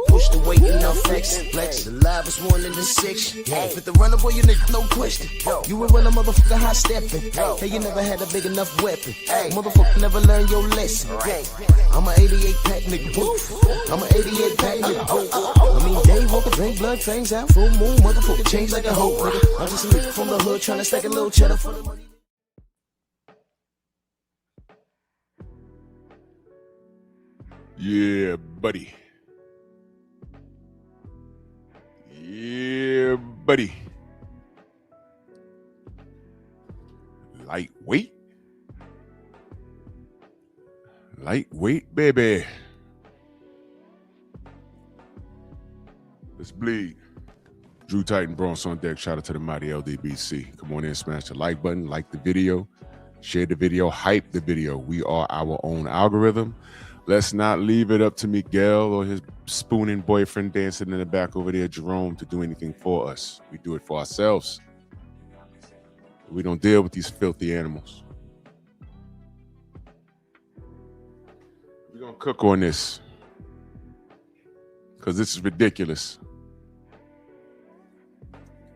Push the weight and now flex. The live is 1 in the 6. With the runner, boy, you nigga, no question. You will run a motherfucker high stepping. Hey, you never had a big enough weapon. Motherfucker never learned your lesson. I'm an 88 pack nigga. I'm an 88 pack nigga. I mean, day walker, drink blood, fangs out, full moon, motherfucker change like a hoe, nigga. I'm just a nigga from the hood trying to stack a little cheddar for the money. Yeah, buddy. Yeah, buddy. Lightweight. Lightweight, baby. Let's bleed. Drew Titan, Bronx on deck. Shout out to the mighty LDBC. Come on in, smash the like button, like the video, share the video, hype the video. We are our own algorithm. Let's not leave it up to Miguel or his spooning boyfriend dancing in the back over there, Jerome, to do anything for us. We do it for ourselves. We don't deal with these filthy animals. We're going to cook on this because this is ridiculous.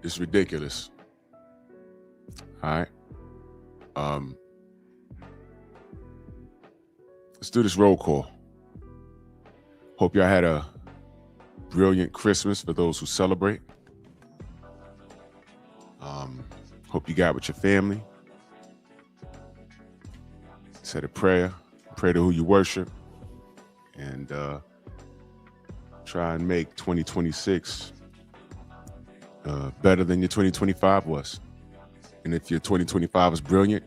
It's ridiculous. All right. Let's do this roll call. Hope y'all had a brilliant Christmas for those who celebrate. Hope you got with your family. Said a prayer. Pray to who you worship. And try and make 2026 better than your 2025 was. And if your 2025 was brilliant,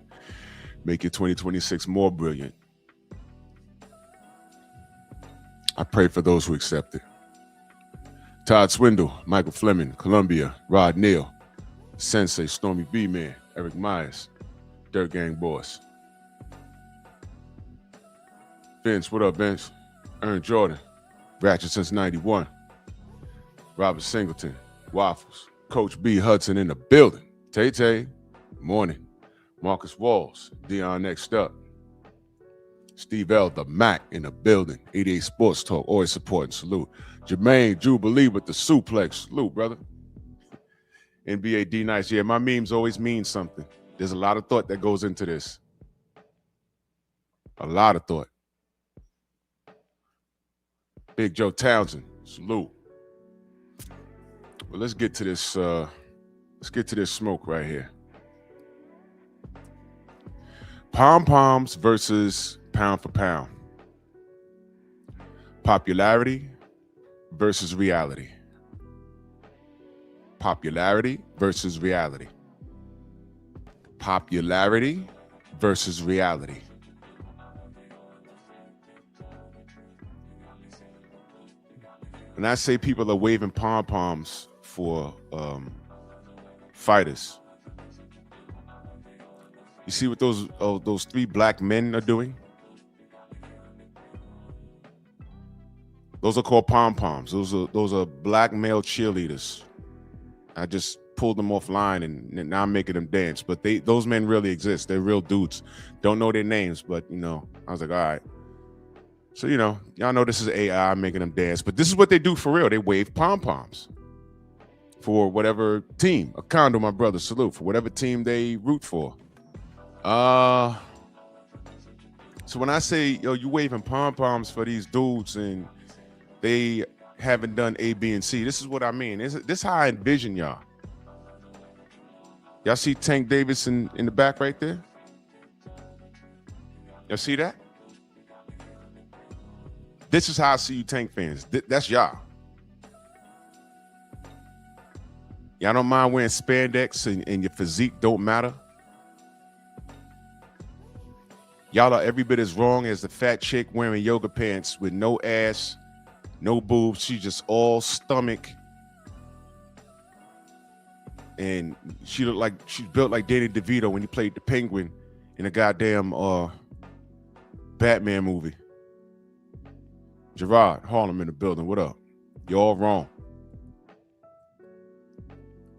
make your 2026 more brilliant. I pray for those who accept it. Todd Swindle, Michael Fleming, Columbia, Rod Neal, Sensei, Stormy B-Man, Eric Myers, Dirt Gang Boss. Vince, what up, Vince? Ern Jordan, Ratchet since 91. Robert Singleton, Waffles, Coach B Hudson in the building. Tay-Tay, morning. Marcus Walls, Dion next up. Steve L, the Mac in the building. 88 Sports Talk, always supporting. Salute. Jermaine Jubilee with the suplex. Salute, brother. NBA D Nice. Yeah, my memes always mean something. There's a lot of thought that goes into this. A lot of thought. Big Joe Townsend. Salute. Well, let's get to this. Let's get to this smoke right here. Poms versus pound for pound. Popularity versus reality. Popularity versus reality. Popularity versus reality. When I say people are waving pom-poms for fighters, you see what those 3 black men are doing? Those are called pom-poms. Those are black male cheerleaders. I just pulled them offline and now I'm making them dance. But those men really exist. They're real dudes. Don't know their names, but I was like, all right. So y'all know this is AI making them dance, but this is what they do for real. They wave pom-poms for whatever team. A condo, my brother, salute, for whatever team they root for. So when I say, you waving pom-poms for these dudes and they haven't done A, B, and C, this is what I mean. This is how I envision y'all. Y'all see Tank Davis in the back right there? Y'all see that? This is how I see you Tank fans. That's y'all. Y'all don't mind wearing spandex and your physique don't matter. Y'all are every bit as wrong as the fat chick wearing yoga pants with no ass, no boobs. She's just all stomach. And she looked like she's built like Danny DeVito when he played the Penguin in a goddamn Batman movie. Gerard Harlem in the building. What up? You all wrong.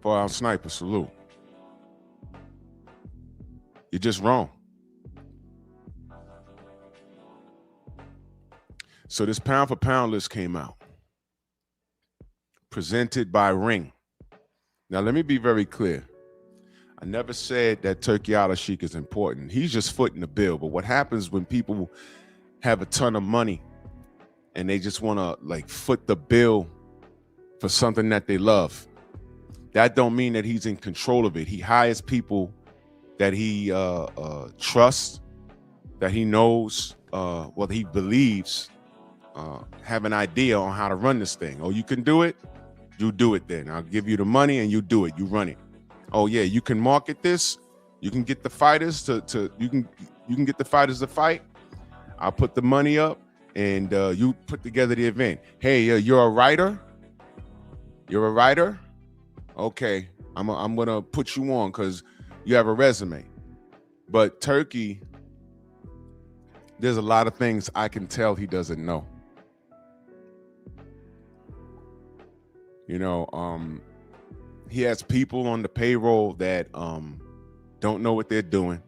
4-ounce sniper, salute. You're just wrong. So this pound for pound list came out, presented by Ring. Now, let me be very clear. I never said that Turkey Al-Sheikh is important. He's just footing the bill. But what happens when people have a ton of money and they just want to like foot the bill for something that they love, that don't mean that he's in control of it. He hires people that he trusts, that he knows, what he believes, have an idea on how to run this thing. Oh, you can do it? You do it then. I'll give you the money and you do it. You run it. Oh yeah, you can market this. You can get the fighters you can get the fighters to fight. I'll put the money up and you put together the event. Hey, you're a writer? You're a writer? Okay, I'm gonna put you on because you have a resume. But Turkey, there's a lot of things I can tell he doesn't know. You know, he has people on the payroll that don't know what they're doing.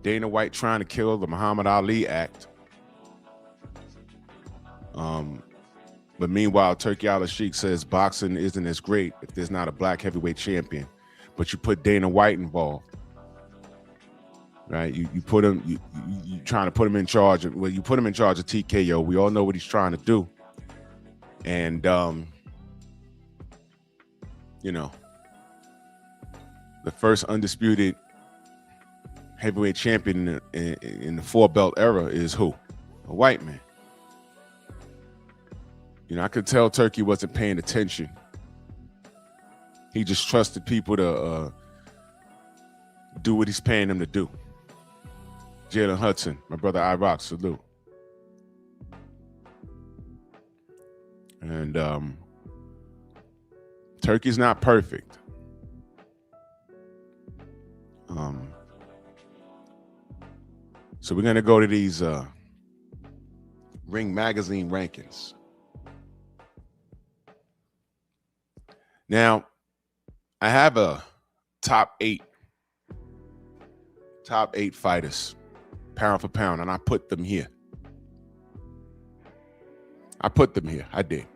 Dana White trying to kill the Muhammad Ali Act. But meanwhile, Turkey Al-Sheikh says boxing isn't as great if there's not a black heavyweight champion. But you put Dana White involved, right? You put him, you trying to put him in charge. Well, you put him in charge of TKO. We all know what he's trying to do. And, you know, the first undisputed heavyweight champion in the 4-belt era is who? A white man. You know, I could tell Turkey wasn't paying attention. He just trusted people to do what he's paying them to do. Jalen Hudson, my brother Iraq, salute. And Turkey's not perfect. So we're gonna go to these Ring Magazine rankings. Now, I have a top eight fighters, pound for pound, and I put them here. I did.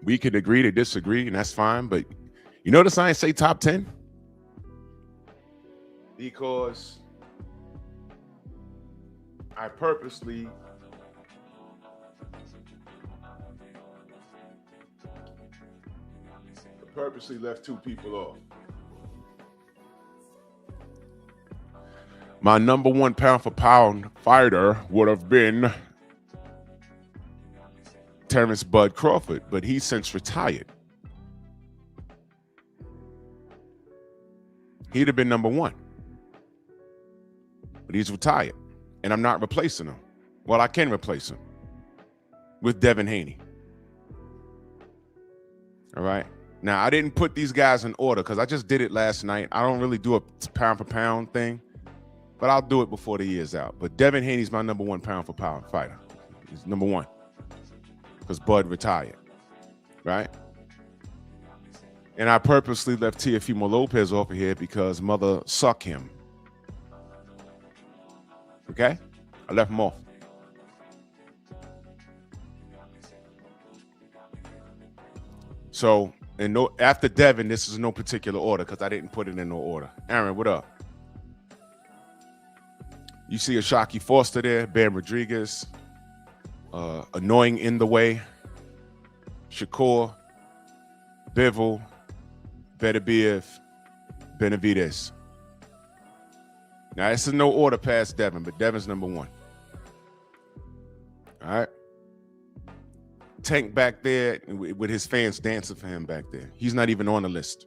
We could agree to disagree, and that's fine. But you notice I ain't say top 10? Because I purposely left two people off. My number one pound for pound fighter would have been Terrence Bud Crawford, but he's since retired. He'd have been number one, but he's retired, and I'm not replacing him. Well, I can replace him with Devin Haney. All right. Now, I didn't put these guys in order because I just did it last night. I don't really do a pound for pound thing, but I'll do it before the year's out. But Devin Haney's my number one pound for pound fighter. He's number one because Bud retired, right? And I purposely left Teofimo Lopez off of here because mother suck him. Okay? I left him off. So, and no, after Devin, this is no particular order because I didn't put it in no order. Aaron, what up? You see a Shockey Foster there, Bam Rodriguez, Annoying in the Way, Shakur, Bivol, Beterbiev, Benavidez. Now, this is no order past Devin, but Devin's number one. All right. Tank back there with his fans dancing for him back there. He's not even on the list.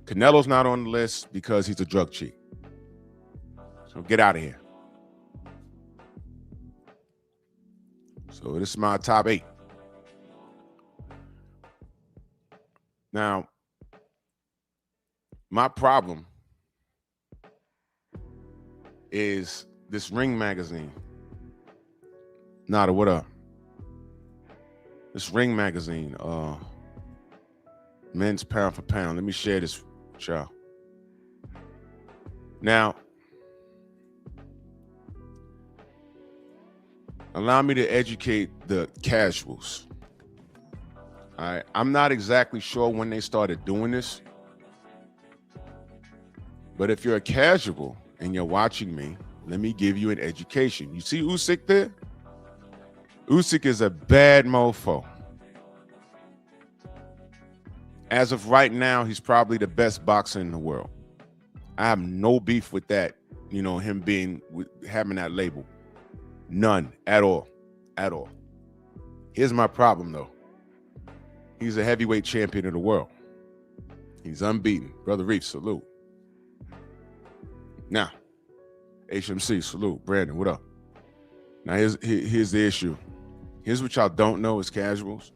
Canelo's not on the list because he's a drug cheat. So get out of here. So this is my top 8. Now, my problem is this Ring magazine. Nada, what up? This Ring magazine, men's pound for pound. Let me share this with y'all. Now, Allow me to educate the casuals. All right. I'm not exactly sure when they started doing this, but if you're a casual and you're watching me, let me give you an education. You see Usyk there? Usyk is a bad mofo. As of right now, he's probably the best boxer in the world. I have no beef with that, you know, him having that label. None at all. At all. Here's my problem, though. He's a heavyweight champion of the world. He's unbeaten. Brother Reef, salute. Now, HMC, salute. Brandon, what up? Now, here's the issue. Here's what y'all don't know as casuals.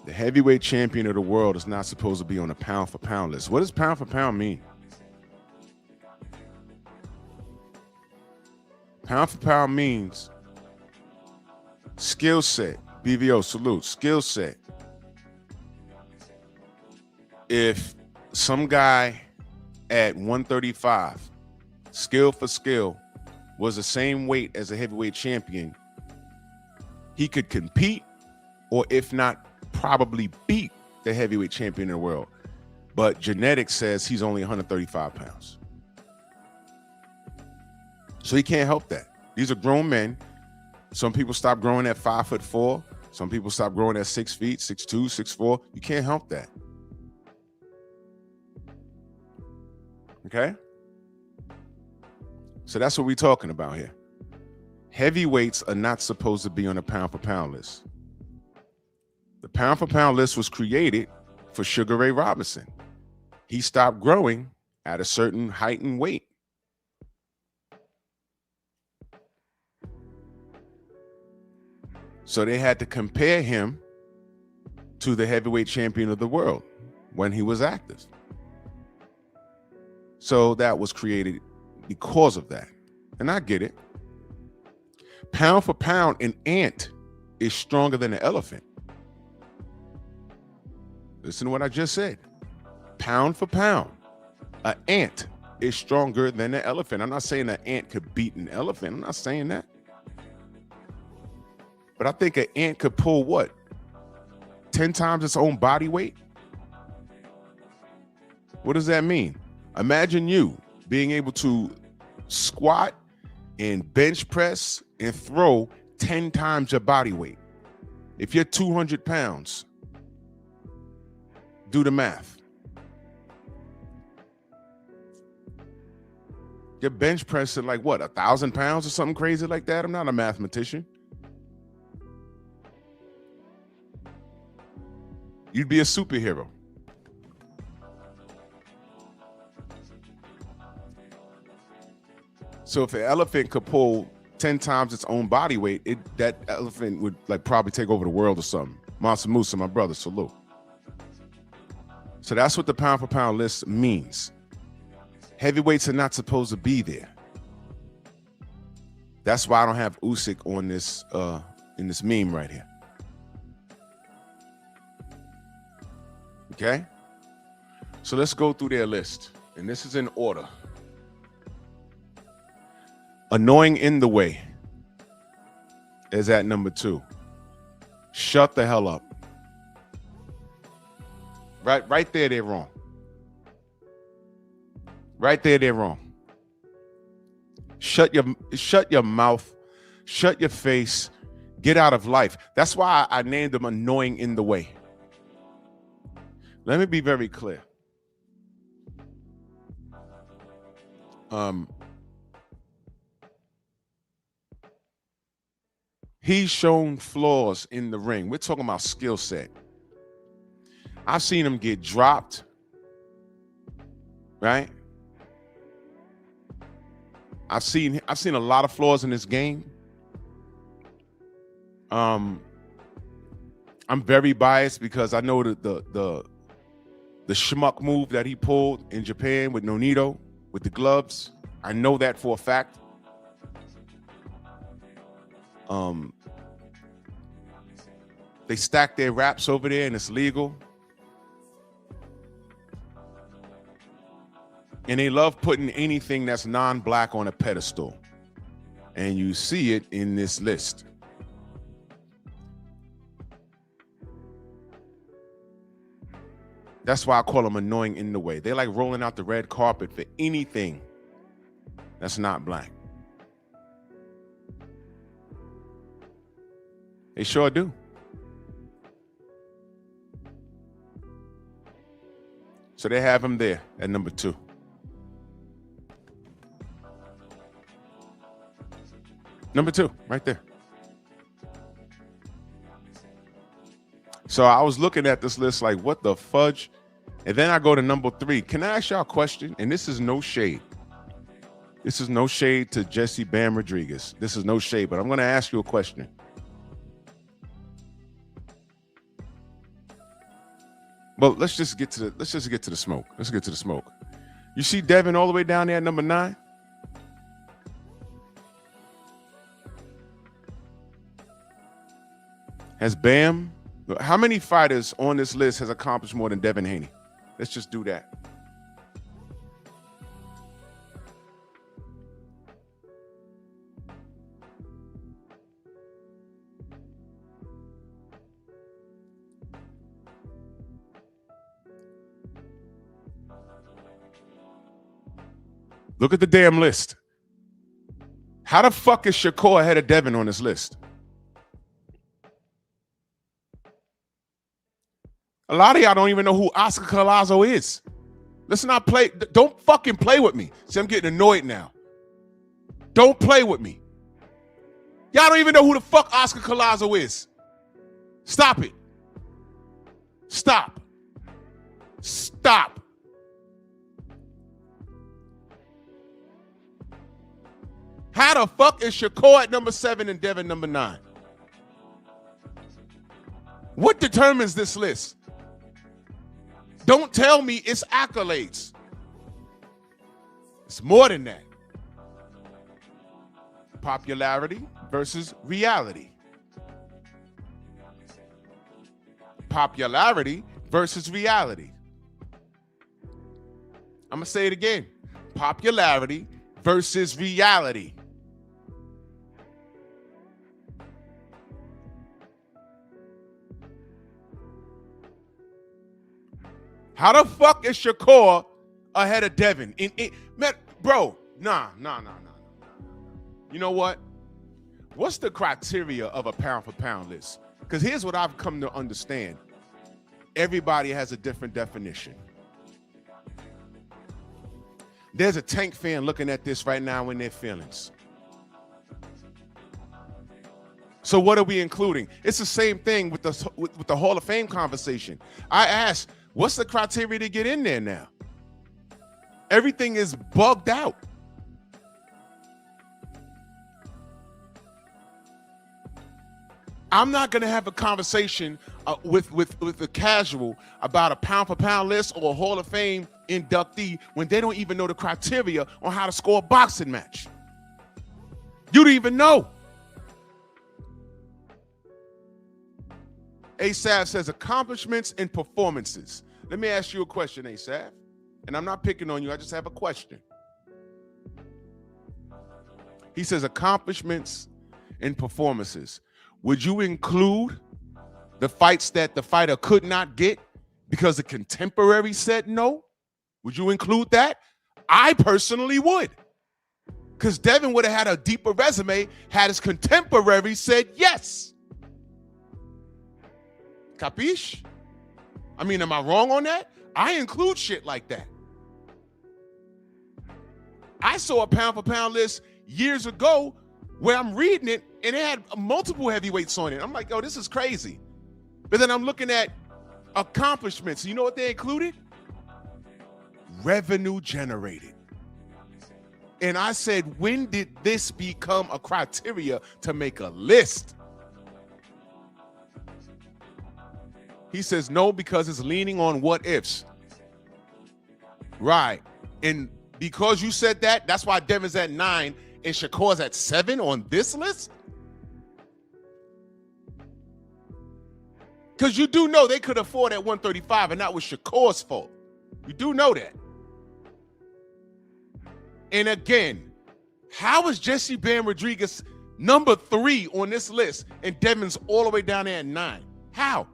The heavyweight champion of the world is not supposed to be on a pound-for-pound list. What does pound-for-pound mean? Pound-for-pound means skill set. BVO, salute. Skill set. If some guy at 135, skill for skill, was the same weight as a heavyweight champion, he could compete, or if not, probably beat the heavyweight champion in the world. But genetics says he's only 135 pounds. So he can't help that. These are grown men. Some people stop growing at 5'4". Some people stop growing at 6 feet, 6'2", 6'4". You can't help that. Okay? So that's what we're talking about here. Heavyweights are not supposed to be on a pound-for-pound list. The pound-for-pound list was created for Sugar Ray Robinson. He stopped growing at a certain height and weight. So they had to compare him to the heavyweight champion of the world when he was active. So that was created because of that. And I get it. Pound for pound, an ant is stronger than an elephant. Listen to what I just said. Pound for pound, an ant is stronger than an elephant. I'm not saying an ant could beat an elephant. I'm not saying that. But I think an ant could pull what? 10 times its own body weight? What does that mean? Imagine you being able to squat and bench press and throw 10 times your body weight. If you're 200 pounds, do the math. You're bench pressing like what, 1,000 pounds or something crazy like that? I'm not a mathematician. You'd be a superhero. So if an elephant could pull 10 times its own body weight, that elephant would like probably take over the world or something. Mansa Musa, my brother, salute. So that's what the pound for pound list means. Heavyweights are not supposed to be there. That's why I don't have Usyk on this in this meme right here. Okay? So let's go through their list. And this is in order. Annoying in the way is at number 2. Shut the hell up. Right there, they're wrong. Right there, they're wrong. Shut your mouth, shut your face, get out of life. That's why I named them annoying in the way. Let me be very clear. He's shown flaws in the ring. We're talking about skill set. I've seen him get dropped, right? I've seen a lot of flaws in this game. I'm very biased because I know the schmuck move that he pulled in Japan with Nonito with the gloves. I know that for a fact. They stack their wraps over there and it's legal. And they love putting anything that's non-black on a pedestal. And you see it in this list. That's why I call them annoying in the way. They like rolling out the red carpet for anything that's not black. They sure do. So they have him there at number 2. Number 2, right there. So I was looking at this list like, what the fudge? And then I go to number 3. Can I ask y'all a question? And this is no shade. This is no shade to Jesse Bam Rodriguez. This is no shade, but I'm going to ask you a question. But let's just get to the smoke. Let's get to the smoke. You see Devin all the way down there at number 9? Has Bam, how many fighters on this list has accomplished more than Devin Haney? Let's just do that. Look at the damn list. How the fuck is Shakur ahead of Devin on this list? A lot of y'all don't even know who Oscar Collazo is. Let's not play. Don't fucking play with me. See, I'm getting annoyed now. Don't play with me. Y'all don't even know who the fuck Oscar Collazo is. Stop it. Stop. Stop. How the fuck is Shakur at number 7 and Devin number 9? What determines this list? Don't tell me it's accolades. It's more than that. Popularity versus reality. Popularity versus reality. I'm going to say it again. Popularity versus reality. How the fuck is Shakur ahead of Devin? Man, bro, nah. You know what? What's the criteria of a pound for pound list? Because here's what I've come to understand. Everybody has a different definition. There's a Tank fan looking at this right now in their feelings. So what are we including? It's the same thing with the Hall of Fame conversation. I asked, what's the criteria to get in there now? Everything is bugged out. I'm not going to have a conversation with the casual about a pound for pound list or a Hall of Fame inductee when they don't even know the criteria on how to score a boxing match. You don't even know. Asaph says accomplishments and performances. Let me ask you a question, Asaph. And I'm not picking on you. I just have a question. He says accomplishments and performances. Would you include the fights that the fighter could not get because the contemporary said no? Would you include that? I personally would. Because Devin would have had a deeper resume had his contemporary said yes. Capiche? I mean, am I wrong on that? I include shit like that. I saw a pound for pound list years ago where I'm reading it and it had multiple heavyweights on it. I'm like, oh, this is crazy. But then I'm looking at accomplishments. You know what they included? Revenue generated. And I said, when did this become a criteria to make a list? He says no, because it's leaning on what ifs. Right. And because you said that, that's why Devin's at 9 and Shakur's at 7 on this list? Because you do know they could afford at 135 and that was Shakur's fault. You do know that. And again, How is Jesse Bam Rodriguez number 3 on this list and Devin's all the way down there at 9? How?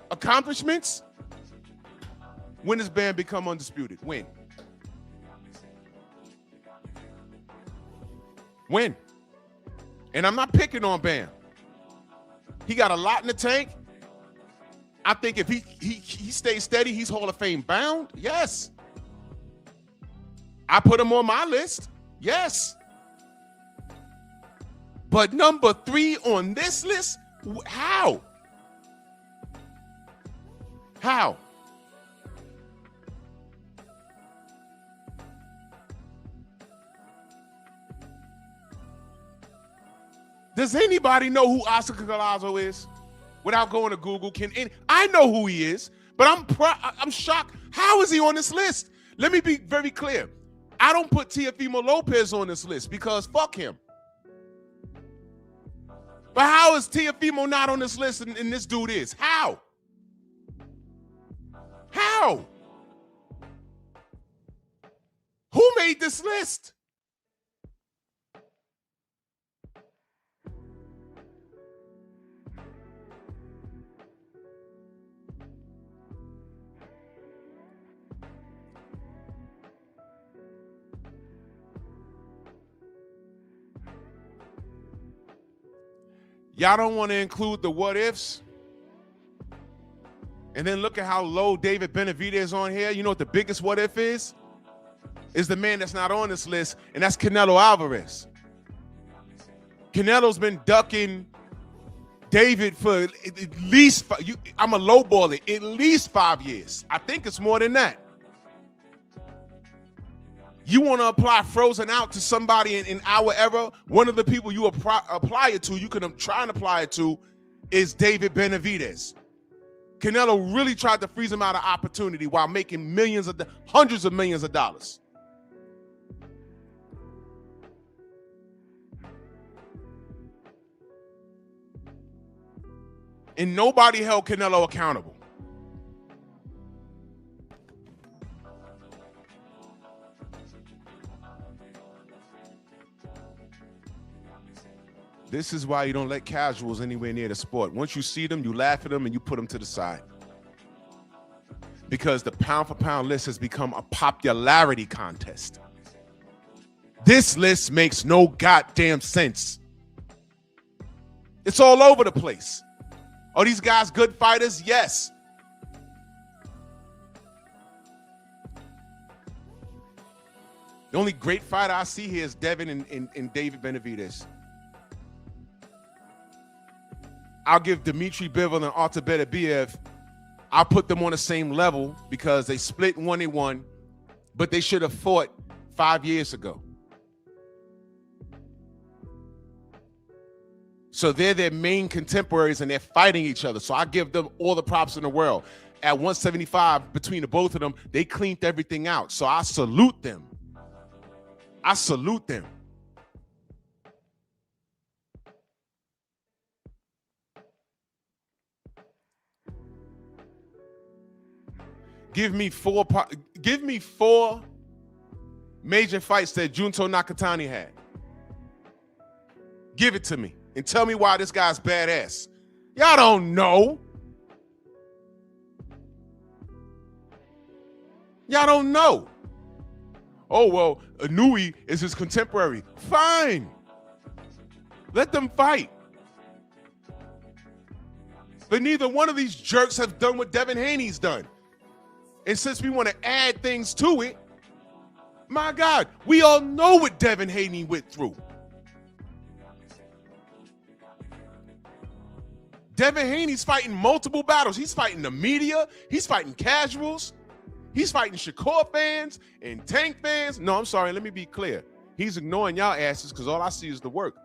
Accomplishments? When does Bam become undisputed? When? When? And I'm not picking on Bam. He got a lot in the tank. I think if he stays steady, he's Hall of Fame bound. Yes. I put him on my list. Yes. But number 3 on this list? How? How? Does anybody know who Oscar Collazo is without going to Google? I know who he is, but I'm shocked. How is he on this list? Let me be very clear. I don't put Teofimo Lopez on this list because fuck him. But how is Teofimo not on this list and this dude is? How? How? Who made this list? Y'all don't want to include the what ifs? And then look at how low David Benavidez is on here. You know what the biggest what if is? Is the man that's not on this list, and that's Canelo Alvarez. Canelo's been ducking David for at least, I'm a lowballer, at least 5 years. I think it's more than that. You want to apply frozen out to somebody in our era, one of the people you apply it to, you can try and apply it to, is David Benavidez. Canelo really tried to freeze him out of opportunity while making hundreds of millions of dollars. And nobody held Canelo accountable. This is why you don't let casuals anywhere near the sport. Once you see them, you laugh at them and you put them to the side. Because the pound for pound list has become a popularity contest. This list makes no goddamn sense. It's all over the place. Are these guys good fighters? Yes. The only great fighter I see here is Devin and David Benavidez. I'll give Dmitry Bivol and Artur Beterbiev, I'll put them on the same level because they split 1-1, but they should have fought 5 years ago. So they're their main contemporaries and they're fighting each other. So I give them all the props in the world. At 175, between the both of them, they cleaned everything out. So I salute them. I salute them. Give me four major fights that Junto Nakatani had. Give it to me and tell me why this guy's badass. Y'all don't know. Y'all don't know. Oh, well, Inui is his contemporary. Fine. Let them fight. But neither one of these jerks have done what Devin Haney's done. And since we want to add things to it, my God, we all know what Devin Haney went through. Devin Haney's fighting multiple battles. He's fighting the media. He's fighting casuals. He's fighting Shakur fans and Tank fans. No, I'm sorry. Let me be clear. He's ignoring y'all asses because all I see is the work.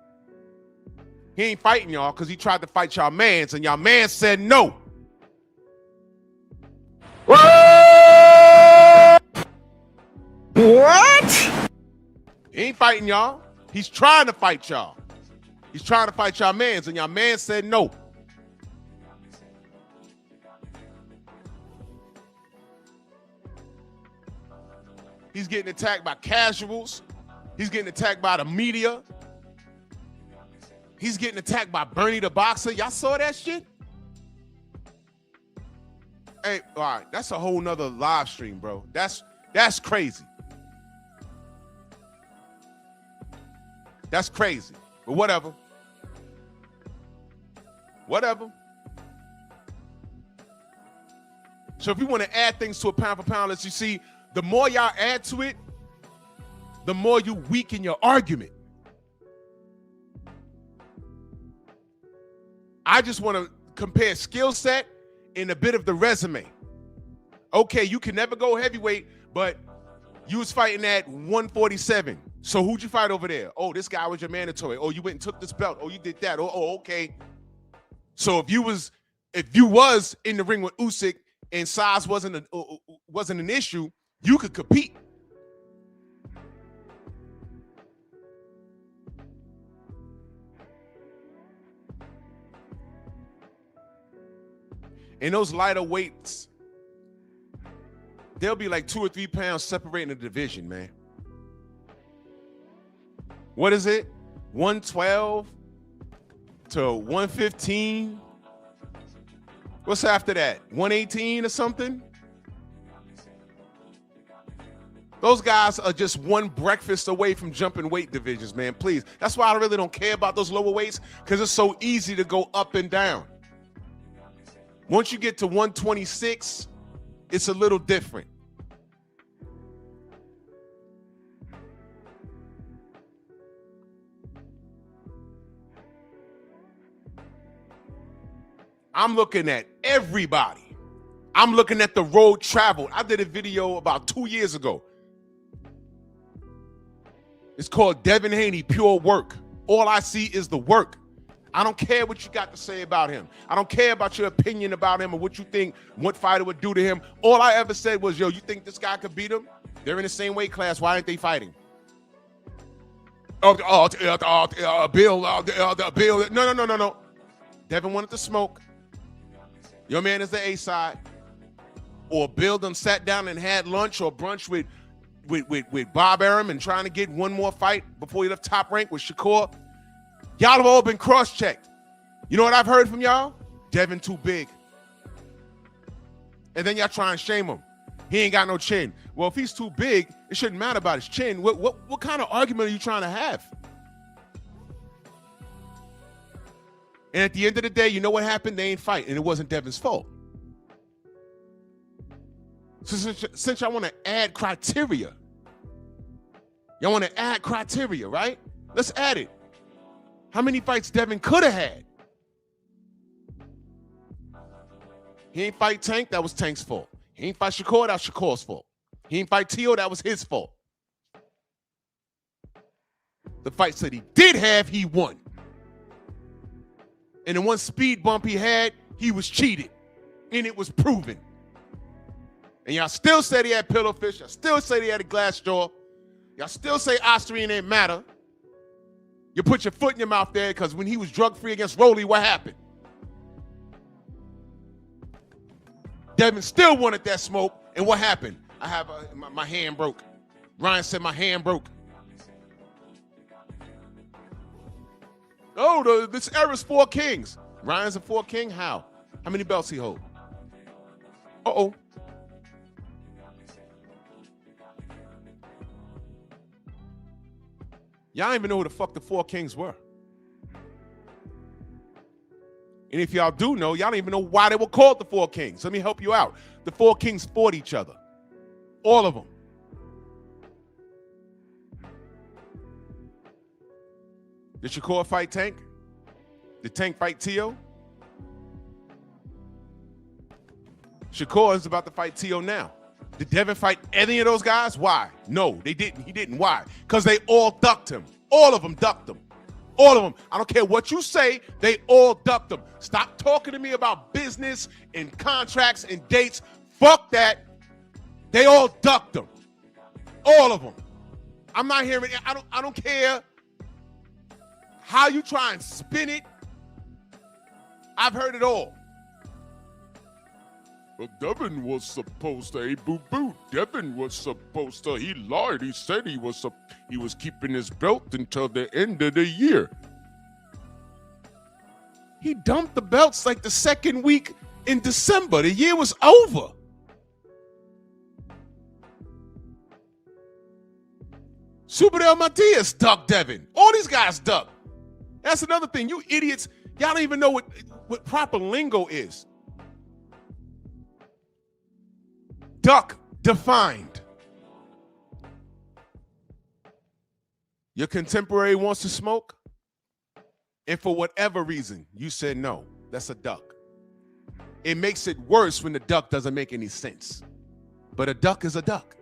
He ain't fighting y'all because he tried to fight y'all mans and y'all man said no. What? He ain't fighting y'all. He's trying to fight y'all. He's trying to fight y'all mans and y'all man said no. He's getting attacked by casuals. He's getting attacked by the media. He's getting attacked by Bernie the boxer. Y'all saw that shit? Hey, all right, that's a whole nother live stream, bro. That's crazy. That's crazy. But whatever. Whatever. So if you want to add things to a pound for pound list, you see, the more y'all add to it, the more you weaken your argument. I just want to compare skill set and a bit of the resume. Okay, you can never go heavyweight, but you was fighting at 147. So who'd you fight over there? Oh, this guy was your mandatory. Oh, you went and took this belt. Oh, you did that. Oh, okay. So if you was in the ring with Usyk and size wasn't an issue, you could compete. And those lighter weights, there'll be like 2 or 3 pounds separating the division, man. What is it? 112 to 115? What's after that? 118 or something? Those guys are just one breakfast away from jumping weight divisions, man. Please. That's why I really don't care about those lower weights, because it's so easy to go up and down. Once you get to 126, it's a little different. I'm looking at everybody. I'm looking at the road traveled. I did a video about 2 years ago. It's called Devin Haney, Pure Work. All I see is the work. I don't care what you got to say about him. I don't care about your opinion about him or what you think what fighter would do to him. All I ever said was, yo, you think this guy could beat him? They're in the same weight class. Why aren't they fighting? Bill. No. Devin wanted to smoke. Your man is the A side. Or Bill done sat down and had lunch or brunch with Bob Arum and trying to get one more fight before he left Top Rank with Shakur. Y'all have all been cross-checked. You know what I've heard from y'all? Devin too big. And then y'all try and shame him. He ain't got no chin. Well, if he's too big, it shouldn't matter about his chin. What kind of argument are you trying to have? And at the end of the day, you know what happened? They ain't fight, and it wasn't Devin's fault. So since y'all want to add criteria, right? Let's add it. How many fights Devin could have had? He ain't fight Tank, that was Tank's fault. He ain't fight Shakur, that was Shakur's fault. He ain't fight Tio, that was his fault. The fights that he did have, he won. And the one speed bump he had, he was cheated. And it was proven. And y'all still said he had pillowfish. Y'all still say he had a glass jaw. Y'all still say Austrian didn't matter. You put your foot in your mouth there because when he was drug-free against Rolly, what happened? Devin still wanted that smoke, and what happened? I have my hand broke. Ryan said my hand broke. Oh, this era's 4 kings. Ryan's a 4 king? How? How many belts he hold? Uh-oh. Y'all don't even know who the fuck the 4 kings were. And if y'all do know, y'all don't even know why they were called the 4 kings. Let me help you out. The 4 kings fought each other. All of them. Did Shakur fight Tank? Did Tank fight Tio? Shakur is about to fight Tio now. Did Devin fight any of those guys? Why? No, they didn't. He didn't. Why? Because they all ducked him. All of them ducked him. All of them. I don't care what you say, they all ducked him. Stop talking to me about business and contracts and dates. Fuck that. They all ducked him. All of them. I'm not hearing, I don't care how you try and spin it. I've heard it all. Well, Devin was supposed to, hey, boo-boo. Devin was supposed to, he lied. He said he was keeping his belt until the end of the year. He dumped the belts like the second week in December. The year was over. Superdale Matias ducked Devin. All these guys ducked. That's another thing. You idiots, y'all don't even know what proper lingo is. Duck defined. Your contemporary wants to smoke, and for whatever reason, you said no. That's a duck. It makes it worse when the duck doesn't make any sense. But a duck is a duck.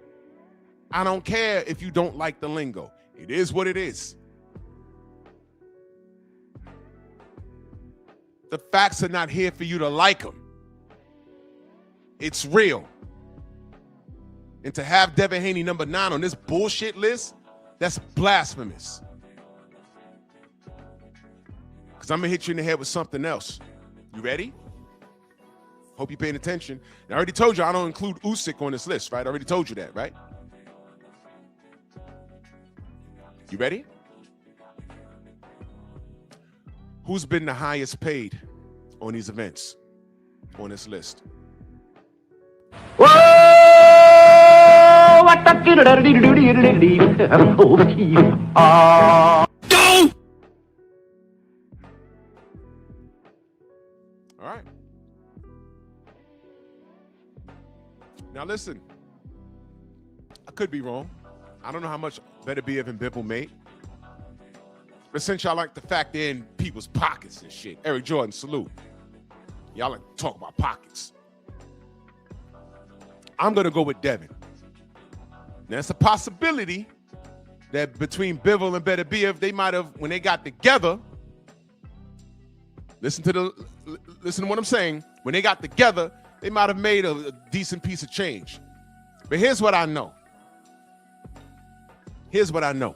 I don't care if you don't like the lingo. It is what it is. The facts are not here for you to like them. It's real. And to have Devin Haney number 9 on this bullshit list, that's blasphemous. Because I'm going to hit you in the head with something else. You ready? Hope you're paying attention. Now, I already told you I don't include Usyk on this list, right? I already told you that, right? You ready? Who's been the highest paid on these events on this list? Whoa! What the Go! All right. Now listen, I could be wrong. I don't know how much Better Be Even Bibble made. But since y'all like to factor in people's pockets and shit, Eric Jordan, salute. Y'all like to talk about pockets. I'm going to go with Devin. Now, it's a possibility that between Bivol and Better Be If, they might have, when they got together, listen to what I'm saying. When they got together, they might have made a decent piece of change. But here's what I know. Here's what I know.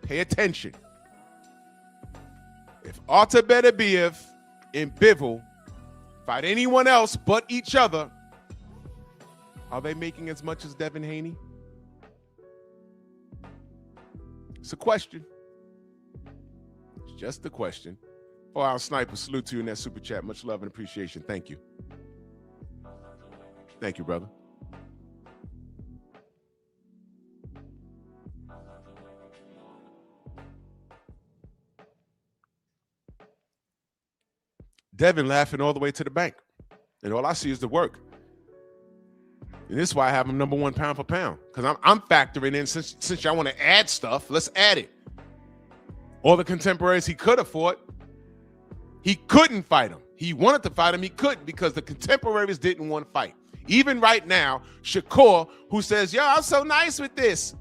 Pay attention. If Arthur Better Be If and Bivol fight anyone else but each other, are they making as much as Devin Haney? It's a question. It's just a question. Oh, our sniper, salute to you in that super chat. Much love and appreciation. Thank you. Thank you, brother. Devin laughing all the way to the bank. And all I see is the work. And this is why I have him number 1 pound for pound. Because I'm factoring in, since y'all want to add stuff, let's add it. All the contemporaries he could have fought, he couldn't fight him. He wanted to fight him, he couldn't because the contemporaries didn't want to fight. Even right now, Shakur, who says, yo, I'm so nice with this.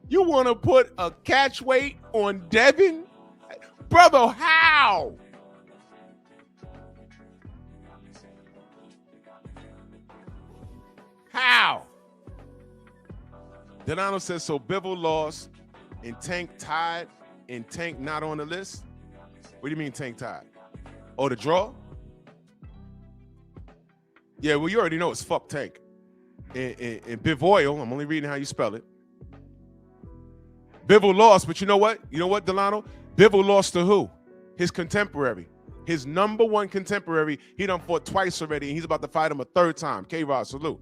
You want to put a catch weight on Devin? Brother, how? How? Delano says, so Bivol lost and Tank tied and Tank not on the list? What do you mean Tank tied? Oh, the draw? Yeah, well, you already know it's fuck Tank. And Bivoil, I'm only reading how you spell it. Bivol lost, but you know what? You know what, Delano? Bivol lost to who? His contemporary. His number 1 contemporary. He done fought twice already, and he's about to fight him a 3rd time. K-Rod, salute.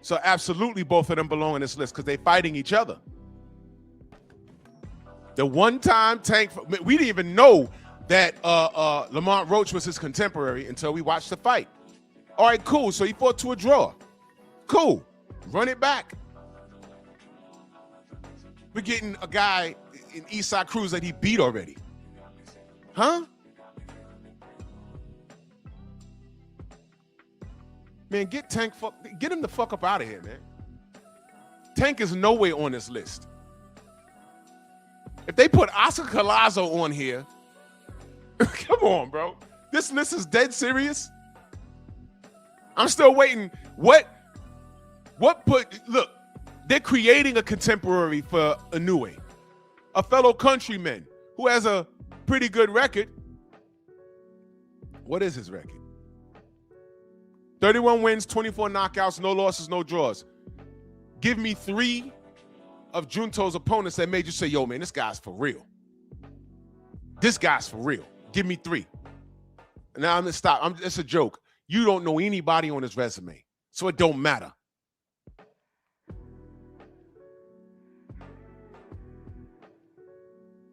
So absolutely both of them belong on this list because they're fighting each other. The one time Tank, we didn't even know that Lamont Roach was his contemporary until we watched the fight. All right, cool. So he fought to a draw. Cool. Run it back. We're getting a guy in Eastside Cruz that he beat already. Huh? Man, get him the fuck up out of here, man. Tank is nowhere on this list. If they put Oscar Collazo on here, come on, bro. This list is dead serious. I'm still waiting. Look, they're creating a contemporary for Inoue, a fellow countryman who has a pretty good record. What is his record? 31 wins, 24 knockouts, no losses, no draws. Give me 3 of Junto's opponents that made you say, yo, man, this guy's for real. This guy's for real. Give me 3. Now I'm gonna stop. It's a joke. You don't know anybody on his resume, so it don't matter.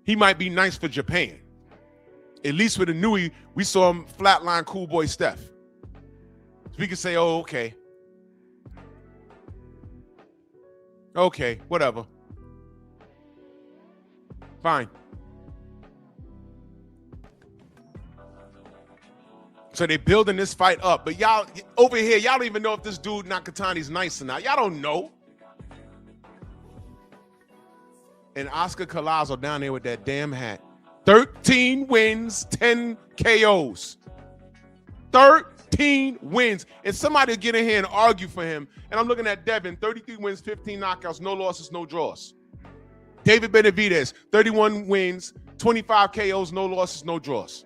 He might be nice for Japan. At least with the Nui, we saw him flatline Cool Boy Steph. So we can say, oh, okay. Okay, whatever. Fine. So they're building this fight up. But y'all, over here, y'all don't even know if this dude Nakatani's nice or not. Y'all don't know. And Oscar Collazo down there with that damn hat. 13 wins, 10 KOs. 13 wins. And somebody will get in here and argue for him. And I'm looking at Devin, 33 wins, 15 knockouts, no losses, no draws. David Benavidez, 31 wins, 25 KOs, no losses, no draws.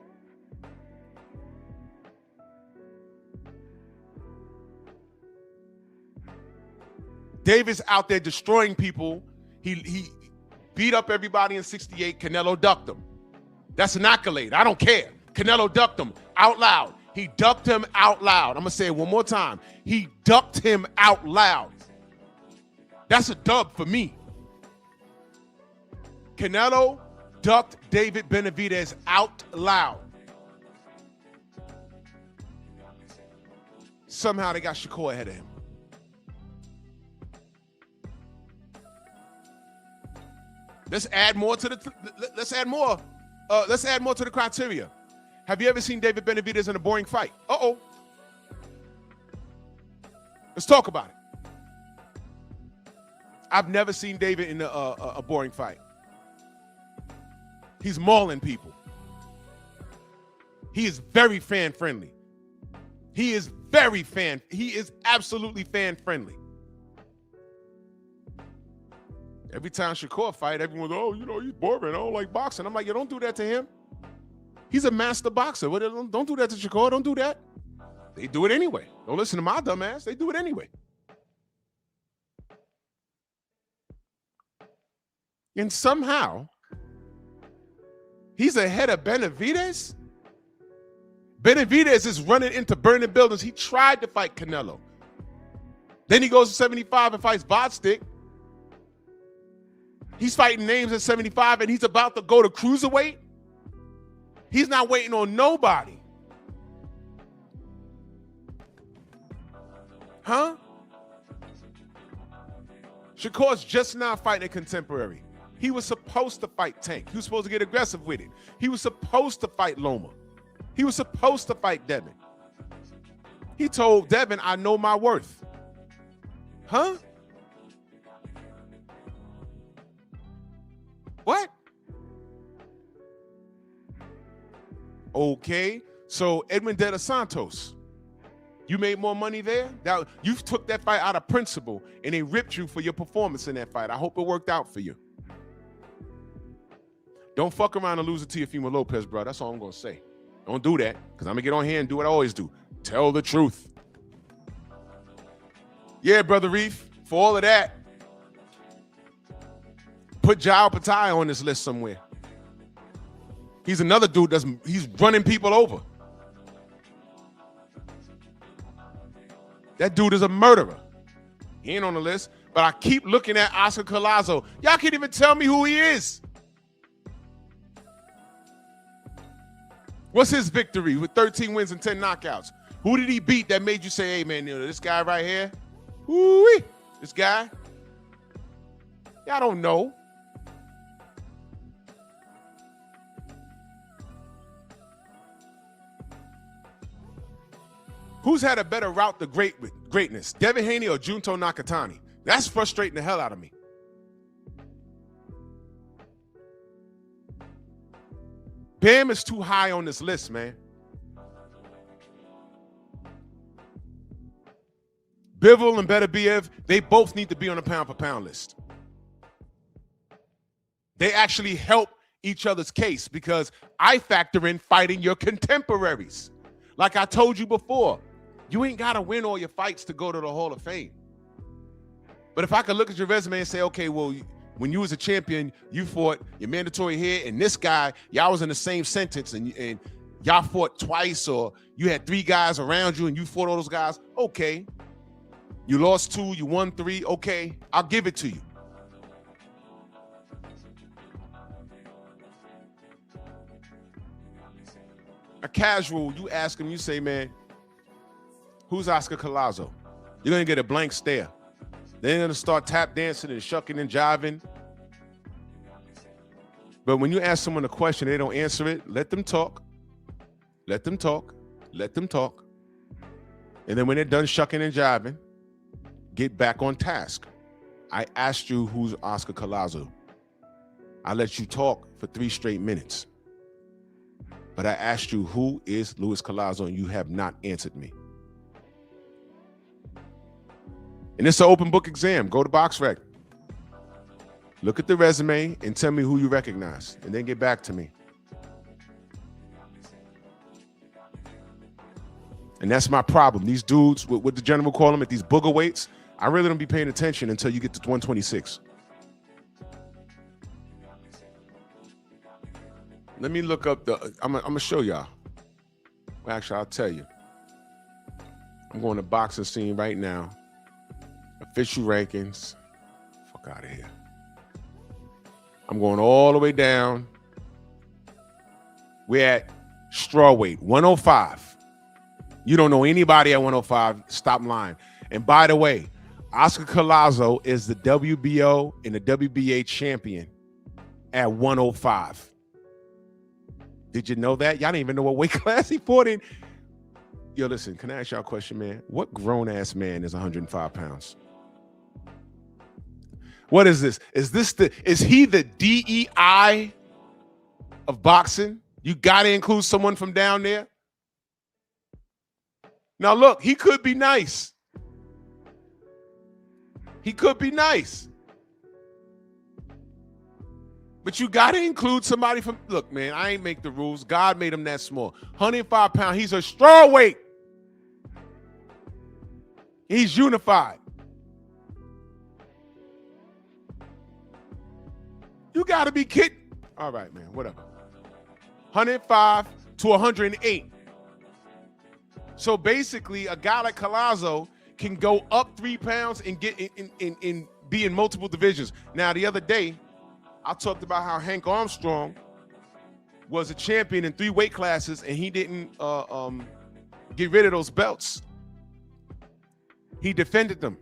Davis out there destroying people. He beat up everybody in 68. Canelo ducked him. That's an accolade. I don't care. Canelo ducked him out loud. He ducked him out loud. I'm going to say it one more time. He ducked him out loud. That's a dub for me. Canelo ducked David Benavidez out loud. Somehow they got Shakur ahead of him. Let's add more to the. Let's add more to the criteria. Have you ever seen David Benavidez in a boring fight? Uh-oh. Let's talk about it. I've never seen David in a boring fight. He's mauling people. He is very fan friendly. He is absolutely fan friendly. Every time Shakur fight, everyone's, oh, you know, he's boring. I don't like boxing. I'm like, yo, don't do that to him. He's a master boxer. Don't do that to Shakur. Don't do that. They do it anyway. Don't listen to my dumb ass. They do it anyway. And somehow, he's ahead of Benavidez. Benavidez is running into burning buildings. He tried to fight Canelo. Then he goes to 75 and fights Bodstick. He's fighting names at 75 and he's about to go to cruiserweight. He's not waiting on nobody. Huh? Shakur's just now fighting a contemporary. He was supposed to fight Tank. He was supposed to get aggressive with it. He was supposed to fight Loma. He was supposed to fight Devin. He told Devin, I know my worth. Huh? What? Okay, so Edwin De Los Santos, you made more money there? You took that fight out of principle and they ripped you for your performance in that fight. I hope it worked out for you. Don't fuck around and lose it to Teofimo Lopez, bro. That's all I'm going to say. Don't do that, because I'm going to get on here and do what I always do. Tell the truth. Yeah, Brother Reef, for all of that, put Jao Patai on this list somewhere. He's another dude he's running people over. That dude is a murderer. He ain't on the list, but I keep looking at Oscar Collazo. Y'all can't even tell me who he is. What's his victory with 13 wins and 10 knockouts? Who did he beat that made you say, hey, man, you know, this guy right here? Woo-wee, this guy? Y'all don't know. Who's had a better route to greatness, Devin Haney or Junto Nakatani? That's frustrating the hell out of me. Bam is too high on this list, man. Bivol and Beterbiev, they both need to be on the pound-for-pound list. They actually help each other's case because I factor in fighting your contemporaries. Like I told you before, You ain't got to win all your fights to go to the Hall of Fame. But if I could look at your resume and say, okay, well, when you was a champion, you fought your mandatory here, and this guy, y'all was in the same sentence, and y'all fought twice, or you had 3 guys around you and you fought all those guys, okay. You lost 2, you won 3, okay, I'll give it to you. A casual, you ask him, you say, man, who's Oscar Collazo? You're going to get a blank stare. They're going to start tap dancing and shucking and jiving. But when you ask someone a question, they don't answer it, let them talk. Let them talk. Let them talk. And then when they're done shucking and jiving, get back on task. I asked you who's Oscar Collazo. I let you talk for 3 straight minutes. But I asked you, who is Luis Collazo, and you have not answered me. And it's an open book exam. Go to BoxRec. Look at the resume and tell me who you recognize, and then get back to me. And that's my problem. These dudes, what the gentleman call them at these booger weights, I really don't be paying attention until you get to 126. Let me look up I'm gonna show y'all. Well, actually, I'll tell you. I'm going to boxing scene right now. Official rankings. Fuck out of here. I'm going all the way down. We're at strawweight, 105. You don't know anybody at 105. Stop lying. And by the way, Oscar Collazo is the WBO and the WBA champion at 105. Did you know that? Y'all didn't even know what weight class he fought in. Yo, listen, can I ask y'all a question, man? What grown-ass man is 105 pounds? What is this? Is he the DEI of boxing? You got to include someone from down there? Now, look, he could be nice. He could be nice. But you got to include somebody from, look, man, I ain't make the rules. God made him that small. 105 pounds. He's a strawweight. He's unified. You got to be kidding. All right, man, whatever. 105 to 108. So basically, a guy like Collazo can go up 3 pounds and get in be in multiple divisions. Now, the other day, I talked about how Hank Armstrong was a champion in 3 weight classes, and he didn't get rid of those belts. He defended them.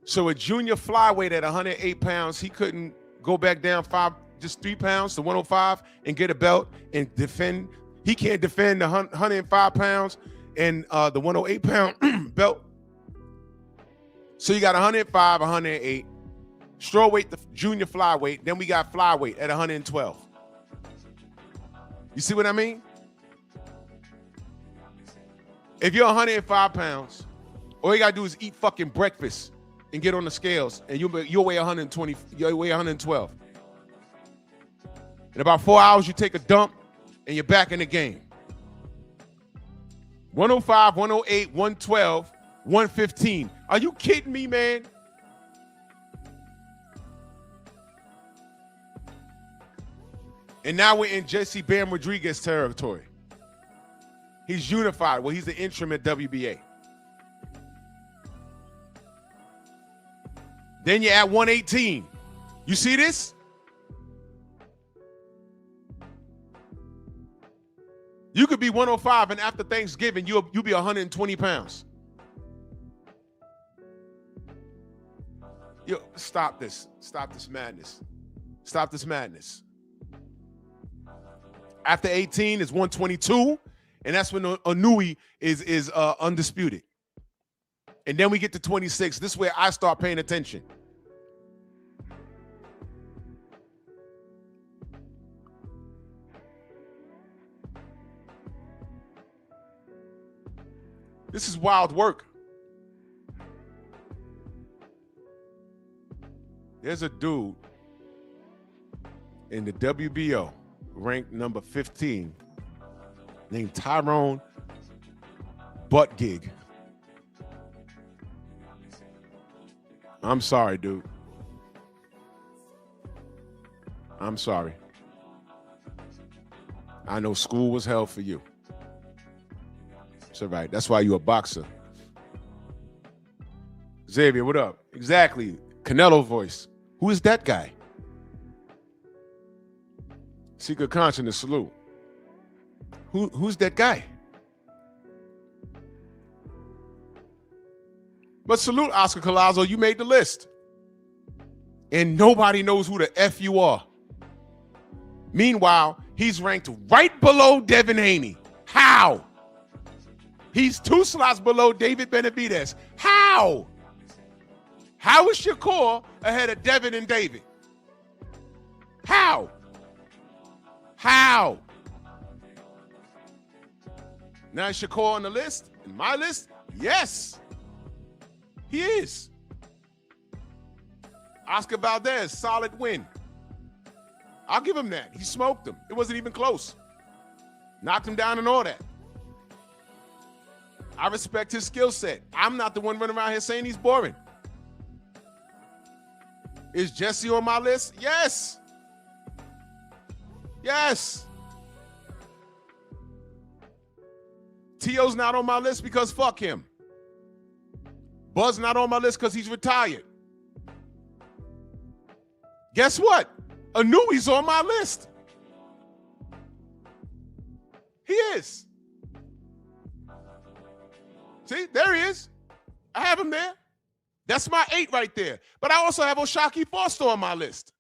So a junior flyweight at 108 pounds, he couldn't go back down 3 pounds to 105 and get a belt and defend. He can't defend the 105 pounds and the 108 pound belt. So you got 105, 108, strawweight, the junior flyweight. Then we got flyweight at 112. You see what I mean? If you're 105 pounds, all you gotta do is eat fucking breakfast and get on the scales, and you'll weigh 120. You'll weigh 112. In about 4 hours, you take a dump, and you're back in the game. 105, 108, 112, 115. Are you kidding me, man? And now we're in Jesse Bam Rodriguez territory. He's unified. Well, he's the interim at WBA. Then you're at 118. You see this? You could be 105, and after Thanksgiving, you'll be 120 pounds. Yo, stop this. Stop this madness. Stop this madness. After 18 is 122, and that's when Anui is undisputed. And then we get to 26. This is where I start paying attention. This is wild work. There's a dude in the WBO ranked number 15 named Tyrone butt gig. I'm sorry, dude. I'm sorry. I know school was hell for you. It's all right. That's why you're a boxer. Xavier, what up? Exactly. Canelo voice. Who is that guy? Secret Consciousness, salute. Who's that guy? But salute, Oscar Collazo, you made the list. And nobody knows who the F you are. Meanwhile, he's ranked right below Devin Haney. How? He's 2 slots below David Benavidez. How? How is Shakur ahead of Devin and David? How? How? Now is Shakur on the list? In my list? Yes. He is. Oscar Valdez, solid win. I'll give him that. He smoked him. It wasn't even close. Knocked him down and all that. I respect his skill set. I'm not the one running around here saying he's boring. Is Jesse on my list? Yes. Yes. T.O.'s not on my list because fuck him. Buzz not on my list because he's retired. Guess what? Anui's on my list. He is. See, there he is. I have him there. That's my 8 right there. But I also have Oshaki Foster on my list.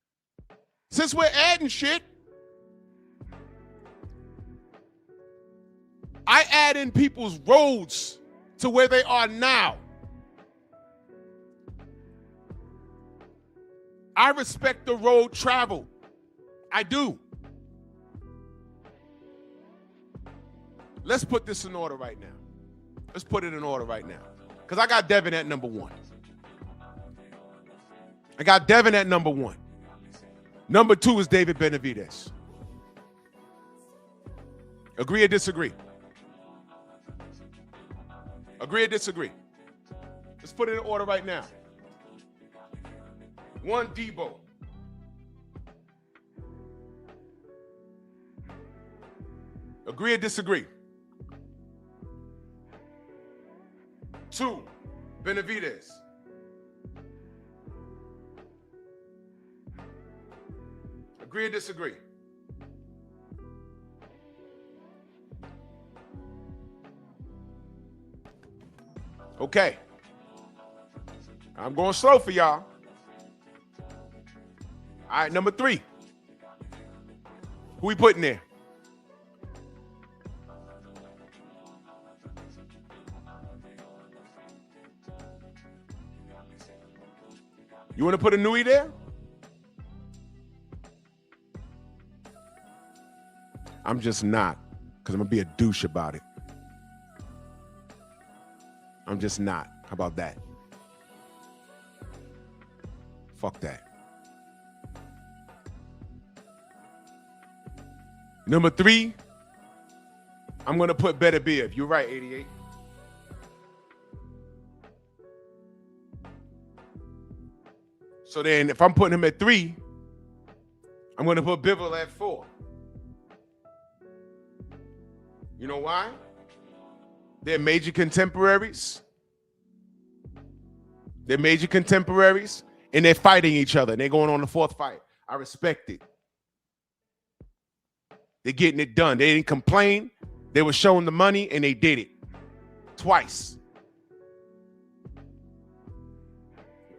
Since we're adding shit, I add in people's roads to where they are now. I respect the road travel. I do. Let's put this in order right now. Let's put it in order right now. Because I got Devin at number 1. I got Devin at number 1. Number 2 is David Benavidez. Agree or disagree? Agree or disagree? Let's put it in order right now. 1, Debo. Agree or disagree? 2, Benavidez. Agree or disagree? Okay. I'm going slow for y'all. All right, number 3. Who we putting there? You want to put a Nui there? I'm just not, because I'm going to be a douche about it. I'm just not. How about that? Fuck that. Number 3, I'm going to put Better Biv. You're right, 88. So then if I'm putting him at 3, I'm going to put Bivol at 4. You know why? They're major contemporaries. They're major contemporaries, and they're fighting each other. And they're going on the 4th fight. I respect it. They're getting it done. They didn't complain. They were showing the money, and they did it. Twice.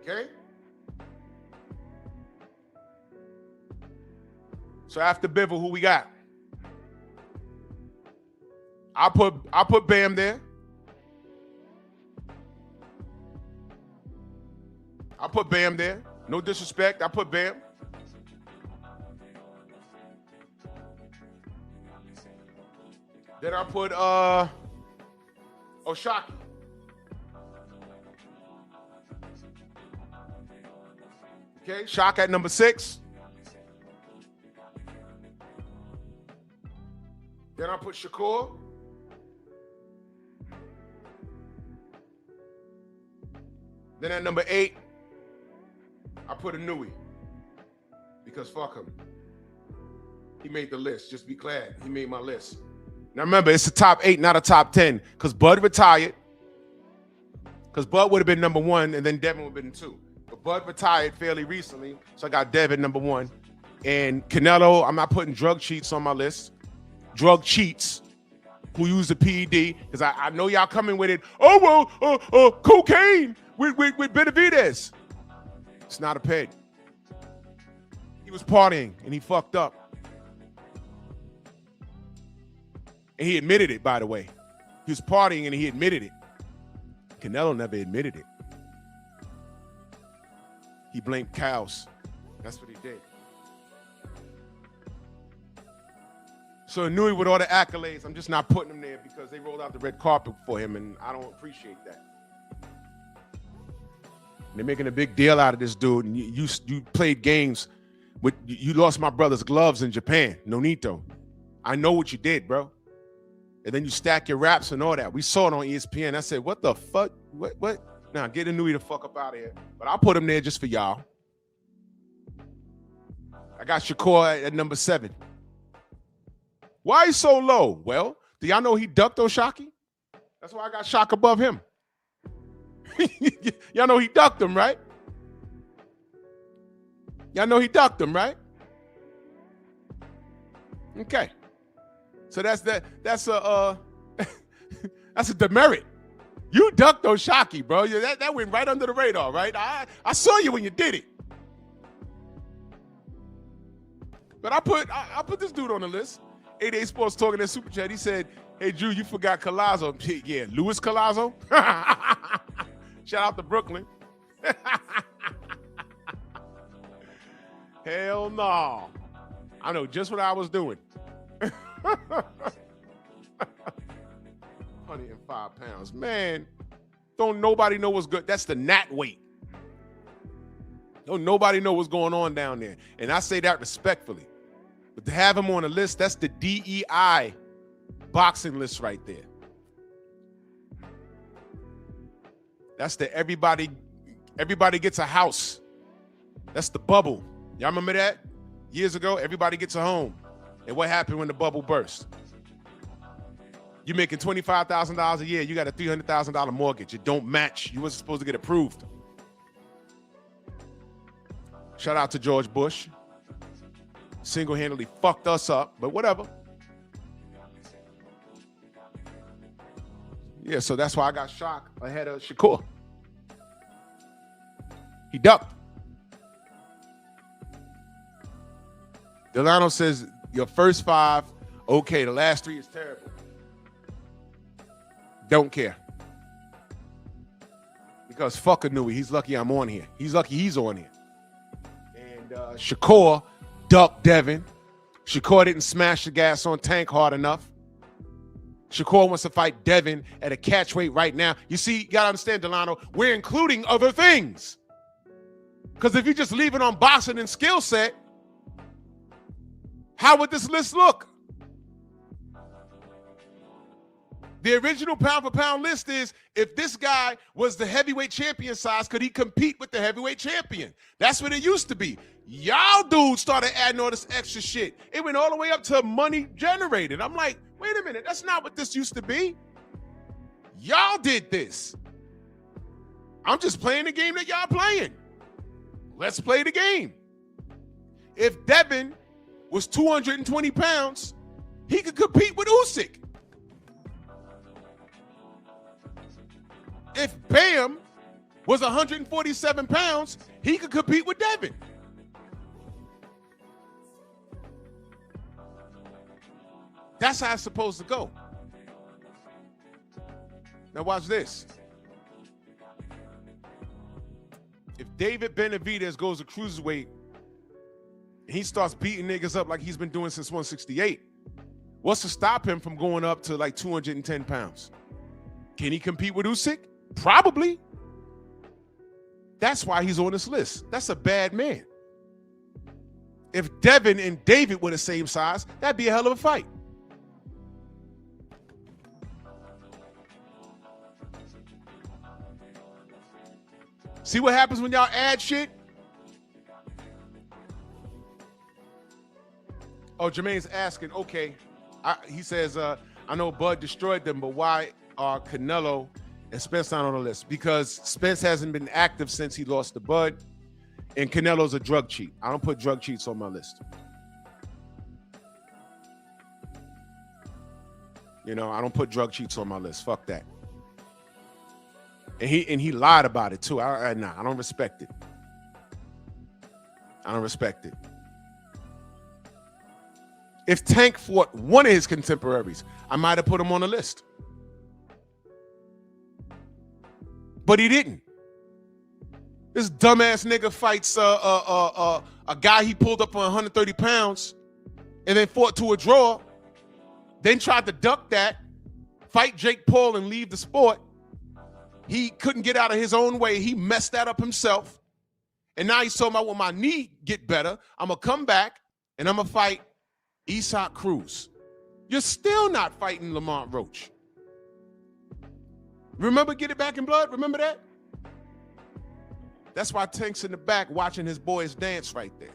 Okay? So after Bivol, who we got? I'll put Bam there. I'll put Bam there. No disrespect. I'll put Bam. Then I'll put Oshaki. Okay, Shock at number 6. Then I'll put Shakur. Then at number 8, I put Inui. Because fuck him. He made the list. Just be glad he made my list. Now remember, it's a top 8, not a top 10. Because Bud retired. Because Bud would have been number 1, and then Devin would have been 2. But Bud retired fairly recently, so I got Devin number 1. And Canelo, I'm not putting drug cheats on my list. Drug cheats who use the PED, because I know y'all coming with it. Oh, well, cocaine with Benavidez. It's not a ped. He was partying, and he fucked up. And he admitted it, by the way. He was partying, and he admitted it. Canelo never admitted it. He blamed cows. That's what he did. So Inui, with all the accolades, I'm just not putting him there because they rolled out the red carpet for him, and I don't appreciate that. They're making a big deal out of this dude, and you played games with, you lost my brother's gloves in Japan, Nonito. I know what you did, bro. And then you stack your raps and all that. We saw it on ESPN. I said, what the fuck? What? Now, get Inui the fuck up out of here. But I'll put him there just for y'all. I got Shakur at number 7. Why he so low? Well, do y'all know he ducked Oshaki? That's why I got Shaq above him. Y'all know he ducked him, right? Y'all know he ducked him, right? Okay. So that's a that's a demerit. You ducked Oshaki, bro. That went right under the radar, right? I saw you when you did it. But I put this dude on the list. 88 Sports talking in Super Chat. He said, hey, Drew, you forgot Collazo. Yeah, Luis Collazo. Shout out to Brooklyn. Hell no. I know just what I was doing. 105 pounds. Man, don't nobody know what's good. That's the Nat weight. Don't nobody know what's going on down there. And I say that respectfully. But to have him on the list, that's the DEI boxing list right there. That's the everybody gets a house. That's the bubble. Y'all remember that? Years ago, everybody gets a home. And what happened when the bubble burst? You're making $25,000 a year. You got a $300,000 mortgage. It don't match. You wasn't supposed to get approved. Shout out to George Bush. Single-handedly fucked us up, but whatever. Yeah, so that's why I got Shaq ahead of Shakur. He ducked. Delano says, your first 5, okay, the last 3 is terrible. Don't care. Because fuck Inui, he's lucky I'm on here. He's lucky he's on here. And Shakur ducked Devin. Shakur didn't smash the gas on Tank hard enough. Shakur wants to fight Devin at a catch weight right now. You see, you gotta understand, Delano, we're including other things. Because if you just leave it on boxing and skill set, how would this list look? The original pound-for-pound list is, if this guy was the heavyweight champion size, could he compete with the heavyweight champion? That's what it used to be. Y'all dudes started adding all this extra shit. It went all the way up to money generated. I'm like, wait a minute, that's not what this used to be. Y'all did this. I'm just playing the game that y'all playing. Let's play the game. If Devin was 220 pounds, he could compete with Usyk. If Bam was 147 pounds, he could compete with Devin. That's how it's supposed to go. Now watch this. If David Benavidez goes to cruiserweight, he starts beating niggas up like he's been doing since 168, what's to stop him from going up to like 210 pounds? Can he compete with Usyk? Probably. That's why he's on this list. That's a bad man. If Devin and David were the same size, that'd be a hell of a fight. See what happens when y'all add shit? Oh, Jermaine's asking, okay. He says, I know Bud destroyed them, but why are Canelo and Spence not on the list? Because Spence hasn't been active since he lost to Bud, and Canelo's a drug cheat. I don't put drug cheats on my list. You know, I don't put drug cheats on my list. Fuck that. And he lied about it too. Nah, I don't respect it. I don't respect it. If Tank fought one of his contemporaries, I might have put him on the list. But he didn't. This dumbass nigga fights a guy he pulled up on 130 pounds and then fought to a draw, then tried to duck that, fight Jake Paul and leave the sport. He couldn't get out of his own way. He messed that up himself. And now he's talking about when my knee get better, I'm going to come back and I'm going to fight Isaac Cruz. You're still not fighting Lamont Roach. Remember Get It Back in Blood? Remember that? That's why Tank's in the back watching his boys dance right there.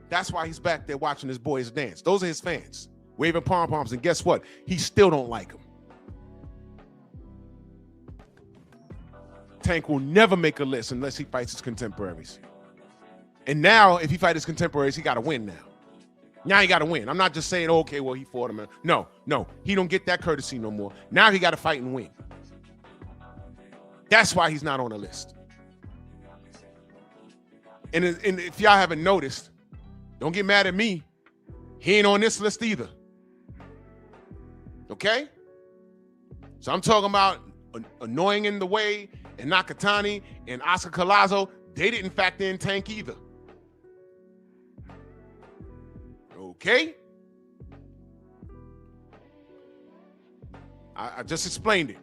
That's why he's back there watching his boys dance. Those are his fans, waving pom-poms. And guess what? He still don't like them. Tank will never make a list unless he fights his contemporaries. And now, if he fights his contemporaries, he got to win now. Now he got to win. I'm not just saying, okay, well, he fought him. No. He don't get that courtesy no more. Now he got to fight and win. That's why he's not on the list. And if y'all haven't noticed, don't get mad at me. He ain't on this list either. Okay? So I'm talking about Annoying in the Way and Nakatani and Oscar Collazo. They didn't factor in Tank either. Okay? I just explained it.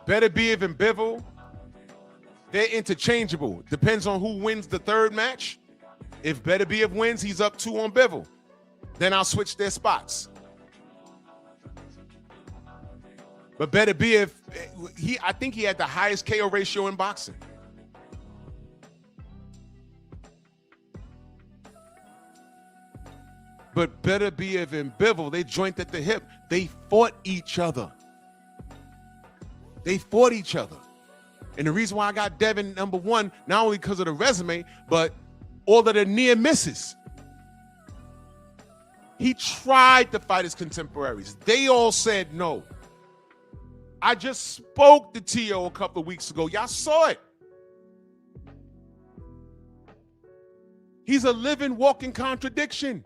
Beterbiev and Bivol, they're interchangeable. Depends on who wins the third match. If Beterbiev wins, he's up 2 on Bivol. Then I'll switch their spots. But Beterbiev, I think he had the highest KO ratio in boxing. But Beterbiev and Bivol, they joint at the hip. They fought each other. They fought each other. And the reason why I got Devin number 1, not only because of the resume, but all of the near misses. He tried to fight his contemporaries. They all said no. I just spoke to T.O. a couple of weeks ago. Y'all saw it. He's a living, walking contradiction.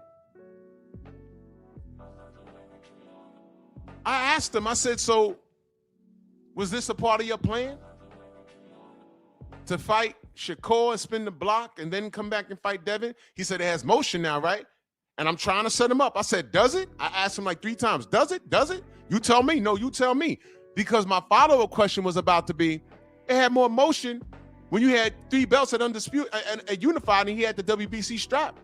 I asked him, I said, so was this a part of your plan? To fight Shakur and spin the block and then come back and fight Devin? He said, it has motion now, right? And I'm trying to set him up. I said, does it? I asked him like 3 times, does it? Does it? You tell me. No, you tell me. Because my follow-up question was about to be, it had more motion when you had 3 belts at Undisputed, at Unified, and he had the WBC strap.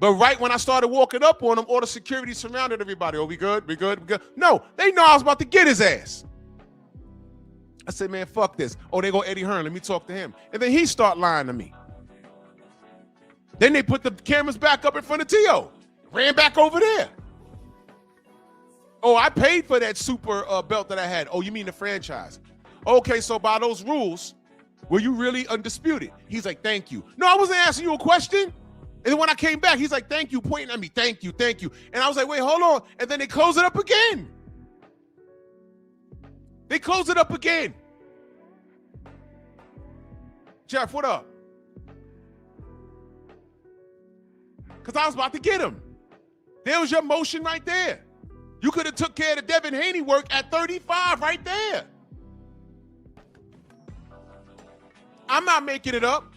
But right when I started walking up on him, all the security surrounded everybody. Oh, we good? We good? We good? No, they know I was about to get his ass. I said, man, fuck this. Oh, they go Eddie Hearn. Let me talk to him. And then he start lying to me. Then they put the cameras back up in front of T.O. Ran back over there. Oh, I paid for that super belt that I had. Oh, you mean the franchise? Okay, so by those rules, were you really undisputed? He's like, thank you. No, I wasn't asking you a question. And then when I came back, he's like, thank you, pointing at me, thank you, thank you. And I was like, wait, hold on. And then they close it up again. They close it up again. Jeff, what up? Because I was about to get him. There was your motion right there. You could have took care of the Devin Haney work at 35 right there. I'm not making it up.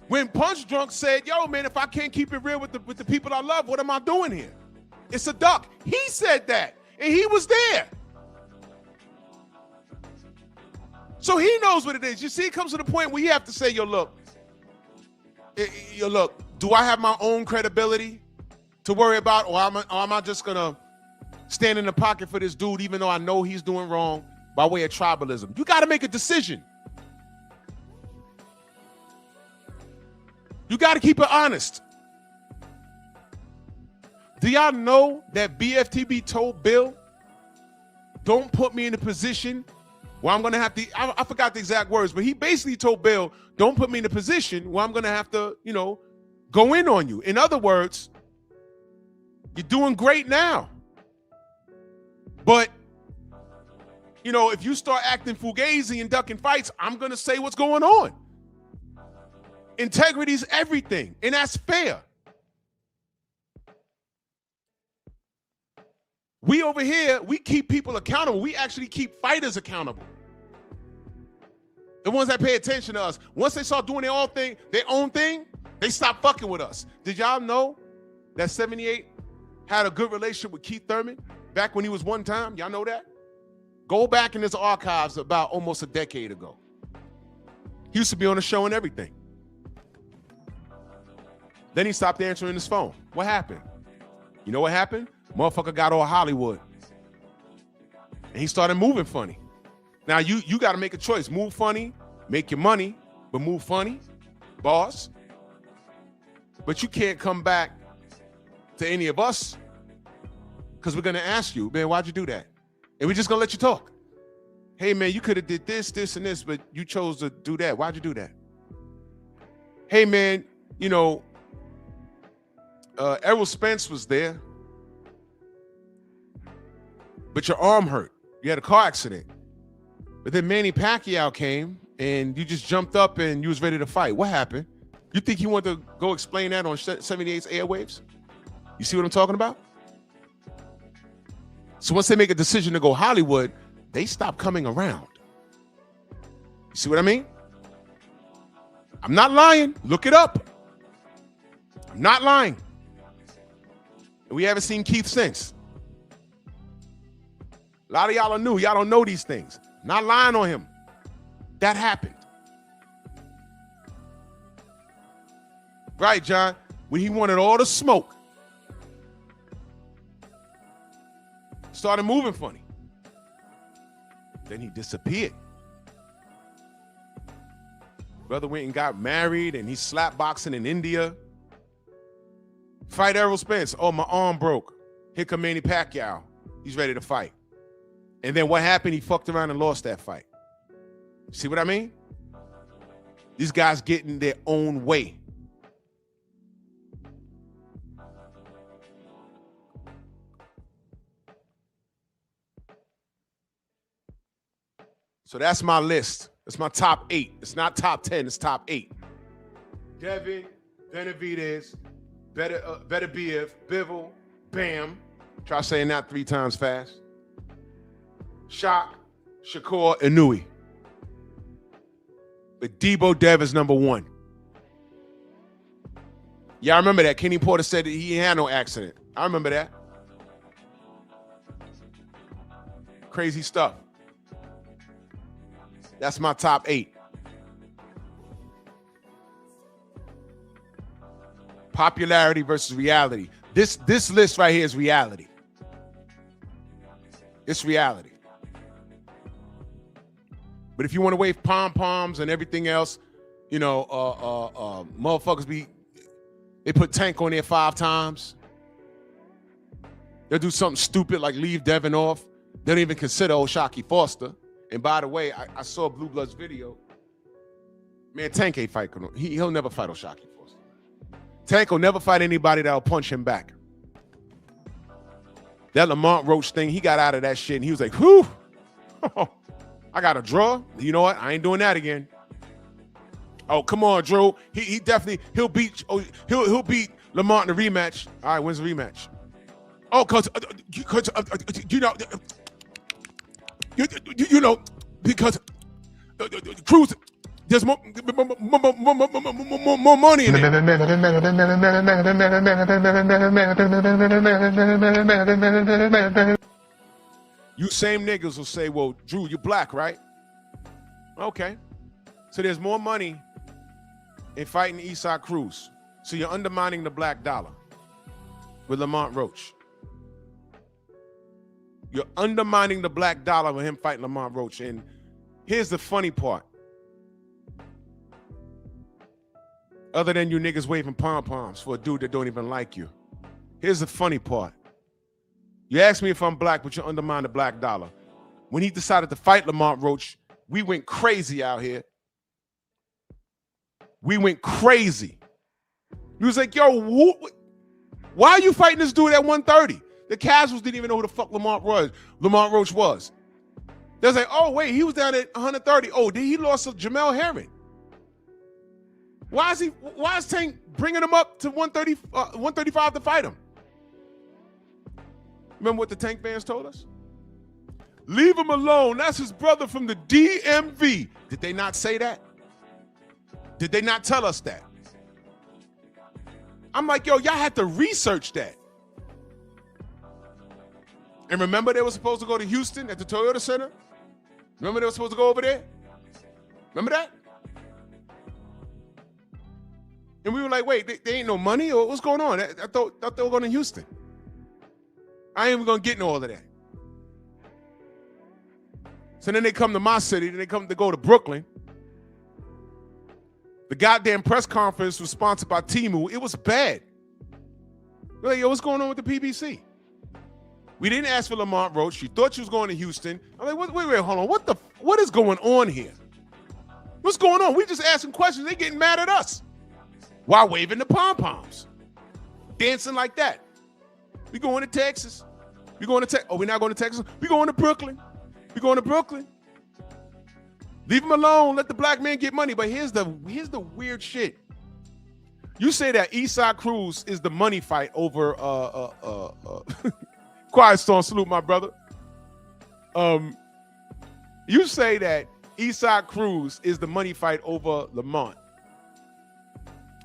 When Punch Drunk said, yo, man, if I can't keep it real with the people I love, what am I doing here? It's a duck. He said that, and he was there. So he knows what it is. You see, it comes to the point where you have to say, yo, look, do I have my own credibility to worry about, or am I just going to stand in the pocket for this dude, even though I know he's doing wrong by way of tribalism. You got to make a decision. You got to keep it honest. Do y'all know that BFTB told Bill, don't put me in a position where I'm going to have to, I forgot the exact words, but he basically told Bill, don't put me in a position where I'm going to have to, go in on you. In other words, you're doing great now. But, if you start acting fugazi and ducking fights, I'm going to say what's going on. Integrity is everything, and that's fair. We over here, we keep people accountable. We actually keep fighters accountable. The ones that pay attention to us. Once they start doing their own thing, they stop fucking with us. Did y'all know that 78 had a good relationship with Keith Thurman back when he was one time? Y'all know that? Go back in his archives about almost a decade ago. He used to be on the show and everything. Then he stopped answering his phone. What happened? You know what happened? Motherfucker got all Hollywood. And he started moving funny. Now you got to make a choice. Move funny, make your money, but move funny, boss. But you can't come back to any of us because we're going to ask you, man, why'd you do that? And we're just going to let you talk. Hey, man, you could have did this, this, and this, but you chose to do that. Why'd you do that? Hey, man, Errol Spence was there, but your arm hurt. You had a car accident. But then Manny Pacquiao came, and you just jumped up and you was ready to fight. What happened? You think he wanted to go explain that on 78's airwaves? You see what I'm talking about? So once they make a decision to go Hollywood, they stop coming around. You see what I mean? I'm not lying. Look it up. I'm not lying. And we haven't seen Keith since. A lot of y'all are new. Y'all don't know these things. Not lying on him. That happened. Right, John? When he wanted all the smoke. Started moving funny. Then he disappeared. Brother went and got married and he's slap boxing in India. Fight Errol Spence. Oh, my arm broke. Here come Manny Pacquiao. He's ready to fight. And then what happened? He fucked around and lost that fight. See what I mean? These guys get in their own way. So that's my list. It's my top 8. It's not top 10. It's top 8. Devin, Benavidez, Beterbiev, Bivol, Bam. Try saying that 3 times fast. Shakur, Inouye. But Debo Dev is number 1. Yeah, I remember that. Kenny Porter said that he had no accident. I remember that. Crazy stuff. That's my top 8. Popularity versus reality. This list right here is reality. It's reality. But if you want to wave pom-poms and everything else, motherfuckers they put Tank on there 5 times. They'll do something stupid like leave Devin off. They don't even consider old Shockey Foster. And by the way, I saw Blue Bloods video. Man, Tank ain't fight. He'll never fight O'Shaquie Foster. Tank will never fight anybody that'll punch him back. That Lamont Roach thing, he got out of that shit and he was like, whew, I got a draw. You know what? I ain't doing that again. Oh, come on, Drew. He definitely, he'll beat Lamont in the rematch. All right, when's the rematch? Oh, because because Cruz, there's more money in it. You same niggas will say, well, Drew, you're black, right? Okay. So there's more money in fighting Isaac Cruz. So you're undermining the black dollar with Lamont Roach. You're undermining the black dollar with him fighting Lamont Roach. And here's the funny part. Other than you niggas waving pom-poms for a dude that don't even like you. Here's the funny part. You asked me if I'm black, but you undermine the black dollar. When he decided to fight Lamont Roach, we went crazy out here. We went crazy. He was like, yo, why are you fighting this dude at 130? The casuals didn't even know who the fuck Lamont Roach was. They was like, oh, wait, he was down at 130. Oh, he lost to Jamel Herring. Why is Tank bringing him up to 135 to fight him? Remember what the Tank fans told us? Leave him alone. That's his brother from the DMV. Did they not say that? Did they not tell us that? I'm like, yo, y'all had to research that. And remember they were supposed to go to Houston at the Toyota Center? Remember they were supposed to go over there? Remember that? And we were like, wait, they ain't no money? Or what's going on? I thought they were going to Houston. I ain't even going to get into all of that. So then they come to my city, then they go to Brooklyn. The goddamn press conference was sponsored by Temu. It was bad. We're like, yo, what's going on with the PBC? We didn't ask for Lamont Roach. She thought she was going to Houston. I'm like, wait, hold on. What is going on here? What's going on? We just asking questions. They getting mad at us while waving the pom-poms, dancing like that. We going to Texas. We going to Texas. Oh, we're not going to Texas. We going to Brooklyn. We going to Brooklyn. Leave him alone. Let the black man get money. But here's the weird shit. You say that Eastside Cruz is the money fight over Quiet Storm, salute my brother. You say that Eastside Cruz is the money fight over Lamont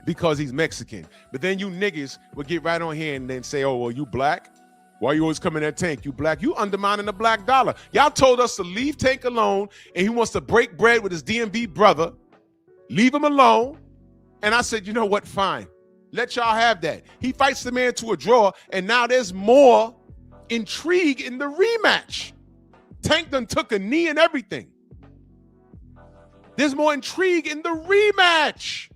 because he's Mexican. But then you niggas will get right on here and then say, oh, well, you black? Why you always coming at Tank? You black? You undermining the black dollar. Y'all told us to leave Tank alone, and he wants to break bread with his DMV brother. Leave him alone. And I said, you know what? Fine. Let y'all have that. He fights the man to a draw, and now there's more intrigue in the rematch. Tank done took a knee and everything. There's more intrigue in the rematch.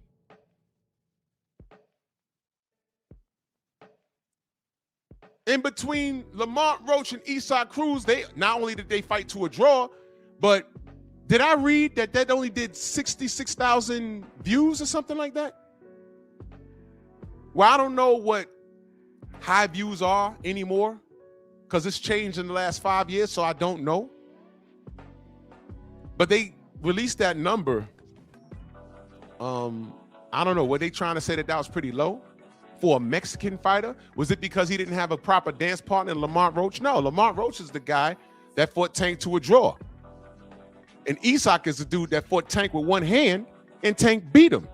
In between Lamont Roach and Eastside Cruz, they not only did they fight to a draw, but did I read that only did 66,000 views or something like that? Well, I don't know what high views are anymore because it's changed in the last 5 years, so I don't know. But they released that number. I don't know. Were they trying to say that was pretty low for a Mexican fighter? Was it because he didn't have a proper dance partner in Lamont Roach? No, Lamont Roach is the guy that fought Tank to a draw. And Isak is the dude that fought Tank with one hand, and Tank beat him.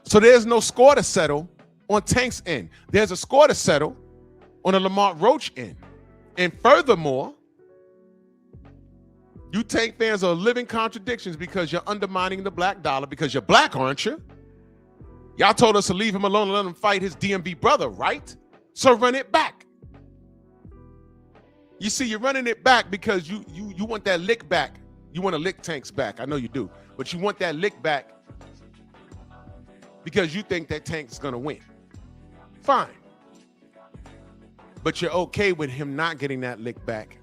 So there's no score to settle on Tank's end. There's a score to settle on the Lamont Roach end. And furthermore, you Tank fans are living contradictions because you're undermining the black dollar because you're black, aren't you? Y'all told us to leave him alone and let him fight his DMV brother, right? So run it back. You see, you're running it back because you want that lick back. You want to lick Tank's back. I know you do. But you want that lick back because you think that Tank's going to win. Fine. But you're okay with him not getting that lick back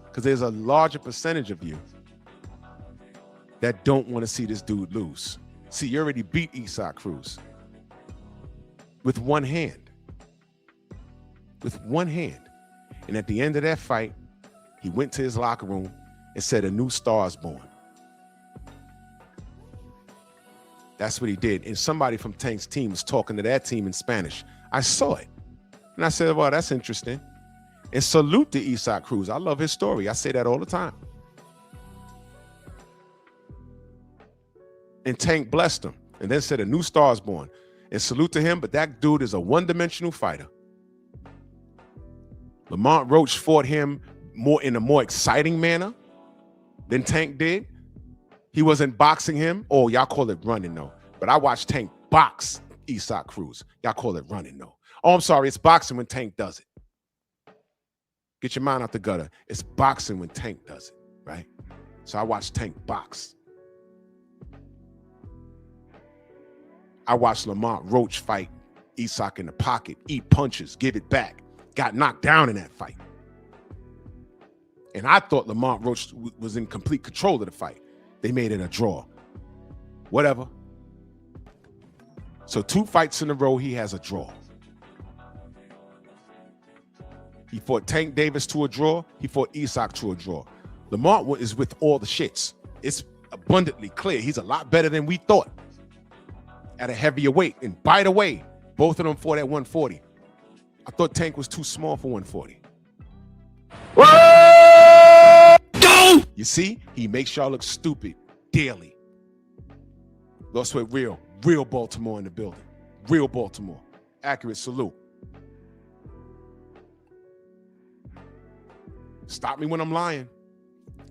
because there's a larger percentage of you that don't want to see this dude lose. See, you already beat Eastside Cruz with one hand. With one hand. And at the end of that fight, he went to his locker room and said, a new star is born. That's what he did. And somebody from Tank's team was talking to that team in Spanish. I saw it. And I said, well, that's interesting. And salute to Eastside Cruz. I love his story. I say that all the time. And Tank blessed him and then said a new star is born. And salute to him, but that dude is a one-dimensional fighter. Lamont Roach fought him in a more exciting manner than Tank did. He wasn't boxing him. Oh, y'all call it running, though. But I watched Tank box Eastside Cruz. Y'all call it running, though. Oh, I'm sorry. It's boxing when Tank does it. Get your mind out the gutter. It's boxing when Tank does it, right? So I watched Tank box. I watched Lamont Roach fight Isak in the pocket, eat punches, give it back. Got knocked down in that fight. And I thought Lamont Roach was in complete control of the fight. They made it a draw. Whatever. So 2 fights in a row, he has a draw. He fought Tank Davis to a draw. He fought Isak to a draw. Lamont is with all the shits. It's abundantly clear. He's a lot better than we thought at a heavier weight. And by the way, both of them fought at 140. I thought Tank was too small for 140. Whoa! You see, he makes y'all look stupid daily. Lost with real Baltimore in the building. Real Baltimore. Accurate salute. Stop me when I'm lying.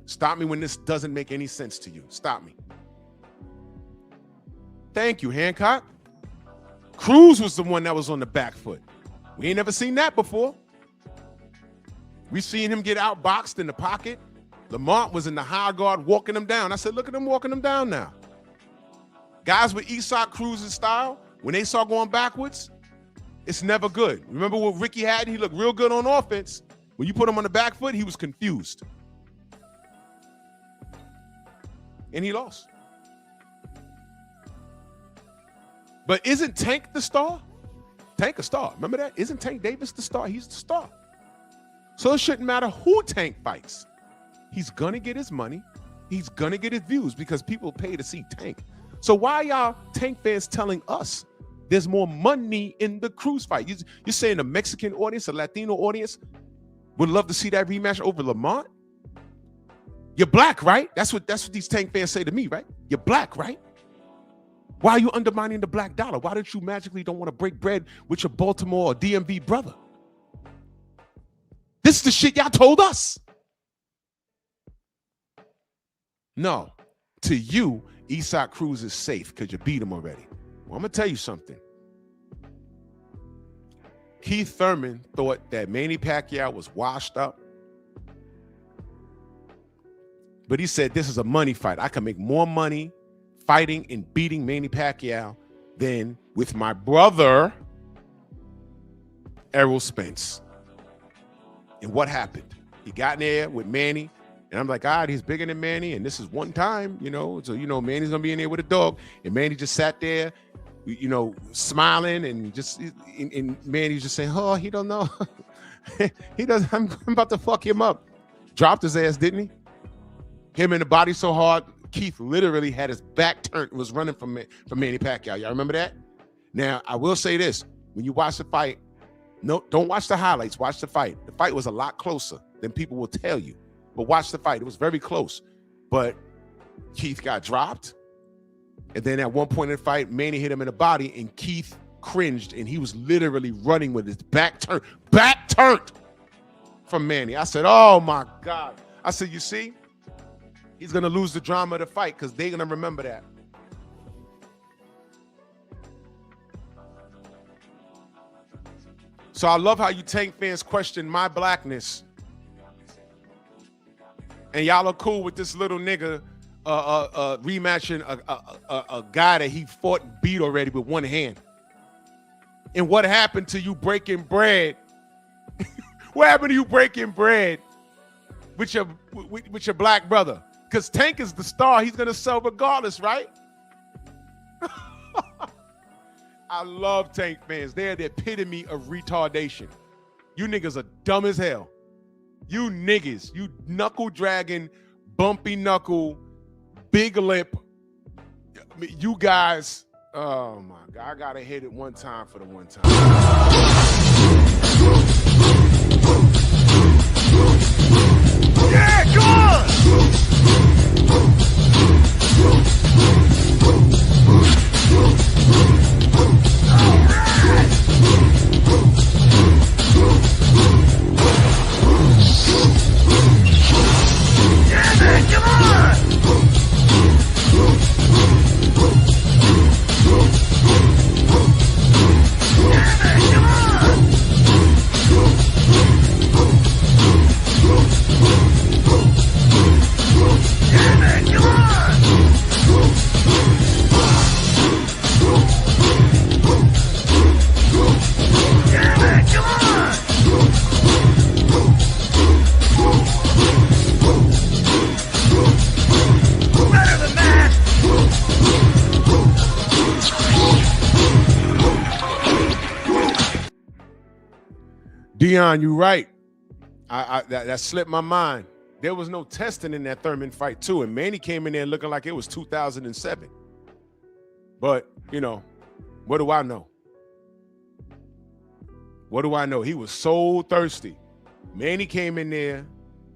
Stop me when this doesn't make any sense to you. Stop me. Thank you, Hancock. Cruz was the one that was on the back foot. We ain't never seen that before. We seen him get outboxed in the pocket. Lamont was in the high guard walking him down. I said, look at him walking him down now. Guys with Isak Cruz's style, when they start going backwards, it's never good. Remember what Ricky had? He looked real good on offense. When you put him on the back foot, he was confused. And he lost. But isn't Tank the star? Tank a star. Remember that? Isn't Tank Davis the star? He's the star. So it shouldn't matter who Tank fights. He's going to get his money. He's going to get his views because people pay to see Tank. So why y'all Tank fans telling us there's more money in the Cruz fight? You're saying the Mexican audience, the Latino audience would love to see that rematch over Lamont? You're black, right? That's what these Tank fans say to me, right? You're black, right? Why are you undermining the black dollar? Why don't you magically don't want to break bread with your Baltimore or DMV brother? This is the shit y'all told us. No, to you, Isak Cruz is safe because you beat him already. Well, I'm going to tell you something. Keith Thurman thought that Manny Pacquiao was washed up. But he said, this is a money fight. I can make more money fighting and beating Manny Pacquiao than with my brother, Errol Spence. And what happened? He got in there with Manny. And I'm like, God, he's bigger than Manny. And this is one time, so, Manny's going to be in there with a dog. And Manny just sat there, smiling and Manny's just saying, oh, he don't know. He doesn't, I'm about to fuck him up. Dropped his ass, didn't he? Him in the body so hard, Keith literally had his back turned and was running from Manny Pacquiao. Y'all remember that? Now, I will say this. When you watch the fight, no, don't watch the highlights. Watch the fight. The fight was a lot closer than people will tell you. But watch the fight. It was very close. But Keith got dropped. And then at one point in the fight, Manny hit him in the body, and Keith cringed, and he was literally running with his back turned from Manny. I said, oh, my God. I said, you see? He's going to lose the drama of the fight because they're going to remember that. So I love how you Tank fans question my blackness. And y'all are cool with this little nigga rematching a guy that he fought and beat already with one hand. And what happened to you breaking bread? What happened to you breaking bread with your black brother? Because Tank is the star. He's going to sell regardless, right? I love Tank fans. They're the epitome of retardation. You niggas are dumb as hell. You niggas, you knuckle dragging, bumpy knuckle, big lip. You guys, oh my God, I gotta hit it one time for the one time. Yeah, go on! Yeah, man, come on! Yeah, man, come on! Dion, you right. That slipped my mind. There was no testing in that Thurman fight too, and Manny came in there looking like it was 2007. But you know, what do I know? What do I know? He was so thirsty. Manny came in there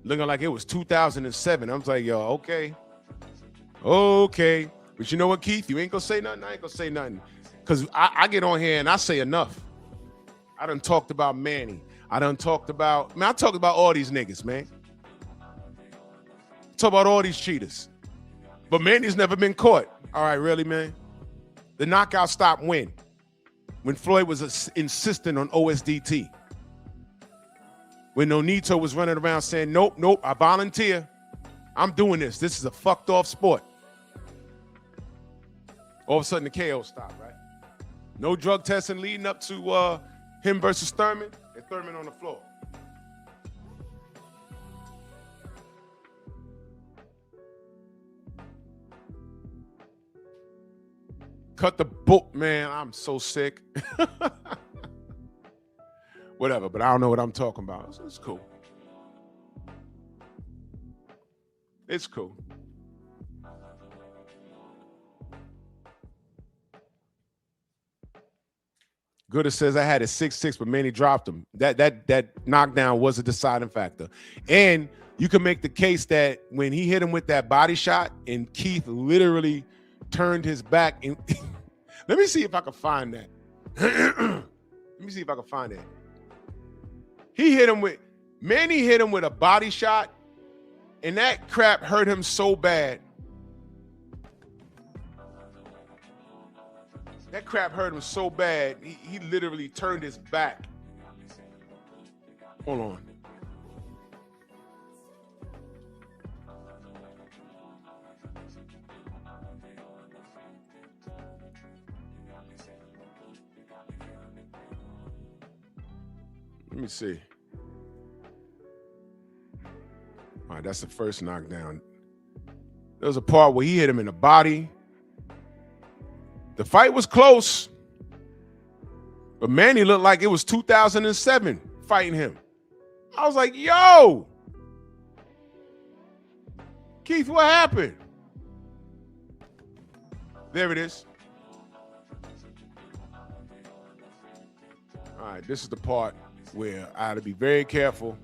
looking like it was 2007. I was like, yo, okay. But you know what, Keith? You ain't gonna say nothing. I ain't gonna say nothing. Because I get on here and I say enough. I done talked about Manny. I talked about all these niggas, man. Talk about all these cheaters. But Manny's never been caught. All right, really, man? The knockout stop when Floyd was insisting on OSDT. When Nonito was running around saying, nope, I volunteer. I'm doing this. This is a fucked off sport. All of a sudden the KO stopped, right? No drug testing leading up to him versus Thurman, and Thurman on the floor. Cut the book, man. I'm so sick. Whatever, but I don't know what I'm talking about. So it's cool. It's cool. Gooder says I had a 6-6, but Manny dropped him. That knockdown was a deciding factor. And you can make the case that when he hit him with that body shot and Keith literally turned his back. And let me see if I can find that. Manny hit him with a body shot, and that crap hurt him so bad. That crap hurt him so bad, he literally turned his back. Hold on. Let me see. All right, that's the first knockdown. There was a part where he hit him in the body. The fight was close, but Manny looked like it was 2007 fighting him. I was like, yo, Keith, what happened? There it is. All right, this is the part where I had to be very careful.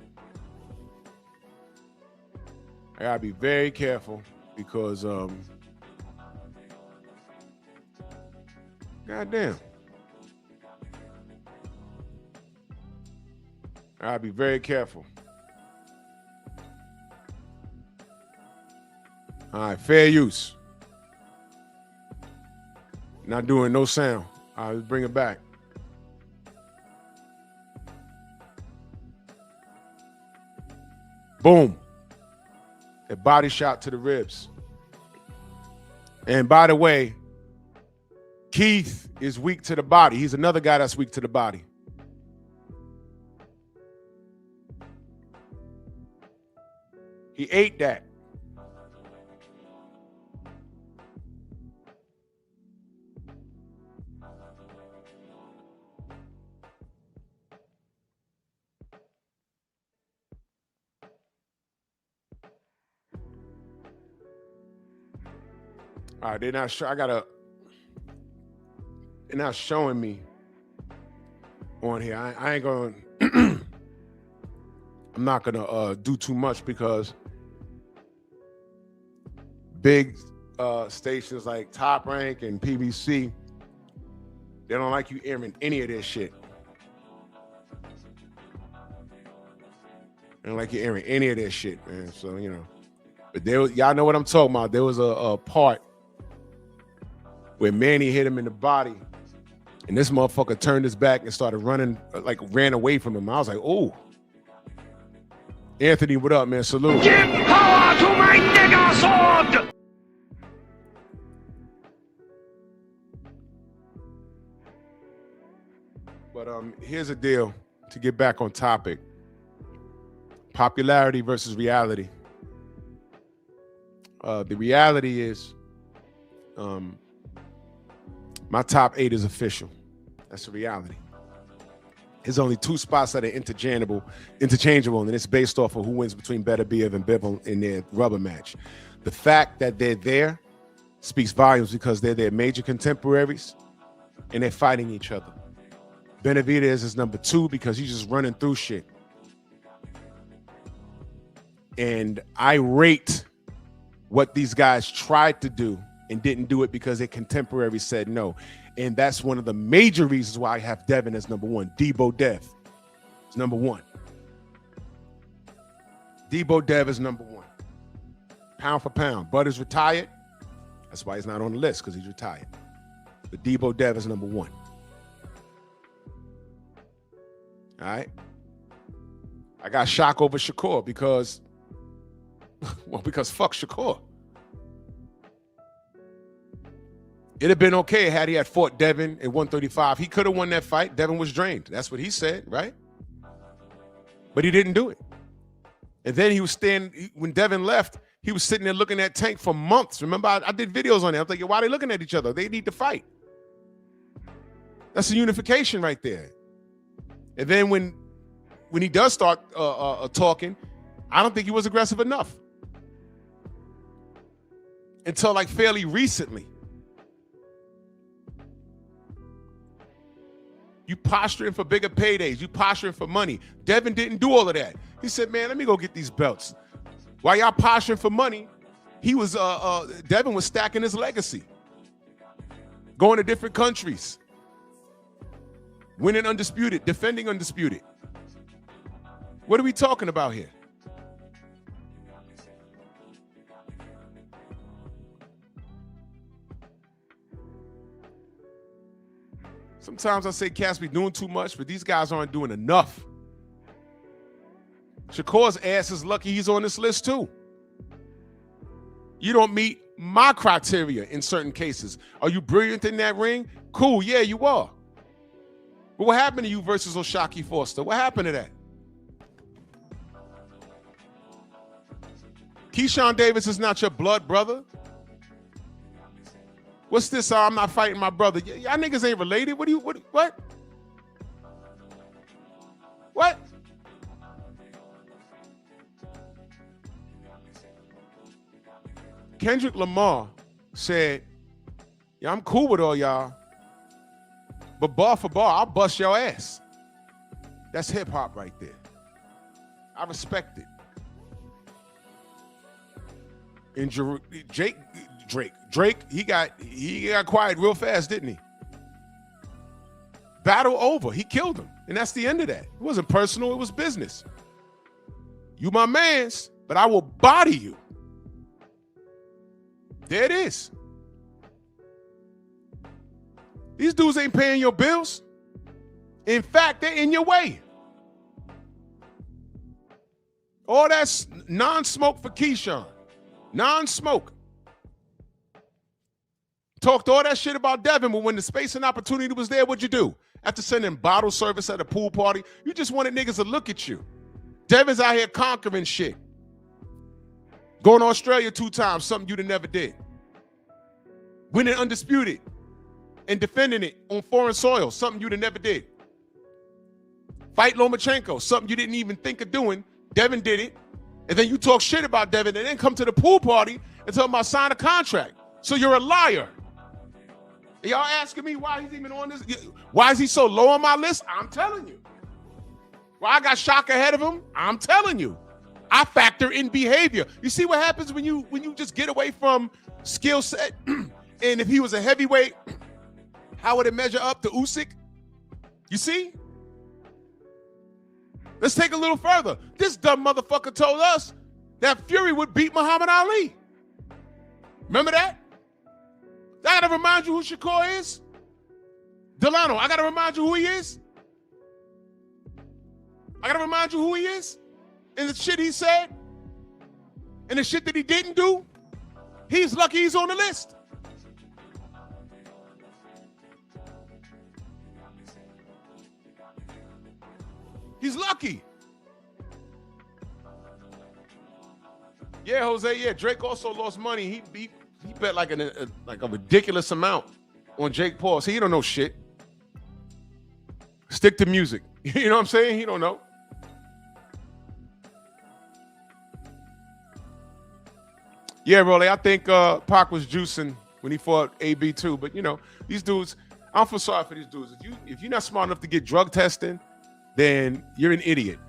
I gotta be very careful because goddamn. I gotta be very careful. All right, fair use. Not doing no sound. All right, let's bring it back. Boom. A body shot to the ribs. And by the way, Keith is weak to the body. He's another guy that's weak to the body. He ate that. All right, they're not sure. They're not showing me on here. I ain't gonna. I'm not gonna do too much because big stations like Top Rank and PBC, they don't like you airing any of this shit. They don't like you airing any of this shit, man. So you know, but y'all know what I'm talking about. There was a part where Manny hit him in the body, and this motherfucker turned his back and started running, like ran away from him. I was like, oh. Anthony, what up, man? Salute. Give power to my nigger sword! But here's the deal, to get back on topic. Popularity versus reality. The reality is, my top 8 is official. That's the reality. There's only two spots that are interchangeable, and it's based off of who wins between Better Biev and Bivol in their rubber match. The fact that they're there speaks volumes because they're their major contemporaries and they're fighting each other. Benavidez is number 2 because he's just running through shit. And I rate what these guys tried to do and didn't do it because their contemporaries said no. And that's one of the major reasons why I have Devin as number 1. Debo Dev is number 1. Debo Dev is number 1. Pound for pound. Bud is retired. That's why he's not on the list, because he's retired. But Debo Dev is number 1. All right. I got Shaq over Shakur because fuck Shakur. It'd have been okay had he had fought Devin at 135. He could have won that fight. Devin was drained. That's what he said, right? But he didn't do it. And then he was when Devin left, he was sitting there looking at Tank for months. Remember, I did videos on it. I was thinking, why are they looking at each other? They need to fight. That's a unification right there. And then when he does start talking, I don't think he was aggressive enough. Until like fairly recently. You posturing for bigger paydays. You posturing for money. Devin didn't do all of that. He said, man, let me go get these belts. While y'all posturing for money, Devin was stacking his legacy. Going to different countries. Winning undisputed, defending undisputed. What are we talking about here? Sometimes I say cats be doing too much, but these guys aren't doing enough. Shakur's ass is lucky he's on this list too. You don't meet my criteria in certain cases. Are you brilliant in that ring? Cool, yeah, you are. But what happened to you versus O'Shaquie Foster? What happened to that? Keyshawn Davis is not your blood brother. What's this? I'm not fighting my brother. Y'all niggas ain't related. What? What? Kendrick Lamar said, yeah, I'm cool with all y'all, but bar for bar, I'll bust your ass. That's hip hop right there. I respect it. And Drake, he got quiet real fast, didn't he? Battle over. He killed him. And that's the end of that. It wasn't personal, it was business. You my mans, but I will body you. There it is. These dudes ain't paying your bills. In fact, they're in your way. All that's non-smoke for Keyshawn. Non-smoke. Talked all that shit about Devin, but when the space and opportunity was there, what'd you do? After sending bottle service at a pool party, you just wanted niggas to look at you. Devin's out here conquering shit. Going to Australia 2 times, something you'd have never did. Winning undisputed and defending it on foreign soil, something you'd have never did. Fight Lomachenko, something you didn't even think of doing. Devin did it. And then you talk shit about Devin and then come to the pool party and tell him about sign a contract. So you're a liar. Y'all asking me why he's even on this? Why is he so low on my list? I'm telling you. Why I got Shaq ahead of him? I'm telling you. I factor in behavior. You see what happens when you just get away from skill set? And if he was a heavyweight, how would it measure up to Usyk? You see? Let's take a little further. This dumb motherfucker told us that Fury would beat Muhammad Ali. Remember that? I gotta remind you who Shakur is? Delano, I gotta remind you who he is? I gotta remind you who he is? And the shit he said? And the shit that he didn't do? He's lucky he's on the list. He's lucky. Yeah, Jose, yeah, Drake also lost money. He bet like a ridiculous amount on Jake Paul. See, he don't know shit. Stick to music. You know what I'm saying? He don't know. Yeah, Rolly, I think Pac was juicing when he fought AB too. But you know, these dudes, I don't feel sorry for these dudes. If you're not smart enough to get drug testing, then you're an idiot.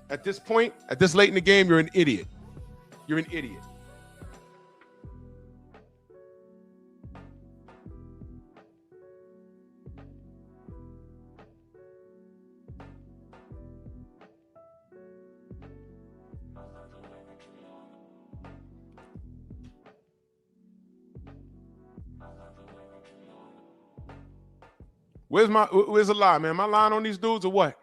At this point, at this late in the game, you're an idiot. You're an idiot. Where's the lie, man? Am I lying on these dudes or what?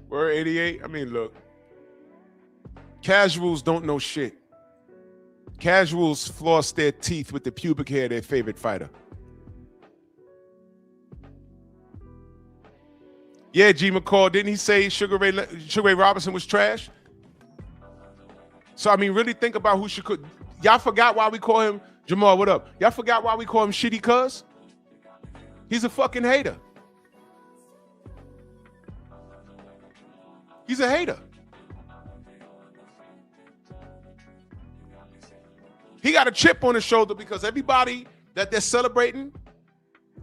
We're 88. I mean, look. Casuals don't know shit. Casuals floss their teeth with the pubic hair of their favorite fighter. Yeah, G. McCall, didn't he say Sugar Ray Robinson was trash? So, I mean, really think about who should could. Y'all forgot why we call him, Jamal, what up? Y'all forgot why we call him Shitty Cuz? He's a fucking hater. He's a hater. He got a chip on his shoulder because everybody that they're celebrating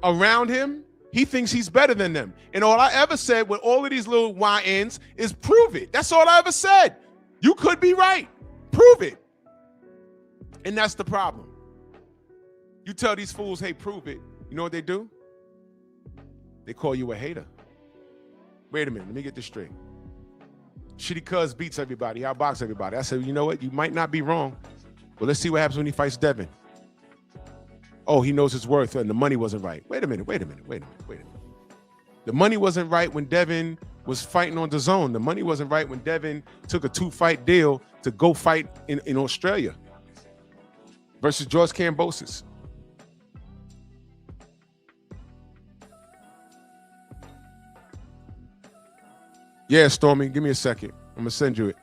around him, he thinks he's better than them. And all I ever said with all of these little YNs is prove it. That's all I ever said. You could be right. Prove it. And that's the problem. You tell these fools, hey, prove it. You know what they do? They call you a hater. Wait a minute. Let me get this straight. Shitty Cuz beats everybody, outbox everybody. I said, you know what? You might not be wrong. But let's see what happens when he fights Devin. Oh, he knows his worth and the money wasn't right. Wait a minute. The money wasn't right when Devin was fighting on the zone. The money wasn't right when Devin took a 2-fight deal to go fight in Australia versus George Kambosos. Yeah, Stormy, give me a second. I'm gonna send you it.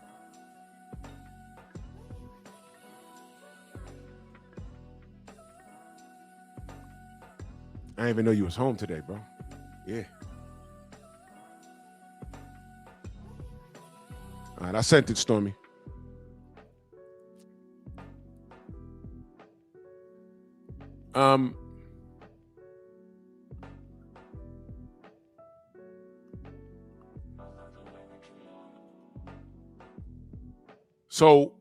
I didn't even know you was home today, bro. Yeah. All right, I sent it, Stormy. So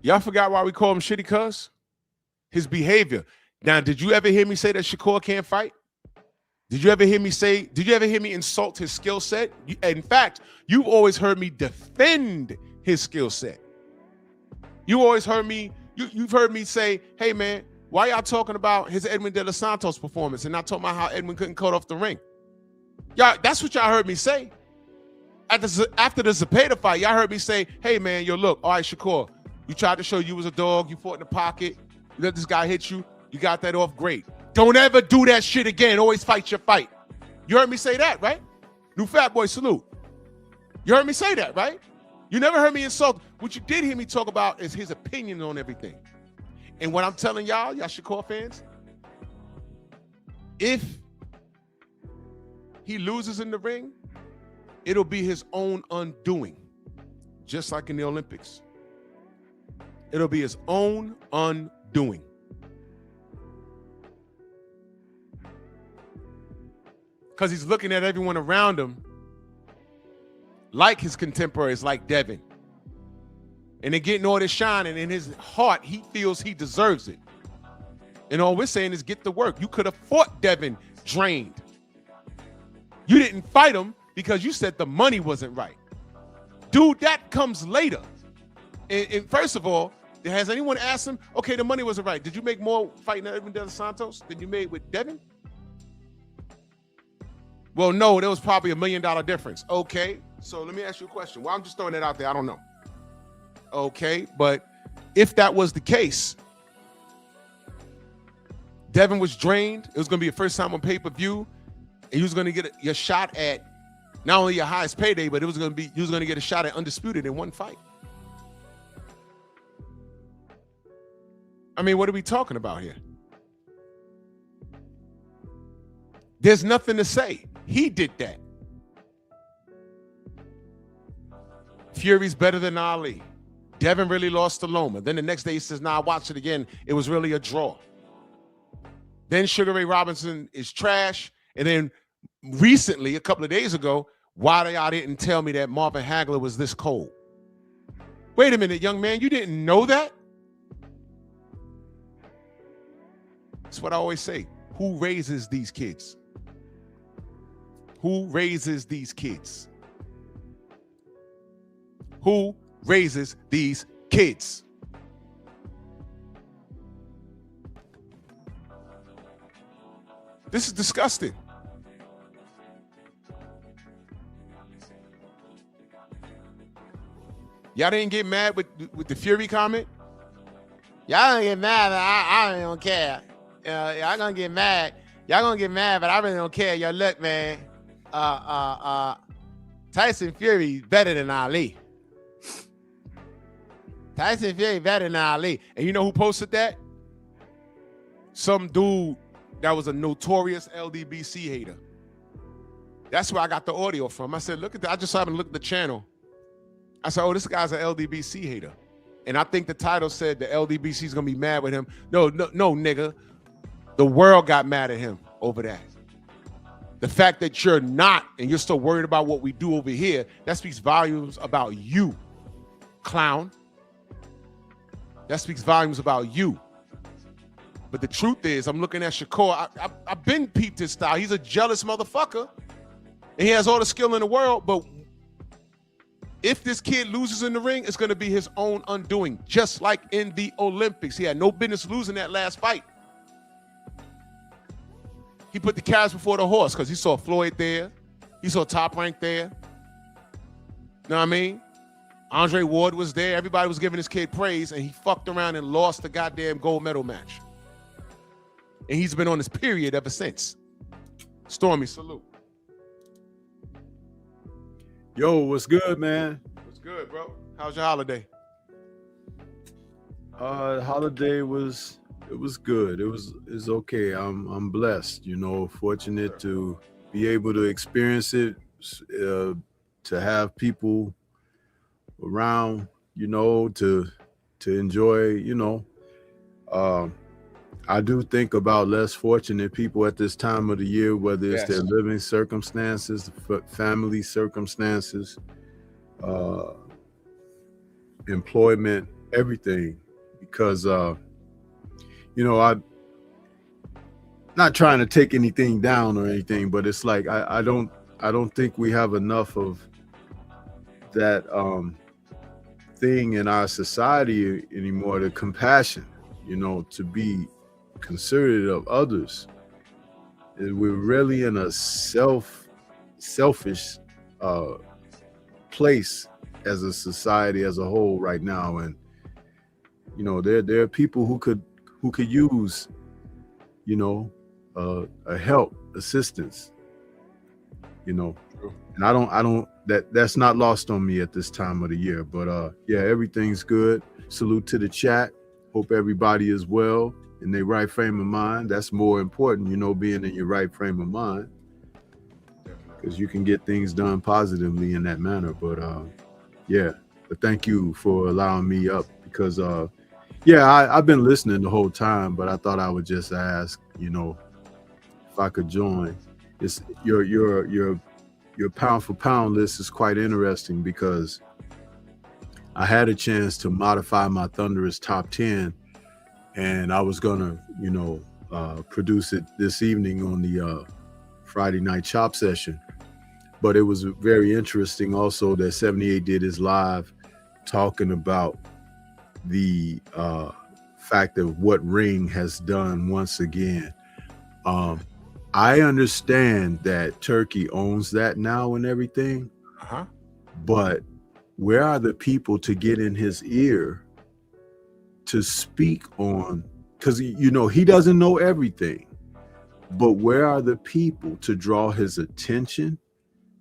y'all forgot why we call him Shitty Cuz? His behavior. Now, did you ever hear me say that Shakur can't fight? Did you ever hear me insult his skill set? In fact, you've always heard me defend his skill set. You always heard me, you've heard me say, hey man, why y'all talking about his Edwin De Los Santos performance and not talking about how Edwin couldn't cut off the ring? Y'all, that's what y'all heard me say. After the Zepeda fight, y'all heard me say, hey man, yo look, all right, Shakur, you tried to show you was a dog, you fought in the pocket, you let this guy hit you, you got that off, great. Don't ever do that shit again. Always fight your fight. You heard me say that, right? New Fat Boy salute. You heard me say that, right? You never heard me insult. What you did hear me talk about is his opinion on everything. And what I'm telling y'all Shakur fans, if he loses in the ring, it'll be his own undoing, just like in the Olympics. It'll be his own undoing. Because he's looking at everyone around him like his contemporaries, like Devin. And they're getting all this shine, and in his heart, he feels he deserves it. And all we're saying is get to work. You could have fought Devin drained. You didn't fight him because you said the money wasn't right. Dude, that comes later. And first of all, has anyone asked him, okay, the money wasn't right. Did you make more fighting Edwin De Los Santos than you made with Devin? Well, no, there was probably $1 million difference. Okay, so let me ask you a question. Well, I'm just throwing that out there. I don't know. Okay, but if that was the case, Devin was drained. It was going to be your first time on pay-per-view, and you was going to get your shot at not only your highest payday, but you was going to get a shot at Undisputed in one fight. I mean, what are we talking about here? There's nothing to say. He did that. Fury's better than Ali. Devin really lost to Loma. Then the next day he says, nah, watch it again. It was really a draw. Then Sugar Ray Robinson is trash. And then recently, a couple of days ago, why y'all didn't tell me that Marvin Hagler was this cold? Wait a minute, young man, you didn't know that? That's what I always say. Who raises these kids? Who raises these kids? Who raises these kids? This is disgusting. Y'all didn't get mad with the Fury comment? Y'all don't get mad, but I really don't care. Y'all gonna get mad. Y'all gonna get mad, but I really don't care. Yo, look, man. Tyson Fury better than Ali. Tyson Fury better than Ali. And you know who posted that? Some dude that was a notorious LDBC hater. That's where I got the audio from. I said, look at that. I just happened to look at the channel. I said, oh, this guy's an LDBC hater. And I think the title said the LDBC is going to be mad with him. No, nigga. The world got mad at him over that. The fact that you're not and you're still worried about what we do over here, that speaks volumes about you, clown. That speaks volumes about you. But the truth is, I'm looking at Shakur. I've been peeped his style. He's a jealous motherfucker. And he has all the skill in the world. But if this kid loses in the ring, it's going to be his own undoing. Just like in the Olympics. He had no business losing that last fight. He put the carriage before the horse because he saw Floyd there. He saw Top Rank there. You know what I mean? Andre Ward was there. Everybody was giving this kid praise, and he fucked around and lost the goddamn gold medal match. And he's been on this period ever since. Stormy, salute. Yo, what's good, man? What's good, bro? How's your holiday? Holiday was good. It was okay. I'm blessed, fortunate to be able to experience it, to have people around, to enjoy, I do think about less fortunate people at this time of the year, whether it's their living circumstances, family circumstances, employment, everything. Because, I'm not trying to take anything down or anything, but it's like I don't think we have enough of that thing in our society anymore, the compassion, to be considerate of others. We're really in a selfish place as a society as a whole right now, and there are people who could use a help, assistance, and I don't that's not lost on me at this time of the year. But everything's good. Salute to the chat. Hope everybody is well, in their right frame of mind. That's more important, being in your right frame of mind, because you can get things done positively in that manner. But but thank you for allowing me up, because I've been listening the whole time, but I thought I would just ask, if I could join. It's your pound for pound list is quite interesting, because I had a chance to modify my Thunderous top 10, and I was gonna, produce it this evening on the Friday night chop session. But it was very interesting also that 78 did his live talking about the fact of what Ring has done once again. I understand that Turkey owns that now and everything, but where are the people to get in his ear to speak on? Because he doesn't know everything, but where are the people to draw his attention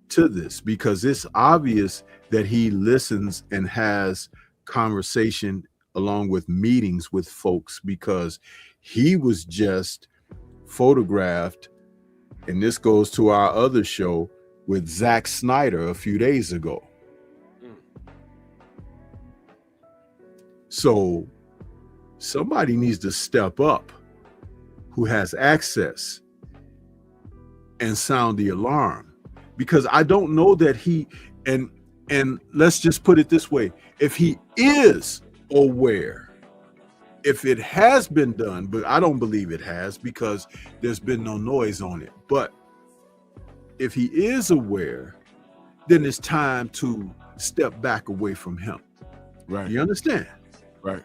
to this? Because it's obvious that he listens and has conversation along with meetings with folks, because he was just photographed, and this goes to our other show with Zack Snyder a few days ago. So somebody needs to step up who has access and sound the alarm, because I don't know that he, and let's just put it this way, if he is aware, if it has been done, but I don't believe it has because there's been no noise on it, but if he is aware, then it's time to step back away from him. Right. You understand? Right.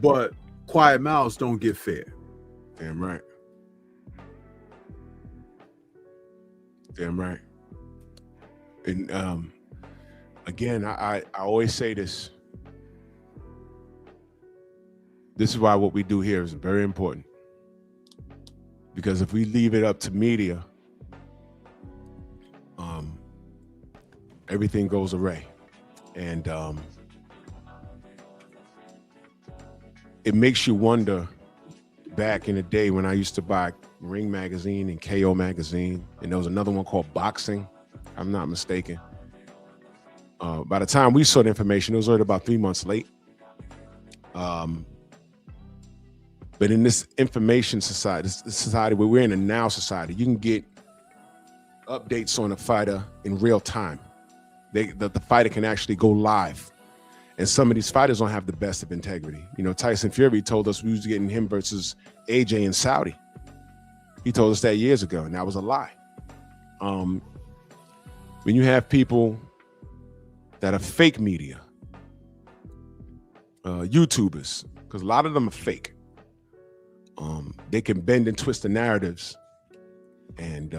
But quiet mouths don't get fed. Damn right. Damn right. And again, I always say this. This is why what we do here is very important. Because if we leave it up to media, everything goes awry. And it makes you wonder, back in the day when I used to buy Ring Magazine and KO Magazine, and there was another one called Boxing, if I'm not mistaken. By the time we saw the information, it was already about 3 months late. But in this information society, this society where we're in a now society, you can get updates on a fighter in real time. The fighter can actually go live. And some of these fighters don't have the best of integrity. You know, Tyson Fury told us we was getting him versus AJ in Saudi. He told us that years ago, and that was a lie. When you have people that are fake media, YouTubers, because a lot of them are fake. They can bend and twist the narratives and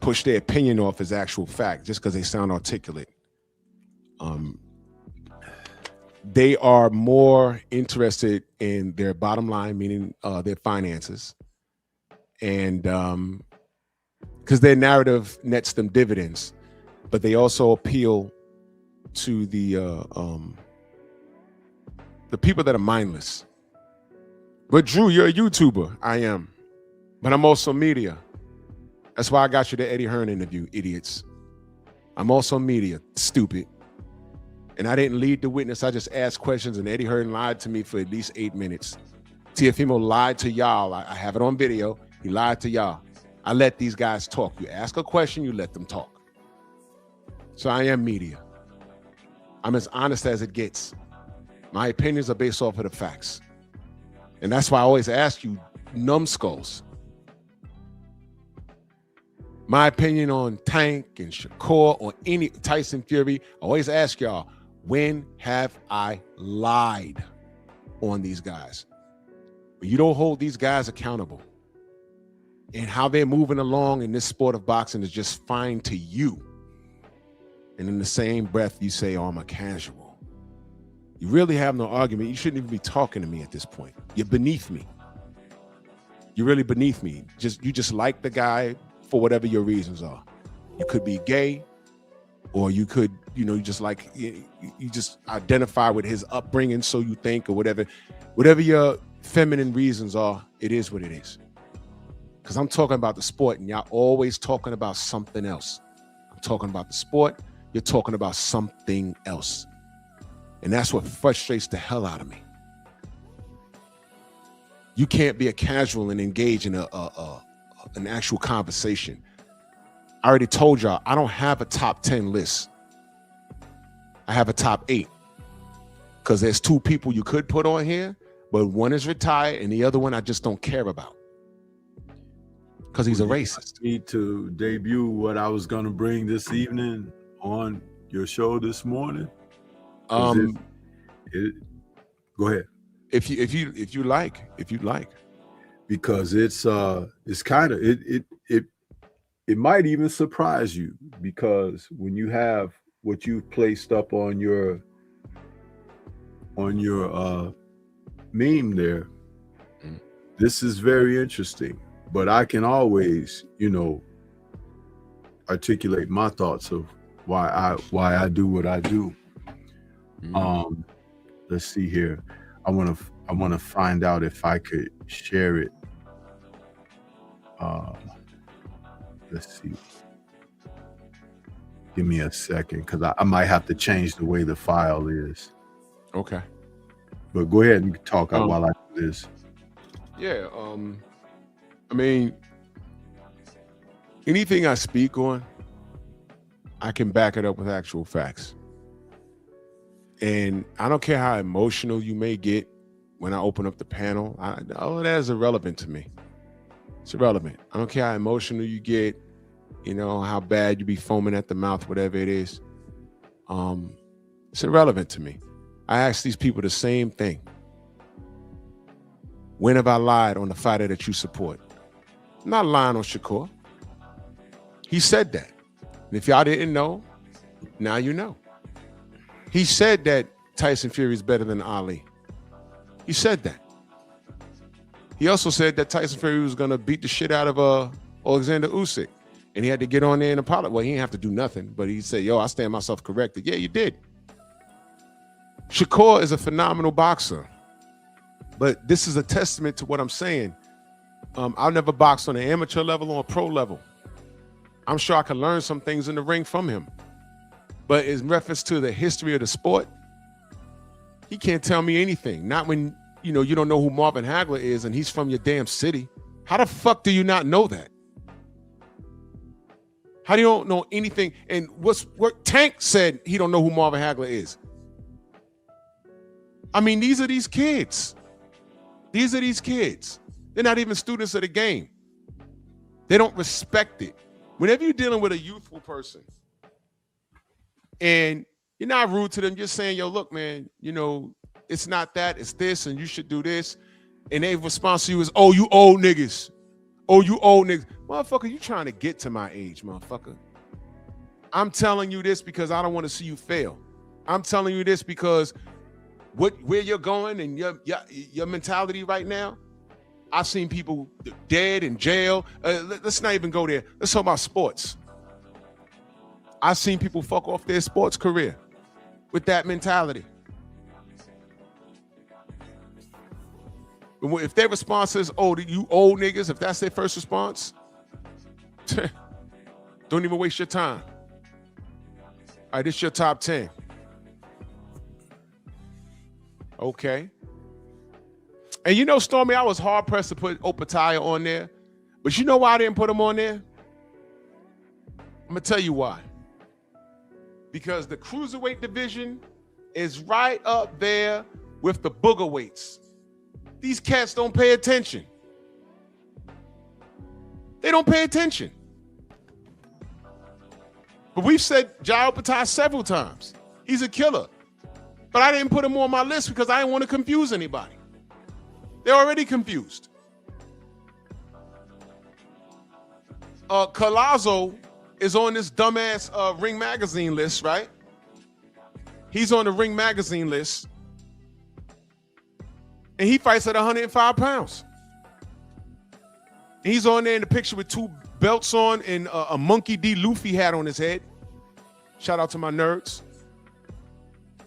push their opinion off as actual fact just because they sound articulate. They are more interested in their bottom line, meaning their finances, and because their narrative nets them dividends, but they also appeal to the people that are mindless. But Drew, you're a YouTuber. I am, but I'm also media. That's why I got you the Eddie Hearn interview, idiots. I'm also media, stupid. And I didn't lead the witness. I just asked questions, and Eddie Hearn lied to me for at least 8 minutes. Tiafimo lied to y'all. I have it on video. He lied to y'all. I let these guys talk. You ask a question, you let them talk. So I am media. I'm as honest as it gets. My opinions are based off of the facts. And that's why I always ask you, numbskulls. My opinion on Tank and Shakur or any Tyson Fury, I always ask y'all, when have I lied on these guys? But you don't hold these guys accountable. And how they're moving along in this sport of boxing is just fine to you. And in the same breath, you say, oh, I'm a casual. You really have no argument. You shouldn't even be talking to me at this point. You're beneath me. You're really beneath me. You just like the guy for whatever your reasons are. You could be gay, or you could, you just like, you just identify with his upbringing, so you think, or whatever your feminine reasons are, it is what it is. Because I'm talking about the sport, and y'all always talking about something else. I'm talking about the sport, you're talking about something else. And that's what frustrates the hell out of me. You can't be a casual and engage in an actual conversation. I already told y'all, I don't have a top 10 list. I have a top 8. Because there's 2 people you could put on here, but one is retired and the other one I just don't care about. Because he's a racist. Need to debut what I was going to bring this evening on your show this morning. Go ahead. If you'd like, because it's kind of it might even surprise you, because when you have what you've placed up on your meme there, this is very interesting. But I can always, articulate my thoughts of why I do what I do. Let's see here. I want to find out if I could share it. Let's see. Give me a second, because I might have to change the way the file is. Okay. But go ahead and talk while I do this. Yeah. I mean, anything I speak on, I can back it up with actual facts. And I don't care how emotional you may get when I open up the panel. All of that is irrelevant to me. It's irrelevant. I don't care how emotional you get, how bad you be foaming at the mouth, whatever it is. It's irrelevant to me. I ask these people the same thing. When have I lied on the fighter that you support? I'm not lying on Shakur. He said that. And if y'all didn't know, now you know. He said that Tyson Fury is better than Ali. He said that. He also said that Tyson Fury was going to beat the shit out of Alexander Usyk. And he had to get on there and apologize. Well, he didn't have to do nothing, but he said, I stand myself corrected. Yeah, you did. Shakur is a phenomenal boxer. But this is a testament to what I'm saying. I'll never box on an amateur level or a pro level. I'm sure I can learn some things in the ring from him. But in reference to the history of the sport, he can't tell me anything. Not when, you don't know who Marvin Hagler is and he's from your damn city. How the fuck do you not know that? How do you don't know anything? And what Tank said he don't know who Marvin Hagler is. I mean, these are these kids. These are these kids. They're not even students of the game. They don't respect it. Whenever you're dealing with a youthful person and you're not rude to them, just saying, look, man, it's not that, it's this, and you should do this. And their response to you is, oh, you old niggas. Oh, you old niggas. Motherfucker, you trying to get to my age, motherfucker. I'm telling you this because I don't want to see you fail. I'm telling you this because where you're going and your mentality right now, I've seen people dead in jail. Let's not even go there. Let's talk about sports. I've seen people fuck off their sports career with that mentality. If their response is, oh, you old niggas, if that's their first response, don't even waste your time. All right, this is your top 10. Okay. And Stormy, I was hard pressed to put Opataya on there. But you know why I didn't put him on there? I'm going to tell you why. Because the cruiserweight division is right up there with the booger weights. These cats don't pay attention. They don't pay attention. But we've said Jai Opataya several times. He's a killer. But I didn't put him on my list because I didn't want to confuse anybody. They're already confused. Collazo is on this dumbass Ring Magazine list, right? He's on the Ring Magazine list. And he fights at 105 pounds. And he's on there in the picture with 2 belts on and a Monkey D. Luffy hat on his head. Shout out to my nerds.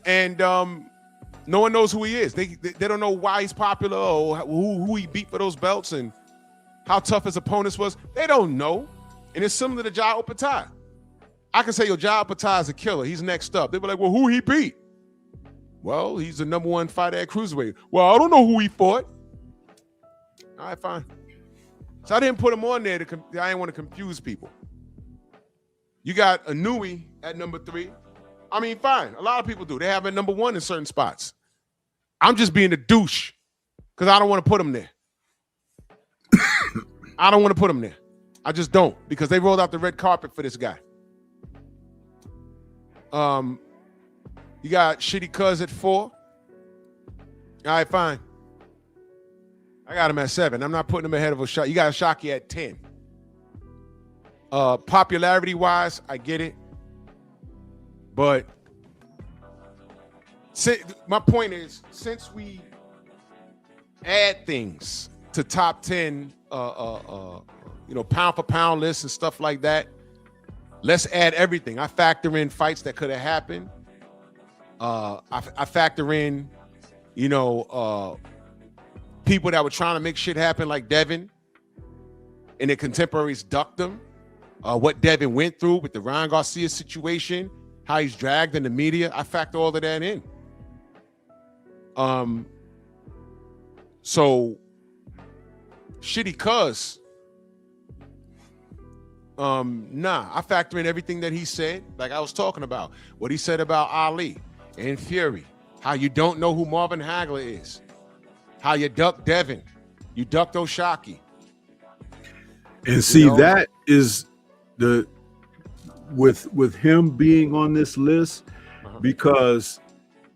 And no one knows who he is. They don't know why he's popular or who he beat for those belts and how tough his opponents was. They don't know. And it's similar to Jai Opataya. I can say, Jai Opataya is a killer. He's next up. They'll be like, well, who he beat? Well, he's the number 1 fighter at cruiserweight. Well, I don't know who he fought. All right, fine. So I didn't put him on there. I didn't want to confuse people. You got Anui at number 3. I mean, fine. A lot of people do. They have it number 1 in certain spots. I'm just being a douche because I don't want to put him there. I don't want to put him there. I just don't because they rolled out the red carpet for this guy. You got Shitty Cuz at 4. All right, fine. I got him at 7. I'm not putting him ahead of a shot. You got a Shockey at 10. Popularity-wise, I get it. But my point is, since we add things to top 10, pound for pound lists and stuff like that, let's add everything. I factor in fights that could have happened. I factor in, people that were trying to make shit happen like Devin, and their contemporaries ducked them. What Devin went through with the Ryan Garcia situation, how he's dragged in the media. I factor all of that in. So shitty cuz. I factor in everything that he said, like I was talking about. What he said about Ali and Fury, how you don't know who Marvin Hagler is, how you ducked Devin, you ducked O'Shaquie. And see, that is the with him being on this list, because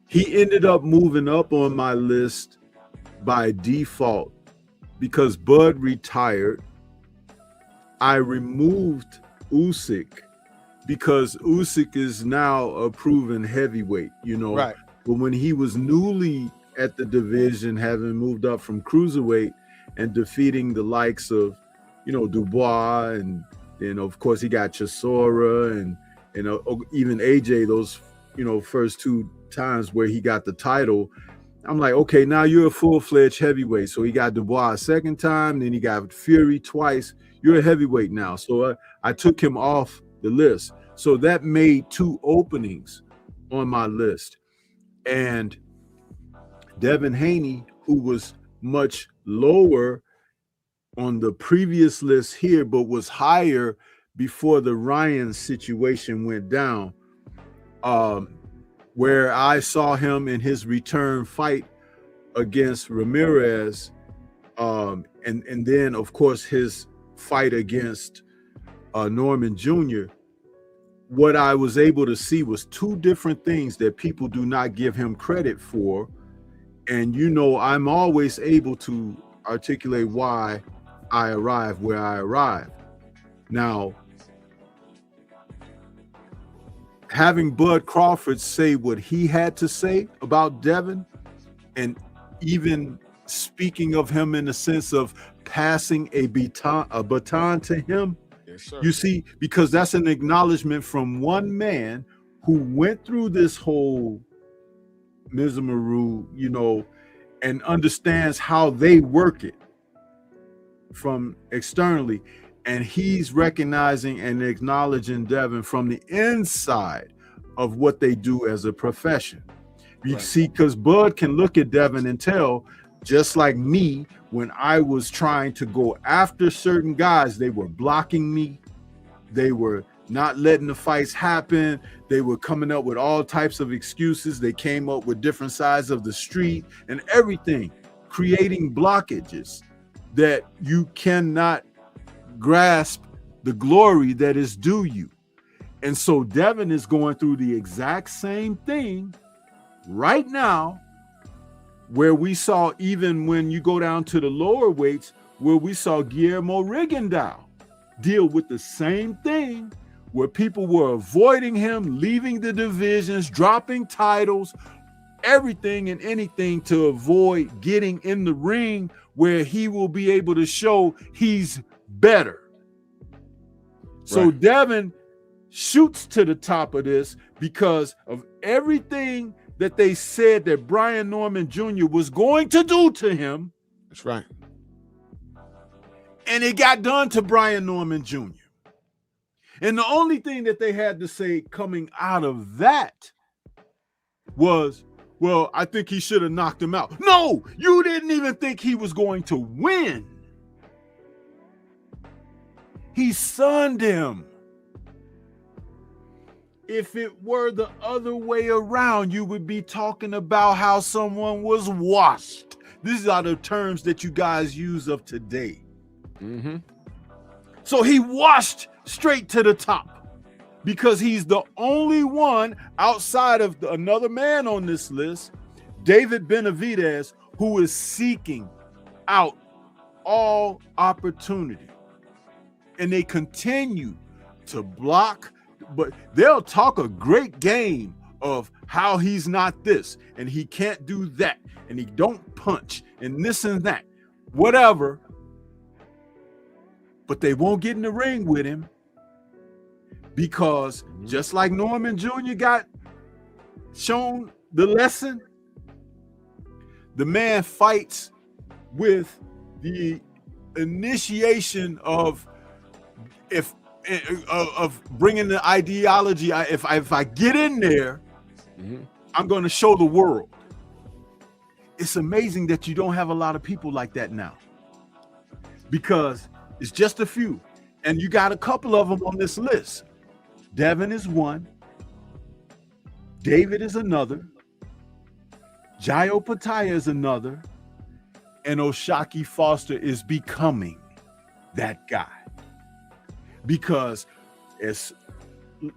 he ended up moving up on my list by default because Bud retired. I removed Usyk because Usyk is now a proven heavyweight, Right. But when he was newly at the division, having moved up from cruiserweight and defeating the likes of, Dubois, and then of course he got Chisora and even AJ, those, first two times where he got the title. I'm like, okay, now you're a full-fledged heavyweight. So he got Dubois a second time, then he got Fury twice. You're a heavyweight now. So I took him off the list. So that made two openings on my list. And Devin Haney, who was much lower on the previous list here, but was higher before the Ryan situation went down, where I saw him in his return fight against Ramirez, and then, of course, his fight against Norman Jr., what I was able to see was two different things that people do not give him credit for. And, I'm always able to articulate why I arrived where I arrived. Now, having Bud Crawford say what he had to say about Devin, and even speaking of him in the sense of passing a baton to him, Yes, sir. you see, because that's an acknowledgement from one man who went through this whole Mizmaru, and understands how they work it from externally. And he's recognizing and acknowledging Devin from the inside of what they do as a profession. You see, because Bud can look at Devin and tell, just like me, when I was trying to go after certain guys, they were blocking me. They were not letting the fights happen. They were coming up with all types of excuses. They came up with different sides of the street and everything, creating blockages that you cannot grasp the glory that is due you. And so Devin is going through the exact same thing right now, where we saw, even when you go down to the lower weights, where we saw Guillermo Rigondeaux deal with the same thing, where people were avoiding him, leaving the divisions, dropping titles, everything and anything to avoid getting in the ring where he will be able to show he's better. So Right. Devin shoots to the top of this because of everything that they said that Brian Norman Jr. was going to do to him. That's right. And it got done to Brian Norman Jr. And the only thing that they had to say coming out of that was, well, I think he should have knocked him out. No, you didn't even think he was going to win. He sunned him. If it were the other way around, you would be talking about how someone was washed. These are the terms that you guys use of today. Mm-hmm. So he washed straight to the top because he's the only one outside of another man on this list, David Benavidez, who is seeking out all opportunity. And they continue to block, but they'll talk a great game of how he's not this and he can't do that and he don't punch and this and that, whatever. But they won't get in the ring with him because just like Norman Jr. got shown the lesson, the man fights with the initiation of bringing the ideology. If I get in there, I'm going to show the world. It's amazing that you don't have a lot of people like that now, because it's just a few, and you got a couple of them on this list. Devin is one, David is another, Jayo Pataya is another, and Oshaki Foster is becoming that guy. Because as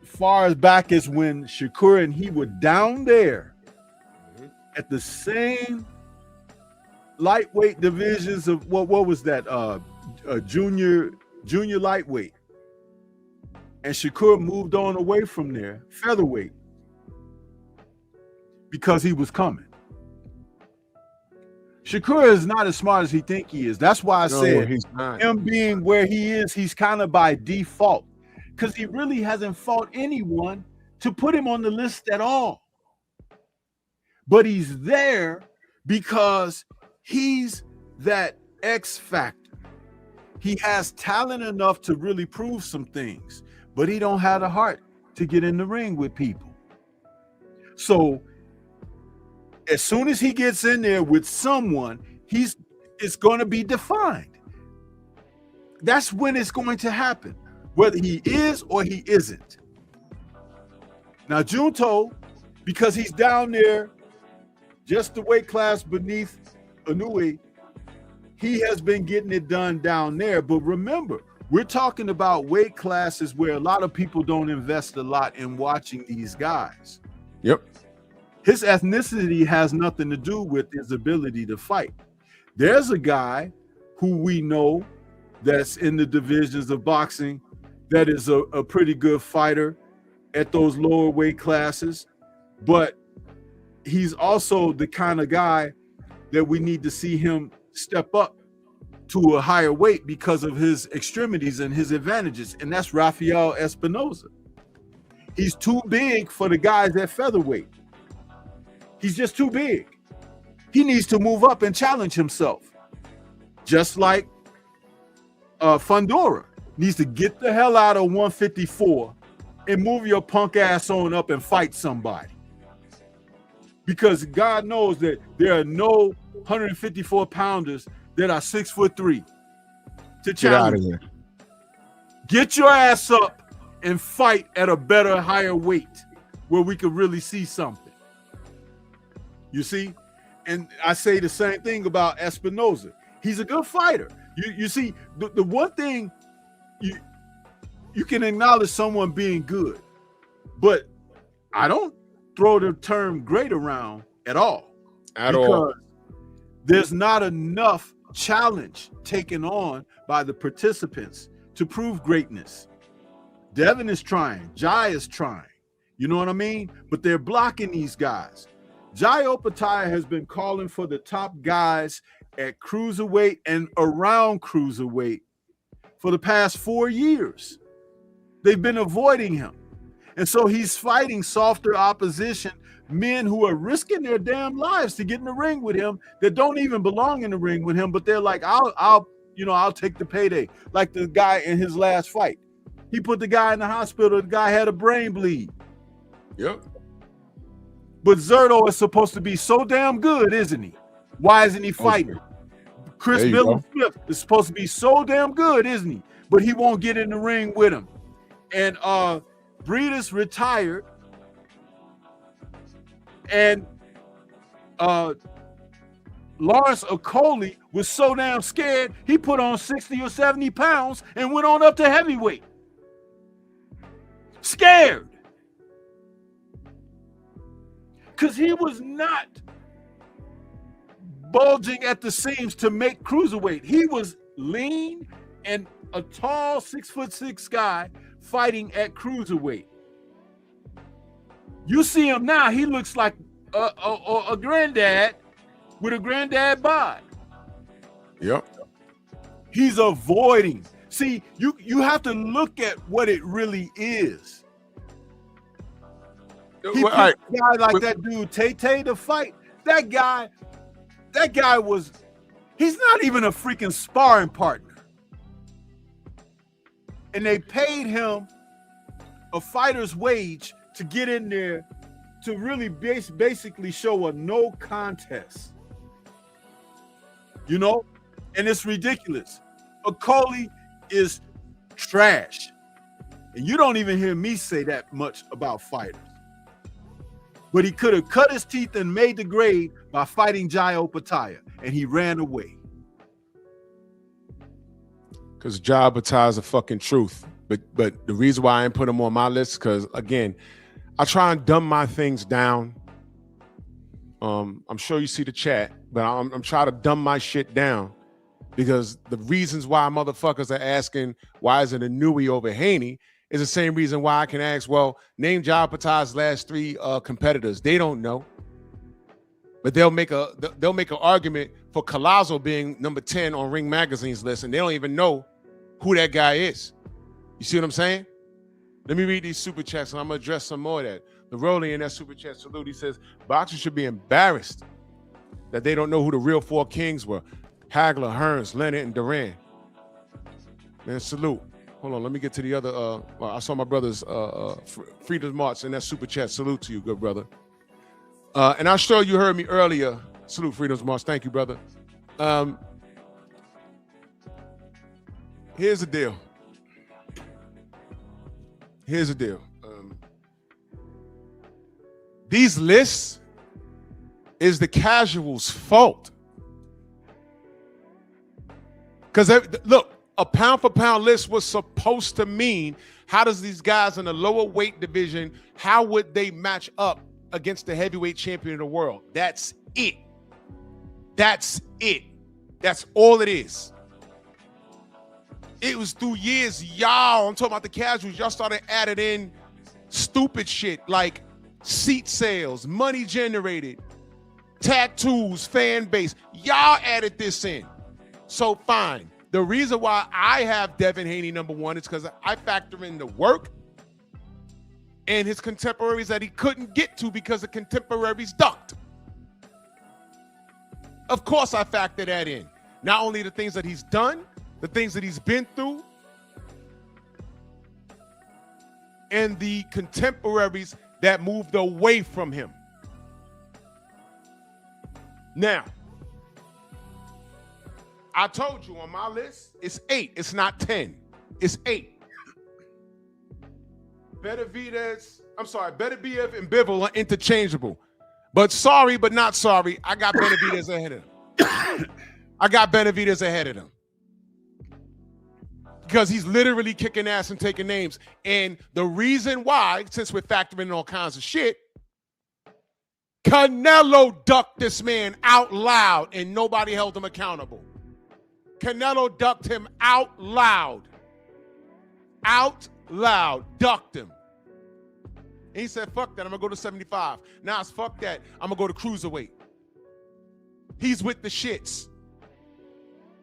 far as back as when Shakur and he were down there at the same lightweight divisions of what was that? Junior lightweight. And Shakur moved on away from there, featherweight, because he was coming. Shakur is not as smart as he think he is. That's why I said him being where he is, he's kind of by default, because he really hasn't fought anyone to put him on the list at all. But he's there because he's that X factor. He has talent enough to really prove some things, but he don't have the heart to get in the ring with people. So as soon as he gets in there with someone, it's going to be defined. That's when it's going to happen, whether he is or he isn't. Now, Junto, because he's down there just the weight class beneath Inoue, he has been getting it done down there. But remember, we're talking about weight classes where a lot of people don't invest a lot in watching these guys. Yep. His ethnicity has nothing to do with his ability to fight. There's a guy who we know that's in the divisions of boxing that is a pretty good fighter at those lower weight classes, but he's also the kind of guy that we need to see him step up to a higher weight because of his extremities and his advantages, and that's Rafael Espinoza. He's too big for the guys at featherweight. He's just too big. He needs to move up and challenge himself. Just like Fundora needs to get the hell out of 154 and move your punk ass on up and fight somebody. Because God knows that there are no 154 pounders that are 6'3" to challenge. Get out of here. Get your ass up and fight at a better, higher weight where we could really see something. You see? And I say the same thing about Espinoza. He's a good fighter. You see, the one thing you can acknowledge someone being good, but I don't throw the term great around at all. Because there's not enough challenge taken on by the participants to prove greatness. Devin is trying. Jai is trying. You know what I mean? But they're blocking these guys. Jayo Pataya has been calling for the top guys at cruiserweight and around cruiserweight for the past 4 years. They've been avoiding him. And so he's fighting softer opposition, men who are risking their damn lives to get in the ring with him that don't even belong in the ring with him, but they're like, I'll take the payday. Like the guy in his last fight. He put the guy in the hospital, the guy had a brain bleed. Yep. But Zerto is supposed to be so damn good, isn't he? Why isn't he fighting? Chris Miller Smith is supposed to be so damn good, isn't he? But he won't get in the ring with him. And Breeders retired. And Lawrence Okoli was so damn scared, he put on 60 or 70 pounds and went on up to heavyweight. Scared. Because he was not bulging at the seams to make cruiserweight. He was lean and a tall 6'6" guy fighting at cruiserweight. You see him now, he looks like a granddad with a granddad bod. Yep. He's avoiding. See, you have to look at what it really is. He Well, picked all right. a guy like that dude, Tay to fight. That guy was, he's not even a freaking sparring partner. And they paid him a fighter's wage to get in there to really basically show a no contest. You know? And it's ridiculous. Okolie is trash. And you don't even hear me say that much about fighters. But he could have cut his teeth and made the grade by fighting Jai Opataya, and he ran away. Because Jai Opataya is the fucking truth. But the reason why I didn't put him on my list, because again, I try and dumb my things down. I'm sure you see the chat, but I'm trying to dumb my shit down because the reasons why motherfuckers are asking why is it a Nui over Haney is the same reason why I can ask, well, name Jai Opataya's last 3 competitors. They don't know, but they'll make an argument for Collazo being number 10 on Ring Magazine's list, and they don't even know who that guy is. You see what I'm saying? Let me read these super chats, and I'm gonna address some more of that. The Rolly in that super chat salute, he says, boxers should be embarrassed that they don't know who the real 4 kings were. Hagler, Hearns, Leonard, and Duran. Man, salute. Hold on, let me get to the other. I saw my brother's Frida's March in that super chat. Salute to you, good brother. And I'm sure you heard me earlier. Salute, Freedom's March. Thank you, brother. Here's the deal. Here's the deal. These lists is the casuals' fault. Because look, a pound for pound list was supposed to mean how does these guys in the lower weight division, how would they match up against the heavyweight champion of the world? That's it. That's it. That's all it is. It was through years, y'all, I'm talking about the casuals, y'all started adding in stupid shit like seat sales, money generated, tattoos, fan base. Y'all added this in. So fine. The reason why I have Devin Haney number 1 is because I factor in the work and his contemporaries that he couldn't get to because the contemporaries ducked. Of course I factor that in. Not only the things that he's done, the things that he's been through, and the contemporaries that moved away from him. Now, I told you on my list, it's 8. It's not 10. It's 8. Benavidez and Bivol are interchangeable. But sorry, but not sorry, I got Benavidez ahead of him. I got Benavidez ahead of him. Because he's literally kicking ass and taking names. And the reason why, since we're factoring in all kinds of shit, Canelo ducked this man out loud and nobody held him accountable. Canelo ducked him out loud. Out loud. Ducked him. And he said, fuck that, I'm going to go to 75. Now it's fuck that, I'm going to go to cruiserweight. He's with the shits.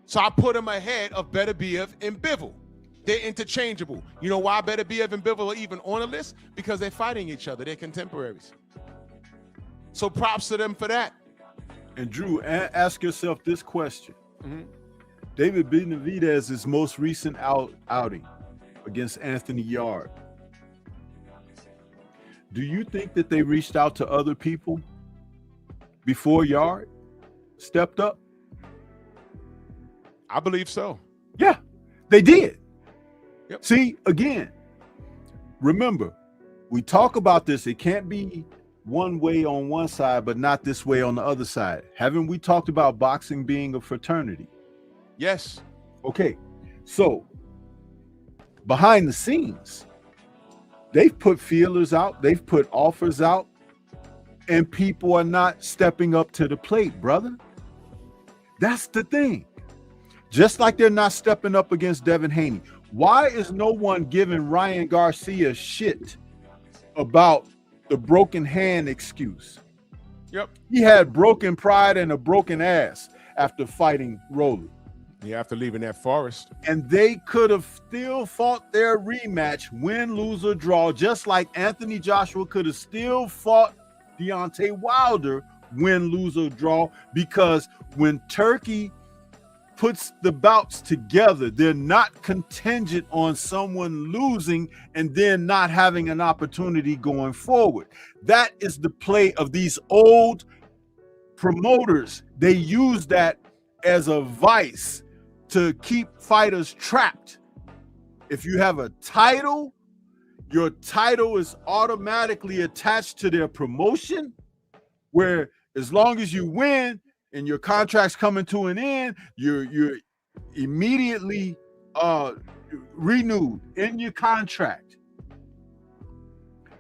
So I put him ahead of Beterbiev and Bivol. They're interchangeable. You know why Beterbiev and Bivol are even on the list? Because they're fighting each other. They're contemporaries. So props to them for that. And Drew, ask yourself this question. Mm-hmm. David Benavidez's most recent outing against Anthony Yard. Do you think that they reached out to other people before Yard stepped up? I believe so. Yeah, they did. Yep. See, again, remember, we talk about this. It can't be one way on one side, but not this way on the other side. Haven't we talked about boxing being a fraternity? Yes. Okay, so behind the scenes, they've put feelers out, they've put offers out, and people are not stepping up to the plate, brother. That's the thing. Just like they're not stepping up against Devin Haney. Why is no one giving Ryan Garcia shit about the broken hand excuse? Yep. He had broken pride and a broken ass after fighting Rolly. Yeah, after leaving that forest. And they could have still fought their rematch, win, lose, or draw, just like Anthony Joshua could have still fought Deontay Wilder, win, lose, or draw, because when Turkey puts the bouts together, they're not contingent on someone losing and then not having an opportunity going forward. That is the play of these old promoters. They use that as a vice to keep fighters trapped. If you have a title, your title is automatically attached to their promotion, where as long as you win and your contract's coming to an end, you're immediately renewed in your contract.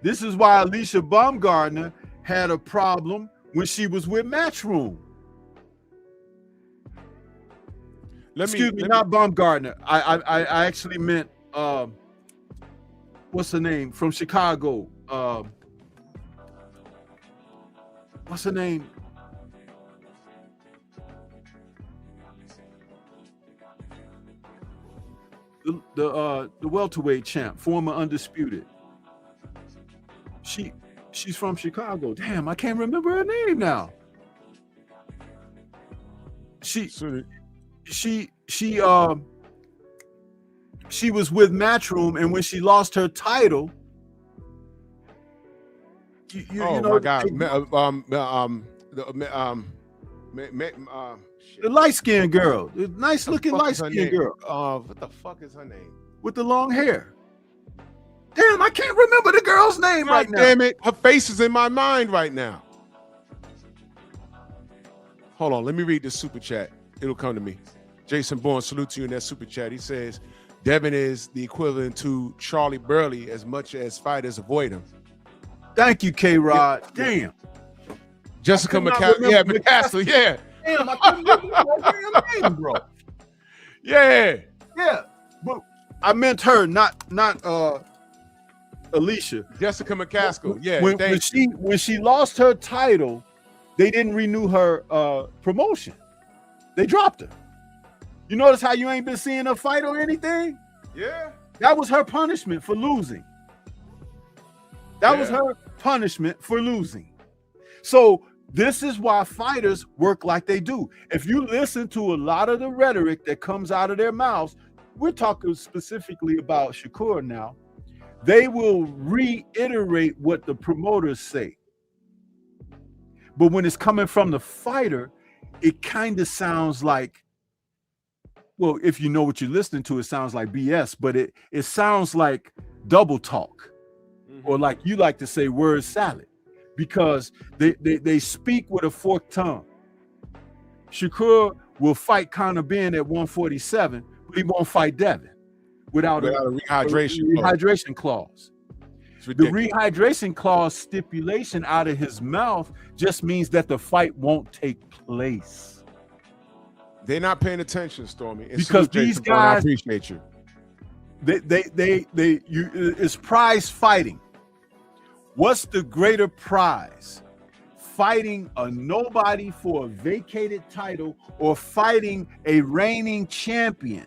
This is why Alicia Baumgardner had a problem when she was with Matchroom. Excuse me, not Baumgardner. I actually meant what's her name from Chicago? What's her name? The welterweight champ, former undisputed. She's from Chicago. Damn, I can't remember her name now. She was with Matchroom, and when she lost her title, you know, my God, the light-skinned girl, the nice-looking light-skinned girl. What the fuck is her name? With the long hair. Damn, I can't remember the girl's name right now. Damn it, her face is in my mind right now. Hold on, let me read this super chat. It'll come to me. Jason Bourne, salute to you in that super chat. He says, Devin is the equivalent to Charlie Burley as much as fighters avoid him. Thank you, K-Rod. Damn. Jessica McCaskill, yeah. Damn, I couldn't remember her damn name, bro. Yeah. Yeah, but I meant her, not Alicia. Jessica McCaskill, yeah. When she lost her title, they didn't renew her promotion. They dropped her. You notice how you ain't been seeing her fight or anything? Yeah. That was her punishment for losing. That was her punishment for losing. So this is why fighters work like they do. If you listen to a lot of the rhetoric that comes out of their mouths, we're talking specifically about Shakur now, they will reiterate what the promoters say. But when it's coming from the fighter, it kind of sounds like, well, if you know what you're listening to, it sounds like BS, but it sounds like double talk, or like you like to say word salad, because they speak with a forked tongue. Shakur will fight Conor Ben at 147, but he won't fight Devin without a rehydration clause. The rehydration clause stipulation out of his mouth just means that the fight won't take place. They're not paying attention, Stormy. Because these guys, I appreciate you. It's prize fighting. What's the greater prize? Fighting a nobody for a vacated title, or fighting a reigning champion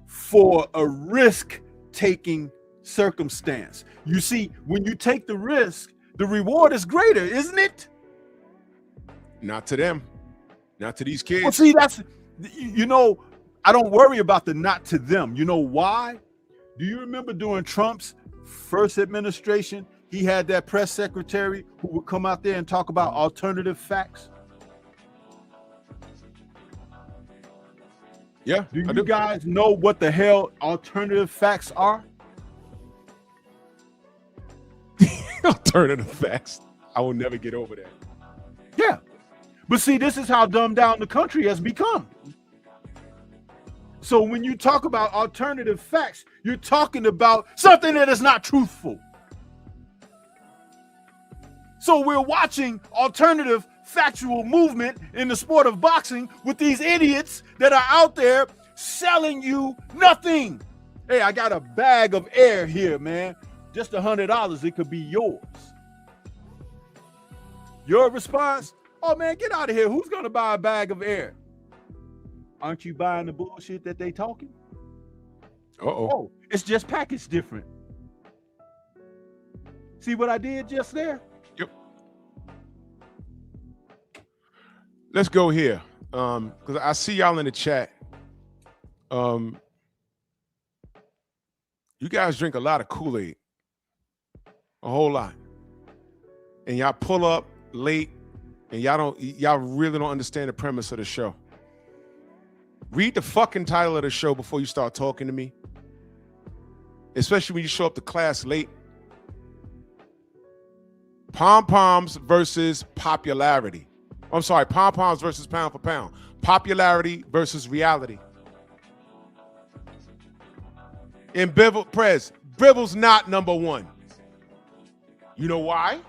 for a risk-taking circumstance? You see, when you take the risk, the reward is greater, isn't it? Not to them. Not to these kids. Well, see, that's, you know, I don't worry about the not to them. You know why? Do you remember during Trump's first administration, he had that press secretary who would come out there and talk about alternative facts? Yeah. Do you guys know what the hell alternative facts are? Alternative facts. I will never get over that. Yeah. But see, this is how dumbed down the country has become. So when you talk about alternative facts, you're talking about something that is not truthful. So we're watching alternative factual movement in the sport of boxing with these idiots that are out there selling you nothing. Hey, I got a bag of air here, man. Just $100, it could be yours. Your response? Oh man, get out of here. Who's gonna buy a bag of air? Aren't you buying the bullshit that they talking? Uh-oh. Oh, it's just packaged different. See what I did just there? Yep. Let's go here. Because I see y'all in the chat. You guys drink a lot of Kool-Aid. A whole lot. And y'all pull up late and y'all really don't understand the premise of the show. Read the fucking title of the show before you start talking to me. Especially when you show up to class late. Pom-poms versus popularity. I'm sorry, pom-poms versus pound for pound. Popularity versus reality. And Bibble's not number one. You know why?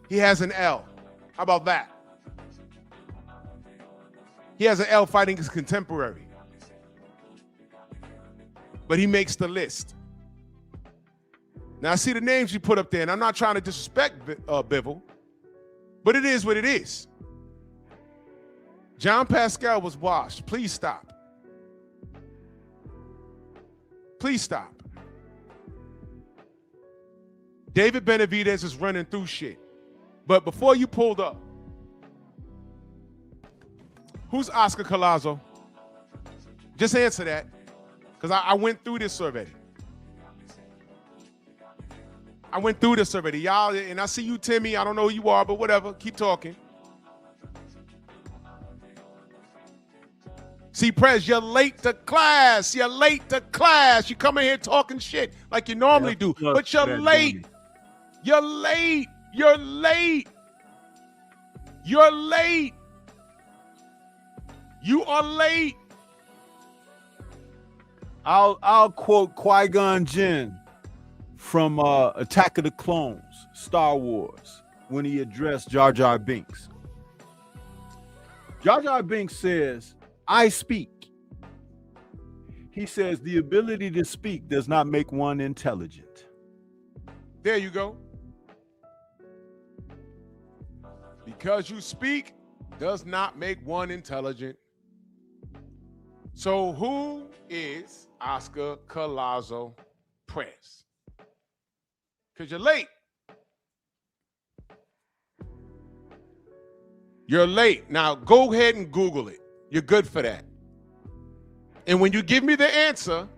He has an L. How about that? He has an L fighting his contemporary. But he makes the list. Now, I see the names you put up there, and I'm not trying to disrespect Bivell, but it is what it is. John Pascal was washed. Please stop. Please stop. David Benavidez is running through shit. But before you pulled up, who's Oscar Collazo? Just answer that, because I went through this already. Y'all, and I see you, Timmy. I don't know who you are, but whatever. Keep talking. See, Prez, you're late to class. You come in here talking shit like you normally do, but you're late. You're late. You are late. I'll quote Qui-Gon Jinn from Attack of the Clones, Star Wars, when he addressed Jar Jar Binks. Jar Jar Binks says, I speak. He says the ability to speak does not make one intelligent. There you go. Because you speak does not make one intelligent. So who is Oscar Collazo Prez? Because you're late. You're late. Now go ahead and Google it. You're good for that. And when you give me the answer,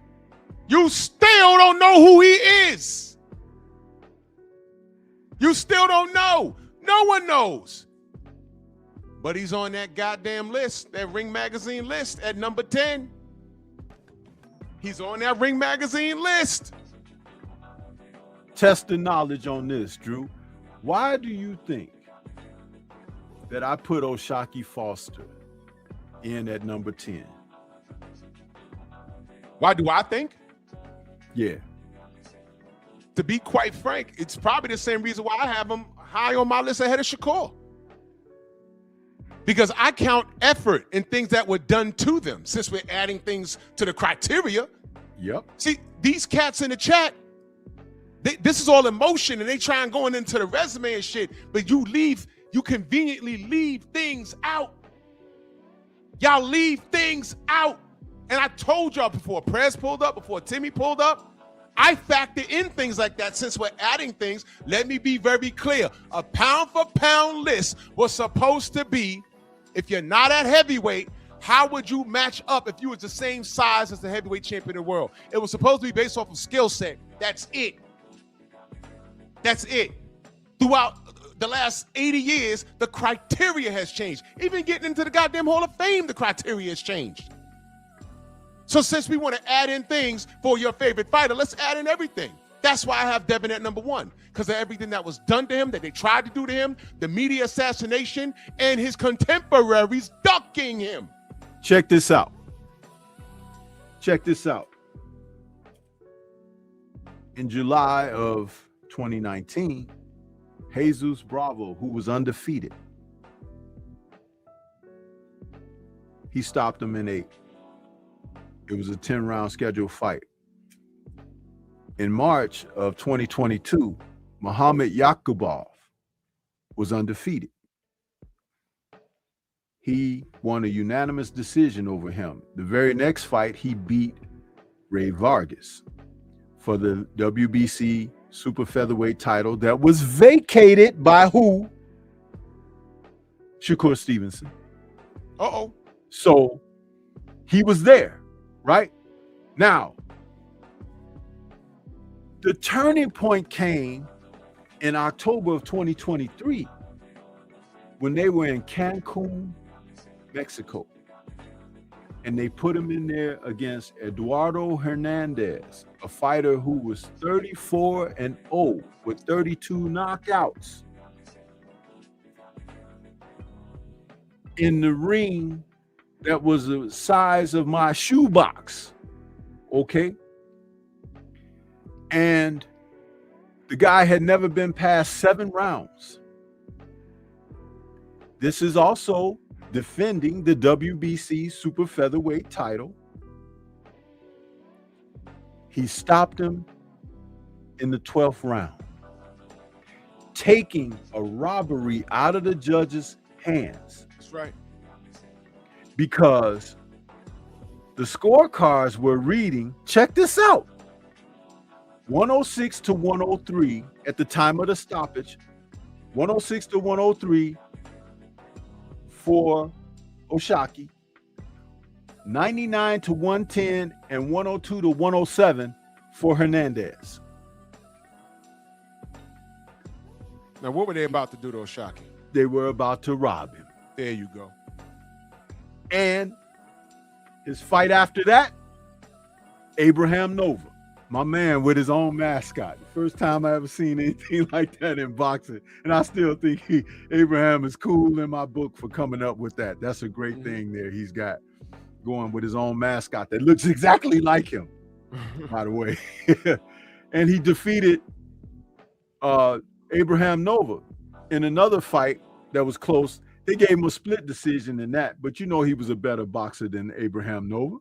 you still don't know who he is. You still don't know. No one knows. But he's on that goddamn list, that Ring Magazine list at number 10. He's on that Ring Magazine list. Test the knowledge on this, Drew. Why do you think that I put O'Shaquie Foster in at number 10? Why do I think? Yeah. To be quite frank, it's probably the same reason why I have him high on my list ahead of Shakur. Because I count effort and things that were done to them, since we're adding things to the criteria. Yep. See, these cats in the chat, this is all emotion, and they try and going into the resume and shit, but you conveniently leave things out. Y'all leave things out. And I told y'all before Prez pulled up, before Timmy pulled up, I factor in things like that. Since we're adding things, let me be very clear. A pound for pound list was supposed to be, if you're not at heavyweight, how would you match up if you was the same size as the heavyweight champion of the world? It was supposed to be based off of skill set. That's it. That's it. Throughout the last 80 years, the criteria has changed. Even getting into the goddamn Hall of Fame, the criteria has changed. So since we want to add in things for your favorite fighter, let's add in everything. That's why I have Devin at number 1, because of everything that was done to him, that they tried to do to him, the media assassination, and his contemporaries ducking him. Check this out. In July of 2019, Jesus Bravo, who was undefeated, he stopped him in 8. It was a 10-round scheduled fight. In March of 2022, Muhammad Yakubov was undefeated. he won a unanimous decision over him. The very next fight, he beat Ray Vargas for the WBC super featherweight title that was vacated by who? Shakur Stevenson. Uh-oh. So he was there, right? Now, the turning point came in October of 2023 when they were in Cancun, Mexico. And they put him in there against Eduardo Hernandez, a fighter who was 34-0 with 32 knockouts. In the ring that was the size of my shoebox, okay? And the guy had never been past 7 rounds. This is also defending the WBC super featherweight title. He stopped him in the 12th round, taking a robbery out of the judge's hands. That's right. Because the scorecards were reading, check this out, 106 to 103 at the time of the stoppage, 106 to 103 for Oshaki, 99 to 110 and 102 to 107 for Hernandez. Now, what were they about to do to Oshaki? They were about to rob him. There you go. And his fight after that, Abraham Nova, my man with his own mascot. The first time I ever seen anything like that in boxing. And I still think Abraham is cool in my book for coming up with that. That's a great thing there he's got going with his own mascot that looks exactly like him, by the way. And he defeated Abraham Nova in another fight that was close. They gave him a split decision in that, but you know he was a better boxer than Abraham Nova.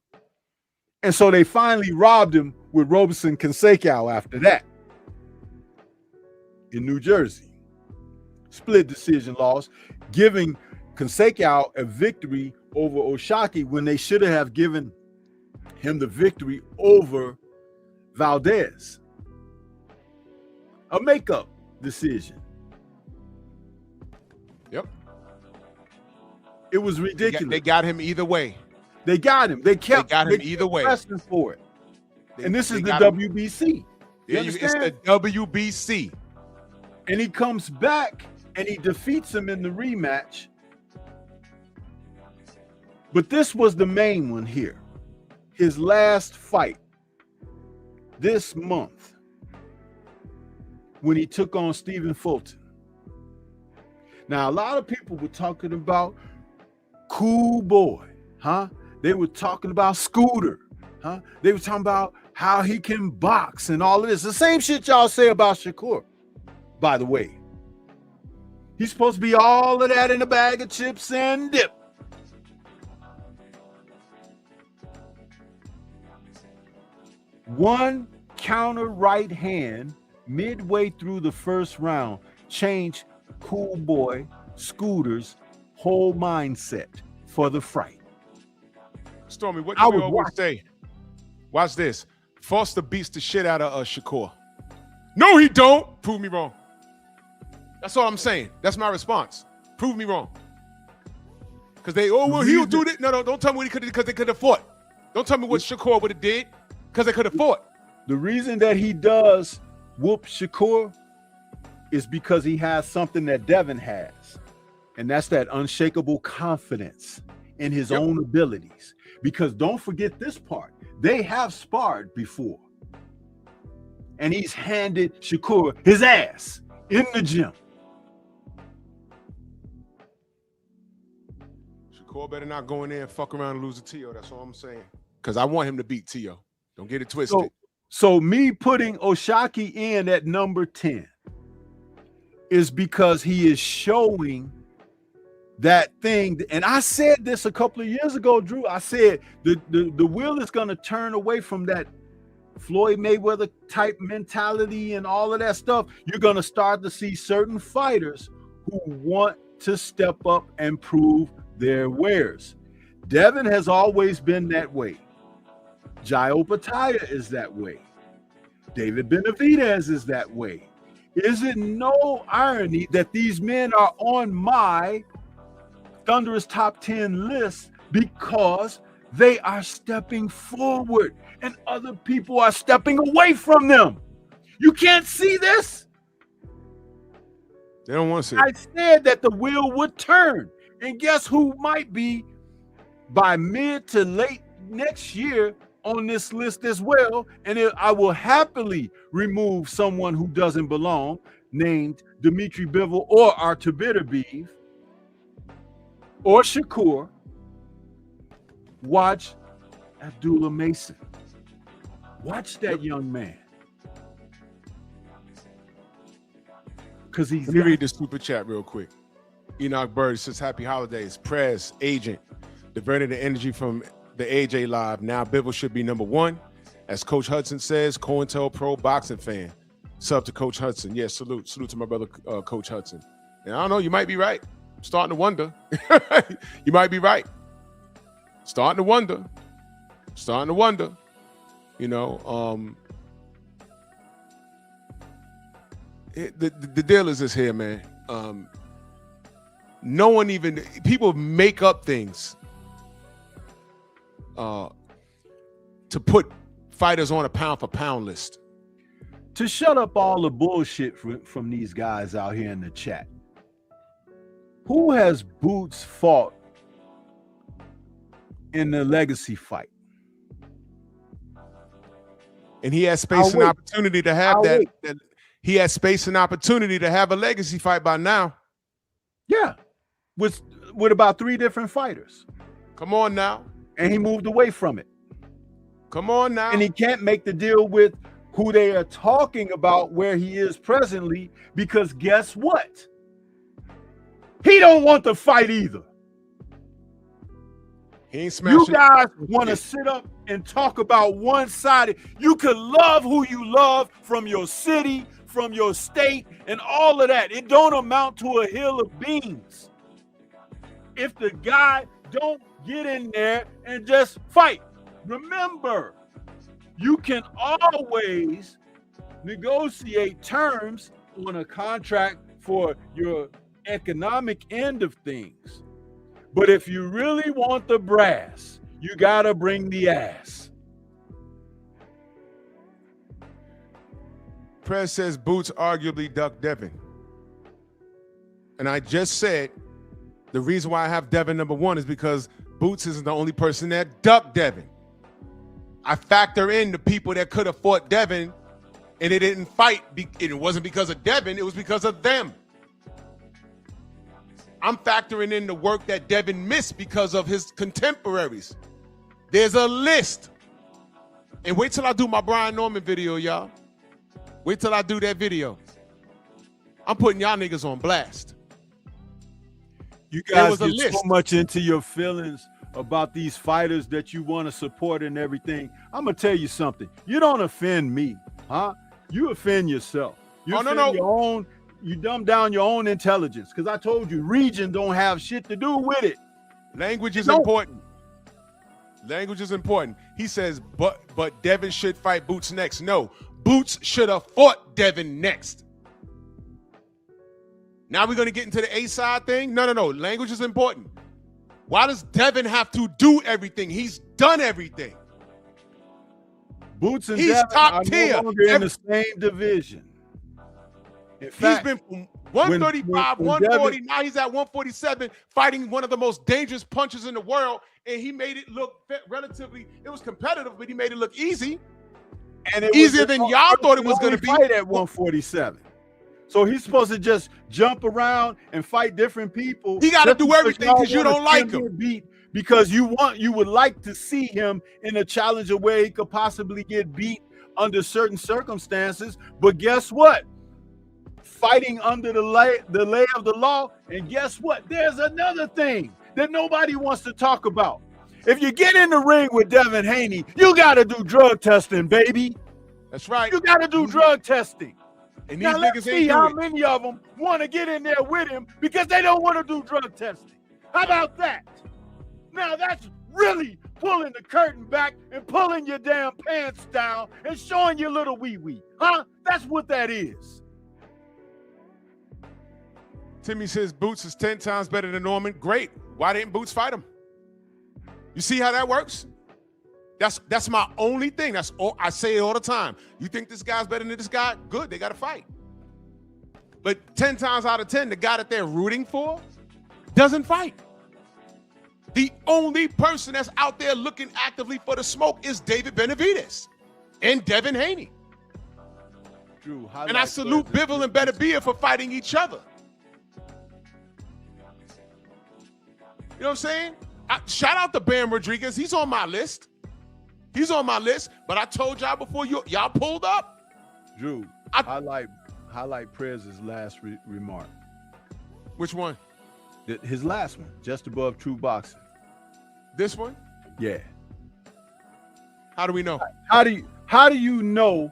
And so they finally robbed him with Roberson Consequao after that in New Jersey. Split decision loss, giving Consequao a victory over Oshaki when they should have given him the victory over Valdez. A makeup decision. Yep. It was ridiculous. They got him either way. They got him. They got him either way. Pressing for it. And this is the got him. WBC. It's the WBC. And he comes back and he defeats him in the rematch. But this was the main one here. His last fight this month when he took on Stephen Fulton. Now, a lot of people were talking about Cool Boy, huh? They were talking about Scooter, huh? They were talking about how he can box and all of this. The same shit y'all say about Shakur, by the way. He's supposed to be all of that in a bag of chips and dip. One counter right hand midway through the first round changed Cool Boy Scooter's whole mindset for the fight. Stormy, what do we always say? Watch this. Foster beats the shit out of Shakur. No, he don't. Prove me wrong. That's all I'm saying. That's my response. Prove me wrong. Because he'll do it. No, don't tell me what he could have, because they could have fought. Don't tell me what Shakur would have did, because they could have fought. The reason that he does whoop Shakur is because he has something that Devin has. And that's that unshakable confidence in his own abilities. Because don't forget this part. They have sparred before. And he's handed Shakur his ass in the gym. Shakur better not go in there and fuck around and lose to Tio. That's all I'm saying. Because I want him to beat Tio. Don't get it twisted. So me putting Oshaki in at number 10 is because he is showing that thing. And I said this a couple of years ago, Drew. I said the wheel is going to turn away from that Floyd Mayweather type mentality and all of that stuff. You're going to start to see certain fighters who want to step up and prove their wares. Devin has always been that way. Jai Opataya is that way. David Benavidez is that way. Is it no irony that these men are on my Thunderous Top 10 list because they are stepping forward and other people are stepping away from them? You can't see this? They don't want to see I it. said that the wheel would turn. And guess who might be by mid to late next year on this list as well? And I will happily remove someone who doesn't belong, named Dmitry Bivol or Artur or Shakur. Watch Abdullah Mason. Watch that young man. Because he's Let me read the super chat real quick. Enoch Bird says, happy holidays. Prez, agent, diverted the energy from the AJ Live. Now Bivol should be number one. As Coach Hudson says, COINTELPRO boxing fan. Sub to Coach Hudson. Yes, salute. Salute to my brother, Coach Hudson. And I don't know, you might be right. I'm starting to wonder. You might be right. Starting to wonder. You know, the deal is this here, man. No one even, people make up things to put fighters on a pound for pound list. To shut up all the bullshit from these guys out here in the chat. Who has Boots fought in the legacy fight? And he has space and opportunity to have that. He has space and opportunity to have a legacy fight by now. Yeah, with about 3 different fighters. Come on now. And he moved away from it. Come on now. And he can't make the deal with who they are talking about where he is presently, because guess what? He don't want to fight either. He ain't smashing. You guys want to sit up and talk about one-sided. You could love who you love from your city, from your state, and all of that. It don't amount to a hill of beans if the guy don't get in there and just fight. Remember, you can always negotiate terms on a contract for your economic end of things. But if you really want the brass, you got to bring the ass. Prez says Boots arguably ducked Devin. And I just said the reason why I have Devin number one is because Boots isn't the only person that ducked Devin. I factor in the people that could have fought Devin and they didn't fight. It wasn't because of Devin, it was because of them. I'm factoring in the work that Devin missed because of his contemporaries. There's a list. And wait till I do my Brian Norman video, y'all. Wait till I do that video. I'm putting y'all niggas on blast. You guys get so much into your feelings about these fighters that you want to support and everything. I'm going to tell you something. You don't offend me, huh? You offend yourself. You offend your own. You dumb down your own intelligence, because I told you region don't have shit to do with it. Language is important. Language is important. He says, but Devin should fight Boots next. No, Boots should have fought Devin next. Now we're going to get into the A-side thing? No. Language is important. Why does Devin have to do everything? He's done everything. Boots and he's Devin top tier. No longer in the same division. In fact, he's been from 135, 140, now he's at 147, fighting one of the most dangerous punchers in the world, and he made it look relatively, it was competitive, but he made it look easy. And easier than y'all thought it was going to be. Fight at 147. So he's supposed to just jump around and fight different people. He got to do everything because you don't like him. Because you would like to see him in a challenger where he could possibly get beat under certain circumstances. But guess what? Fighting under the lay of the law. And guess what? There's another thing that nobody wants to talk about. If you get in the ring with Devin Haney, you got to do drug testing, baby. That's right. You got to do drug testing. And now let's see how many of them want to get in there with him because they don't want to do drug testing. How about that? Now that's really pulling the curtain back and pulling your damn pants down and showing your little wee-wee. Huh? That's what that is. Timmy says Boots is 10 times better than Norman. Great. Why didn't Boots fight him? You see how that works? That's my only thing. That's all I say it all the time. You think this guy's better than this guy? Good, they got to fight. But 10 times out of 10, the guy that they're rooting for doesn't fight. The only person that's out there looking actively for the smoke is David Benavidez and Devin Haney. Drew, and I salute Bivol and Beterbiev for fighting each other. You know what I'm saying? Shout out to Bam Rodriguez. He's on my list. He's on my list. But I told y'all before y'all pulled up. Drew, highlight Prez's last remark. Which one? His last one, just above True Boxing. This one? Yeah. How do we know? How do you know,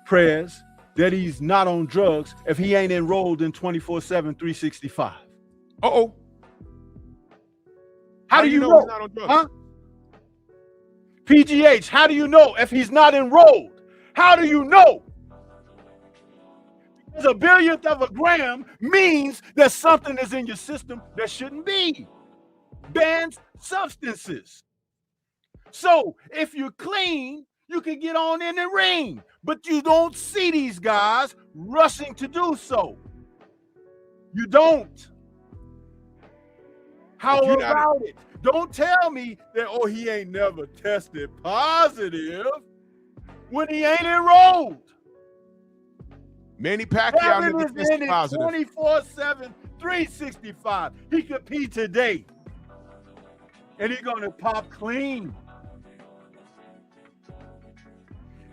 Prez, that he's not on drugs if he ain't enrolled in 24/7, 365? Uh-oh. How do you know? He's not on drugs? Huh? PGH, how do you know if he's not enrolled? How do you know? Because a billionth of a gram means that something is in your system that shouldn't be. Banned substances. So if you're clean, you can get on in the ring, but you don't see these guys rushing to do so. You don't. How about it? Don't tell me that, oh, he ain't never tested positive when he ain't enrolled. Manny Pacquiao never tested positive. 24/7, 365. He could pee today. And he's going to pop clean.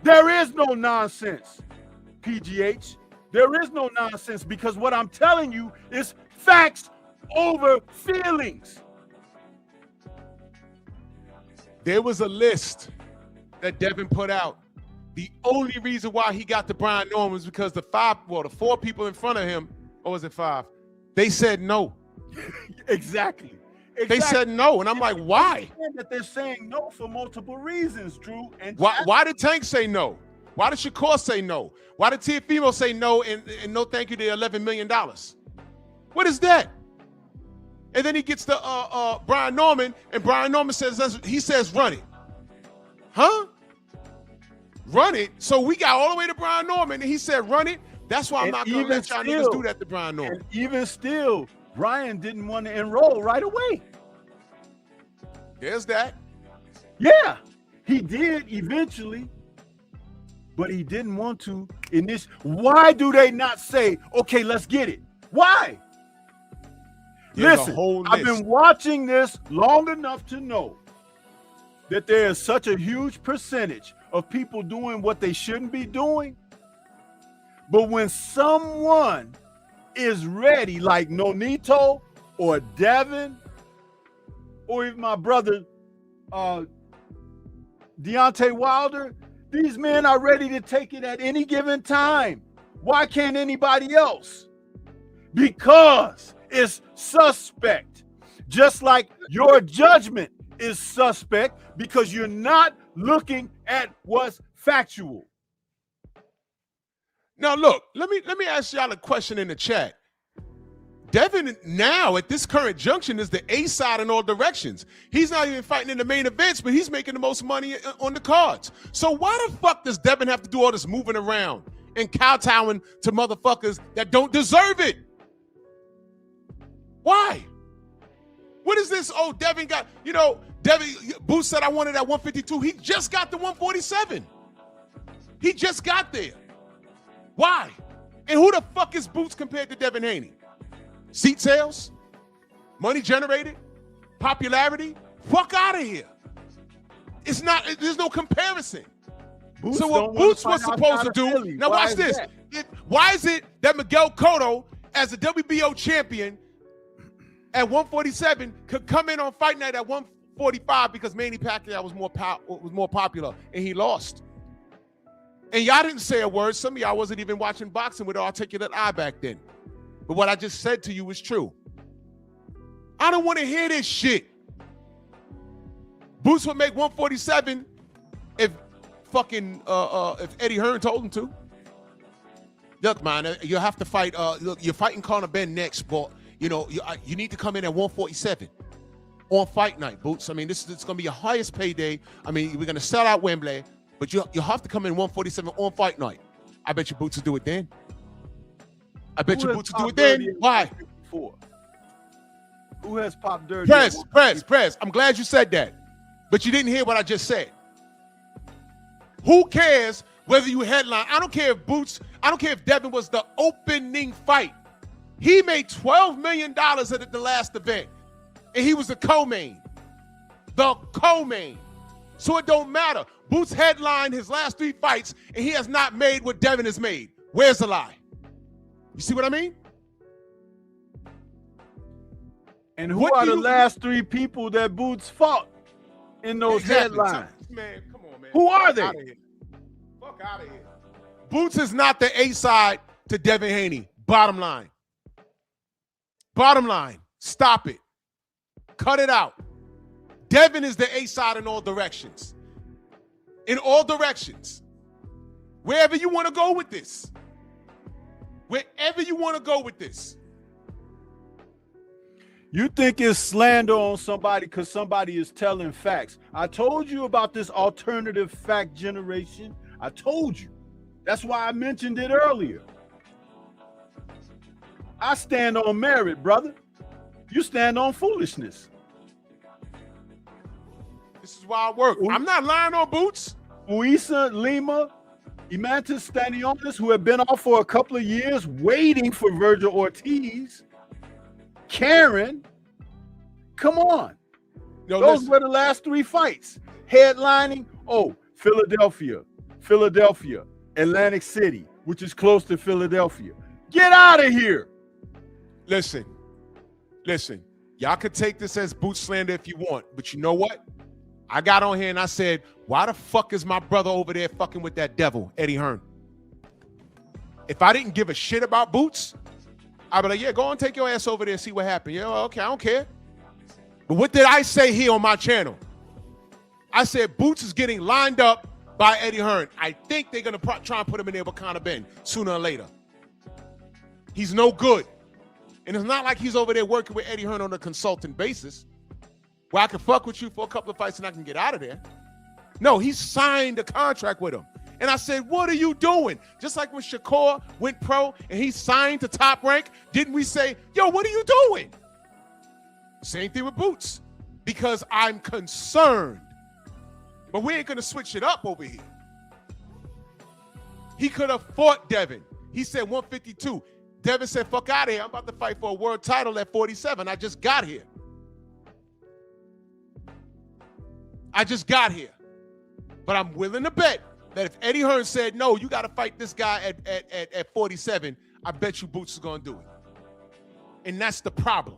There is no nonsense, PGH. There is no nonsense because what I'm telling you is facts over feelings. There was a list that Devin put out. The only reason why he got to Brian Norman was because the four people in front of him, or was it five? They said no. Exactly. They said no, and I'm like, why? That they're saying no for multiple reasons, Drew. And why did Tank say no? Why did Shakur say no? Why did Teofimo say no and no thank you to $11 million? What is that? And then he gets to Brian Norman, and Brian Norman says run it. Huh? Run it? So we got all the way to Brian Norman, and he said run it? That's why I'm not going to let y'all niggas do that to Brian Norman. And even still, Brian didn't want to enroll right away. There's that. Yeah, he did eventually, but he didn't want to in this. Why do they not say, okay, let's get it? Why? Listen, I've been watching this long enough to know that there is such a huge percentage of people doing what they shouldn't be doing. But when someone is ready, like Nonito or Devin, or even my brother Deontay Wilder, these men are ready to take it at any given time. Why can't anybody else? Because it's suspect. Just like your judgment is suspect because you're not looking at what's factual. Now look, let me ask y'all a question in the chat. Devin now at this current junction is the A side in all directions. He's not even fighting in the main events, but he's making the most money on the cards. So why the fuck does Devin have to do all this moving around and kowtowing to motherfuckers that don't deserve it? Why? What is this? Oh, Devin got, Devin, Boots said I wanted at 152. He just got to 147. He just got there. Why? And who the fuck is Boots compared to Devin Haney? Seat sales? Money generated? Popularity? Fuck out of here. It's not, there's no comparison. Boots so what Boots was supposed to do, now watch this. Why is it that Miguel Cotto, as a WBO champion at 147, could come in on fight night at 145 because Manny Pacquiao was more popular and he lost? And y'all didn't say a word. Some of y'all wasn't even watching boxing with an articulate eye back then. But what I just said to you is true. I don't want to hear this shit. Boots would make 147 if fucking if Eddie Hearn told him to. Look, man, you have to fight. Look, you're fighting Conor Ben next, but you know you need to come in at 147 on fight night, Boots. I mean, it's going to be your highest payday. I mean, we're going to sell out Wembley, but you have to come in 147 on fight night. I bet your Boots will do it then. I bet your Boots will do it then. Why? Who has popped dirty? Press. I'm glad you said that, but you didn't hear what I just said. Who cares whether you headline? I don't care if Boots. I don't care if Devin was the opening fight. He made $12 million at the last event, and he was the co-main. The co-main. So it don't matter. Boots headlined his last 3 fights, and he has not made what Devin has made. Where's the lie? You see what I mean? And who are the last 3 people that Boots fought in those headlines? Man, come on, man. Who are they? Fuck out of here. Boots is not the A-side to Devin Haney. Bottom line. Bottom line. Stop it. Cut it out. Devin is the A-side in all directions. In all directions. Wherever you want to go with this. Wherever you want to go with this. You think it's slander on somebody because somebody is telling facts. I told you about this alternative fact generation. I told you. That's why I mentioned it earlier. I stand on merit, brother. You stand on foolishness. This is why I work. I'm not lying on Boots. Uisa Lima, Imantas Stanionis, who have been off for a couple of years waiting for Virgil Ortiz. Karen, come on. Yo, those were the last 3 fights. Headlining, Philadelphia, Atlantic City, which is close to Philadelphia. Get out of here. Listen. Y'all could take this as boot slander if you want, but you know what? I got on here and I said, why the fuck is my brother over there fucking with that devil, Eddie Hearn? If I didn't give a shit about Boots, I'd be like, yeah, go and take your ass over there and see what happened. Yeah, okay, I don't care. But what did I say here on my channel? I said Boots is getting lined up by Eddie Hearn. I think they're going to try and put him in there with Conor Ben sooner or later. He's no good. And it's not like he's over there working with Eddie Hearn on a consultant basis where I can fuck with you for a couple of fights and I can get out of there. No, he signed a contract with him. And I said, what are you doing? Just like when Shakur went pro and he signed to Top Rank, didn't we say, yo, what are you doing? Same thing with Boots, because I'm concerned. But we ain't going to switch it up over here. He could have fought Devin. He said 152. Devin said, fuck out of here. I'm about to fight for a world title at 47. I just got here. But I'm willing to bet that if Eddie Hearn said, no, you got to fight this guy at 47, I bet you Boots is going to do it. And that's the problem.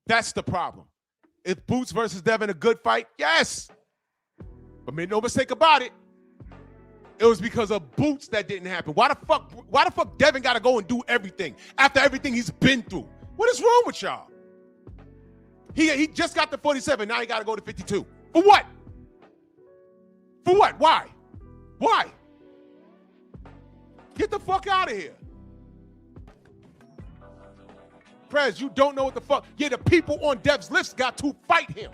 That's the problem. If Boots versus Devin a good fight? Yes. But make no mistake about it. It was because of Boots that didn't happen. Why the fuck Devin got to go and do everything after everything he's been through? What is wrong with y'all? He just got to 47. Now he got to go to 52. For what? For what? Why? Why? Get the fuck out of here. Prez, you don't know what the fuck. Yeah, the people on Dev's list got to fight him.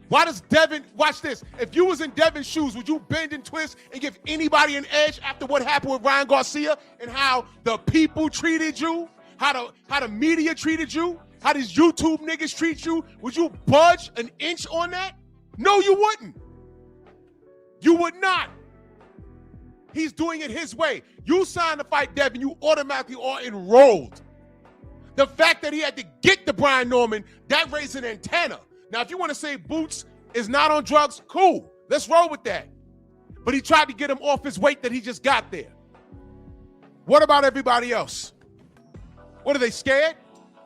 Why does Devin, watch this. If you was in Devin's shoes, would you bend and twist and give anybody an edge after what happened with Ryan Garcia and how the people treated you? How the media treated you? How these YouTube niggas treat you? Would you budge an inch on that? No, you wouldn't. You would not. He's doing it his way. You signed to fight Devin, you automatically are enrolled. The fact that he had to get to Brian Norman, that raised an antenna. Now, if you want to say Boots is not on drugs, cool. Let's roll with that. But he tried to get him off his weight that he just got there. What about everybody else? What, are they scared?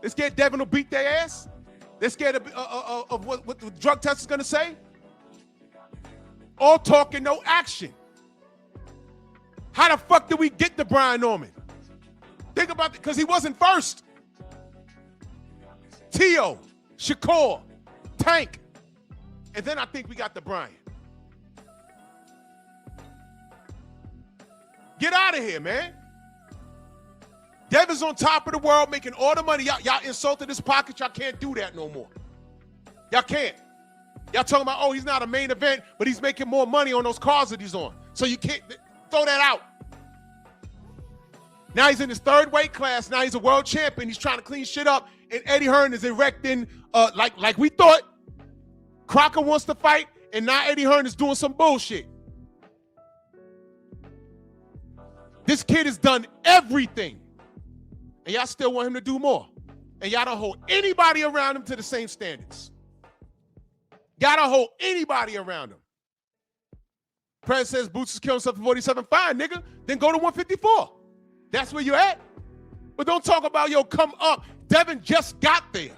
They're scared Devin will beat their ass? They're scared of what the drug test is going to say? All talk and no action. How the fuck did we get to Brian Norman? Think about it, because he wasn't first. Tio, Shakur, Tank, and then I think we got the Bryant. Get out of here, man. Devin's on top of the world making all the money. Y'all insulted his pocket. Y'all can't do that no more. Y'all can't. Y'all talking about, oh, he's not a main event, but he's making more money on those cars that he's on. So you can't throw that out. Now he's in his third weight class. Now he's a world champion. He's trying to clean shit up. And Eddie Hearn is erecting, like we thought. Crocker wants to fight, and now Eddie Hearn is doing some bullshit. This kid has done everything. And y'all still want him to do more. And y'all don't hold anybody around him to the same standards. Y'all don't hold anybody around him. Prez says Boots is killing himself at 47. Fine, nigga. Then go to 154. That's where you're at. But don't talk about, yo, come up. Devin just got there.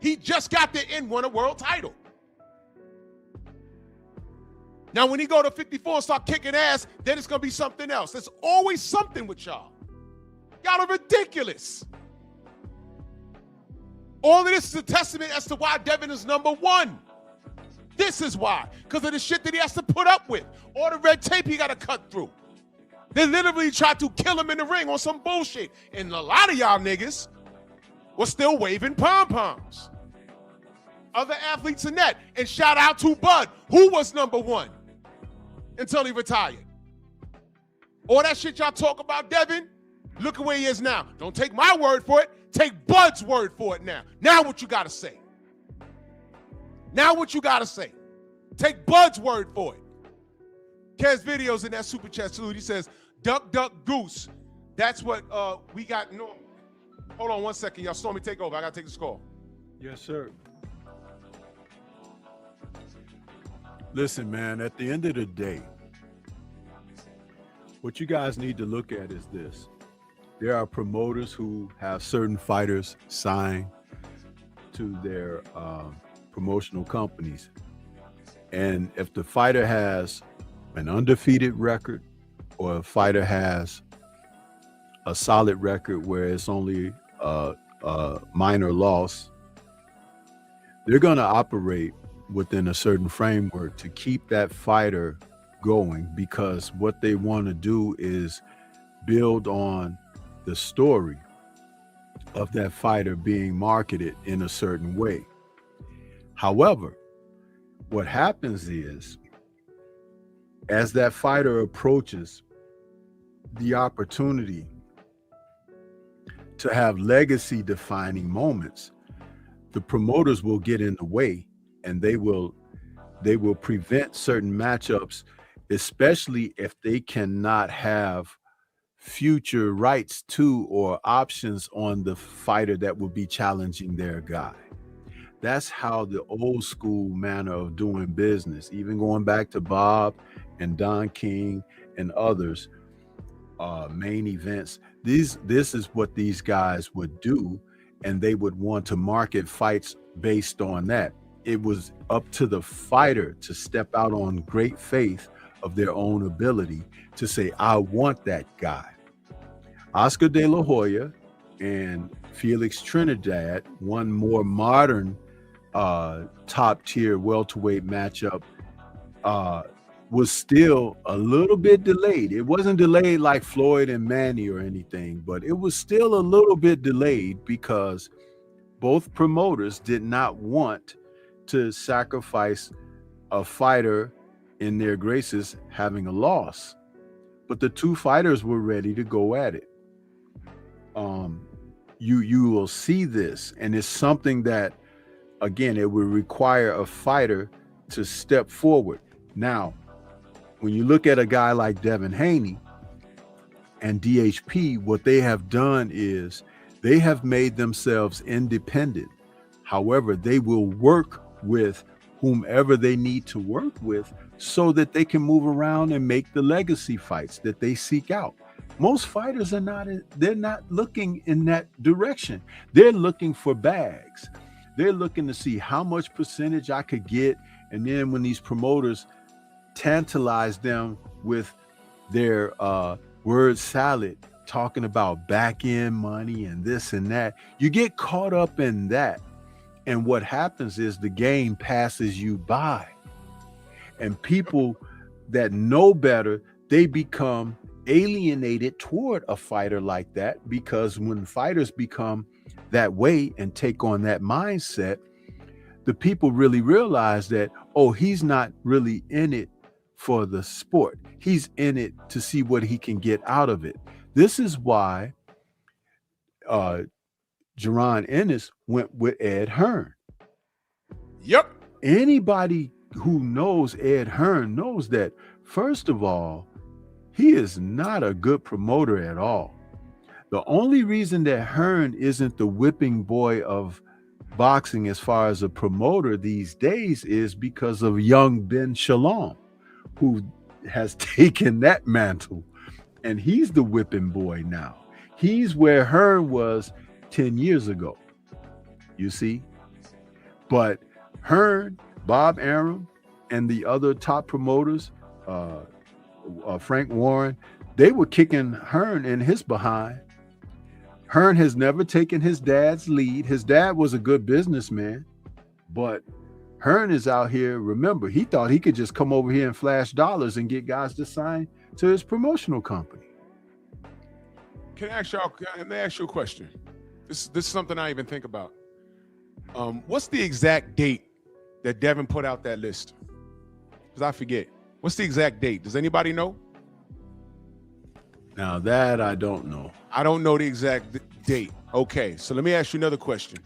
He just got there and won a world title. Now, when he go to 54 and start kicking ass, then it's going to be something else. There's always something with y'all. Y'all are ridiculous. All of this is a testament as to why Devin is number one. This is why. Because of the shit that he has to put up with. All the red tape he got to cut through. They literally tried to kill him in the ring on some bullshit. And a lot of y'all niggas were still waving pom-poms. Other athletes in that. And shout out to Bud, who was number one until he retired. All that shit y'all talk about Devin, look at where he is now. Don't take my word for it. Take Bud's word for it now. Now what you got to say? Now what you got to say? Take Bud's word for it. Kez videos in that super chat salute. He says, duck, duck, goose. That's what we got. No, hold on 1 second. Y'all saw me take over. I got to take this call. Yes, sir. Listen, man, at the end of the day, what you guys need to look at is this. There are promoters who have certain fighters signed to their promotional companies. And if the fighter has an undefeated record or a fighter has a solid record where it's only a minor loss, they're going to operate within a certain framework to keep that fighter going, because what they want to do is build on the story of that fighter being marketed in a certain way. However, what happens is, as that fighter approaches the opportunity to have legacy defining moments, the promoters will get in the way, and they will prevent certain matchups, especially if they cannot have future rights to or options on the fighter that will be challenging their guy. That's how the old school manner of doing business, even going back to Bob and Don King and others, main events, this is what these guys would do, and they would want to market fights based on that. It was up to the fighter to step out on great faith of their own ability to say, I want that guy. Oscar De La Hoya and Felix Trinidad, one more modern top tier welterweight matchup, was still a little bit delayed. It wasn't delayed like Floyd and Manny or anything, but it was still a little bit delayed because both promoters did not want to sacrifice a fighter in their graces having a loss. But the two fighters were ready to go at it. You will see this, and it's something that, again, it would require a fighter to step forward. Now, when you look at a guy like Devin Haney and DHP, what they have done is they have made themselves independent. However, they will work with whomever they need to work with so that they can move around and make the legacy fights that they seek out. Most fighters are they're not looking in that direction. They're looking for bags. They're looking to see how much percentage I could get. And then when these promoters tantalize them with their word salad, talking about back end money and this and that, you get caught up in that. And what happens is the game passes you by. And people that know better, they become alienated toward a fighter like that, because when fighters become that way and take on that mindset, the people really realize that, oh, he's not really in it for the sport. He's in it to see what he can get out of it. This is why Jaron Ennis went with Ed Hearn. Yep. Anybody who knows Ed Hearn knows that, first of all, he is not a good promoter at all. The only reason that Hearn isn't the whipping boy of boxing as far as a promoter these days is because of young Ben Shalom, who has taken that mantle, and he's the whipping boy now. He's where Hearn was 10 years ago, you see. But Hearn, Bob Arum, and the other top promoters, Frank Warren, they were kicking Hearn in his behind. Hearn has never taken his dad's lead. His dad was a good businessman, but Hearn is out here. Remember, he thought he could just come over here and flash dollars and get guys to sign to his promotional company. Can I ask you a question? This is something I even think about. What's the exact date that Devin put out that list? Because I forget. What's the exact date? Does anybody know? Now that I don't know. I don't know the exact date. Okay, so let me ask you another question.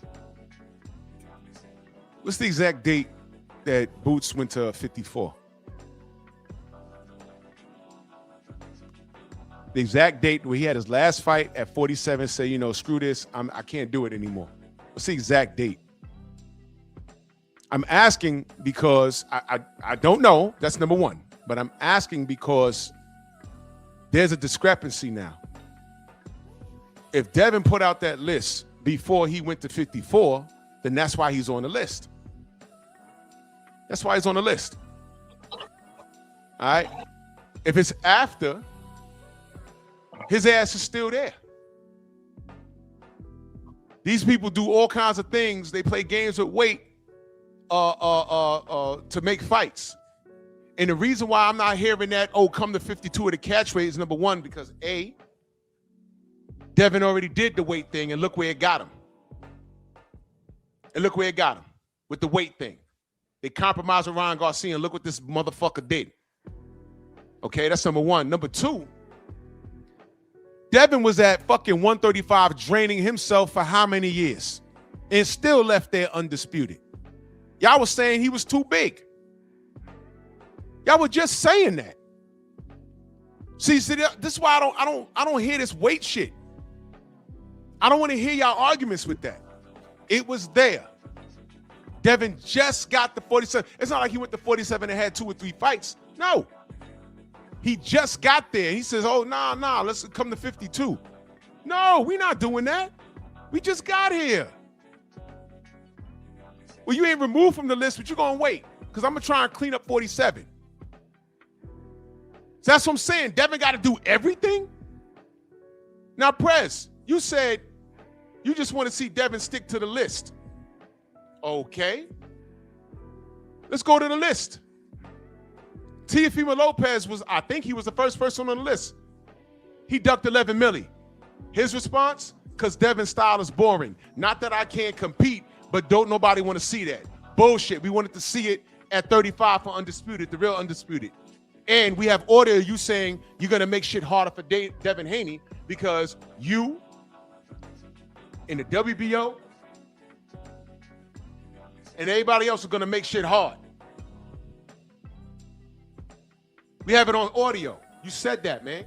What's the exact date that Boots went to 54? The exact date where he had his last fight at 47, say, you know, screw this, I can't do it anymore. What's the exact date? I'm asking because I don't know. That's number one. But I'm asking because there's a discrepancy now. If Devin put out that list before he went to 54, then that's why he's on the list. That's why he's on the list. All right? If it's after, his ass is still there. These people do all kinds of things. They play games with weight to make fights. And the reason why I'm not hearing that, oh, come to 52 of the catch rate is number one, because A, Devin already did the weight thing, and look where it got him. And look where it got him with the weight thing. They compromised with Ryan Garcia, and look what this motherfucker did. Okay, that's number one. Number two, Devin was at fucking 135 draining himself for how many years? And still left there undisputed. Y'all was saying he was too big. Y'all were just saying that. See, this is why I don't hear this weight shit. I don't want to hear y'all arguments with that. It was there. Devin just got the 47. It's not like he went to 47 and had 2 or 3 fights. No. He just got there. He says, oh, nah, let's come to 52. No, we're not doing that. We just got here. Well, you ain't removed from the list, but you're going to wait, because I'm going to try and clean up 47. So that's what I'm saying. Devin got to do everything? Now, Prez, you said you just want to see Devin stick to the list. Okay. Let's go to the list. Teofimo Lopez was, I think he was the first person on the list. He ducked 11 milli. His response? Because Devin's style is boring. Not that I can't compete, but don't nobody want to see that. Bullshit. We wanted to see it at 35 for Undisputed, the real Undisputed. And we have audio you saying you're going to make shit harder for Devin Haney because you in the WBO and everybody else is going to make shit hard. We have it on audio. You said that, man.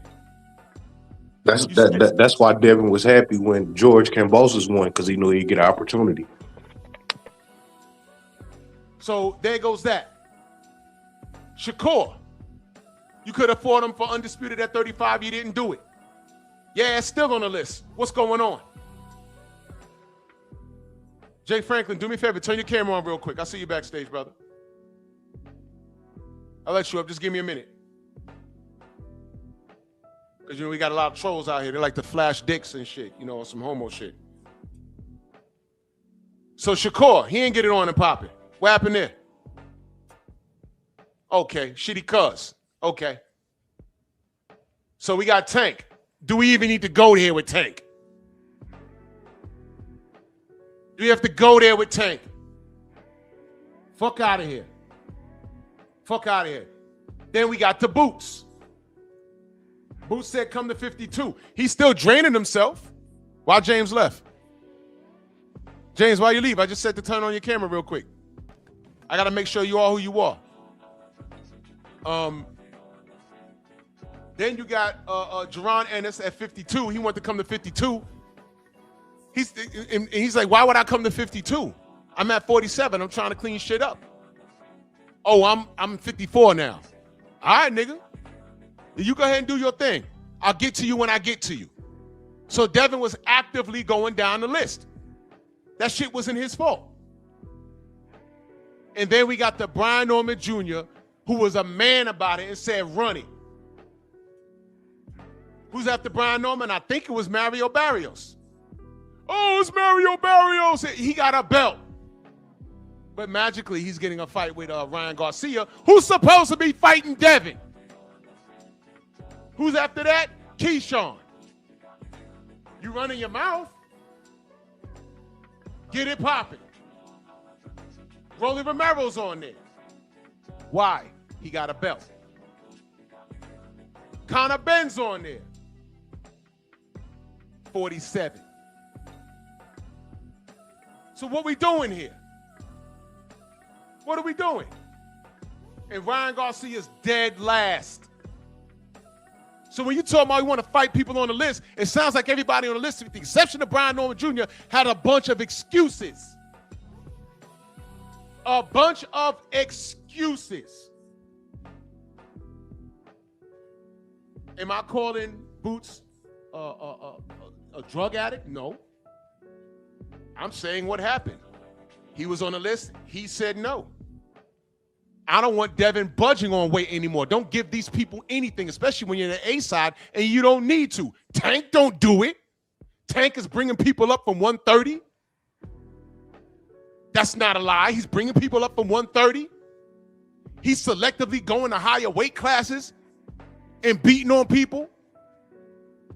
That's why Devin was happy when George Kambosos won, because he knew he'd get an opportunity. So there goes that. Shakur, you could have fought him for Undisputed at 35. You didn't do it. Yeah, it's still on the list. What's going on? Jay Franklin, do me a favor. Turn your camera on real quick. I'll see you backstage, brother. I'll let you up. Just give me a minute. Because, we got a lot of trolls out here. They like to flash dicks and shit, some homo shit. So Shakur, he ain't get it on and popping. What happened there? Okay, shitty cuz. Okay. So we got Tank. Do we even need to go there with Tank? Do we have to go there with Tank? Fuck out of here. Fuck out of here. Then we got the Boots. Boots said come to 52. He's still draining himself. While James left. James, why you leave? I just said to turn on your camera real quick. I got to make sure you are who you are. Then you got Jerron Ennis at 52. He wanted to come to 52. He's like, why would I come to 52? I'm at 47. I'm trying to clean shit up. Oh, I'm 54 now. All right, nigga. You go ahead and do your thing. I'll get to you when I get to you. So Devin was actively going down the list. That shit wasn't his fault. And then we got the Brian Norman Jr., who was a man about it and said, run it. Who's after Brian Norman? I think it was Mario Barrios. Oh, it's Mario Barrios. He got a belt. But magically, he's getting a fight with Ryan Garcia, who's supposed to be fighting Devin. Who's after that? Keyshawn. You running your mouth? Get it popping. Rolly Romero's on there. Why? He got a belt. Conor Ben's on there. 47. So what we doing here? What are we doing? And Ryan Garcia's dead last. So when you talk about you want to fight people on the list, it sounds like everybody on the list, with the exception of Brian Norman Jr., had a bunch of excuses. A bunch of excuses. Am I calling Boots a drug addict? No. I'm saying what happened. He was on the list. He said no. I don't want Devin budging on weight anymore. Don't give these people anything, especially when you're in the A side and you don't need to. Tank don't do it. Tank is bringing people up from 130. That's not a lie. He's bringing people up from 130. He's selectively going to higher weight classes and beating on people.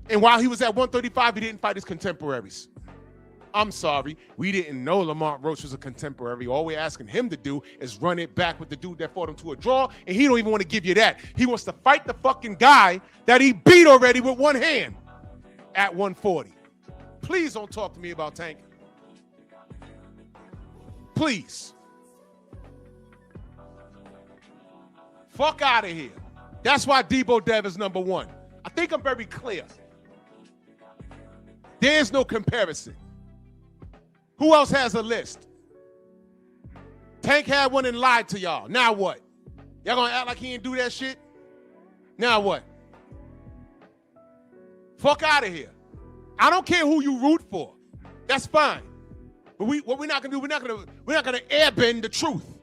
And while he was at 135, he didn't fight his contemporaries. I'm sorry, we didn't know Lamont Roach was a contemporary. All we're asking him to do is run it back with the dude that fought him to a draw, and he don't even want to give you that. He wants to fight the fucking guy that he beat already with one hand at 140. Please don't talk to me about Tank. Please. Fuck out of here. That's why Debo Dev is number one. I think I'm very clear. There's no comparison. Who else has a list? Tank had one and lied to y'all. Now what? Y'all gonna act like he didn't do that shit? Now what? Fuck out of here. I don't care who you root for. That's fine. But what we're not gonna do, we're not gonna airbend the truth.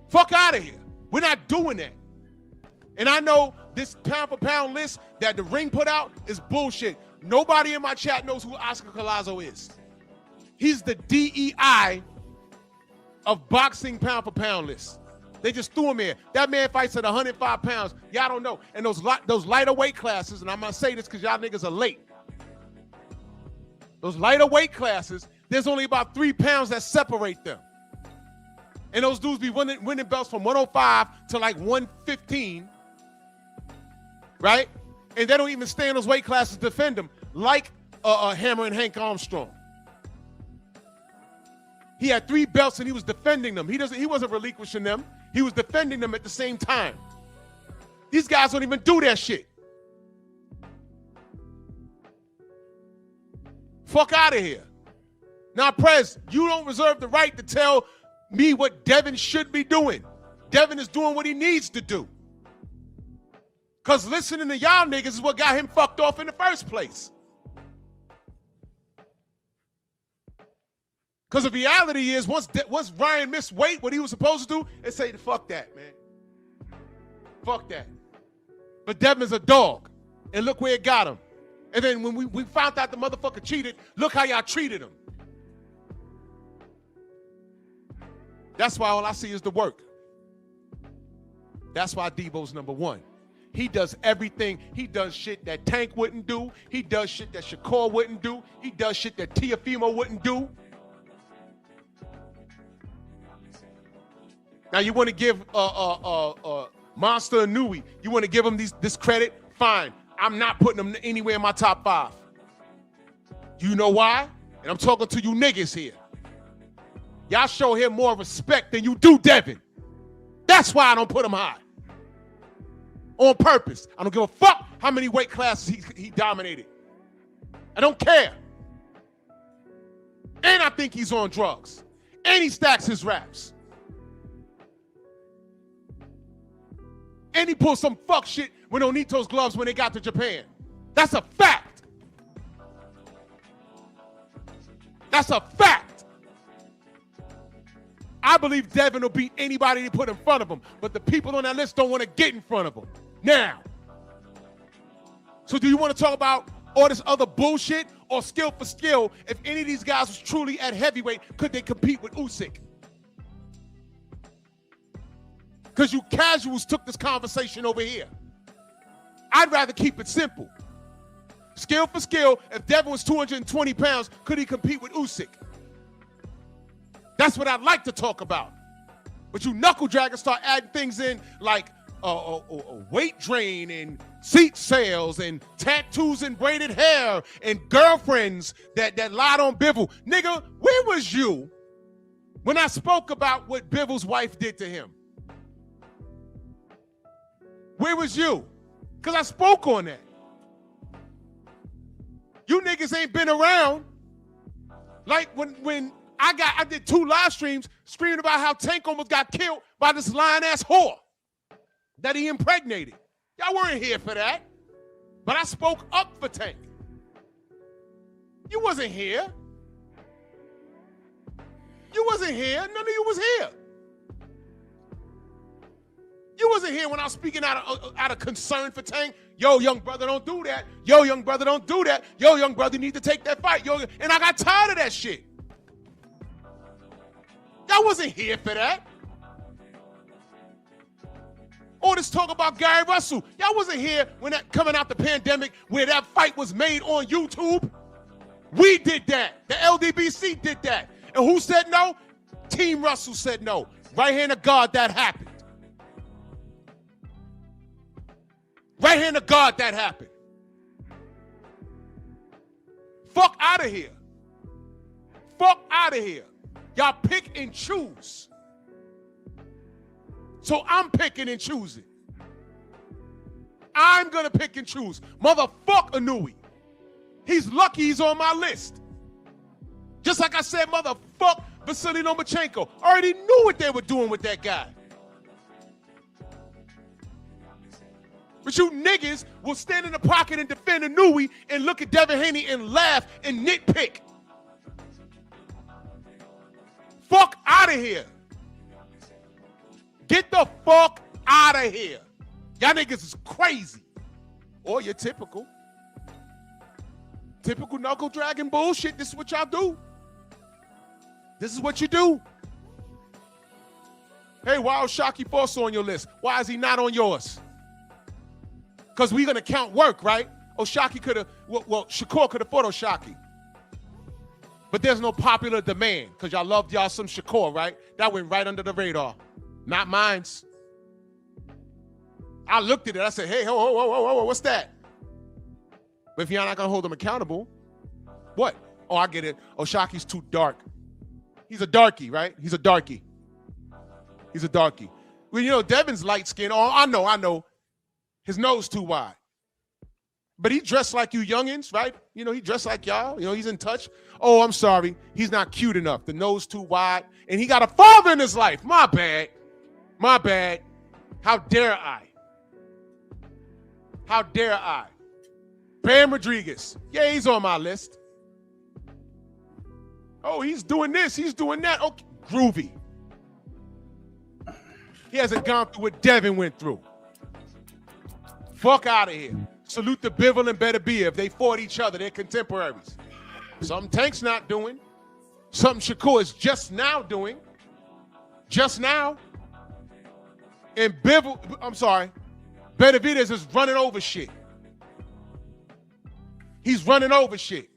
Fuck out of here. We're not doing that. And I know this pound for pound list that the Ring put out is bullshit. Nobody in my chat knows who Oscar Collazo is. He's the DEI of boxing pound for pound lists. They just threw him in. That man fights at 105 pounds. Y'all don't know. And those lighter weight classes, and I'm going to say this because y'all niggas are late. Those lighter weight classes, there's only about 3 pounds that separate them. And those dudes be winning belts from 105 to like 115, right? And they don't even stay in those weight classes to defend them, like Hammer and Hank Armstrong. He had 3 belts and he was defending them. He wasn't relinquishing them. He was defending them at the same time. These guys don't even do that shit. Fuck out of here. Now, Prez, you don't reserve the right to tell me what Devin should be doing. Devin is doing what he needs to do. Because listening to y'all niggas is what got him fucked off in the first place. Because the reality is, once Ryan missed weight, what he was supposed to do, is say, fuck that, man. Fuck that. But Devin's a dog. And look where it got him. And then when we found out the motherfucker cheated, look how y'all treated him. That's why all I see is the work. That's why Debo's number one. He does everything. He does shit that Tank wouldn't do. He does shit that Shakur wouldn't do. He does shit that Tiafimo wouldn't do. Now you want to give Monster Inui, you want to give him this credit? Fine. I'm not putting him anywhere in my top 5. You know why? And I'm talking to you niggas here. Y'all show him more respect than you do Devin. That's why I don't put him high. On purpose. I don't give a fuck how many weight classes he dominated. I don't care. And I think he's on drugs. And he stacks his raps. And he pulled some fuck shit with Onito's gloves when they got to Japan. That's a fact. That's a fact. I believe Devin will beat anybody they put in front of him, but the people on that list don't want to get in front of him. Now. So do you want to talk about all this other bullshit or skill for skill? If any of these guys was truly at heavyweight, could they compete with Usyk? Because you casuals took this conversation over here. I'd rather keep it simple. Skill for skill, if Devin was 220 pounds, could he compete with Usyk? That's what I'd like to talk about. But you knuckle draggers start adding things in like weight drain and seat sales and tattoos and braided hair and girlfriends that lied on Bivol. Nigga, where was you when I spoke about what Bivol's wife did to him? Where was you? Because I spoke on that. You niggas ain't been around. Like when I did 2 live streams screaming about how Tank almost got killed by this lying-ass whore that he impregnated. Y'all weren't here for that. But I spoke up for Tank. You wasn't here. You wasn't here. None of you was here. You wasn't here when I was speaking out of concern for Tank. Yo, young brother, don't do that. Yo, young brother, don't do that. Yo, young brother, you need to take that fight. Yo, and I got tired of that shit. Y'all wasn't here for that. All this talk about Gary Russell. Y'all wasn't here when that coming out the pandemic where that fight was made on YouTube. We did that. The LDBC did that. And who said no? Team Russell said no. Right hand of God, that happened. Right hand of God, that happened. Fuck out of here. Fuck out of here. Y'all pick and choose. So I'm picking and choosing. I'm going to pick and choose. Motherfuck Inui. He's lucky he's on my list. Just like I said, motherfuck Vasily Lomachenko. Already knew what they were doing with that guy. But you niggas will stand in the pocket and defend Inui and look at Devin Haney and laugh and nitpick. Fuck out of here. Get the fuck out of here. Y'all niggas is crazy. Or you're typical. Typical knuckle dragging bullshit. This is what y'all do. This is what you do. Hey, why is Shockey Foster on your list? Why is he not on yours? Because we're going to count work, right? Shockey could have, well, Shakur could have fought Shockey. But there's no popular demand because y'all loved y'all some Shakur, right? That went right under the radar. Not mine's. I looked at it. I said, hey, whoa, what's that? But if y'all not going to hold him accountable, what? Oh, I get it. Shockey's too dark. He's a darky, right? He's a darky. He's a darky. Well, you know, Devin's light skin. Oh, I know. His nose too wide. But he dressed like you youngins, right? You know, he dressed like y'all. You know, he's in touch. Oh, I'm sorry. He's not cute enough. The nose too wide. And he got a father in his life. My bad. My bad. How dare I? How dare I? Bam Rodriguez. Yeah, he's on my list. Oh, he's doing this. He's doing that. Okay, groovy. He hasn't gone through what Devin went through. Fuck out of here. Salute to Bivol and Better Be if they fought each other. They're contemporaries. Something Tank's not doing. Something Shakur is just now doing. just now. And Benavidez is running over shit. He's running over shit.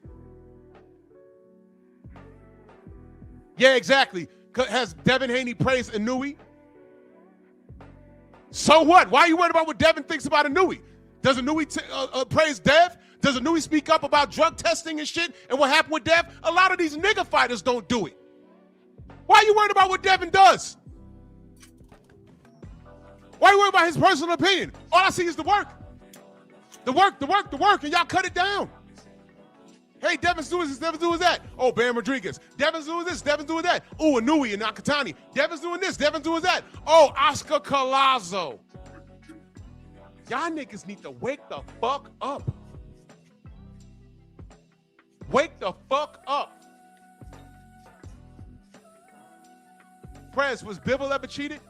Yeah, exactly. Has Devin Haney praised Inouye? So what? Why are you worried about what Devin thinks about Inouye? Does Inouye praise Dev? Does Inouye speak up about drug testing and shit and what happened with Dev? A lot of these nigga fighters don't do it. Why are you worried about what Devin does? Why are you worried about his personal opinion? All I see is the work. The work, and y'all cut it down. Hey, Devin's doing this, Devin's doing that. Oh, Bam Rodriguez. Devin's doing this, Devin's doing that. Oh, Inouye and Nakatani. Devin's doing this, Devin's doing that. Oh, Oscar Collazo. Y'all niggas need to wake the fuck up. Wake the fuck up. Prez, was Bivol ever cheated?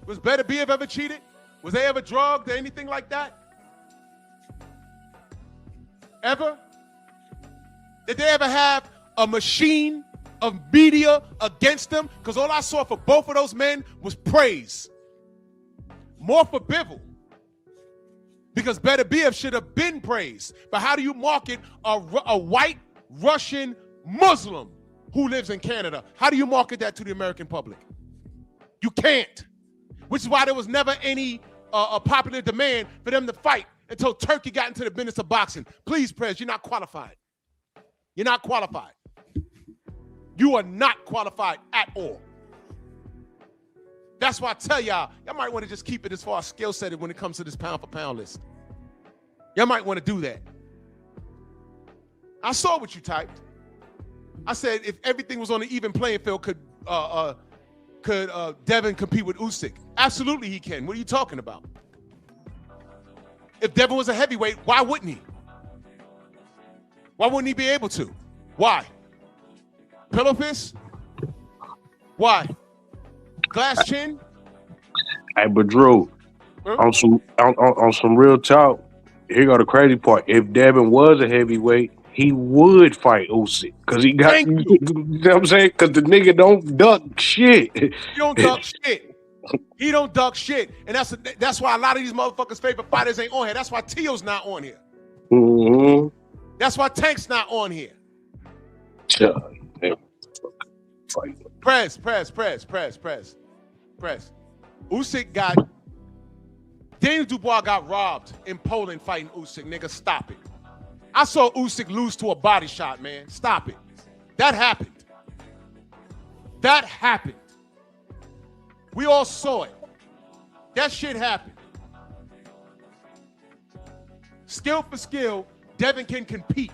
Was Beterbiev ever cheated? Was they ever drugged or anything like that? Ever? Did they ever have a machine of media against them? Because all I saw for both of those men was praise. More for Bivol. Because Beterbiev should have been praised. But how do you market a white Russian Muslim who lives in Canada? How do you market that to the American public? You can't. Which is why there was never any a popular demand for them to fight until Turkey got into the business of boxing. Please, Prez, you're not qualified. You're not qualified. You are not qualified at all. That's why I tell y'all might want to just keep it as far as skill set when it comes to this pound for pound list. Y'all might want to do that. I saw what you typed. I said if everything was on an even playing field, could Devin compete with Usyk? Absolutely he can. What are you talking about? If Devin was a heavyweight, why wouldn't he? Why wouldn't he be able to? Why? Pillow fist? Why? Glass chin? Hey, but Drew, on some real talk, here go the crazy part. If Devin was a heavyweight, he would fight Usyk because he got. You know what I'm saying? Because the nigga don't duck shit. He don't duck shit. He don't duck shit, and that's why a lot of these motherfuckers' favorite fighters ain't on here. That's why Tio's not on here. Mm-hmm. That's why Tank's not on here. Yeah. Press. Usyk got. Daniel Dubois got robbed in Poland fighting Usyk. Nigga, stop it. I saw Usyk lose to a body shot, man. Stop it. That happened. That happened. We all saw it. That shit happened. Skill for skill, Devin can compete.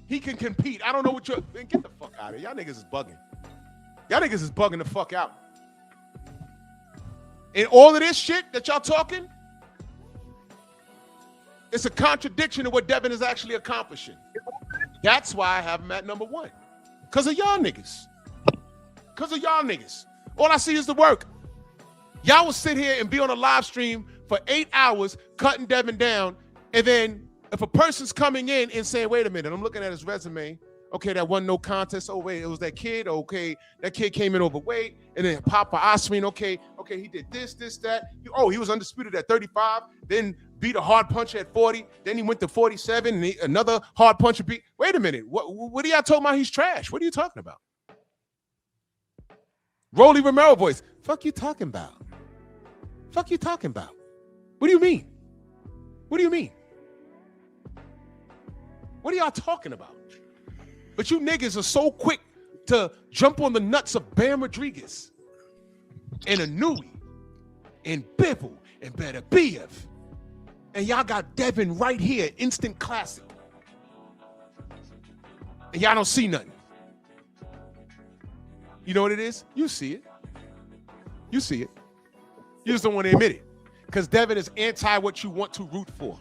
He can compete. I don't know what you're... Man, get the fuck out of here. Y'all niggas is bugging. Y'all niggas is bugging the fuck out. And all of this shit that y'all talking, it's a contradiction to what Devin is actually accomplishing. That's why I have him at number one. Because of y'all niggas. Because of y'all niggas. All I see is the work. Y'all will sit here and be on a live stream for 8 hours cutting Devin down, and then if a person's coming in and saying, wait a minute, I'm looking at his resume. Okay, that wasn't no contest. Oh, wait, it was that kid. Okay, that kid came in overweight. And then Papa Osman, okay, he did this, that. He was undisputed at 35, then beat a hard puncher at 40. Then he went to 47, and another hard puncher beat. Wait a minute. What are y'all talking about? He's trash. What are you talking about? Rolly Romero voice. Fuck you talking about? Fuck you talking about? What do you mean? What do you mean? What are y'all talking about? But you niggas are so quick to jump on the nuts of Bam Rodriguez and Inouye and Bivol and Beterbiev. And y'all got Devin right here, instant classic. And y'all don't see nothing. You know what it is? You see it. You see it. You just don't want to admit it. Because Devin is anti what you want to root for.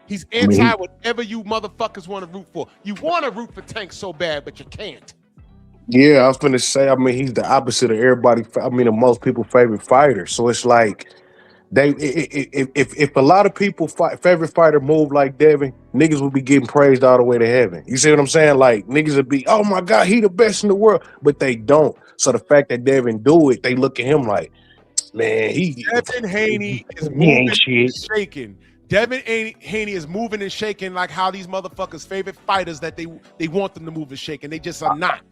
He's anti whatever you motherfuckers want to root for. You want to root for Tank so bad, but you can't. Yeah, I was finna say, he's the opposite of everybody. Of most people's favorite fighter. So it's like, If a lot of people favorite fighter move like Devin, niggas would be getting praised all the way to heaven. You see what I'm saying? Like niggas would be, oh my God, he the best in the world, but they don't. So the fact that Devin do it, they look at him like, man, Devin Haney is he moving ain't shit. and shaking. Devin Haney is moving and shaking like how these motherfuckers' favorite fighters that they want them to move and shake, and they just are not.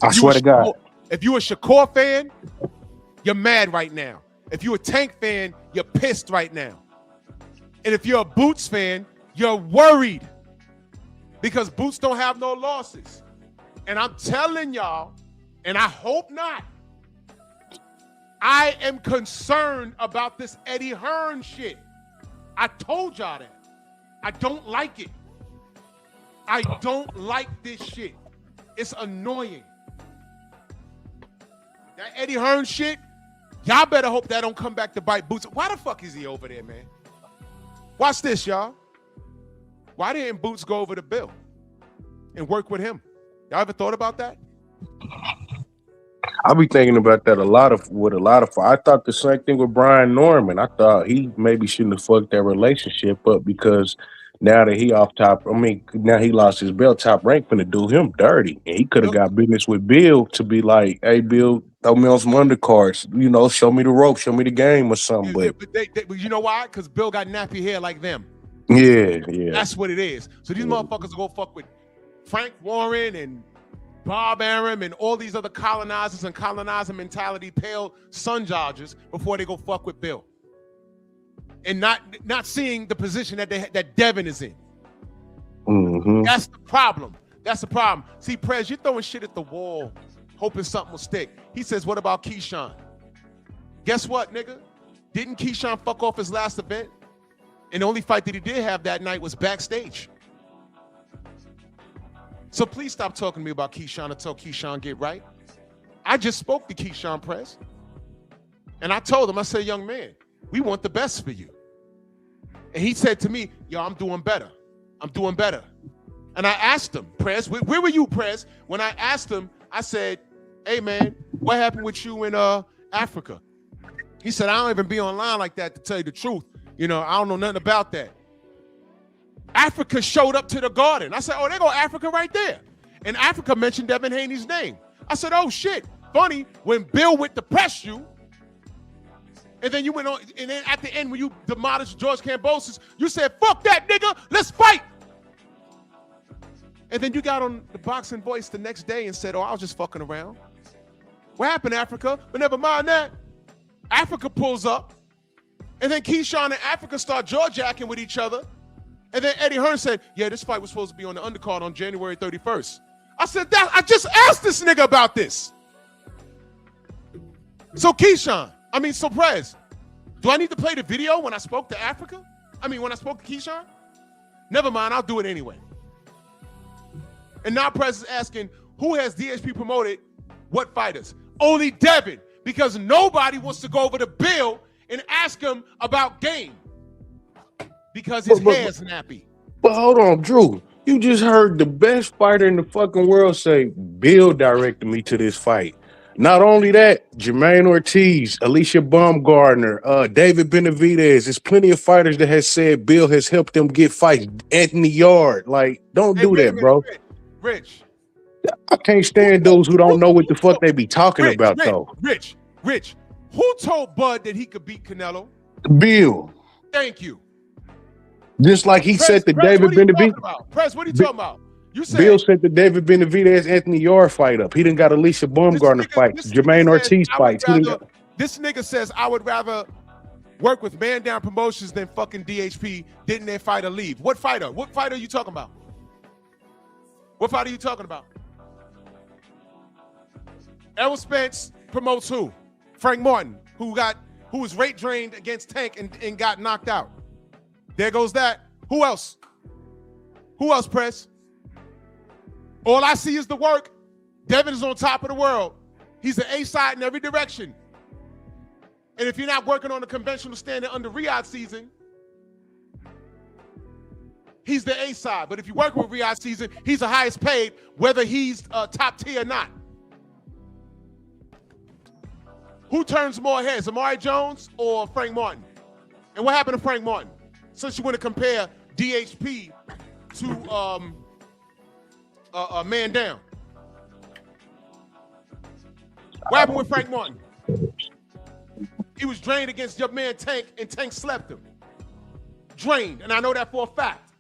I swear to God. If you a Shakur fan, you're mad right now. If you're a Tank fan, you're pissed right now. And if you're a Boots fan, you're worried because Boots don't have no losses. And I'm telling y'all, and I hope not, I am concerned about this Eddie Hearn shit. I told y'all that. I don't like it. I don't like this shit. It's annoying. That Eddie Hearn shit, y'all better hope that don't come back to bite Boots. Why the fuck is he over there, man? Watch this, y'all. Why didn't Boots go over to Bill and work with him? Y'all ever thought about that? I be thinking about that a lot. I thought the same thing with Brian Norman. I thought he maybe shouldn't have fucked that relationship up because now that he off top, now he lost his belt, Top Rank finna do him dirty. And he could have got business with Bill to be like, hey, Bill, throw me on some undercards, show me the rope, show me the game or something. But you know why? Because Bill got nappy hair like them. Yeah. That's what it is. So these motherfuckers will go fuck with Frank Warren and Bob Arum and all these other colonizers and colonizer mentality pale sun dodgers before they go fuck with Bill. And not seeing the position that Devin is in. Mm-hmm. That's the problem. See, Prez, you're throwing shit at the wall, hoping something will stick. He says, what about Keyshawn? Guess what, nigga? Didn't Keyshawn fuck off his last event? And the only fight that he did have that night was backstage. So please stop talking to me about Keyshawn until Keyshawn get right. I just spoke to Keyshawn Prez. And I told him, I said, young man, we want the best for you. And he said to me, yo, I'm doing better. And I asked him, Prez, where were you, Prez? When I asked him, I said, hey, man, what happened with you in Africa? He said, I don't even be online like that, to tell you the truth. I don't know nothing about that. Africa showed up to the garden. I said, oh, there go Africa right there. And Africa mentioned Devin Haney's name. I said, oh, shit. Funny, when Bill went to press you, and then you went on, and then at the end, when you demolished George Kambosos, you said, fuck that, nigga, let's fight. And then you got on the Boxing Voice the next day and said, oh, I was just fucking around. What happened, Africa? But never mind that. Africa pulls up, and then Keyshawn and Africa start jaw-jacking with each other. And then Eddie Hearn said, yeah, this fight was supposed to be on the undercard on January 31st. I said, I just asked this nigga about this. So Prez, do I need to play the video when I spoke to Africa? When I spoke to Keyshawn? Never mind, I'll do it anyway. And now Prez is asking, who has DHP promoted what fighters? Only Devin, because nobody wants to go over to Bill and ask him about game. Because his hair's nappy. But hold on, Drew. You just heard the best fighter in the fucking world say, Bill directed me to this fight. Not only that, Jermaine Ortiz, Alicia Baumgardner, David Benavidez. There's plenty of fighters that has said Bill has helped them get fights. Anthony Yard. Like, don't do that, bro. Rich. I can't stand those who don't know what the fuck they be talking about, though. Rich. Who told Bud that he could beat Canelo? Bill. Thank you. Just like he said to David Benavidez. Press, what are you talking about? You said Bill said the David Benavidez Anthony Yard fight up. He didn't got Alicia Baumgardner fights, Jermaine Ortiz fights. This nigga says I would rather work with Man Down Promotions than fucking DHP. Didn't their fighter leave? What fighter? What fighter are you talking about? What fighter are you talking about? Errol Spence promotes who? Frank Martin, who was rate drained against Tank and got knocked out. There goes that. Who else? Press? All I see is the work. Devin is on top of the world. He's the A-side in every direction. And if you're not working on the conventional standard under Riyadh season, he's the A-side. But if you work with Riyadh season, he's the highest paid, whether he's top tier or not. Who turns more heads, Amari Jones or Frank Martin? And what happened to Frank Martin? Since you want to compare DHP to Man Down. What happened with Frank Martin? He was drained against your man Tank, and Tank slept him. Drained, and I know that for a fact.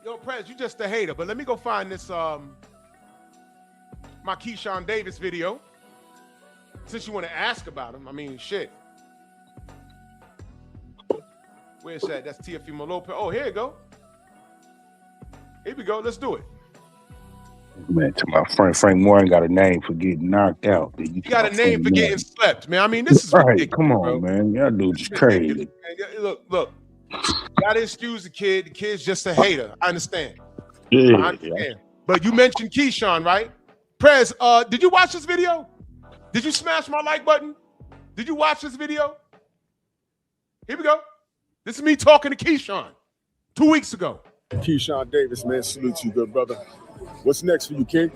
Yo, Prez, you just a hater, but let me go find this my Keyshawn Davis video. Since you want to ask about him, I mean, shit. Where's that? That's Teofimo Lopez. Oh, here you go. Here we go. Let's do it. Man, to my friend Frank Warren got a name for getting knocked out. You got a name for getting slept, man. I mean, this is right. ridiculous. Come on, bro. man. Y'all dudes is crazy. Look. Gotta excuse the kid. The kid's just a hater. I understand. Yeah, I understand. But you mentioned Keyshawn, right? Prez, did you watch this video? Did you smash my like button? Did you watch this video? Here we go. This is me talking to Keyshawn 2 weeks ago. Keyshawn Davis, man, salute you, good brother. What's next for you, King?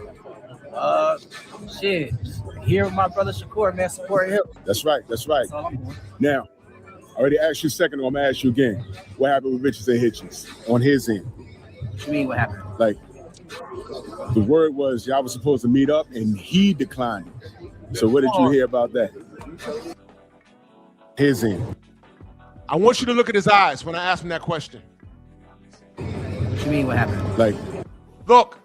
Shit. Here with my brother Shakur, man, support him. That's right. That's all I'm doing. Now, I already asked you a second ago, I'm gonna ask you again. What happened with Richards and Hitchens on his end? What you mean, what happened? Like, the word was y'all was supposed to meet up and he declined. So what did you hear about that? His end. I want you to look at his eyes when I ask him that question. What you mean, what happened? Like, Look.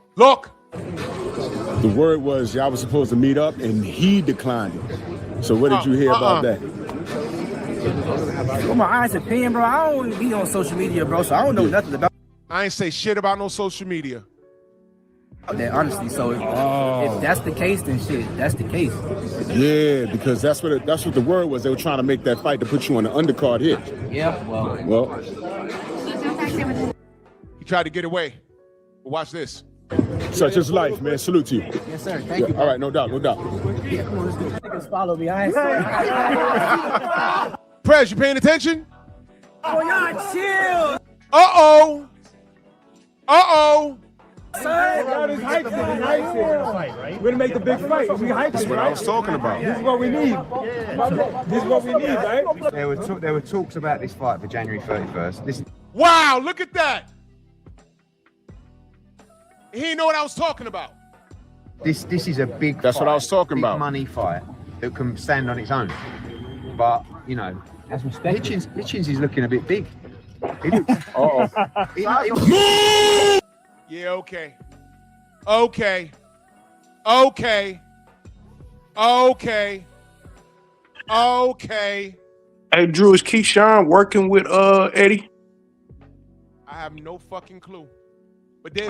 the word was y'all was supposed to meet up and he declined it. So what did you hear about that? Well, my honest opinion, bro, I don't even be on social media, bro, so I don't know nothing about I ain't say shit about no social media. that, honestly. So if that's the case, then shit, that's the case. Yeah, because that's what the word was. They were trying to make that fight to put you on the undercard here. Yeah, Well, He tried to get away. But watch this. such is life, man. Salute to you. yes, sir. Thank you. All right, no doubt. Yeah, come on, let's do it. Niggas follow me. I ain't Prez, you paying attention? Oh, y'all chill. Uh-oh. We're gonna make the big fight. We hype That's what I was talking about. This is what we need. This is what we need, right? There were talks about this fight for January 31st. Wow, look at that. He didn't know what I was talking about. This is a big. That's what I was talking big about. Money fight that can stand on its own. But you know, Hitchens is looking a bit big. He looks, Yeah, okay. Hey, Drew, is Keyshawn working with Eddie? I have no fucking clue. But Hey,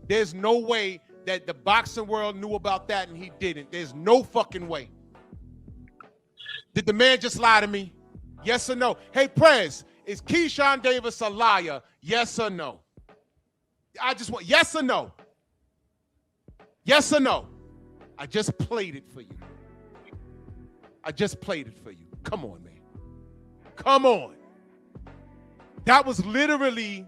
there's no way that the boxing world knew about that and he didn't. There's no fucking way. Did the man just lie to me? Yes or no? Hey, Prez, is Keyshawn Davis a liar? Yes or no? I just want yes or no. Yes or no. I just played it for you. Come on, man. Come on. That was literally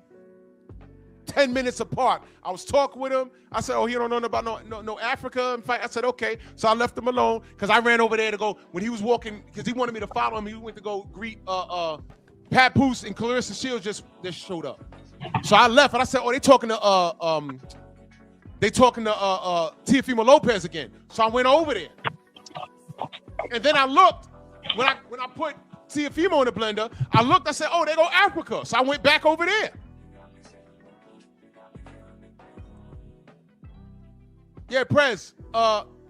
10 minutes apart. I was talking with him. I said, oh, he don't know about no Africa and fight. I said, okay. So I left him alone because I ran over there to go, when he was walking, because he wanted me to follow him. He went to go greet Pat Poose and Clarissa Shields just showed up. So I left and I said, oh, they talking to Teofimo Lopez again. So I went over there. And then I looked, when I put Teofimo in the blender, I looked, I said, oh, they go Africa. So I went back over there. Yeah, Prez,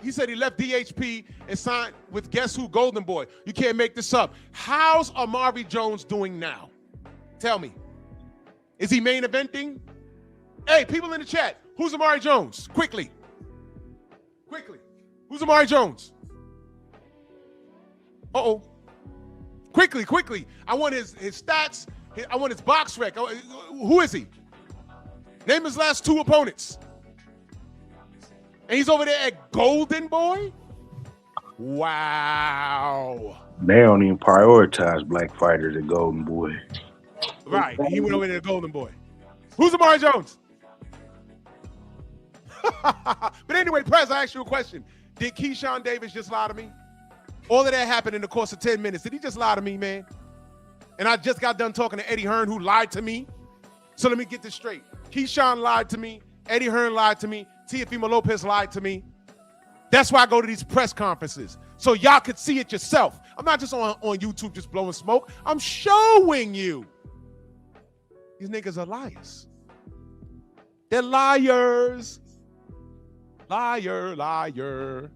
he said he left DHP and signed with guess who, Golden Boy. You can't make this up. How's Amari Jones doing now? Tell me. Is he main eventing? Hey, people in the chat, who's Amari Jones? Quickly. Who's Amari Jones? Uh-oh. Quickly. I want his stats. I want his box rec. Who is he? Name his last two opponents. And he's over there at Golden Boy? Wow. They don't even prioritize black fighters at Golden Boy. Right. He went over there to Golden Boy. Who's Amari Jones? But anyway, Prez, I asked you a question. Did Keyshawn Davis just lie to me? All of that happened in the course of 10 minutes. Did he just lie to me, man? And I just got done talking to Eddie Hearn, who lied to me. So let me get this straight. Keyshawn lied to me. Eddie Hearn lied to me. Teofimo Lopez lied to me. That's why I go to these press conferences. So y'all could see it yourself. I'm not just on YouTube just blowing smoke. I'm showing you. These niggas are liars. They're liars. Liar, liar.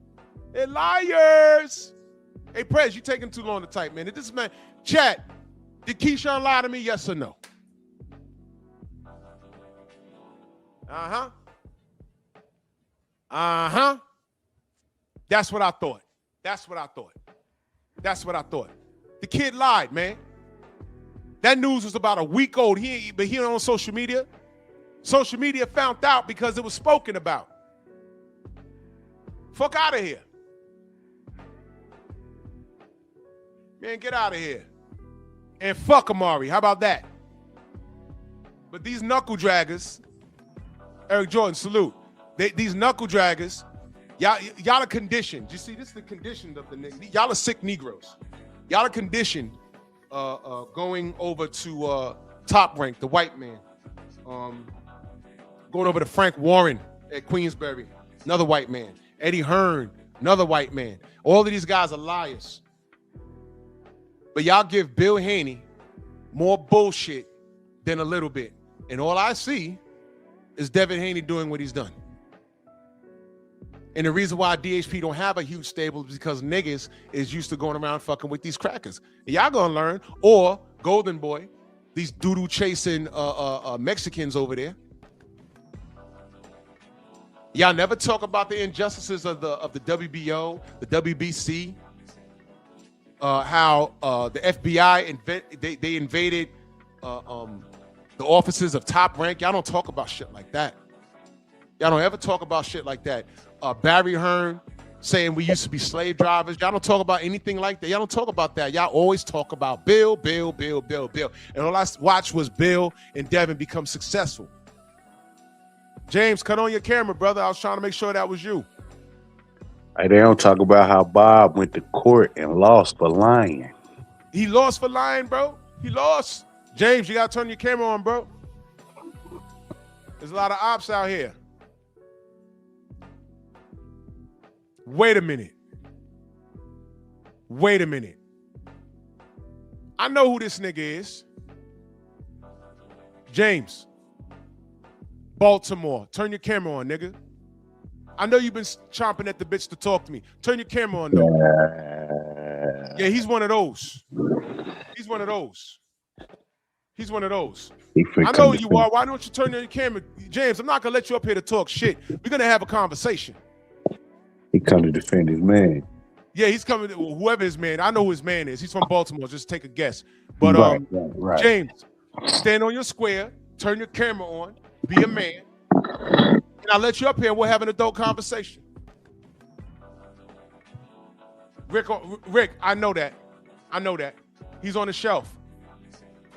They're liars. Hey, Prez, you taking too long to type, man. This man, chat, did Keyshawn lie to me, yes or no? Uh-huh. Uh-huh. That's what I thought. That's what I thought. That's what I thought. The kid lied, man. That news was about a week old. But he on social media. Social media found out because it was spoken about. Fuck out of here. Man, get out of here. And fuck Amari. How about that? But these knuckle draggers, Eric Jordan, salute. These knuckle draggers, y'all are conditioned. You see, this is the condition of the niggas. Y'all are sick Negroes. Y'all are conditioned going over to Top Rank, the white man. Going over to Frank Warren at Queensberry, another white man. Eddie Hearn, another white man. All of these guys are liars. But y'all give Bill Haney more bullshit than a little bit. And all I see is Devin Haney doing what he's done. And the reason why DHP don't have a huge stable is because niggas is used to going around fucking with these crackers. Y'all gonna learn. Or Golden Boy, these doodoo chasing Mexicans over there. Y'all never talk about the injustices of the WBO, the WBC, how the FBI they invaded the offices of Top Rank. Y'all don't talk about shit like that. Y'all don't ever talk about shit like that. Barry Hearn saying we used to be slave drivers. Y'all don't talk about anything like that. Y'all don't talk about that. Y'all always talk about Bill. And all I watched was Bill and Devin become successful. James, cut on your camera, brother. I was trying to make sure that was you. Hey, they don't talk about how Bob went to court and lost for lying. He lost for lying, bro. He lost. James, you got to turn your camera on, bro. There's a lot of ops out here. Wait a minute. I know who this nigga is. James. Baltimore. Turn your camera on, nigga. I know you've been chomping at the bitch to talk to me. Turn your camera on, though. Yeah, he's one of those. I know you are. Why don't you turn on your camera? James, I'm not going to let you up here to talk shit. We're going to have a conversation. He come to defend his man. Yeah, he's coming. Whoever his man, I know who his man is. He's from Baltimore. Just take a guess. But right. James, stand on your square. Turn your camera on. Be a man. And I'll let you up here and we'll have an adult conversation. Rick, I know that. He's on the shelf.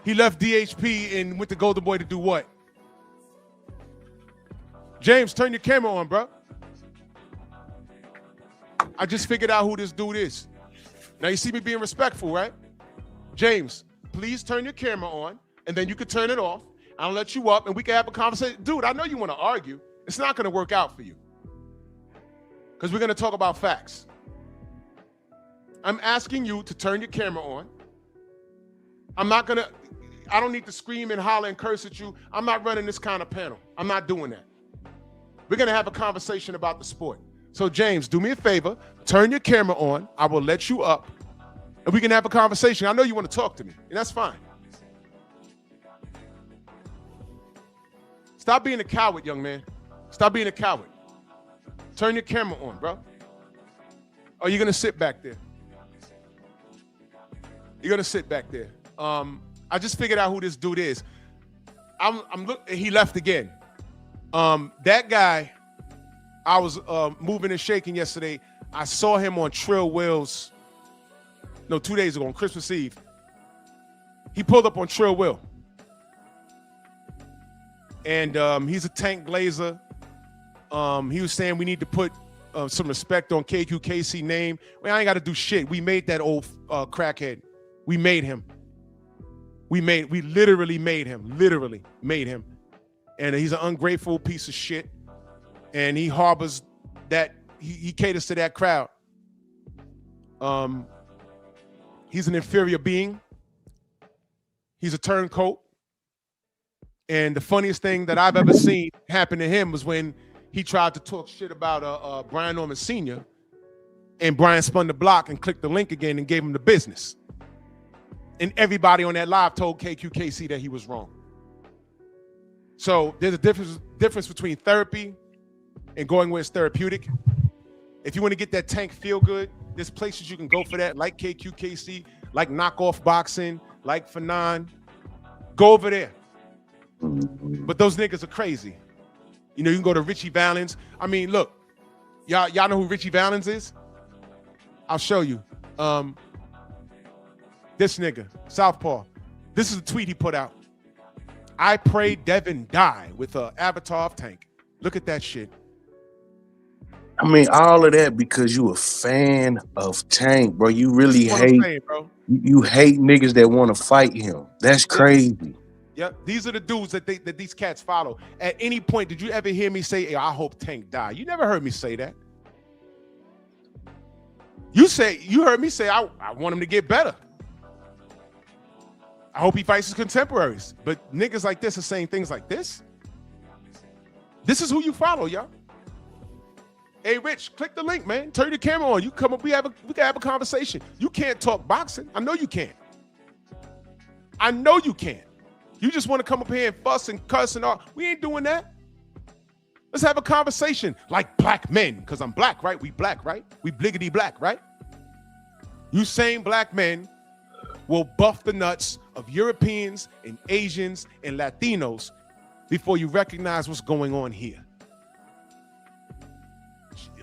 He left DHP and went to Golden Boy to do what? James, turn your camera on, bro. I just figured out who this dude is. Now you see me being respectful, right? James, please turn your camera on and then you can turn it off. I'll let you up and we can have a conversation. Dude, I know you want to argue. It's not going to work out for you because we're going to talk about facts. I'm asking you to turn your camera on. I don't need to scream and holler and curse at you. I'm not running this kind of panel. I'm not doing that. We're going to have a conversation about the sport. So James, do me a favor, turn your camera on. I will let you up and we can have a conversation. I know you want to talk to me and that's fine. Stop being a coward, young man. Stop being a coward. Turn your camera on, bro. Or you're gonna sit back there. I just figured out who this dude is. He left again. That guy, I was moving and shaking yesterday. I saw him on Trill Will's, 2 days ago on Christmas Eve. He pulled up on Trill Will. And he's a tank glazer. He was saying we need to put some respect on KQKC name. Man, I ain't got to do shit. We made that old crackhead. We made him. We literally made him. And he's an ungrateful piece of shit. And he harbors that, he caters to that crowd. He's an inferior being. He's a turncoat. And the funniest thing that I've ever seen happen to him was when he tried to talk shit about Brian Norman Sr. and Brian spun the block and clicked the link again and gave him the business. And everybody on that live told KQKC that he was wrong. So there's a difference between therapy and going where it's therapeutic. If you want to get that tank feel good, there's places you can go for that, like KQKC, like Knockoff Boxing, like Fanon. Go over there. But those niggas are crazy. You know, you can go to Richie Valens. I mean, look, y'all know who Richie Valens is? I'll show you. This nigga, Southpaw. This is a tweet he put out. I pray Devin die with an avatar of Tank. Look at that shit. I mean, all of that because you a fan of Tank, bro. You really hate, saying, bro. You hate niggas that want to fight him. That's crazy. Yep, these are the dudes that these cats follow. At any point, did you ever hear me say, hey, I hope Tank die? You never heard me say that. You heard me say, I want him to get better. I hope he fights his contemporaries. But niggas like this are saying things like this. This is who you follow, y'all. Hey, Rich, click the link, man. Turn your camera on. You come up, we can have a conversation. You can't talk boxing. I know you can't. I know you can't. You just want to come up here and fuss and cuss and all. We ain't doing that. Let's have a conversation like black men, because I'm black, right? We black, right? We bliggity black, right? You same black men will buff the nuts of Europeans and Asians and Latinos before you recognize what's going on here.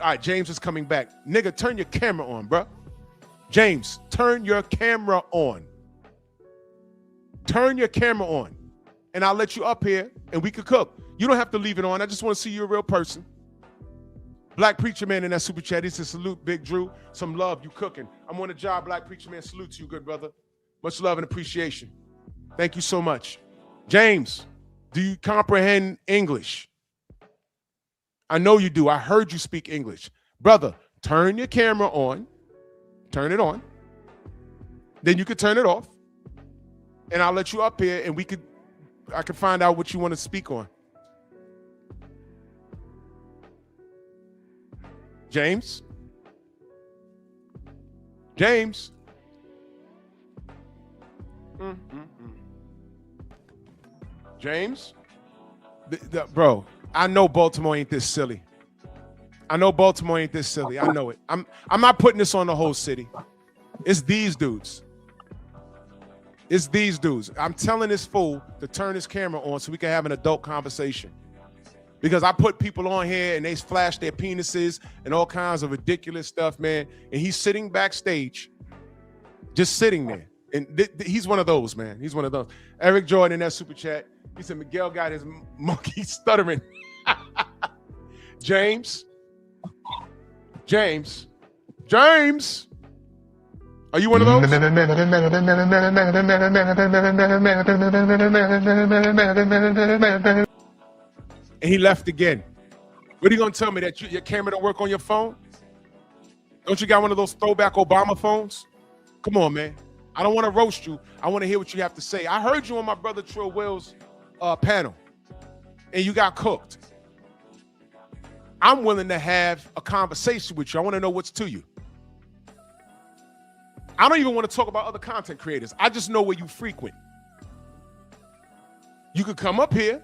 All right, James is coming back. Nigga, turn your camera on, bro. James, turn your camera on. Turn your camera on. And I'll let you up here and we could cook. You don't have to leave it on. I just want to see you a real person. Black Preacher Man in that super chat. He says, salute, Big Drew. Some love, you cooking. I'm on the job, Black Preacher Man. Salute to you, good brother. Much love and appreciation. Thank you so much. James, do you comprehend English? I know you do. I heard you speak English. Brother, turn your camera on. Turn it on. Then you could turn it off. And I'll let you up here and I could find out what you want to speak on. James? James? James? Bro, I know Baltimore ain't this silly. I know Baltimore ain't this silly. I know it. I'm not putting this on the whole city. It's these dudes. It's these dudes. I'm telling this fool to turn his camera on so we can have an adult conversation. Because I put people on here and they flash their penises and all kinds of ridiculous stuff, man. And he's sitting backstage, just sitting there. And he's one of those, man. He's one of those. Eric Jordan in that super chat. He said, Miguel got his monkey stuttering. James. Are you one of those? And he left again. What are you going to tell me, that your camera don't work on your phone? Don't you got one of those throwback Obama phones? Come on, man. I don't want to roast you. I want to hear what you have to say. I heard you on my brother Trill Will's panel, and you got cooked. I'm willing to have a conversation with you. I want to know what's to you. I don't even want to talk about other content creators. I just know where you frequent. You could come up here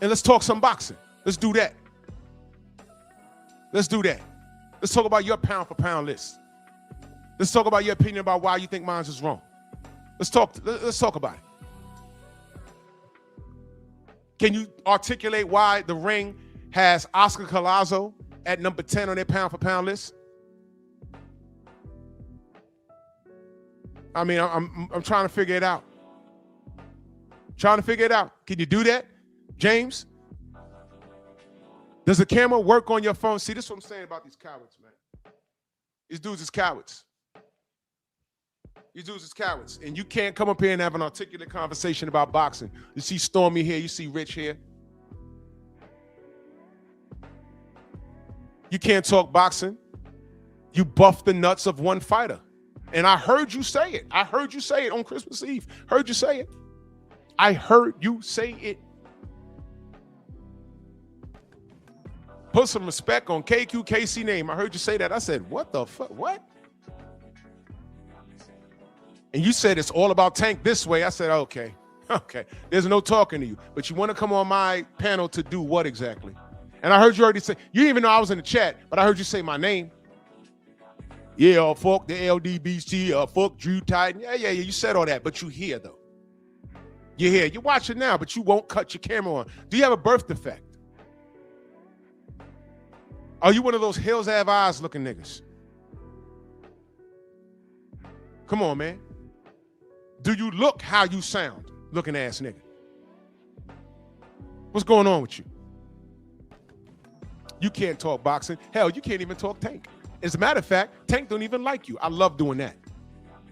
and let's talk some boxing. Let's do that. Let's talk about your pound for pound list. Let's talk about your opinion about why you think mine is wrong. Let's talk about it. Can you articulate why the Ring has Oscar Collazo at number 10 on their pound for pound list? I mean, I'm trying to figure it out. Can you do that, James? Does the camera work on your phone? See, this is what I'm saying about these cowards, man. These dudes is cowards. These dudes is cowards. And you can't come up here and have an articulate conversation about boxing. You see Stormy here, you see Rich here. You can't talk boxing. You buff the nuts of one fighter. And I heard you say it. I heard you say it on Christmas Eve. Heard you say it. I heard you say it. Put some respect on KQKC name. I heard you say that. I said, what the fuck? What? And you said it's all about Tank this way. I said, okay. Okay. There's no talking to you. But you want to come on my panel to do what exactly? And I heard you already say, you didn't even know I was in the chat, but I heard you say my name. Yeah, fuck the LDBC, fuck Drew Titan. Yeah. You said all that, but you here though. You're here. You're watching now, but you won't cut your camera on. Do you have a birth defect? Are you one of those hills have eyes looking niggas? Come on, man. Do you look how you sound looking ass nigga? What's going on with you? You can't talk boxing. Hell, you can't even talk Tank. As a matter of fact, Tank don't even like you. I love doing that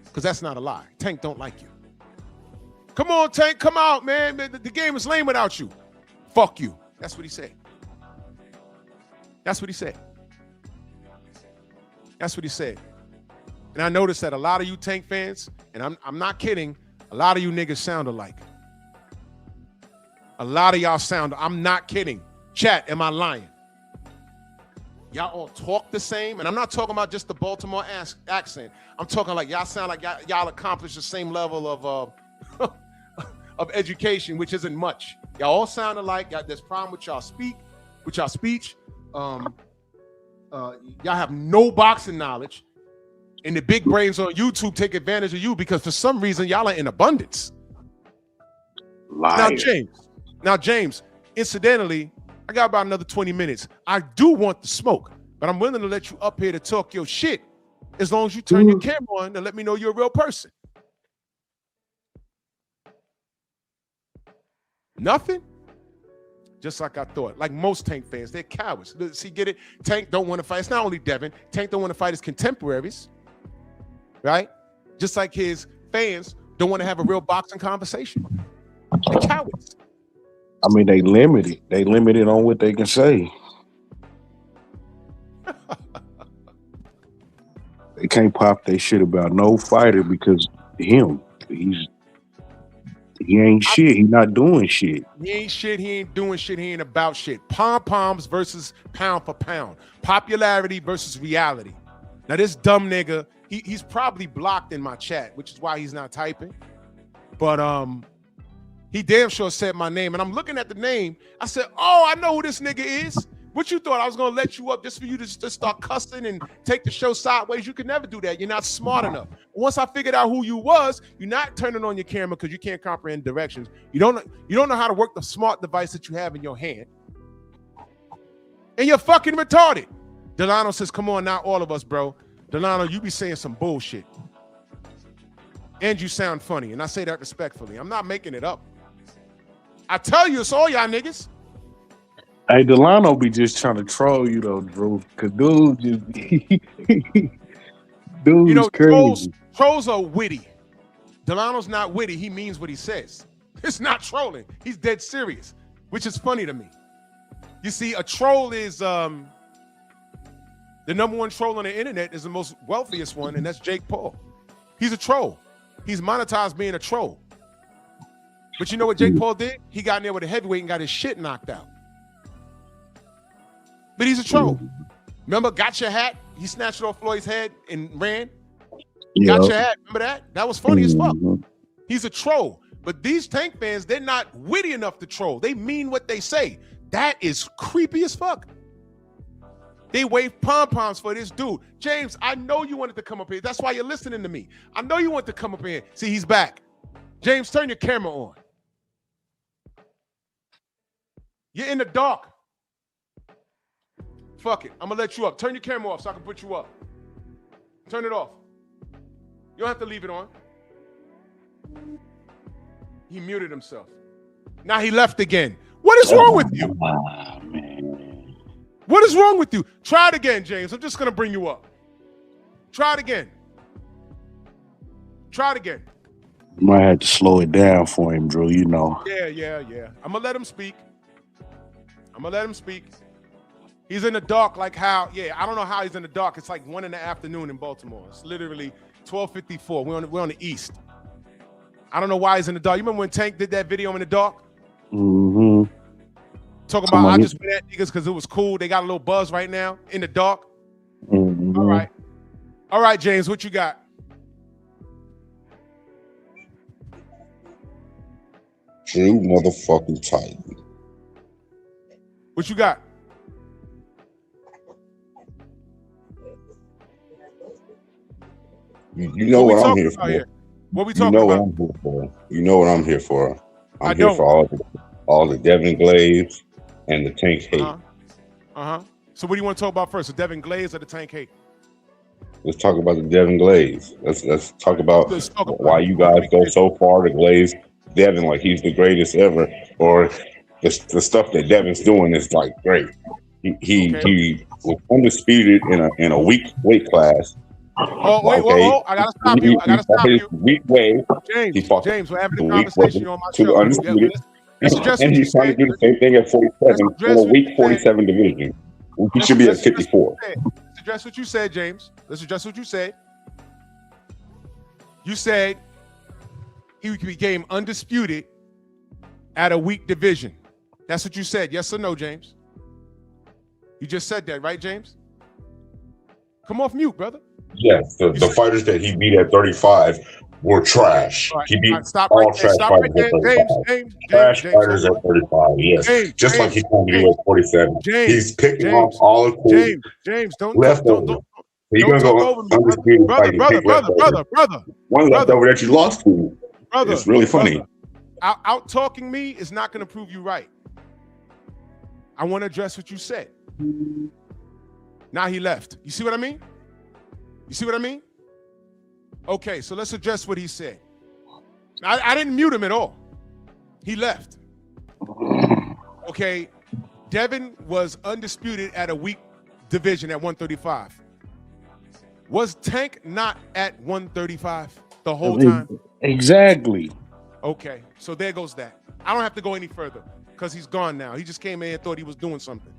because that's not a lie. Tank don't like you. Come on, Tank, come out, man. The game is lame without you. Fuck you. That's what he said. That's what he said. That's what he said. And I noticed that a lot of you Tank fans, and I'm not kidding, a lot of you niggas sound alike. A lot of y'all sound, I'm not kidding. Chat, am I lying? Y'all all talk the same, and I'm not talking about just the Baltimore accent. I'm talking like y'all sound like y'all accomplish the same level of of education, which isn't much. Y'all all sound alike. There's problem with y'all speech. Y'all have no boxing knowledge, and the big brains on YouTube take advantage of you because for some reason y'all are in abundance. Liar. Now James, incidentally, I got about another 20 minutes. I do want the smoke, but I'm willing to let you up here to talk your shit as long as you turn your camera on and let me know you're a real person. Nothing? Just like I thought. Like most Tank fans, they're cowards. See, get it? Tank don't want to fight. It's not only Devin. Tank don't want to fight his contemporaries, right? Just like his fans don't want to have a real boxing conversation. They're cowards. I mean, they limited. They limited on what they can say. They can't pop their shit about no fighter because him. He ain't shit. He not doing shit. He ain't shit. He ain't doing shit. He ain't about shit. Poms versus pound for pound. Popularity versus reality. Now this dumb nigga, he's probably blocked in my chat, which is why he's not typing. But he damn sure said my name, and I'm looking at the name. I said, "Oh, I know who this nigga is." What you thought I was gonna let you up just for you to just start cussing and take the show sideways? You could never do that. You're not smart enough. Once I figured out who you was, you're not turning on your camera because you can't comprehend directions. You don't know how to work the smart device that you have in your hand, and you're fucking retarded. Delano says, "Come on, not all of us, bro." Delano, you be saying some bullshit, and you sound funny, and I say that respectfully. I'm not making it up. I tell you, it's all y'all niggas. Hey, Delano be just trying to troll you though, Drew. Cause dude just dude is crazy. Trolls are witty. Delano's not witty. He means what he says. It's not trolling. He's dead serious, which is funny to me. You see, a troll is the number one troll on the internet is the most wealthiest one, and that's Jake Paul. He's a troll. He's monetized being a troll. But you know what Jake Paul did? He got in there with a heavyweight and got his shit knocked out. But he's a troll. Remember, got your hat? He snatched it off Floyd's head and ran. Got your hat. Remember that? That was funny as fuck. He's a troll. But these Tank fans, they're not witty enough to troll. They mean what they say. That is creepy as fuck. They wave pom-poms for this dude. James, I know you wanted to come up here. That's why you're listening to me. I know you want to come up here. See, he's back. James, turn your camera on. You're in the dark. Fuck it. I'm going to let you up. Turn your camera off so I can put you up. Turn it off. You don't have to leave it on. He muted himself. Now he left again. What is wrong with you? Oh, man. What is wrong with you? Try it again, James. I'm just gonna bring you up. Try it again. Try it again. Might have to slow it down for him, Drew. You know. Yeah. I'm gonna let him speak. He's in the dark, like how? Yeah, I don't know how he's in the dark. It's like 1 PM in Baltimore. It's literally 12:54. We're on the east. I don't know why he's in the dark. You remember when Tank did that video in the dark? Mm-hmm. Talking about I just went at niggas because it was cool. They got a little buzz right now in the dark. Mm-hmm. All right, James, what you got? Drew motherfucking Titan. What you got? You know what I'm here for. Here? What we talking about? You know what I'm here for. I'm here don't. for all the Devin Glaze and the Tank hate. So what do you want to talk about first? The Devin Glaze or the Tank hate? Let's talk about the Devin Glaze. Let's talk about why you guys go so far to glaze Devin like he's the greatest ever, or the stuff that Devin's doing is like great. He was undisputed in a weak weight class. Oh, wait, whoa, I gotta stop you. Weak way. James, we're having a conversation on my show. Undisputed. And he's trying to do the same thing at 47 in a weak 47 division. He should be at 54. Let's address what you said, James. Let's address what you said. You said he became undisputed at a weak division. That's what you said. Yes or no, James? You just said that, right, James? Come off mute, brother. Yes, the fighters that he beat at 35 were trash. He beat all trash fighters at 35. Trash fighters at 35, yes. Just like he's going to do at 47. He's picking off all the cool James, don't leftovers. You're going to go undisputed fighting. Brother. One leftover that you lost to. Brother, it's really funny. Out talking me is not going to prove you right. I want to address what you said. Now he left. You see what I mean? Okay, so let's address what he said. I didn't mute him at all. He left. Okay, Devin was undisputed at a weak division at 135. Was Tank not at 135 the whole time? Exactly. Okay, so there goes that. I don't have to go any further because he's gone now. He just came in and thought he was doing something.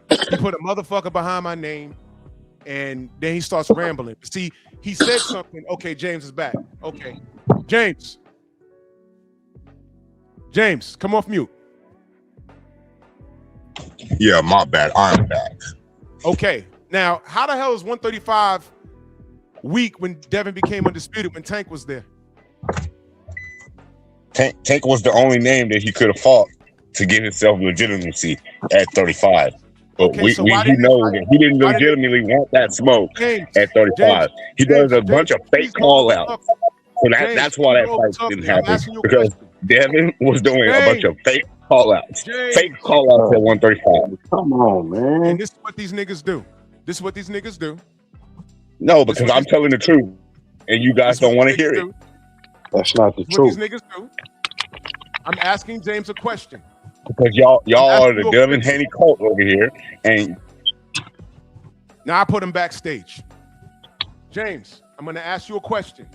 He put a motherfucker behind my name, and then he starts rambling. See, he said something. Okay, James is back. Okay, James, come off mute. Yeah, my bad. I'm back. Okay, now how the hell is 135 weak when Devin became undisputed when Tank was there? Tank was the only name that he could have fought to get himself legitimacy at 35. But we know that he didn't legitimately want that smoke at 35. He does a bunch of fake call-outs. So that's why that fight didn't happen. Because Devin was doing a bunch of fake call-outs. Fake call-outs at 135. Come on, man. And this is what these niggas do. No, because I'm telling the truth. And you guys don't want to hear it. That's not the truth. What these niggas do. I'm asking James a question. Because y'all are the Devin Haney cult over here, and now I put him backstage. James, I'm going to ask you a question.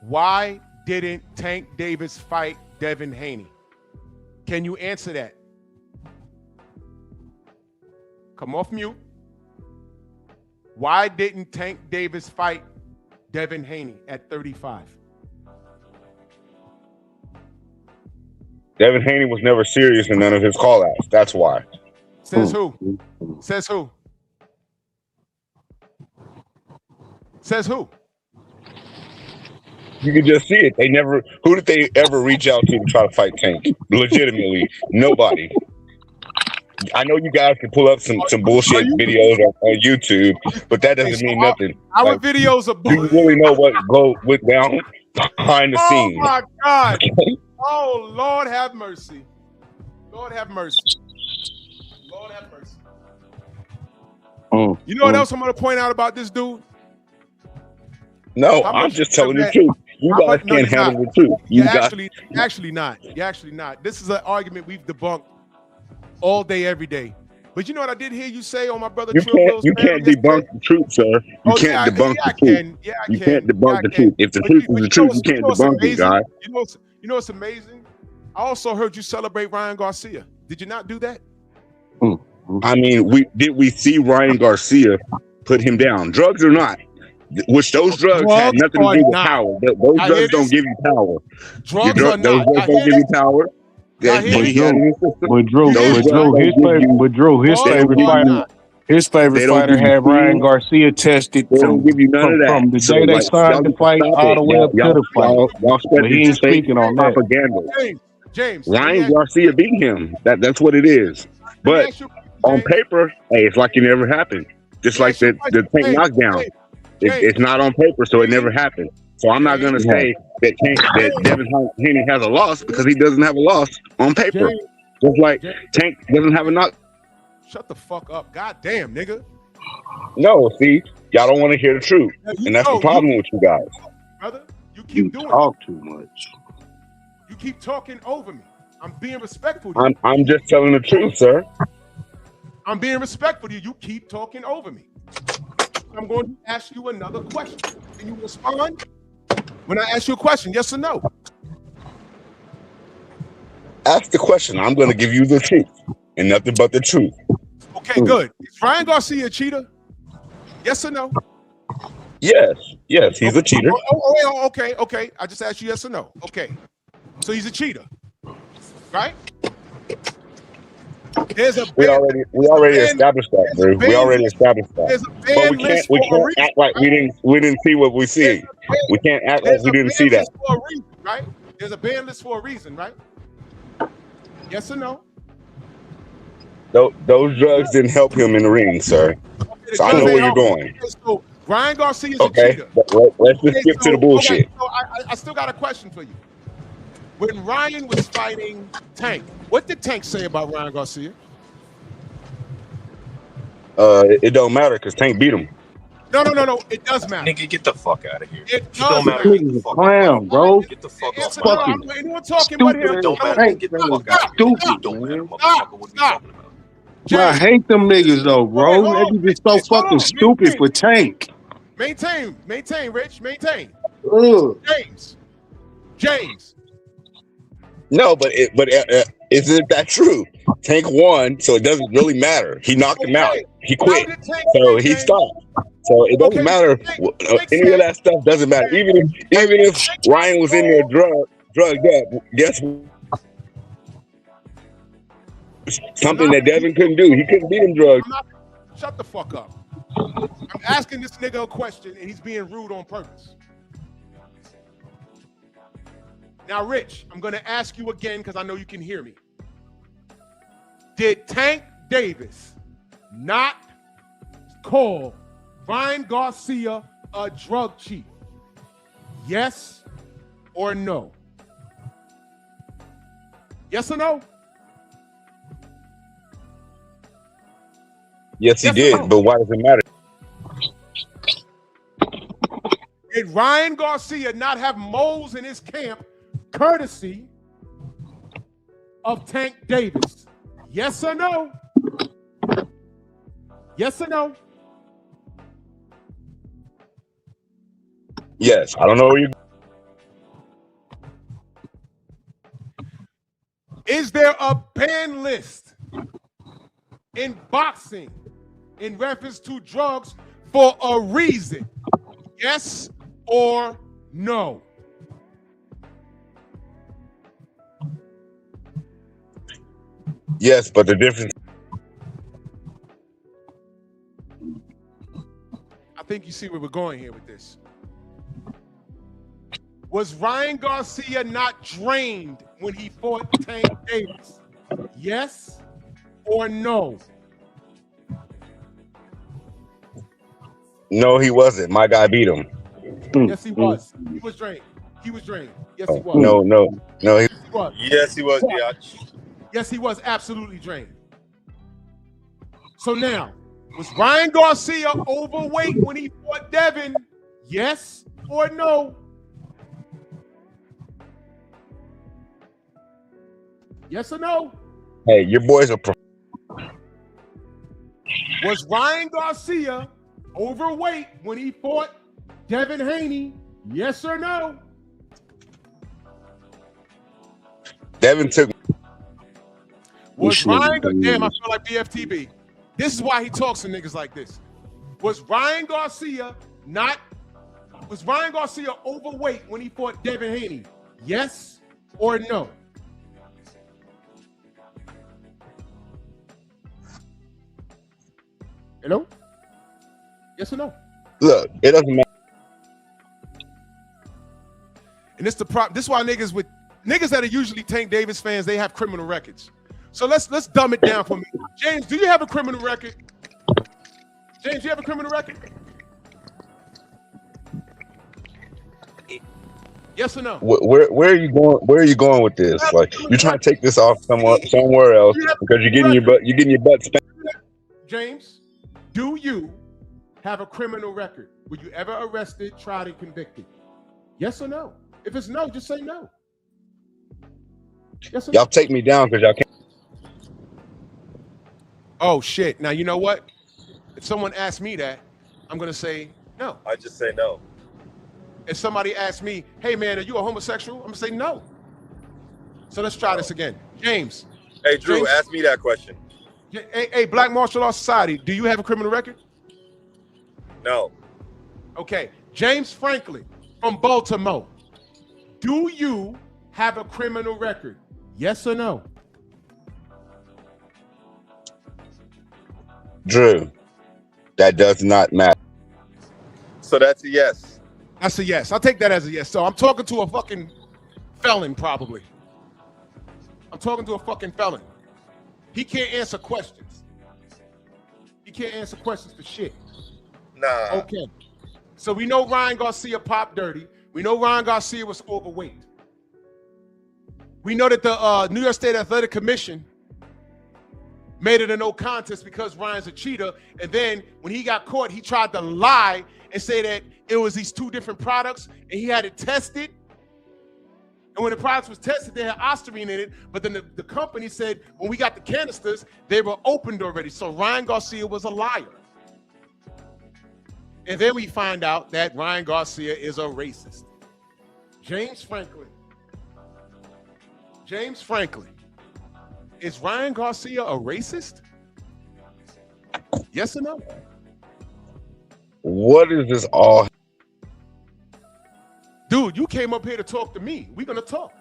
Why didn't Tank Davis fight Devin Haney? Can you answer that? Come off mute. Why didn't Tank Davis fight Devin Haney at 35? Devin Haney was never serious in none of his call-outs. That's why. Says who? Says who? Says who? You can just see it. Who did they ever reach out to try to fight Tank? Legitimately, nobody. I know you guys can pull up some bullshit videos on YouTube, but that doesn't mean nothing. Our videos are bullshit. You really know what went down behind the scenes. Oh my God. Oh, Lord have mercy. Lord have mercy. Lord have mercy. You know what else I'm going to point out about this dude? No, I'm just telling the truth. You guys can't handle the truth. You're actually not. You're actually not. This is an argument we've debunked all day, every day. But you know what I did hear you say on my brother You Trill's can't debunk the truth, sir. You can't debunk the truth. You can't debunk the truth. If the truth is the truth, you can't debunk it, guys. You know what's amazing? I also heard you celebrate Ryan Garcia. Did you not do that? I mean, we see Ryan Garcia put him down, drugs or not? Which those drugs had nothing to do with power. Those drugs don't give you power. Drugs or not? Those drugs don't give you power. But Drew, his favorite fighter had Ryan Garcia tested from the day they signed the fight all the way up to the fight. But he ain't speaking on that. Propaganda. James, Ryan Garcia beat him. That's what it is. But on paper, hey, it's like it never happened. Just like the Tank knockdown. It's not on paper, so it never happened. So I'm not gonna say that Devin Haney has a loss because he doesn't have a loss on paper. Just like Tank doesn't have a knock. Shut the fuck up. God damn, nigga. No, see, y'all don't want to hear the truth. And that's the problem with you guys. Brother, you keep doing talk too much. You keep talking over me. I'm being respectful to you. I'm just telling the truth, sir. I'm being respectful to you. You keep talking over me. I'm going to ask you another question. Can you respond when I ask you a question? Yes or no? Ask the question. I'm going to give you the truth and nothing but the truth. Okay, good. Is Ryan Garcia a cheater? Yes or no? Yes, he's a cheater. Okay. I just asked you yes or no. Okay. So he's a cheater, right? We already established that, bro. We already established that. But we can't act like we didn't see what we see. We can't act like we didn't see that. For a reason, right? There's a ban list for a reason, right? Yes or no? Those drugs didn't help him in the ring, sir. So I know where you're going. So Ryan Garcia is a cheater. Let's just skip to the bullshit. Okay, so I still got a question for you. When Ryan was fighting Tank, what did Tank say about Ryan Garcia? It don't matter because Tank beat him. No. It does matter. Nigga, get the fuck out of here. It don't matter. Nigga's a clown, bro. Get the fuck It's off. fucking anyone talking about him? It don't matter. Get the fuck out of here. Stupid, Don't matter, man. motherfucker. What we talking about? Bro, I hate them niggas though, bro. They be just so fucking stupid for Tank. Maintain, Rich, maintain. James. No, but isn't that true? Tank won, so it doesn't really matter. He knocked him out. He quit, so he stopped. So it doesn't matter. Any of that stuff doesn't matter. Even if Ryan was in there drugged up, guess what? Something that Devin couldn't do. He couldn't beat him drugs. Shut the fuck up. I'm asking this nigga a question and he's being rude on purpose. Now, Rich, I'm going to ask you again because I know you can hear me. Did Tank Davis not call Ryan Garcia a drug chief? Yes or no? Yes or no? Yes, he did, but why does it matter? Did Ryan Garcia not have moles in his camp courtesy of Tank Davis? Yes or no? Yes or no? Yes, I don't know where you. Is there a ban list in boxing in reference to drugs for a reason? Yes or no? Yes, but the difference. I think you see where we're going here with this. Was Ryan Garcia not drained when he fought Tank Davis? Yes or no? No, he wasn't. My guy beat him. Yes, he was. He was drained. He was drained. Yes, he was. No. Yes, he was. Yes, he was, biatch. Yes, he was absolutely drained. So now, was Ryan Garcia overweight when he fought Devin? Yes or no? Yes or no? Hey, your boy's a pro. Was Ryan Garcia overweight when he fought Devin Haney? Yes or no? Devin took. Was Ryan? Damn, I feel like BFTB. This is why he talks to niggas like this. Was Ryan Garcia overweight when he fought Devin Haney? Yes or no? Hello? Yes or no? Look, it doesn't matter. And this the problem. This is why niggas that are usually Tank Davis fans, they have criminal records. So let's dumb it down for me. James, do you have a criminal record? James, you have a criminal record? Yes or no? Where are you going? Where are you going with this? Like you're trying to take this off somewhere else because you're getting your butt spanked. James, do you have a criminal record? Were you ever arrested, tried, and convicted? Yes or no? If it's no, just say no. Yes or Y'all no? take me down because y'all can't. Oh shit! Now you know what? If someone asks me that, I'm gonna say no. I just say no. If somebody asks me, "Hey man, are you a homosexual?" I'm gonna say no. So let's try this again, James. Hey Drew, James, ask me that question. Hey, Black Martial Arts Society, do you have a criminal record? No. Okay, James Franklin from Baltimore. Do you have a criminal record? Yes or no? Drew, that does not matter. So that's a yes. That's a yes. I'll take that as a yes. So I'm talking to a fucking felon, probably. I'm talking to a fucking felon. He can't answer questions. He can't answer questions for shit. Nah. Okay. So we know Ryan Garcia popped dirty. We know Ryan Garcia was overweight. We know that the New York State Athletic Commission made it a no contest because Ryan's a cheater. And then when he got caught, he tried to lie and say that it was these two different products and he had it tested. And when the products was tested, they had ostarine in it. But then the company said when we got the canisters, they were opened already. So Ryan Garcia was a liar. And then we find out that Ryan Garcia is a racist. James Franklin. James Franklin. Is Ryan Garcia a racist? Yes or no? What is this all? Dude, you came up here to talk to me. We're going to talk.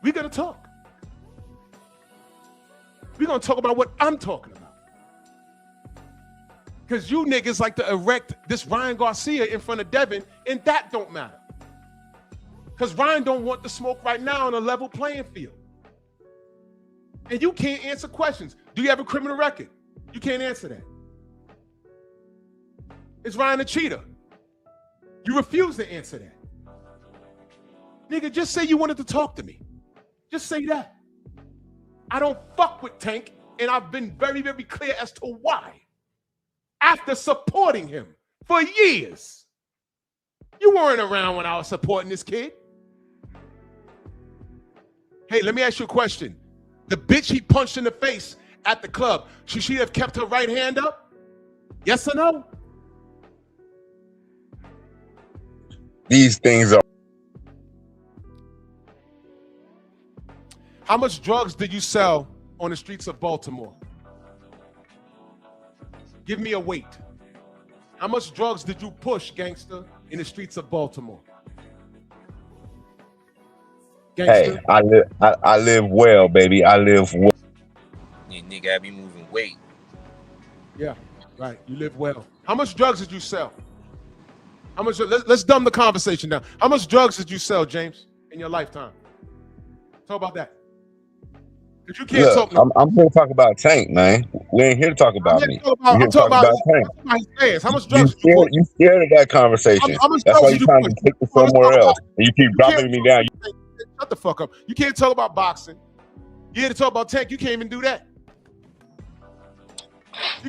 We're going to talk. We're going to talk about what I'm talking about. Because you niggas like to erect this Ryan Garcia in front of Devin, and that don't matter. Because Ryan don't want the smoke right now on a level playing field. And you can't answer questions. Do you have a criminal record? You can't answer that. Is Ryan a cheater? You refuse to answer that. Nigga, just say you wanted to talk to me. Just say that. I don't fuck with Tank, and I've been very, very clear as to why. After supporting him for years. You weren't around when I was supporting this kid. Hey, let me ask you a question. The bitch he punched in the face at the club, should she have kept her right hand up? Yes or no? These things are. How much drugs did you sell on the streets of Baltimore? Give me a weight. How much drugs did you push, gangster, in the streets of Baltimore? Gangster? Hey, I live well, baby. I live well. Yeah, nigga, I be moving weight. Yeah, right. You live well. How much drugs did you sell? How much? Let's dumb the conversation down. How much drugs did you sell, James, in your lifetime? Talk about that. Because you can't talk. No. I'm here to talk about Tank, man. We ain't here to talk about me. We're here to talk about Tank. How much drugs? You scared of that conversation. That's why you're trying to take it somewhere else, and you keep dropping me down. Shut the fuck up. You can't talk about boxing. You here to talk about Tank. You can't even do that.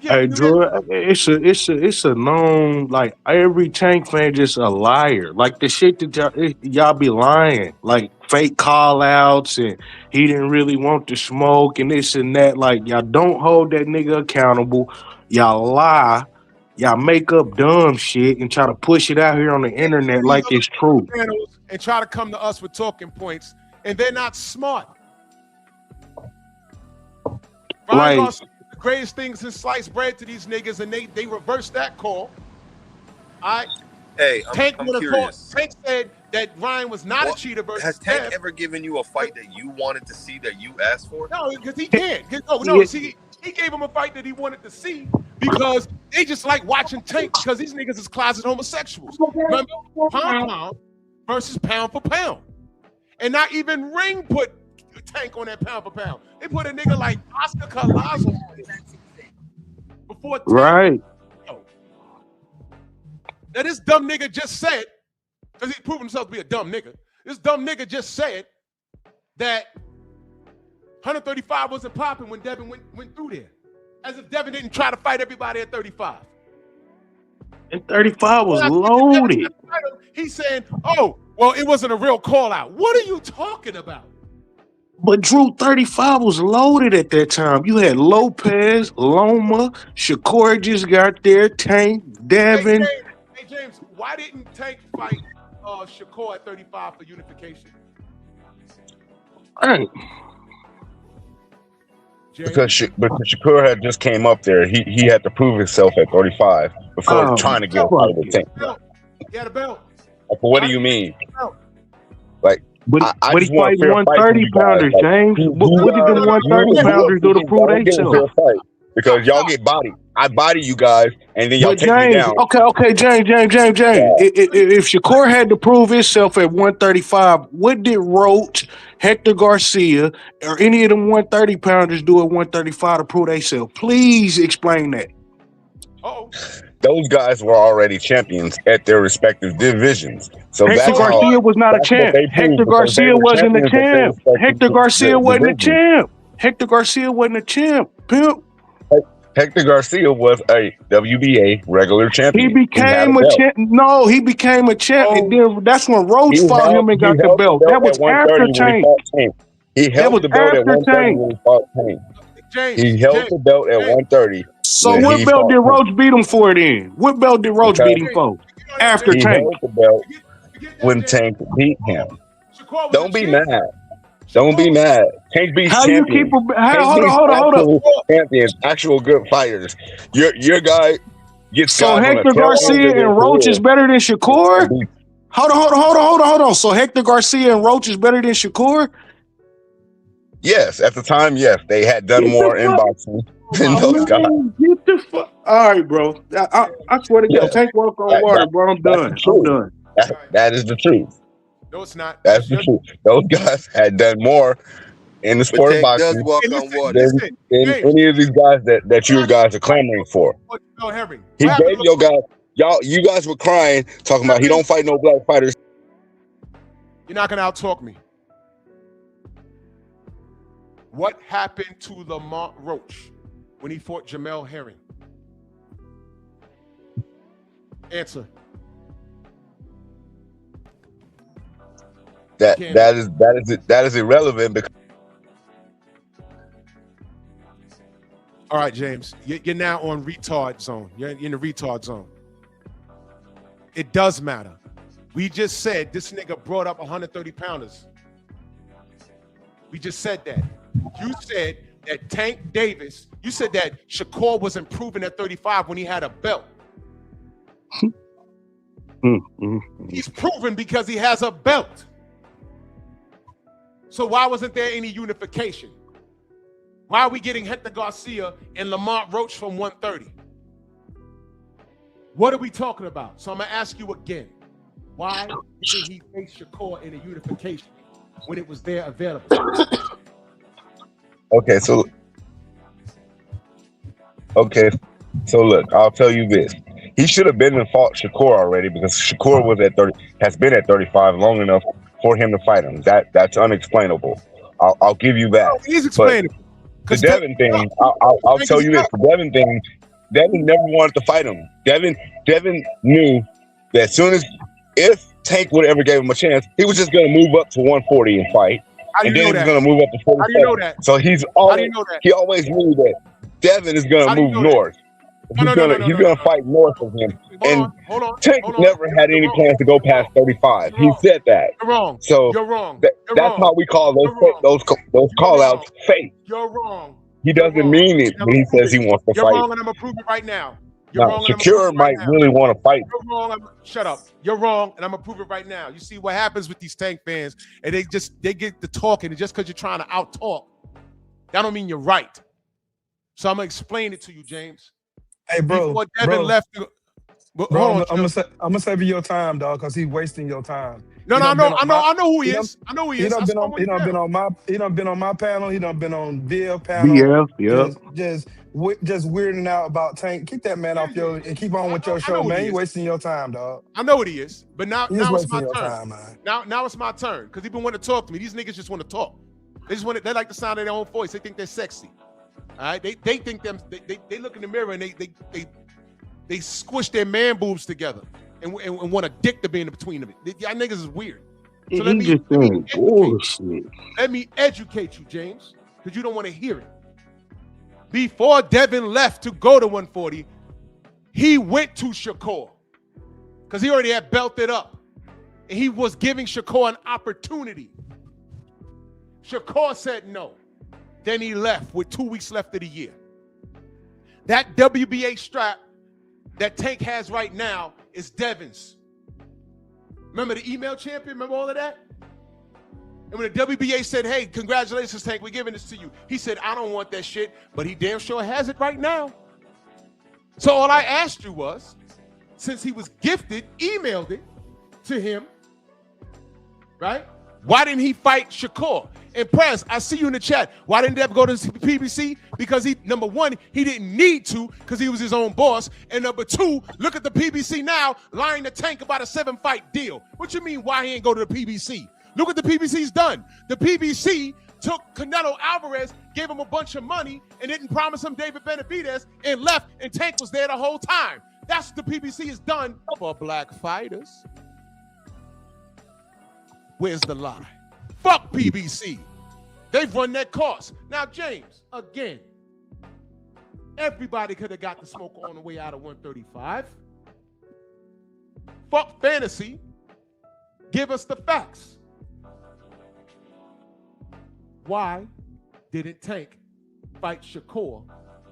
Hey, Drew, it's a known, like, every Tank fan just a liar. Like the shit that y'all be lying, like fake call outs and he didn't really want to smoke and this and that. Like, y'all don't hold that nigga accountable. Y'all lie. Y'all make up dumb shit and try to push it out here on the internet like it's true. And try to come to us with talking points, and they're not smart. Ryan Garcia, the greatest thing since sliced bread to these niggas, and they reversed that call. All right. Hey, Tank I'm curious. Tank said that Ryan was not a cheater versus Has Tank Dev. ever given you a fight that you wanted to see that you asked for? No, because he can't. No, see, he gave him a fight that he wanted to see because they just like watching Tank because these niggas is closet homosexuals. Remember, pound versus pound for pound, and not even Ring put Tank on that pound for pound. They put a nigga like Oscar Collazo on it before Tank. Right. Now this dumb nigga just said, because he's proven himself to be a dumb nigga. This dumb nigga just said that 135 wasn't popping when Devin went through there. As if Devin didn't try to fight everybody at 35. And 35 was loaded. He's saying, oh, well, it wasn't a real call out. What are you talking about? But Drew, 35 was loaded at that time. You had Lopez, Loma, Shakur just got there, Tank, Devin. Hey, James, why didn't Tank fight Shakur at 35 for unification? Right. Because Shakur had just came up there. He had to prove himself at 35 before trying to get a fight with Tank. He had a belt. Like, what do you mean? Like, but I he fight 130 pounders, James. What did the 130 pounders do to prove themselves? Because y'all get bodied. I body you guys, and then y'all take me down. Okay, James. If Shakur had to prove himself at 135, what did Roach, Hector Garcia, or any of them 130 pounders do at 135 to prove themselves? Please explain that. Those guys were already champions at their respective divisions. So Hector Garcia was not a champ. Hector Garcia wasn't a champ. Hector Garcia wasn't a champ. Hector Garcia wasn't a champ. Pimp. Hector Garcia was a WBA regular champion. He became a champ. No, he became a champ. And then that's when Roach fought him and got the belt. That was after Tank. He held the belt at 130 when he fought Tank. He held the belt at 130. So what belt did Roach beat him for then? What belt did Roach beat him for? After Tank. He held the belt when Tank beat him. Don't be mad. Don't be mad. Tank beats champions. Hold on. Champions, actual good fighters. Your guy gets so Hector Garcia and Roach is better than Shakur? Hold on. So Hector Garcia and Roach is better than Shakur? Yes, at the time, yes. They had done more in boxing than those guys. Get the fuck. All right, bro. I swear to God, Tank walk on water, bro. I'm done. That is the truth. No, it's not. That's the truth. Those guys had done more in the sport of boxing than any of these guys that you guys are clamoring for. He gave your guys, you guys were crying, talking about he don't fight no black fighters. You're not gonna out-talk me. What happened to Lamont Roach when he fought Jamel Herring? Answer. That is irrelevant because. All right, James, you're now on retard zone. You're in the retard zone. It does matter. We just said this nigga brought up 130 pounders. We just said that. You said that Tank Davis, you said that Shakur was improving at 35 when he had a belt. He's proven because he has a belt. So why wasn't there any unification? Why are we getting Hector Garcia and Lamont Roach from 130? What are we talking about? So I'm going to ask you again. Why did he face Shakur in a unification when it was there available? Okay, so look, I'll tell you this. He should have been and fought Shakur already because Shakur was at 30, has been at 35 long enough for him to fight him. That's unexplainable. I'll give you that. No, he's explainable. The Devin thing, I'll tell you this: the Devin thing, Devin never wanted to fight him. Devin knew that as soon as if Tank would ever gave him a chance, he was just going to move up to 140 and fight, and then he was going to move up to 47. How do you know that? So How do you know that? he always knew that Devin is going to move north. He's going to fight north of him. And Tank never had any plans to go past 35. He said that. You're wrong. So you're wrong. That's how we call those call outs fake. You're wrong. He doesn't mean it when he says he wants to You're fight. wrong, and I'm gonna prove it right now. You're wrong. Shakir might really want to fight. You're wrong. Shut up. You're wrong, and I'm gonna prove it right now. You see what happens with these Tank fans, and they get to talking, and just because you're trying to out talk, that don't mean you're right. So I'm gonna explain it to you, James. Hey, bro. Before Devin left, I'm gonna save you your time, dog, because he's wasting your time. No, I know who he is. I know who he is. He done been on my panel. He done been on Bill panel. Just weirding out about Tank. Keep that man off your and keep on with your show, man. He's wasting your time, dog. I know what he is, but now it's my turn. Time, man. Now it's my turn because he been wanting to talk to me. These niggas just want to talk. They like the sound of their own voice. They think they're sexy. All right, they think they look in the mirror and they squish their man boobs together and want a dick to be in between them. Y'all niggas is weird. So let me educate you, James, because you don't want to hear it. Before Devin left to go to 140, he went to Shakur because he already had belted up, and he was giving Shakur an opportunity. Shakur said no. Then he left with 2 weeks left of the year. That WBA strap that Tank has right now is Devin's. Remember the email champion? Remember all of that? And when the WBA said, hey, congratulations, Tank, we're giving this to you. He said, I don't want that shit, but he damn sure has it right now. So all I asked you was, since he was gifted, emailed it to him, right? Why didn't he fight Shakur? And Prez, I see you in the chat. Why didn't Dev go to PBC? Because number one, he didn't need to because he was his own boss. And number two, look at the PBC now lying to Tank about a 7-fight deal. What you mean why he ain't go to the PBC? Look what the PBC's done. The PBC took Canelo Alvarez, gave him a bunch of money, and didn't promise him David Benavidez, and left, and Tank was there the whole time. That's what the PBC has done for black fighters. Where's the lie? Fuck PBC. They've run that course. Now, James, again, everybody could have got the smoke on the way out of 135. Fuck fantasy. Give us the facts. Why didn't Tank fight Shakur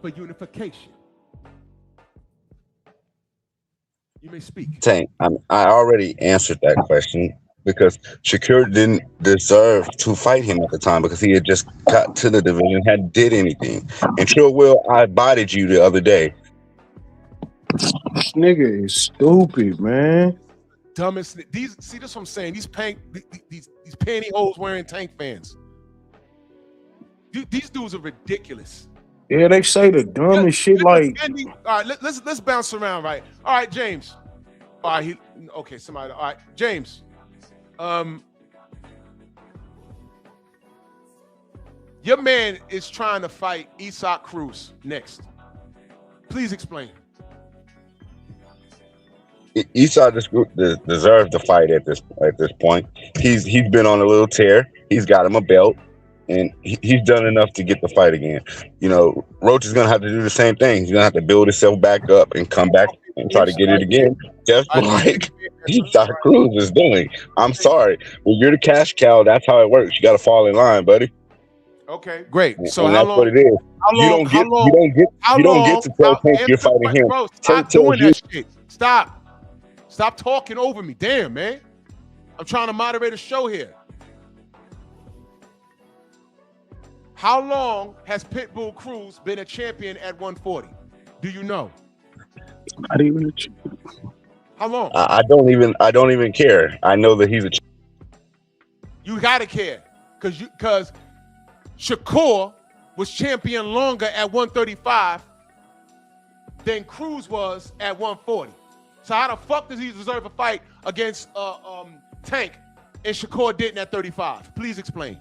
for unification? You may speak. Tank, I already answered that question. Because Shakur didn't deserve to fight him at the time because he had just got to the division, hadn't did anything. And Trill Will, I bodied you the other day. This nigga is stupid, man. Dumbest. See, this what I'm saying. These pantyhose wearing Tank fans. These dudes are ridiculous. Yeah, they say the dumbest shit like. All right, let's bounce around, right? All right, James. All right, okay, somebody. All right, James. Your man is trying to fight Isaac Cruz next. Please explain. Isaac deserves the fight at this point. He's been on a little tear. He's got him a belt, and he's done enough to get the fight again. You know, Roach is gonna have to do the same thing. He's gonna have to build himself back up and come back and try to get it again, just like Isaac Cruz is doing. I'm sorry. When you're the cash cow, that's how it works. You got to fall in line, buddy. Okay, great. So and how that's long? what it is. You don't get to tell Tank you're fighting him. Bro, stop doing that shit. Stop talking over me. Damn, man. I'm trying to moderate a show here. How long has Pitbull Cruz been a champion at 140? Do you know? Not even a champion. How long? I don't even care. I know that he's a champion. You gotta care. Because Shakur was champion longer at 135 than Cruz was at 140. So how the fuck does he deserve a fight against Tank and Shakur didn't at 35? Please explain.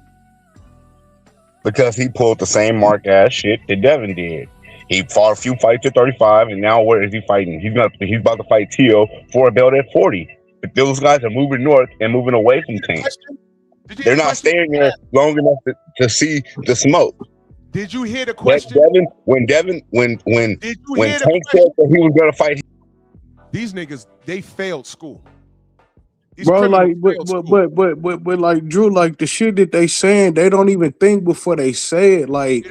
Because he pulled the same mark ass shit that Devin did. He fought a few fights at 35, and now where is he fighting? He's about to fight Tio for a belt at 40. But those guys are moving north and moving away from Tank. They're not staying there long enough to see the smoke. Did you hear the question? When Tank said that he was gonna fight, these niggas, they failed school. Bro, like, but like Drew, like the shit that they saying, they don't even think before they say it. Like,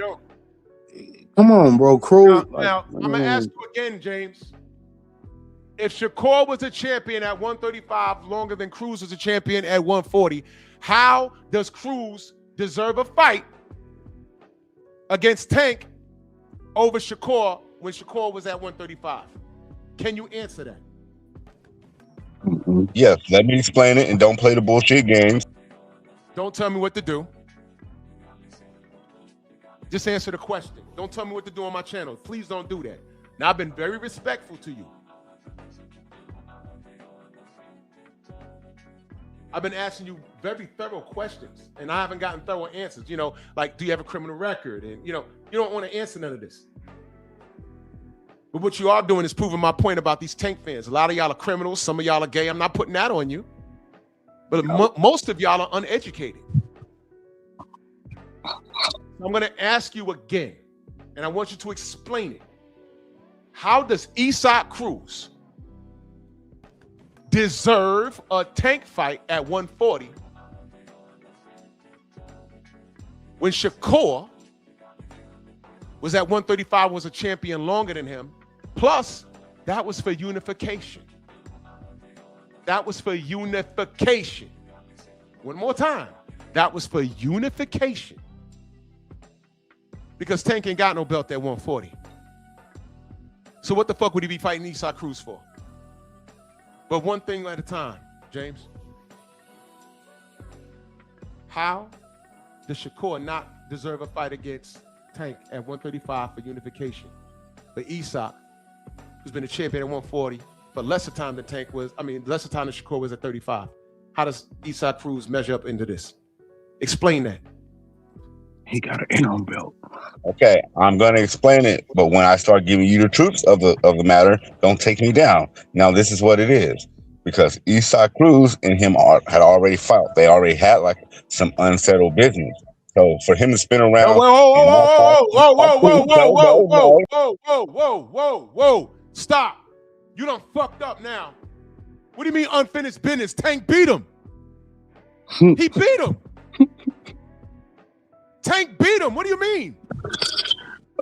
come on, bro, Cruz. Now, I'm gonna ask you again, James. If Shakur was a champion at 135 longer than Cruz was a champion at 140, how does Cruz deserve a fight against Tank over Shakur when Shakur was at 135? Can you answer that? Yes, let me explain it and don't play the bullshit games. Don't tell me what to do. Just answer the question. Don't tell me what to do on my channel. Please don't do that. Now, I've been very respectful to you. I've been asking you very thorough questions, and I haven't gotten thorough answers. You know, like, do you have a criminal record? And, you know, you don't want to answer none of this. But what you are doing is proving my point about these Tank fans. A lot of y'all are criminals. Some of y'all are gay. I'm not putting that on you. But most of y'all are uneducated. I'm going to ask you again, and I want you to explain it. How does Isaac Cruz deserve a Tank fight at 140 when Shakur was at 135, was a champion longer than him? Plus, that was for unification. That was for unification. One more time. That was for unification. Because Tank ain't got no belt at 140. So what the fuck would he be fighting Isaac Cruz for? But one thing at a time, James. How does Shakur not deserve a fight against Tank at 135 for unification? But Isaac, who's been a champion at 140 for lesser time than Tank was, lesser time than Shakur was at 35. How does Isaac Cruz measure up into this? Explain that. He got an interim belt. Okay, I'm gonna explain it, but when I start giving you the truths of the matter, don't take me down. Now, this is what it is, because Isaac Cruz and him had already fought. They already had like some unsettled business. So for him to spin around, whoa, stop! You done fucked up now. What do you mean unfinished business? Tank beat him. He beat him. Tank beat him. What do you mean?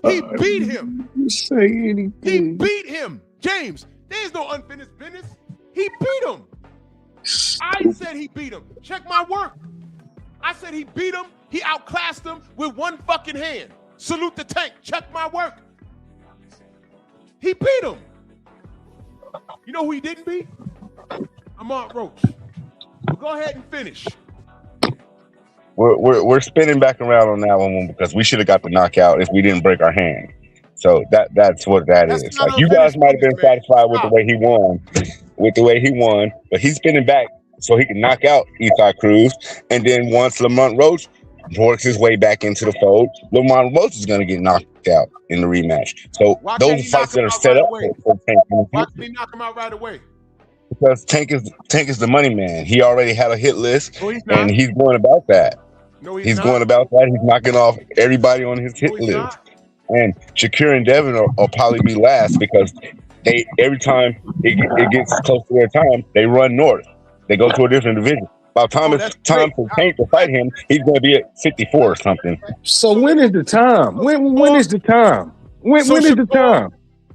He beat him. Say anything. He beat him. James, there's no unfinished business. He beat him. I said he beat him. Check my work. I said he beat him. He outclassed him with one fucking hand. Salute the Tank. Check my work. He beat him. You know who he didn't beat? Ahmad Roach. Well, go ahead and finish. We're spinning back around on that one because we should have got the knockout if we didn't break our hand. So that's what that's is. Like, you guys might have been satisfied with the way he won, but he's spinning back so he can knock out Isaac Cruz. And then once Lamont Roach works his way back into the fold, Lamont Roach is going to get knocked out in the rematch. So those fights that are set up for Tank. Why can't he knock him out right away? Because Tank is the money man. He already had a hit list, and he's going about that. No, he's going about that. He's knocking off everybody on his hit list. And Shakur and Devin will probably be last because every time it gets close to their time, they run north. They go to a different division. By the time it's time for Tank to fight him, he's going to be at 54 or something. So when is the time? When is the time? When is the time?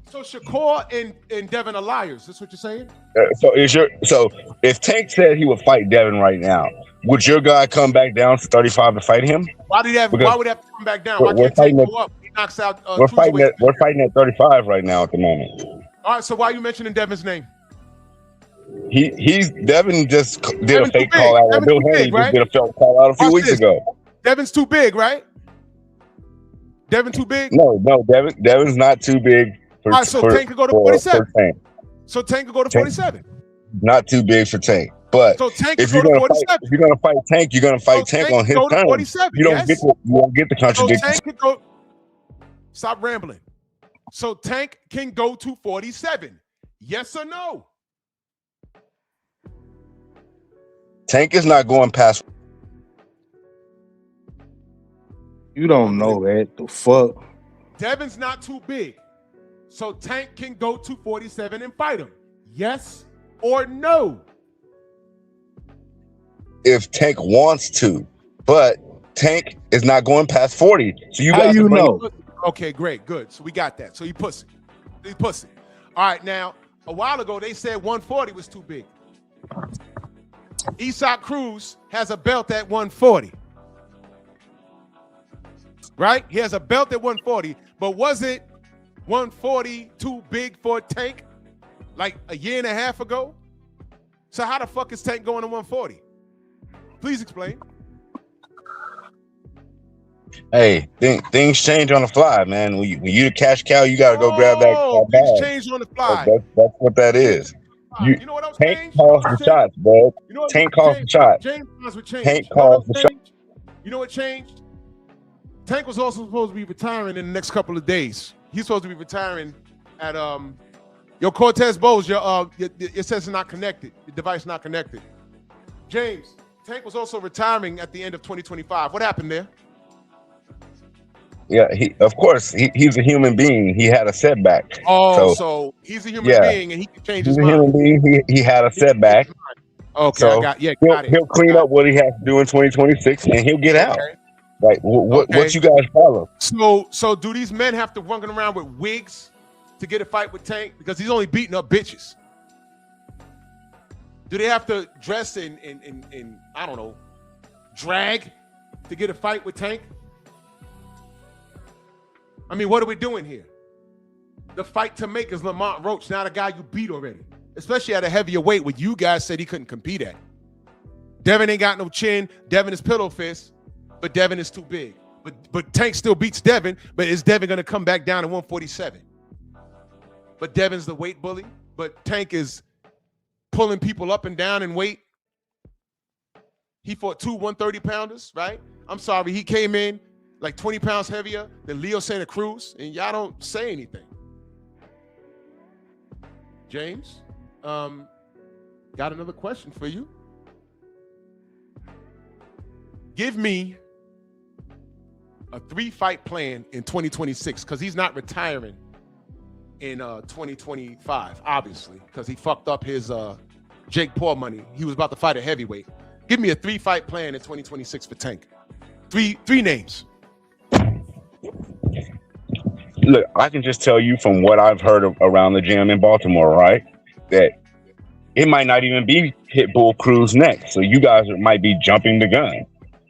So Shakur and Devin are liars. That's what you're saying? So if Tank said he would fight Devin right now, would your guy come back down to 35 to fight him? Why would he have to come back down? Why can't Tank go up? He knocks out. We're fighting at 35 right now at the moment. All right. So why are you mentioning Devin's name? Devin just did a fake call out. Bill Henry just did a fake call out a few weeks ago. Devin's too big, right? Devin too big? No, Devin's not too big. All right, so Tank could go to 47. So Tank could go to 47. Not too big for Tank. But So Tank if can you're go to gonna fight, 47. if you're gonna fight Tank, you're gonna fight So Tank Tank on can his go to terms. 47. You don't Yes. get the So contradiction. Tank can go. Stop rambling. So Tank can go to 47. Yes or no? Tank is not going past. You don't know that. The fuck? Devin's not too big. So Tank can go to 47 and fight him. Yes or no? If Tank wants to, but Tank is not going past 40. So you How guys you are bringing- know? Okay, great, good. So we got that. So he pussy. He pussy. All right, now, a while ago, they said 140 was too big. Isak Cruz has a belt at 140. Right? He has a belt at 140, but was it 140 too big for Tank like a year and a half ago? So how the fuck is Tank going to 140? Please explain. Hey, things change on the fly, man. When you the cash cow, you gotta go grab that Things bag. change on the fly. That's what that is. You know what else Tank changed? calls the shots, bro. You know what Tank calls the changed? shots. James Bonds would change. Tank You know what calls else the shots. changed? You know what changed? Tank was also supposed to be retiring in the next couple of days. He's supposed to be retiring at your Cortez Bowles. It says it's not connected. The device not connected. James, Tank was also retiring at the end of 2025. What happened there? Yeah, of course he's a human being. He had a setback. Oh, so he's a human being and he can change his He's a human mind. being. He had a setback. Okay, So I got it. he'll clean up what he has to do in 2026, and he'll get out. Like what you guys follow? So do these men have to run around with wigs to get a fight with Tank because he's only beating up bitches? Do they have to dress in I don't know, drag to get a fight with Tank? I mean, what are we doing here? The fight to make is Lamont Roach, not a guy you beat already, especially at a heavier weight where you guys said he couldn't compete at. Devin ain't got no chin. Devin is pillow fist, but Devin is too big. But Tank still beats Devin, but is Devin going to come back down to 147? But Devin's the weight bully, but Tank is pulling people up and down in weight. He fought 2 130-pounders, right? I'm sorry, he came in like 20 pounds heavier than Leo Santa Cruz, and y'all don't say anything. James, got another question for you. Give me a 3-fight plan in 2026, because he's not retiring in 2025, obviously, because he fucked up his Jake Paul money. He was about to fight a heavyweight. Give me a 3-fight plan in 2026 for Tank. Three names. Look, I can just tell you from what I've heard around the gym in Baltimore, right? That it might not even be Pitbull Cruz next. So you guys might be jumping the gun.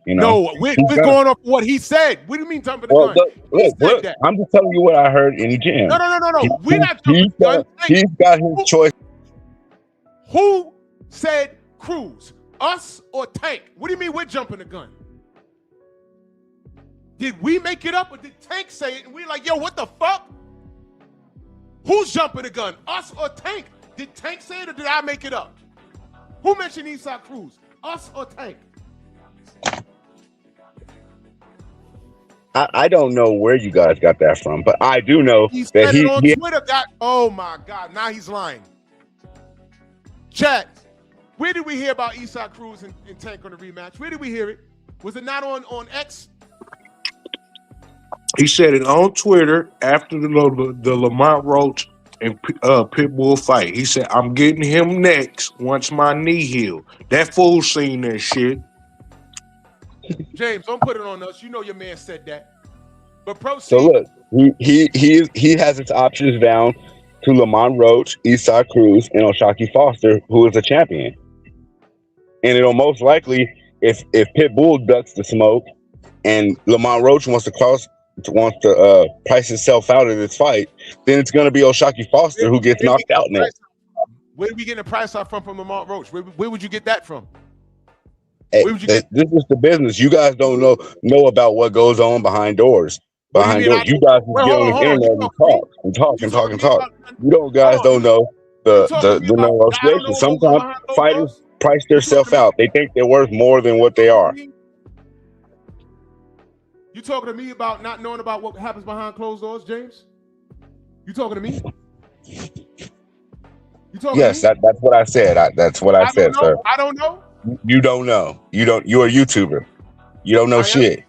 You know? No, we're going off what he said. What do you mean jumping the gun? Look, I'm just telling you what I heard in the gym. No. We're not jumping the gun. He's got his choice. Who said Cruz? Us or Tank? What do you mean we're jumping the gun? Did we make it up or did Tank say it? And we're like, yo, what the fuck? Who's jumping the gun? Us or Tank? Did Tank say it or did I make it up? Who mentioned Isak Cruz? Us or Tank? I don't know where you guys got that from, but I do know He that said it on Twitter. Oh my God, now he's lying. Chat, where did we hear about Isak Cruz and Tank on the rematch? Where did we hear it? Was it not on X? He said it on Twitter after the Lamont Roach and Pitbull fight. He said, I'm getting him next once my knee healed. That fool seen that shit. James, don't put it on us. You know your man said that. But proceed. So look, he has his options down to Lamont Roach, Isak Cruz, and O'Shaquie Foster, who is a champion. And it'll most likely, if Pitbull ducks the smoke and Lamont Roach wants to price himself out of this fight, then it's going to be O'Shaquie Foster who gets knocked out next. Where are we getting a price out from Lamont Roach? Where would you get that from? Hey, this is the business. You guys don't know about what goes on behind doors. Behind doors, you guys can get on the internet and talk. You guys don't know the negotiations. Sometimes fighters price themselves out. They think they're worth more than what they are. You talking to me about not knowing about what happens behind closed doors, James? You talking to me? You talking Yes, to me? that's what I said. That's what I said, sir. I don't know. You don't know. You're a YouTuber. You don't know shit.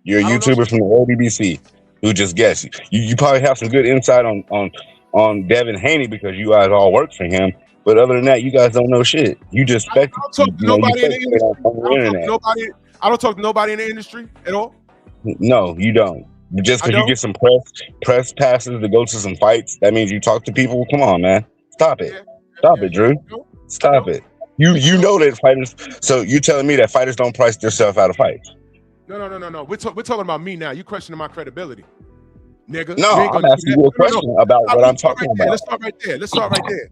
You're a YouTuber from the LDBC who just guessed. You probably have some good insight on Devin Haney because you guys all work for him. But other than that, you guys don't know shit. You just I don't talk to nobody in the industry. I don't talk to nobody in the industry at all. No, you don't. Just because you get some press passes to go to some fights, that means you talk to people. Come on, man. Stop it. Stop it, Drew. Stop it. You know that fighters. So you telling me that fighters don't price themselves out of fights? No. We're talking about me now. You questioning my credibility, nigga. No, I'm asking you a question about what I'm talking about. Let's start right there.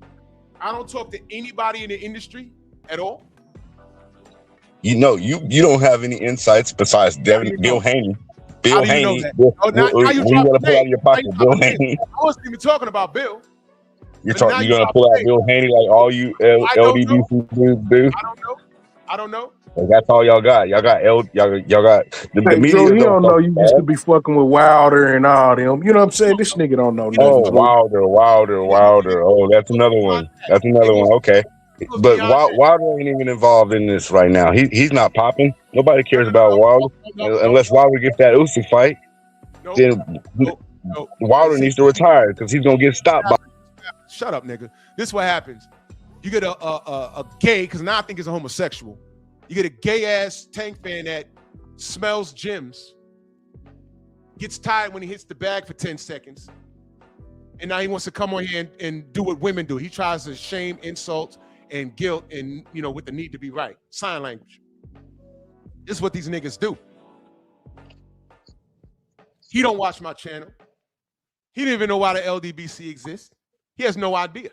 I don't talk to anybody in the industry at all. You know, you don't have any insights besides Bill Haney. Bill Haney. What you want to pull out of your pocket, Bill Haney? I wasn't even talking about Bill. You're gonna pull out Bill Haney like all you LDBC dudes do? I don't know. Like, that's all y'all got. Y'all got the media. Drew, he don't know you used to be fucking with Wilder and all them. You know what I'm saying? This nigga don't know nothing. Oh, Wilder. Oh, that's another one. Okay. But Wilder ain't even involved in this right now. He's not popping. Nobody cares about Wilder unless Wilder gets that Usyk fight. Then Wilder needs to retire because he's gonna get stopped by. Shut up, nigga. This is what happens. You get a gay, because now I think it's a homosexual. You get a gay ass Tank fan that smells gyms, gets tired when he hits the bag for 10 seconds, and now he wants to come on here and do what women do. He tries to shame, insult, and guilt, and with the need to be right. Sign language. This is what these niggas do. He don't watch my channel. He didn't even know why the LDBC exists. He has no idea.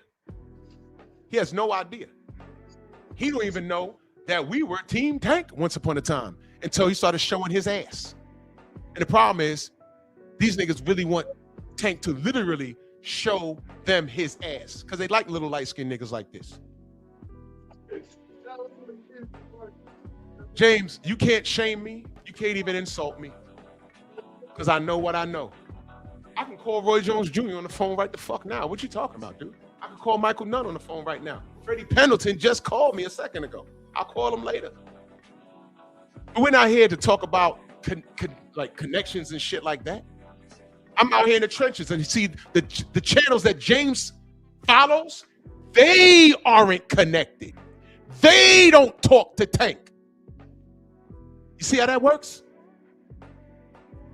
He don't even know that we were Team Tank once upon a time until he started showing his ass. And the problem is, these niggas really want Tank to literally show them his ass because they like little light-skinned niggas like this. James, you can't shame me. You can't even insult me because I know what I know. I can call Roy Jones Jr. on the phone right the fuck now. What you talking about, dude? I can call Michael Nunn on the phone right now. Freddie Pendleton just called me a second ago. I'll call him later. But we're not here to talk about like connections and shit like that. I'm out here in the trenches and you see the channels that James follows, they aren't connected. They don't talk to Tank. You see how that works?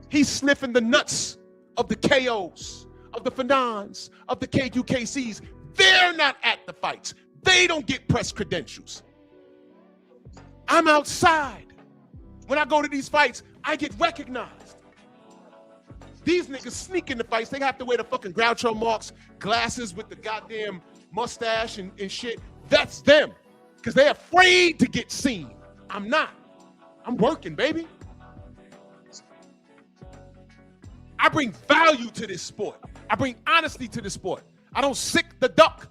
He's sniffing the nuts of the KOs, of the Fanons, of the KQKCs. They're not at the fights. They don't get press credentials. I'm outside. When I go to these fights, I get recognized. These niggas sneak in the fights. They have to wear the fucking Groucho Marx glasses with the goddamn mustache and shit. That's them. Because they're afraid to get seen. I'm not. I'm working, baby. I bring value to this sport. I bring honesty to this sport. I don't sick the duck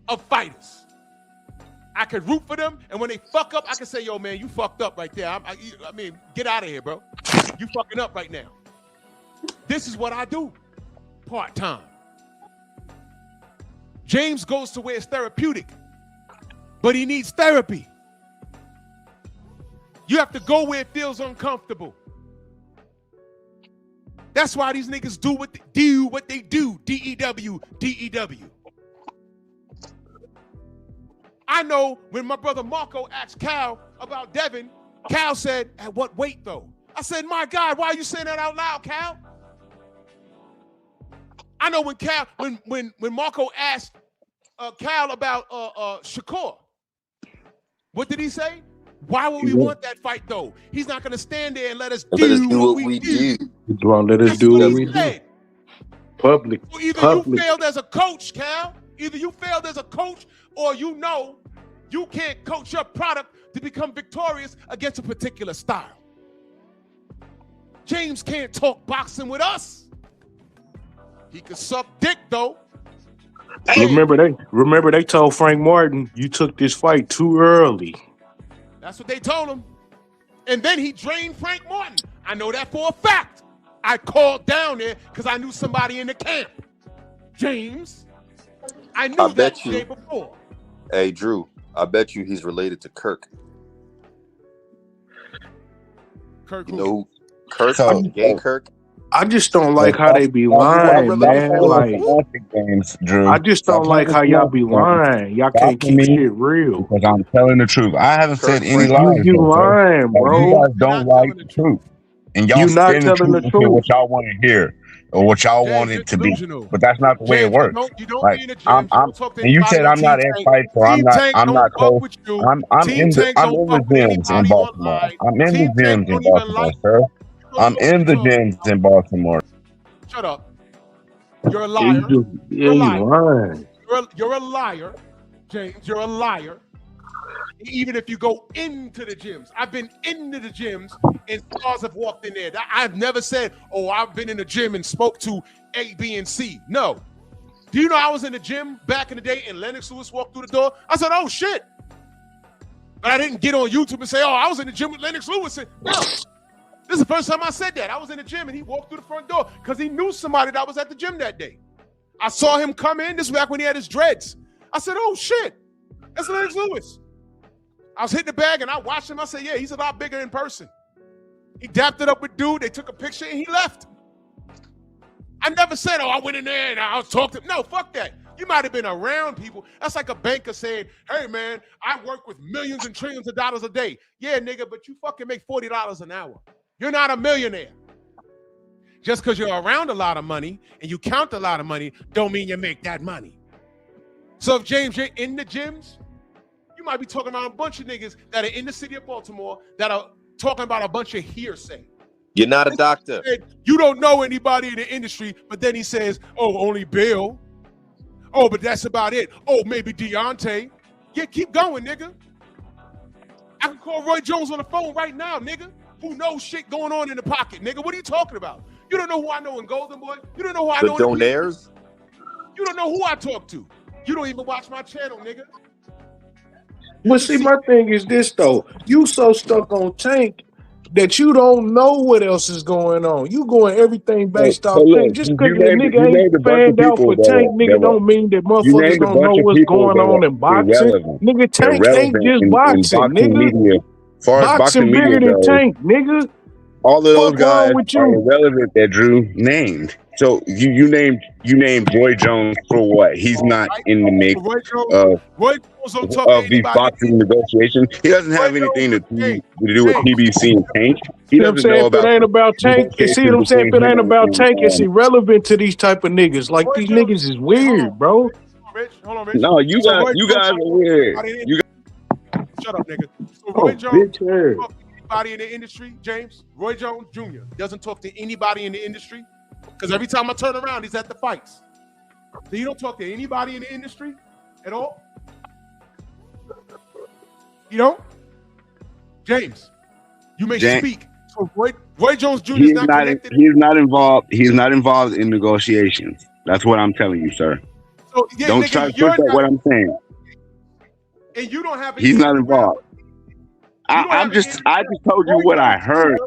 of fighters. I can root for them, and when they fuck up, I can say, yo, man, you fucked up right there. I mean, get out of here, bro. You fucking up right now. This is what I do part-time. James goes to where it's therapeutic, but he needs therapy. You have to go where it feels uncomfortable. That's why these niggas do what they do. D-E-W, D-E-W. I know when my brother Marco asked Cal about Devin, Cal said, at what weight though? I said, my God, why are you saying that out loud, Cal? I know when Marco asked Cal about Shakur, what did he say? Why would we want that fight though? He's not gonna stand there and let us do what we do. He's gonna let us do what we do. Public. So either you failed as a coach, Cal. Either you failed as a coach, or you can't coach your product to become victorious against a particular style. James can't talk boxing with us. He can suck dick though. Remember they told Frank Martin, you took this fight too early. That's what they told him. And then he drained Frank Martin. I know that for a fact. I called down there because I knew somebody in the camp. James, I knew that the day before. Hey, Drew, I bet you he's related to Kirk. Kirk, you know, Kirk, gay Kirk. I just don't like how they be lying, man. Like, Drew. I just don't like how y'all be lying. Y'all can't keep shit real. Because I'm telling the truth. I haven't said any lies. You lying, bro. You guys don't like the truth. And y'all not telling the truth. What y'all want to hear or what y'all want it to be. But that's not the way it works. Like, and you said I'm not anti, so I'm not close. I'm in the gyms in Baltimore. I'm in the gyms in Baltimore, sir. I'm in the gyms in Baltimore. Shut up. You're a liar. You're a liar, James. You're a liar. Even if you go into the gyms. I've been into the gyms and stars have walked in there. I've never said, oh, I've been in the gym and spoke to A, B, and C. No. Do you know I was in the gym back in the day and Lennox Lewis walked through the door? I said, oh, shit. But I didn't get on YouTube and say, oh, I was in the gym with Lennox Lewis. No. This is the first time I said that. I was in the gym and he walked through the front door because he knew somebody that was at the gym that day. I saw him come in. This was back when he had his dreads. I said, oh, shit. That's Lennox Lewis. I was hitting the bag and I watched him. I said, yeah, he's a lot bigger in person. He dapped it up with dude. They took a picture and he left. I never said, oh, I went in there and I was talking to him. No, fuck that. You might have been around people. That's like a banker saying, hey, man, I work with millions and trillions of dollars a day. Yeah, nigga, but you fucking make $40 an hour. You're not a millionaire. Just because you're around a lot of money and you count a lot of money don't mean you make that money. So if, James, you're in the gyms, you might be talking about a bunch of niggas that are in the city of Baltimore that are talking about a bunch of hearsay. You're not a doctor. You don't know anybody in the industry, but then he says, oh, only Bill. Oh, but that's about it. Oh, maybe Deontay. Yeah, keep going, nigga. I can call Roy Jones on the phone right now, nigga, who knows shit going on in the pocket, nigga. What are you talking about? You don't know who I know in Golden Boy? You don't know who I know in the Donaires? You don't know who I talk to. You don't even watch my channel, nigga. But see, my thing is this though. You so stuck on Tank that you don't know what else is going on. You going everything based off Tank. Just because the nigga ain't fanned out for Tank, nigga, don't mean that motherfuckers don't know what's going on in boxing. Nigga, Tank ain't just boxing, nigga. Boxing bigger than Tank, nigga. All of those guys are irrelevant that Drew named. So you named Roy Jones for what? He's not in the mix of these boxing negotiations. He doesn't have anything to do with PBC and Tank. He doesn't know about. If it ain't about Tank, you see what I'm saying? If it ain't about Tank, it's irrelevant to these type of niggas. Like these niggas is weird, bro. Hold on, Rich. No, you guys are weird. Shut up, nigga. So Roy Jones anybody in the industry, James? Roy Jones Jr. doesn't talk to anybody in the industry. Because every time I turn around, he's at the fights. So you don't talk to anybody in the industry at all? You don't? James, you may speak. So Roy Jones Jr. is not connected. He's not involved. He's not involved in negotiations. That's what I'm telling you, sir. So, yeah, don't try to push up what I'm saying. And you don't have. He's not involved. I just told you what I heard.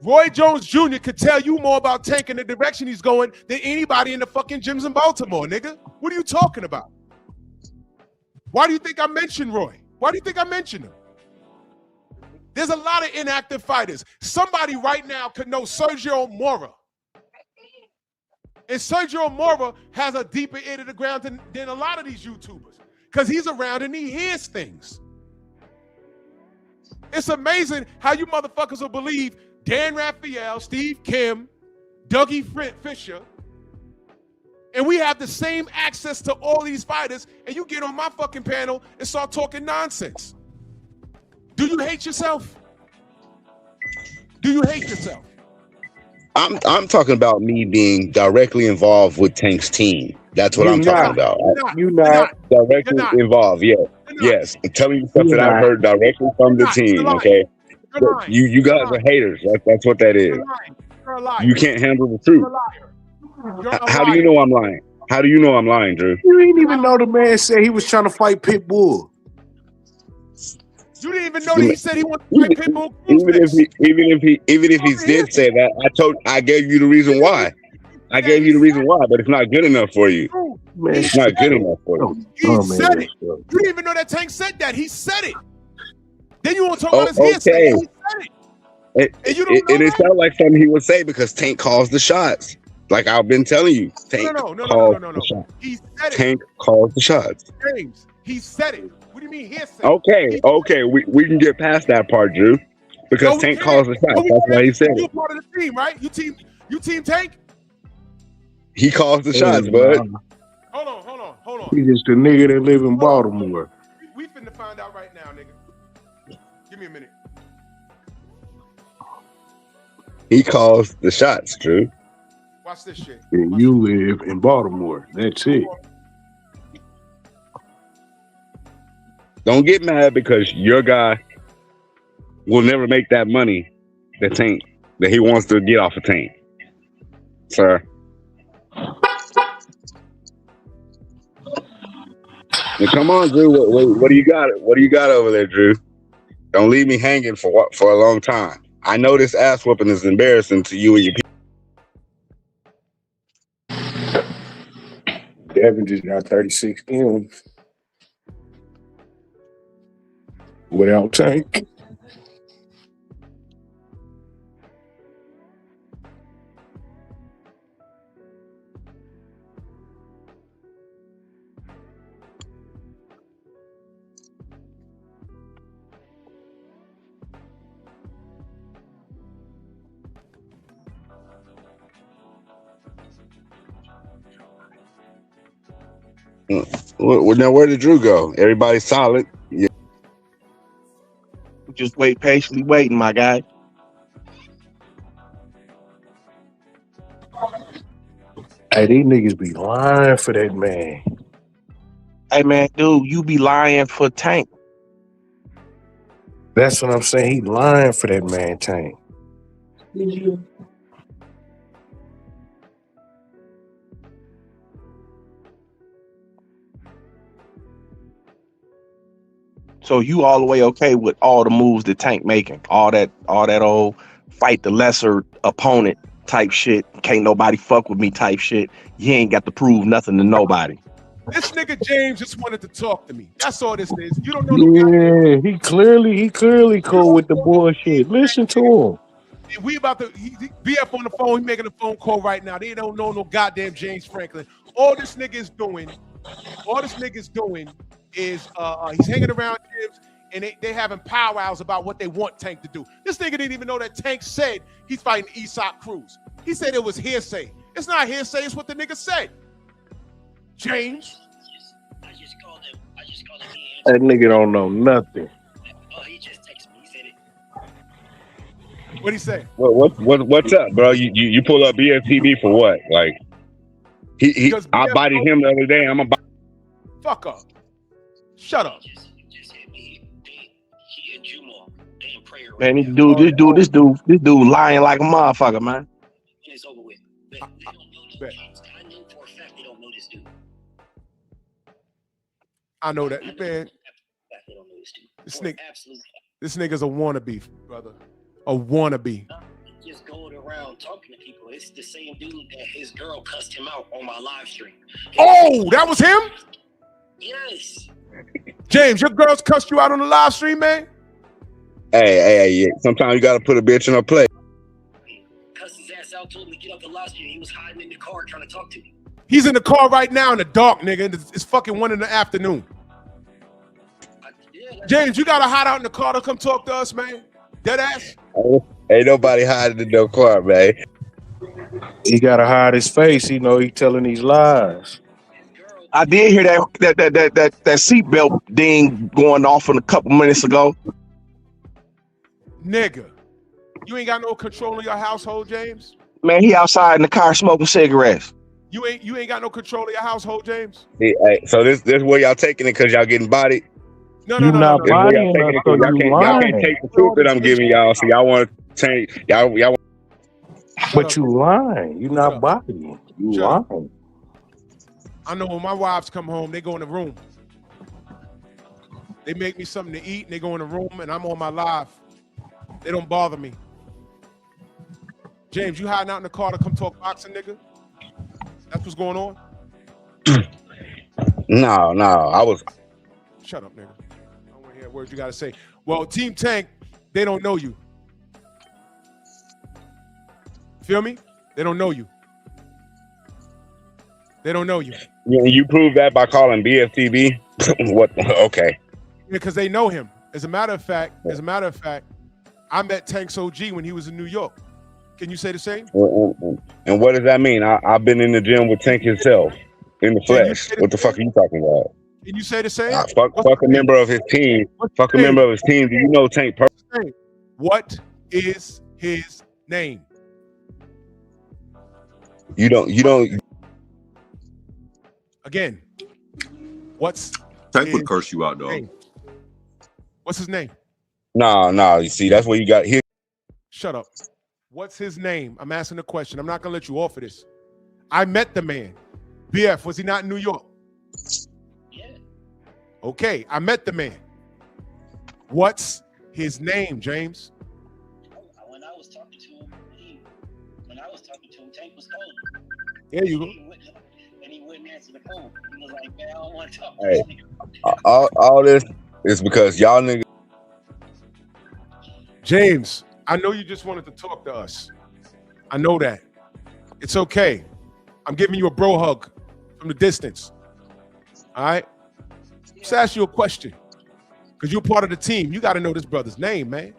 Roy Jones Jr. could tell you more about Tank and the direction he's going than anybody in the fucking gyms in Baltimore, nigga. What are you talking about? Why do you think I mentioned Roy? Why do you think I mentioned him? There's a lot of inactive fighters. Somebody right now could know Sergio Mora. And Sergio Mora has a deeper ear to the ground than a lot of these YouTubers because he's around and he hears things. It's amazing how you motherfuckers will believe Dan Raphael, Steve Kim, Dougie Fisher, and we have the same access to all these fighters, and you get on my fucking panel and start talking nonsense. Do you hate yourself? Do you hate yourself? I'm talking about me being directly involved with Tank's team. That's what I'm talking about. You're not directly involved. Yeah. Yes. I'm telling you stuff that I've heard directly from the team. Okay. You guys are haters. That's what that is. You can't handle the truth. How do you know I'm lying? How do you know I'm lying, Drew? You didn't even know the man said he was trying to fight Pitbull. You didn't even know that he said he wanted to fight Pitbull. Even if he did say that, I gave you the reason why. I gave you the reason why, but it's not good enough for you. Man, it's not good enough for you. He said it. You didn't even know that Tank said that. He said it. Then you want to talk about his hearsay. He said it. And you don't know it sounds like something he would say because Tank calls the shots. Like I've been telling you, Tank No. He said it. Tank calls the shots. James, he said it. What do you mean hearsay? Okay, we can get past that part, Drew, because Tank calls the shots. That's why he said it. You're part of the team, right? You team Tank? He calls the shots, bud. Hold on. He's just a nigga that live in Baltimore. We finna find out right now, nigga. Give me a minute. He calls the shots, Drew. Watch this shit. And you live in Baltimore. That's it. Don't get mad because your guy will never make that money that he wants to get off of Tank, sir. Now, come on, Drew. What do you got? What do you got over there, Drew? Don't leave me hanging for a long time. I know this ass whooping is embarrassing to you and your people. Devin just got 36 M's without Tank. Well, now where did Drew go? Everybody's solid. Yeah. Just patiently waiting, my guy. Hey, these niggas be lying for that man. Hey, man, dude, you be lying for Tank. That's what I'm saying. He lying for that man, Tank. So you all the way okay with all the moves that Tank making, all that old fight the lesser opponent type shit, can't nobody fuck with me type shit. You ain't got to prove nothing to nobody. This nigga James just wanted to talk to me. That's all this is. You don't know. Yeah, he clearly cool with the bullshit. Listen to him. We about to be up on the phone. He making a phone call right now. They don't know no goddamn James Franklin. All this nigga is doing is he's hanging around gyms and they having powwows about what they want Tank to do. This nigga didn't even know that Tank said he's fighting Aesop Cruz. He said it was hearsay. It's not hearsay. It's what the nigga said. James. I just called him. That nigga don't know nothing. Oh, he just texted me. He said it. What'd he say? What's up, bro? You pull up BFTB for what? Like I bodied him the other day. I'm about. Fuck up. Shut up. Man, this dude lying like a motherfucker, man. It's over with. They don't know this. I know for a fact they don't know this dude. I know that, man. They don't know this dude. This nigga's a wannabe, brother. A wannabe. Just going around talking to people. It's the same dude that his girl cussed him out on my live stream. Oh, that was him? Yes. James, your girls cussed you out on the live stream, man? Hey, sometimes you gotta put a bitch in her place. Cussed his ass out, told him to get off the live stream. He was hiding in the car trying to talk to me. He's in the car right now in the dark, nigga. It's fucking 1 PM. James, you gotta hide out in the car to come talk to us, man. Dead ass. Ain't nobody hiding in no car, man. He gotta hide his face. He know he telling these lies. I did hear that seatbelt ding going off a couple minutes ago. Nigga, you ain't got no control of your household, James? Man, he outside in the car smoking cigarettes. You ain't got no control of your household, James? Hey, so this where y'all taking it because y'all getting bodied? No. Y'all can't take the truth that I'm giving y'all, so y'all want to take y'all. But you lying. You not bodying. You lying. I know when my wives come home, they go in the room. They make me something to eat, and they go in the room, and I'm on my live. They don't bother me. James, you hiding out in the car to come talk boxing, nigga? That's what's going on? No, I was. Shut up, nigga. I don't want to hear words you got to say. Well, Team Tank, they don't know you. Feel me? They don't know you. They don't know you. Yeah, you proved that by calling BFTB. What? Okay. Because they know him. As a matter of fact, I met Tank's OG when he was in New York. Can you say the same? And what does that mean? I've been in the gym with Tank himself in the flesh. What the fuck are you talking about? Can you say the same? Fuck a member of his team. Fuck a member of his team. Do you know Tank personally? What is his name? You don't. Again, what's Tank would curse you out, dog. name? What's his name? No. You see, that's what you got here. Shut up. What's his name? I'm asking a question. I'm not gonna let you off of this. I met the man. BF, was he not in New York? Yeah. Okay, I met the man. What's his name, James? When I was talking to him, Tank was cold. There you go. And he wouldn't answer the phone. He was like, man, I don't want to talk to Hey, this nigga. all this is because y'all niggas. James, I know you just wanted to talk to us. I know that. It's okay. I'm giving you a bro hug from the distance. All right? Just ask you a question. Because you're part of the team. You got to know this brother's name, man.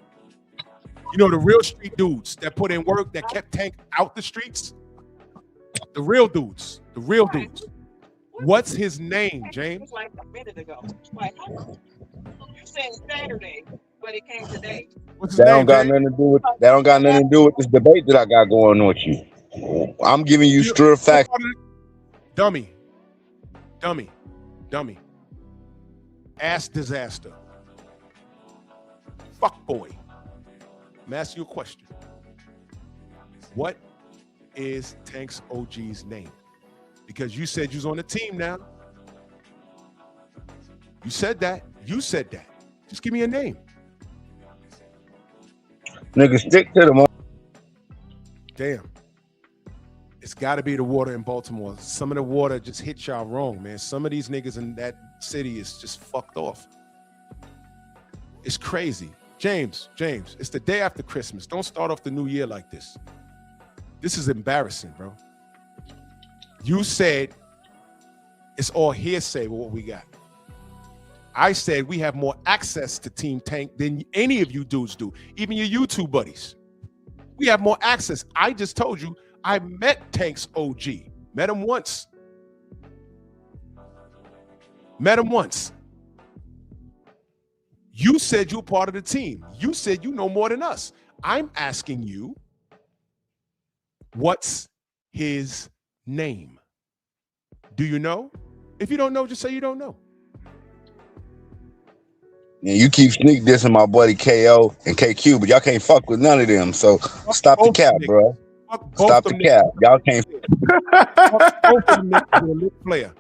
You know the real street dudes that put in work, that kept Tank out the streets? The real dudes. The real dudes. What's his name, James? Like a minute ago. Like, you said Saturday, but it came today. What's his That name, don't got James? nothing to do with. That don't got nothing to do with this debate that I got going on with you. I'm giving you straight facts. Dummy. Ass disaster. Fuck boy. I'm asking you a question. What is Tank's OG's name? Because you said you was on the team now. You said that. Just give me a name. Nigga, stick to the. Damn. It's got to be the water in Baltimore. Some of the water just hit y'all wrong, man. Some of these niggas in that city is just fucked off. It's crazy. James, it's the day after Christmas. Don't start off the new year like this. This is embarrassing, bro. You said it's all hearsay with what we got. I said we have more access to Team Tank than any of you dudes do, even your YouTube buddies. We have more access. I just told you I met Tank's OG. Met him once. You said you're part of the team. You said you know more than us. I'm asking you, what's his name? Do you know? If you don't know, just say you don't know. Yeah, you keep sneak dissing my buddy KO and KQ, but y'all can't fuck with none of them. So stop the cap, bro. Stop the cap. Y'all can't. Fuck both of them niggas with a lit player.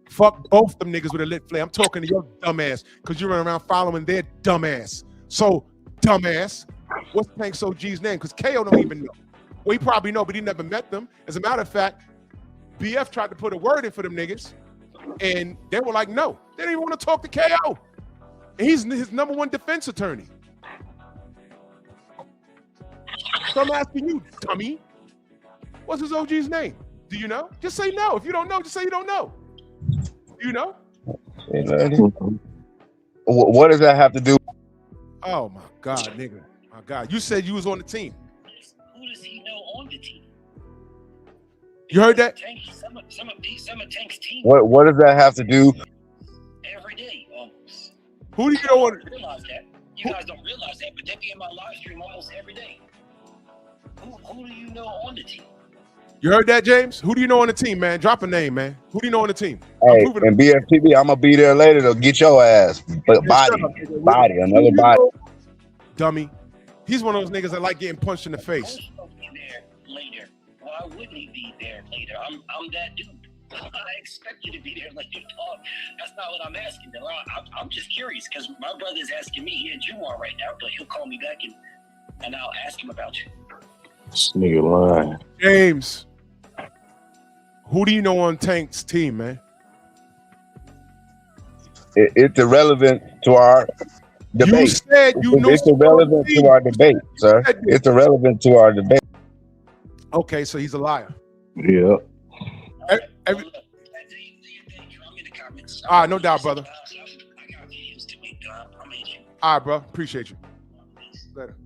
Fuck both them niggas with a lit flare. I'm talking to your dumbass because you run around following their dumbass. So, dumbass, what's Tank's OG's name? Because KO don't even know. Well, he probably know, but he never met them. As a matter of fact, BF tried to put a word in for them niggas, and they were like, no. They didn't even want to talk to KO. And he's his #1 defense attorney. So I'm asking you, dummy, what's his OG's name? Do you know? Just say no. If you don't know, just say you don't know. Do you know? What does that have to do? Oh my God, nigga. My God. You said you was on the team. Who does he know on the team? You heard that? Some of Tank's team. What does that have to do? Every day, almost. Who do you know on? Realize that. You guys don't realize that, but they be in my live stream almost every day. Who do you know on the team? You heard that, James? Who do you know on the team, man? Drop a name, man. Who do you know on the team? Hey, and BFTB, I'm gonna be there later to get your ass. But body, another body. Dummy. He's one of those niggas that like getting punched in the face. Later. Why wouldn't he be there later? I'm that dude. I expect you to be there like you talk. That's not what I'm asking, though. I'm just curious because my brother's asking me. He and you on right now, but he'll call me back and I'll ask him about you. This nigga lying. James, who do you know on Tank's team, man? It's irrelevant to our debate. You said you know. It's irrelevant to our debate, sir. It's irrelevant to our debate. Okay, so he's a liar. Yeah. All right, no doubt, brother. All right, bro. Appreciate you. Later.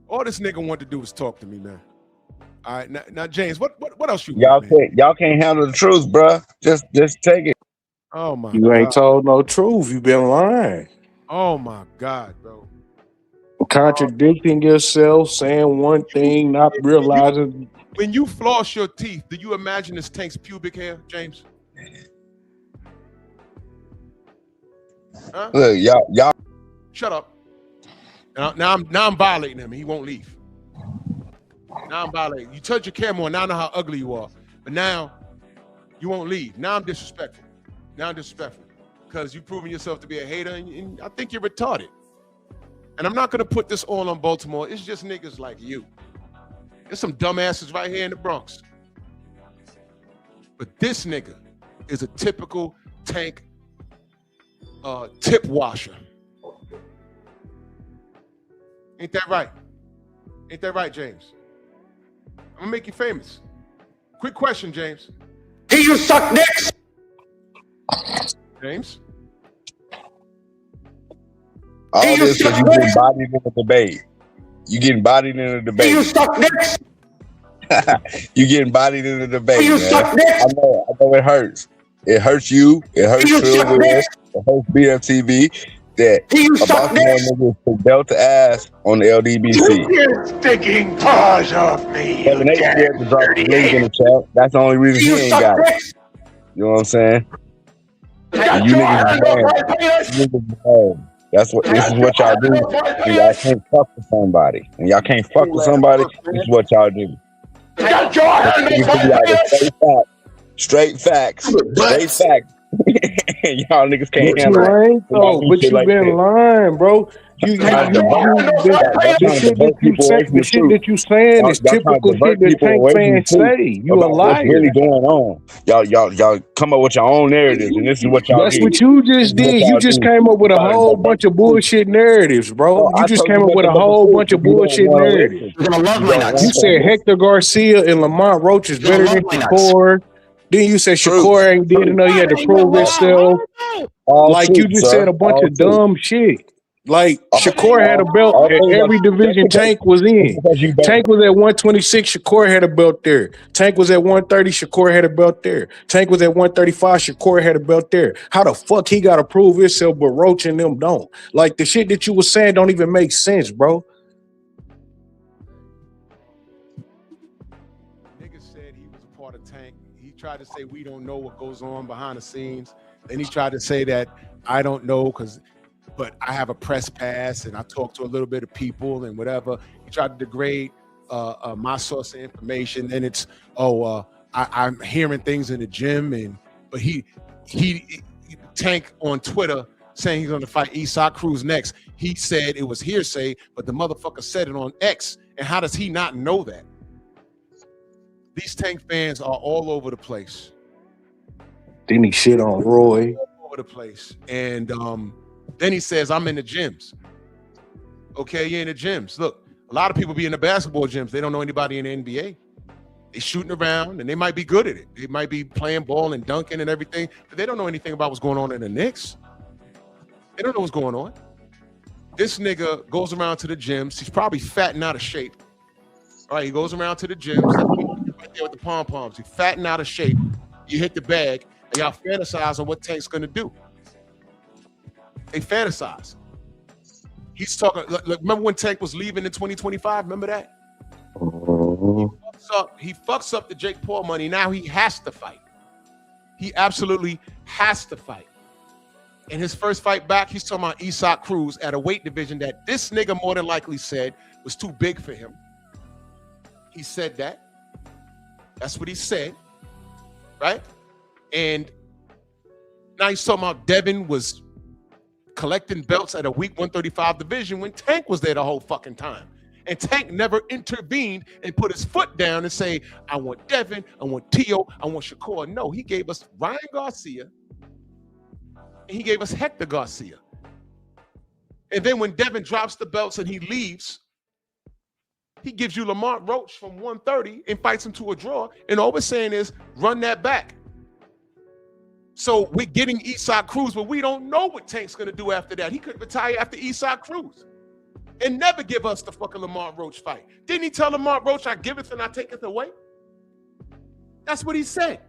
All this nigga wanted to do was talk to me, man. All right, now James, what else you want, man? Y'all can't handle the truth, bro. Just take it. Oh my You God. ain't told no truth. You been lying. Oh my God, bro. Contradicting yourself, saying one thing, not realizing. When you floss your teeth, do you imagine this Tank's pubic hair, James? Huh? Look, y'all. Shut up. Now I'm violating him. He won't leave. Now I'm violating. You touch your camera on. Now I know how ugly you are. But now you won't leave. Now I'm disrespectful. Because you've proven yourself to be a hater, and I think you're retarded. And I'm not going to put this all on Baltimore. It's just niggas like you. There's some dumbasses right here in the Bronx. But this nigga is a typical Tank tip washer. Ain't that right? Ain't that right, James? I'm going to make you famous. Quick question, James. Do you suck dicks? James? All this because you getting bodied in the debate. You getting bodied in the debate. You suck dicks. You getting bodied in the debate, You man. suck dicks. I know it hurts. It hurts you. It hurts Trill Will. It hurts BFTV. That a Baltimore nigga put belt to ass on the LDBC. You're sticking paws off me. Kevin ain't scared to drop the link in the chat. That's the only reason he ain't got it. You know what I'm saying? And you niggas is mad. This is what y'all do. And y'all can't fuck with somebody. And y'all can't fuck with somebody. This is what y'all do. Straight facts. Y'all niggas can't handle it. But you been lying, bro. The shit that you saying is typical shit that Tank fans say. You a liar. What's really going on? Y'all come up with your own narratives, and this is what y'all. That's do. what you just did. You just came up with a whole bunch of bullshit narratives, bro. You just came up with a whole bunch of bullshit narratives. You said Hector Garcia and Lamont Roach is better than Shakur. Then you said Shakur ain't did enough. He had to prove himself. Like you just said a bunch of dumb shit. Like Shakur had a belt at every division Tank was in. Tank was at 126, Shakur had a belt there. Tank was at 130, Shakur had a belt there. Tank was at 135, Shakur had a belt there. How the fuck he got to prove himself, but Roach and them don't? Like the shit that you was saying don't even make sense, bro. Nigga said he was a part of Tank. He tried to say we don't know what goes on behind the scenes. Then he tried to say that I don't know but I have a press pass and I talk to a little bit of people and whatever. He tried to degrade my source of information. Then it's, I'm hearing things in the gym. But he Tank on Twitter saying he's going to fight Isak Cruz next. He said it was hearsay, but the motherfucker said it on X. And how does he not know that? These Tank fans are all over the place. Then he shit on Roy. All over the place. And then he says, I'm in the gyms. Okay, you're in the gyms. Look, a lot of people be in the basketball gyms. They don't know anybody in the NBA. They shooting around, and they might be good at it. They might be playing ball and dunking and everything, but they don't know anything about what's going on in the Knicks. They don't know what's going on. This nigga goes around to the gyms. He's probably fat and out of shape. All right, he goes around to the gyms right there with the pom-poms. He's fat and out of shape. You hit the bag, and y'all fantasize on what Tank's going to do. They fantasize. He's talking. Look, remember when Tank was leaving in 2025? Remember that? He fucks up the Jake Paul money. Now he has to fight. He absolutely has to fight. In his first fight back, he's talking about Isak Cruz at a weight division that this nigga more than likely said was too big for him. He said that. That's what he said. right? And now he's talking about Devin was collecting belts at a weak 135 division when Tank was there the whole fucking time. And Tank never intervened and put his foot down and say, I want Devin, I want Tio, I want Shakur. No, he gave us Ryan Garcia and he gave us Hector Garcia. And then when Devin drops the belts and he leaves, he gives you Lamont Roach from 130 and fights him to a draw. And all we're saying is run that back. So we're getting Eastside Cruz, but we don't know what Tank's going to do after that. He could retire after Eastside Cruz and never give us the fucking Lamont Roach fight. Didn't he tell Lamont Roach, I give it and I take it away? That's what he said.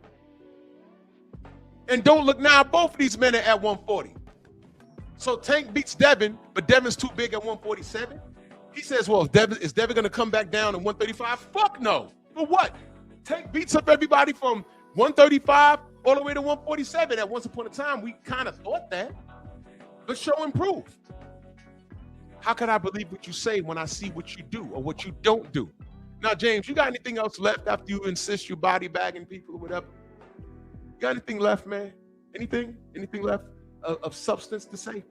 And don't look now, both of these men are at 140. So Tank beats Devin, but Devin's too big at 147. He says, well, is Devin going to come back down to 135? Fuck no. For what? Tank beats up everybody from 135 all the way to 147. At once upon a time, we kind of thought that. But show and prove. How can I believe what you say when I see what you do or what you don't do? Now, James, you got anything else left after you insist you body bagging people or whatever? You got anything left, man? Anything? Anything left of substance to say?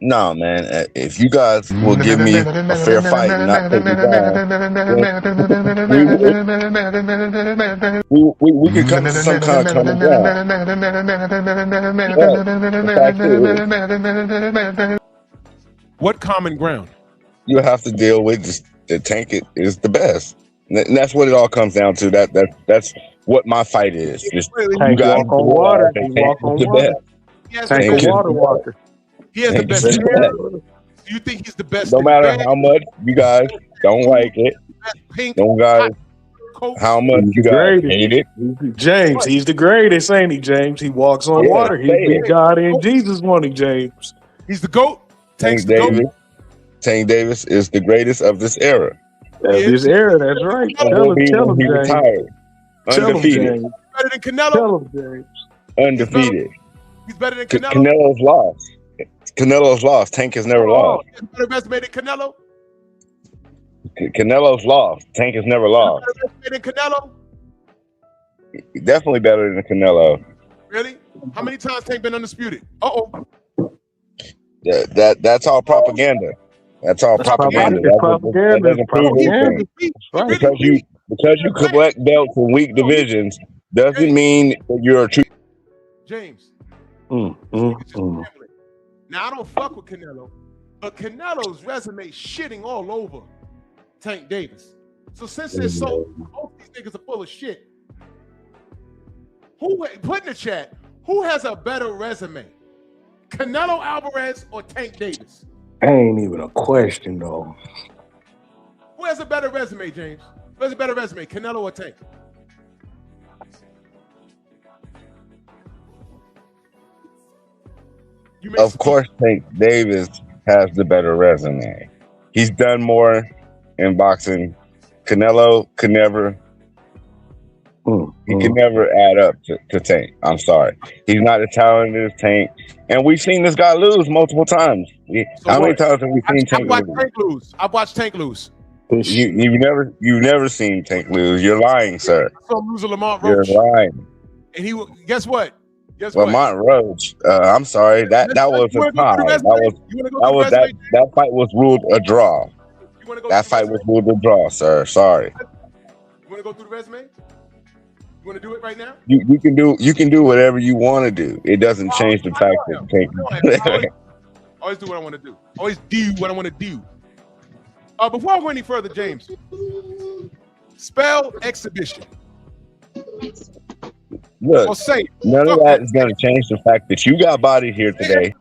No, man. If you guys will give me a fair fight and not take me down, we could come to some kind of common ground. What common ground? You have to deal with just the Tank is the best. And that's what it all comes down to. That's what my fight is. Just you guys walk on water. He walk on water. Tank water walker. He has the best hair. Do you think he's the best? No matter how much you guys don't like it, no guys, how much you guys hate it. James, he's the greatest, ain't he, James? He walks on water. He beat God and Jesus won him, James. He's the GOAT. Tank Davis is the greatest of this era. Of this era, that's right. Tell him, he James. retired. Undefeated. Better than Canelo. Tell him, James. Undefeated. He's better than Canelo. Canelo's lost. Canelo's lost. Tank has never lost. He has better resume than Canelo. Canelo's lost. Tank has never lost. Better than Canelo. Definitely better than Canelo. Really? How many times Tank been undisputed? That's all propaganda. That's all propaganda. That doesn't prove anything. Because you collect belts in weak divisions doesn't mean that you're a true. James. Now, I don't fuck with Canelo, but Canelo's resume shitting all over Tank Davis. So since they're both these niggas are full of shit, put in the chat, who has a better resume? Canelo Alvarez or Tank Davis? Ain't even a question, though. Who has a better resume, James? Who has a better resume, Canelo or Tank? Of course, Tank Davis has the better resume. He's done more in boxing. Canelo could never. He can never add up to Tank. I'm sorry. He's not as talented as Tank. And we've seen this guy lose multiple times. How many times have we seen Tank lose? I've watched Tank lose. You've never seen Tank lose. You're lying, sir. I saw him lose a Lamont Roach. You're lying. And guess what? Lamont Roach. I'm sorry. That was a tie. That fight was ruled a draw. That fight was ruled a draw, sir. Sorry. You want to go through the resume? You want to do it right now? You can do whatever you want to do. It doesn't change the fact that Tank. Always do what I want to do. Always do what I want to do. Before I go any further, James, spell exhibition. Look, none of that is going to change the fact that you got bodied here today.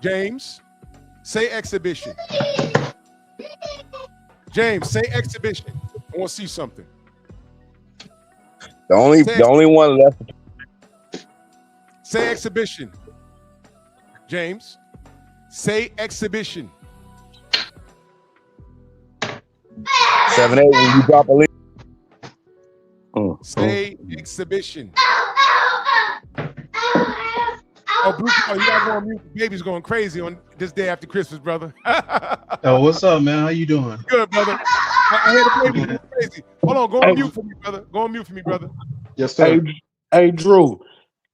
James, say exhibition. James, say exhibition. I want to see something. The only one left. Say exhibition. James, say exhibition. 7-8 when you drop a lead. Say exhibition. Blue, you gotta go on mute. The baby's going crazy on this day after Christmas, brother. Oh, what's up, man? How you doing? Good, brother. I hear the baby going crazy. Hold on, go on mute for me, brother. Go on mute for me, brother. Yes, sir. Hey, Drew.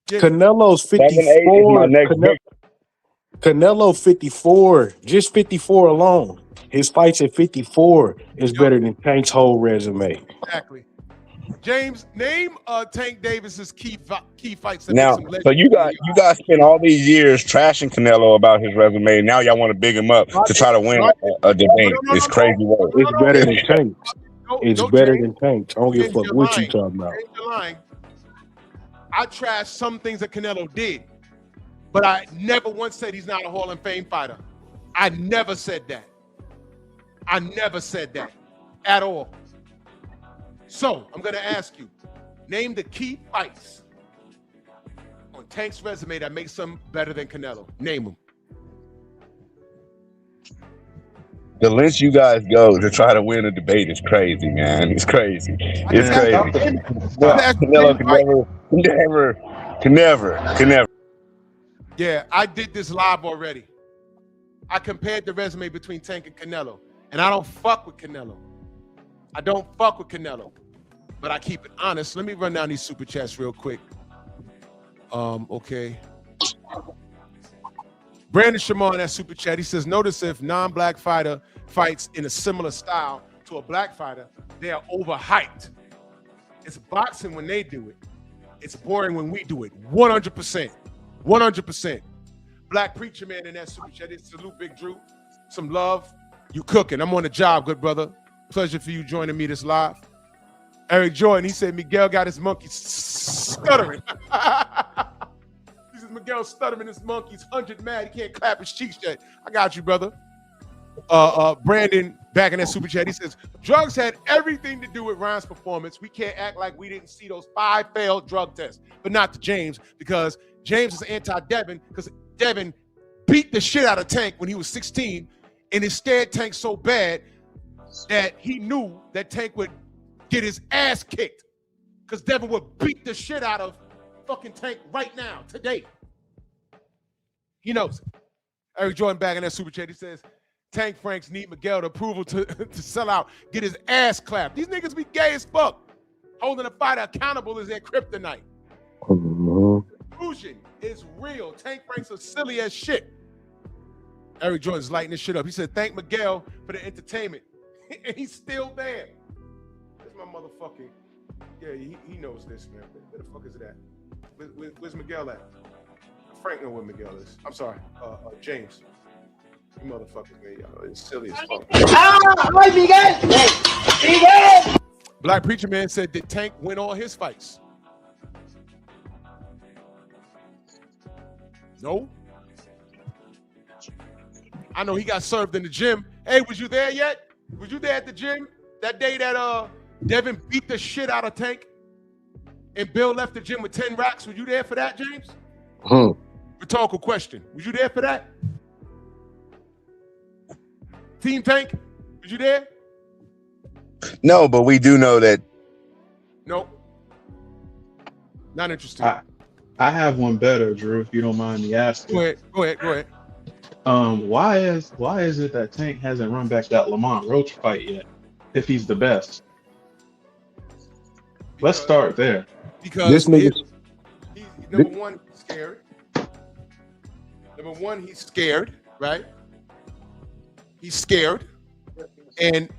Canelo's 7-8 is my 54. next big. Canelo 54. Just 54 alone. His fights at 54 is better than Tank's whole resume. Exactly. James, name Tank Davis's key fights that Now, makes him so you legendary. guys spent all these years trashing Canelo about his resume. Now y'all want to big him up to try to win a debate. It's crazy work. It's better than Tank's. It's better James. than Tank's. I don't give a James, fuck you're what you lying. talking about. James, you're lying. I trashed some things that Canelo did, but I never once said he's not a Hall of Fame fighter. I never said that. I never said that at all. So I'm going to ask you, name the key fights on Tank's resume that makes him better than Canelo. Name them. The lengths you guys go to try to win a debate is crazy, man. It's crazy. It's crazy. Canelo can never. Yeah, I did this live already. I compared the resume between Tank and Canelo, and I don't fuck with Canelo. I don't fuck with Canelo, but I keep it honest. Let me run down these super chats real quick. Okay. Brandon Shimon, that super chat, he says, notice if non-black fighter fights in a similar style to a black fighter, they are overhyped. It's boxing when they do it. It's boring when we do it. 100%. 100%. Black Preacher Man in that super chat. Salute Big Drew. Some love. You cooking. I'm on the job, good brother. Pleasure for you joining me this live. Eric Jordan, he said Miguel got his monkey stuttering. He says Miguel stuttering, his monkey's 100 mad. He can't clap his cheeks yet. I got you, brother. Brandon, back in that super chat, he says, drugs had everything to do with Ryan's performance. We can't act like we didn't see those 5 failed drug tests, but not to James, because James is anti-Devin, because Devin beat the shit out of Tank when he was 16, and it scared Tank so bad that he knew that Tank would get his ass kicked, because Devin would beat the shit out of fucking Tank right now, today. He knows it. Eric Jordan back in that super chat, he says, Tank Franks need Miguel to approval to sell out, get his ass clapped. These niggas be gay as fuck. Holding a fighter accountable is their kryptonite. Illusion is real. Tank Franks are silly as shit. Eric Jordan's lighting this shit up. He said, thank Miguel for the entertainment. And he's still there. That's my motherfucking, yeah, he knows this, man. Where the fuck is it at? Where's Miguel at? Frank know where Miguel is. I'm sorry, James. You motherfuckers, man, y'all. It's silly as fuck. Miguel! Black Preacher Man said, did Tank win all his fights? No. I know he got served in the gym. Hey, was you there yet? Was you there at the gym that day that Devin beat the shit out of Tank and Bill left the gym with 10 racks? Were you there for that, James? Rhetorical question. Was you there for that? Team Tank, was you there? No, but we do know that. Nope. Not interested. I have one better, Drew, if you don't mind me asking. Go ahead. Why is it that Tank hasn't run back that Lamont Roach fight yet? If he's the best. Let's start there. Because this nigga, he's number one, he's scared. Number one, he's scared, right? He's scared. And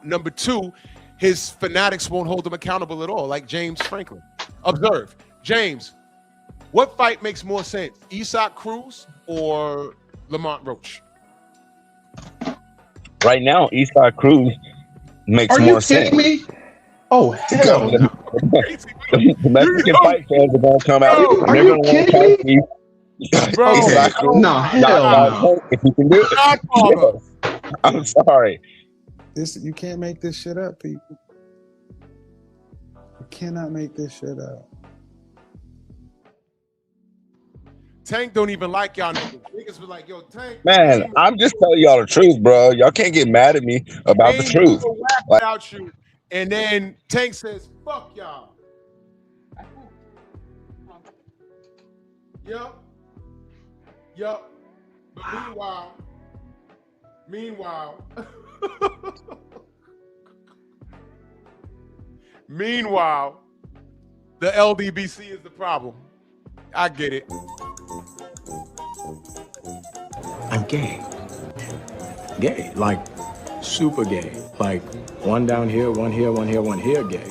number two, his fanatics won't hold him accountable at all, like James Franklin. Observe. James, what fight makes more sense? Isak Cruz or Lamont Roach? Right now, Eastside Cruz makes Are more you sense. kidding me? Oh, hell no. The Mexican fight fans are going to come out. Are They're you going to want to kidding me? Bro, Eastside Cruz. No, hell no. If you can do it. Yes. I'm sorry. You can't make this shit up, people. You cannot make this shit up. Tank don't even like y'all niggas. Niggas be like, yo, Tank. Man, I'm just telling y'all the truth, bro. Y'all can't get mad at me about the truth. Like, Without you. And then Tank says, fuck y'all. Yup. But meanwhile, The LDBC is the problem. I get it. I'm gay. Gay, like super gay. Like one down here, one here, one here, one here gay.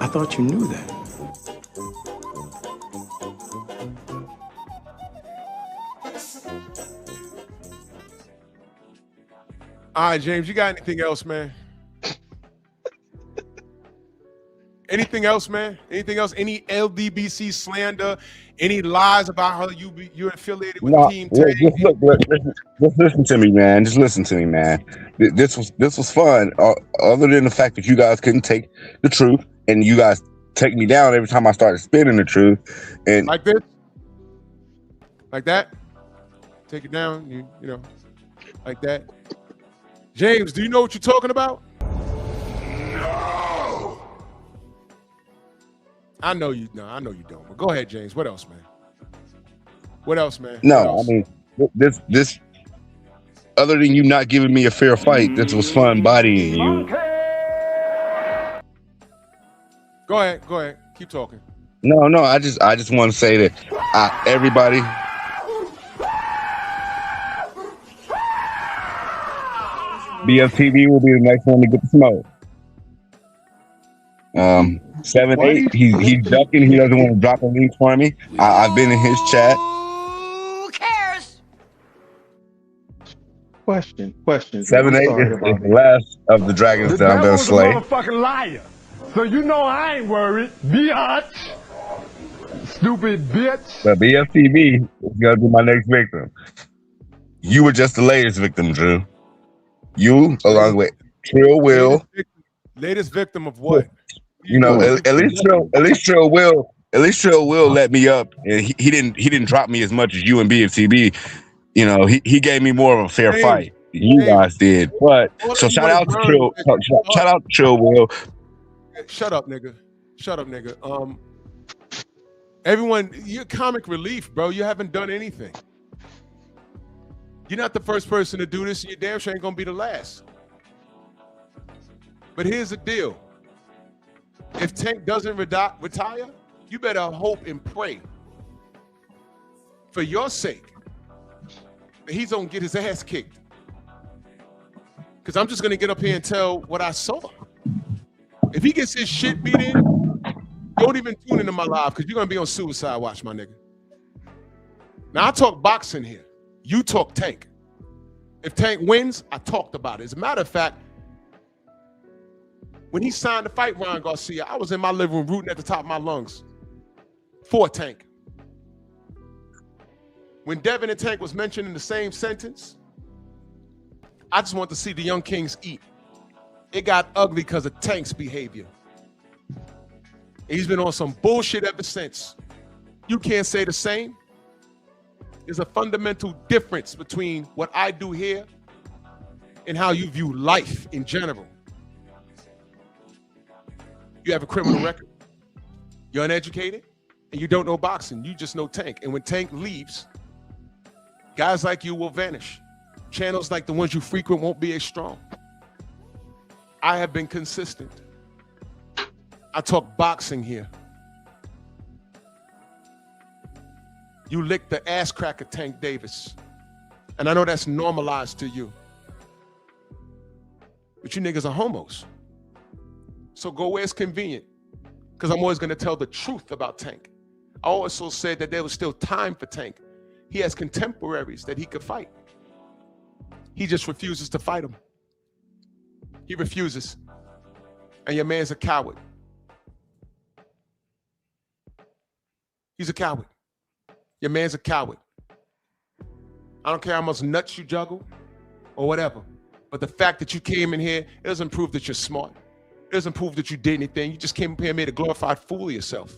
I thought you knew that. All right, James, you got anything else, man? Anything else, man? Anything else? Any LDBC slander? Any lies about how you're affiliated with Team Tank? Just listen to me, man. Just listen to me, man. This was fun. Other than the fact that you guys couldn't take the truth, and you guys take me down every time I started spinning the truth, and like this, like that. Take it down. You know, like that. James, do you know what you're talking about? No. I know you don't. But go ahead, James. What else, man? What else, man? No, what else? I mean this. Other than you not giving me a fair fight, this was fun bodying you. Go ahead. Keep talking. No. I just want to say that everybody. BFTV will be the next one to get the smoke. 7-8, he's ducking. He doesn't want to drop a link for me. I've been in his chat. Who cares? Question. 7-8 is the last of the dragons that I'm gonna slay. Motherfucking liar. So you know I ain't worried. Biatch. Stupid bitch. The BFTV is gonna be my next victim. You were just the latest victim, Drew. You, along with Trill Will. Latest victim of what? You know, at least Trill Will let me up, and he didn't drop me as much as you and BFTB. You know, he gave me more of a fair fight. You guys did, but so shout out to Trill Will. Shut up, nigga. Everyone, you're comic relief, bro. You haven't done anything. You're not the first person to do this, and you damn sure ain't gonna be the last. But here's the deal. If Tank doesn't retire, you better hope and pray for your sake that he's gonna get his ass kicked. Because I'm just gonna get up here and tell what I saw. If he gets his shit beat in, don't even tune into my live because you're gonna be on suicide watch, my nigga. Now I talk boxing here. You talk Tank. If Tank wins, I talked about it. As a matter of fact, when he signed to fight Ron Garcia, I was in my living room rooting at the top of my lungs for Tank. When Devin and Tank was mentioned in the same sentence, I just want to see the young kings eat. It got ugly because of Tank's behavior. He's been on some bullshit ever since. You can't say the same. There's a fundamental difference between what I do here and how you view life in general. You have a criminal record. You're uneducated, and you don't know boxing. You just know Tank. And when Tank leaves, guys like you will vanish. Channels like the ones you frequent won't be as strong. I have been consistent. I talk boxing here. You licked the ass crack of Tank Davis. And I know that's normalized to you. But you niggas are homos. So go where it's convenient. Because I'm always going to tell the truth about Tank. I also said that there was still time for Tank. He has contemporaries that he could fight. He just refuses to fight them. He refuses. And your man's a coward. He's a coward. Your man's a coward. I don't care how much nuts you juggle or whatever. But the fact that you came in here, it doesn't prove that you're smart. It doesn't prove that you did anything. You just came up here and made a glorified fool of yourself.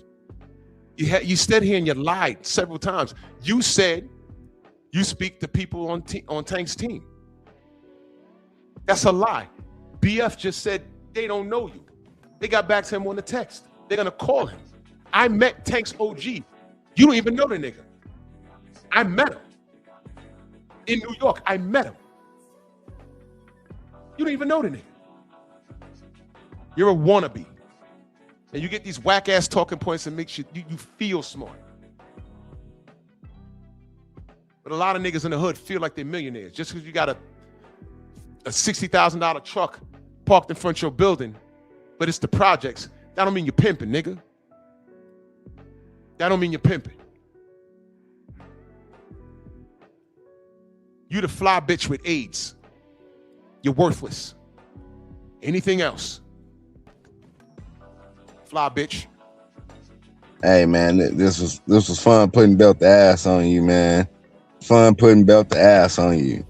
You stood here and you lied several times. You said you speak to people on Tank's team. That's a lie. BF just said they don't know you. They got back to him on the text. They're going to call him. I met Tank's OG. You don't even know the nigga. I met him. In New York, I met him. You don't even know the nigga. You're a wannabe. And you get these whack ass talking points that makes you feel smart. But a lot of niggas in the hood feel like they're millionaires just because you got a $60,000 truck parked in front of your building, but it's the projects. That don't mean you're pimping, nigga. That don't mean you're pimping. You the fly bitch with AIDS. You're worthless. Anything else? Fly bitch. Hey man, this was fun putting belt the ass on you, man. Fun putting belt the ass on you.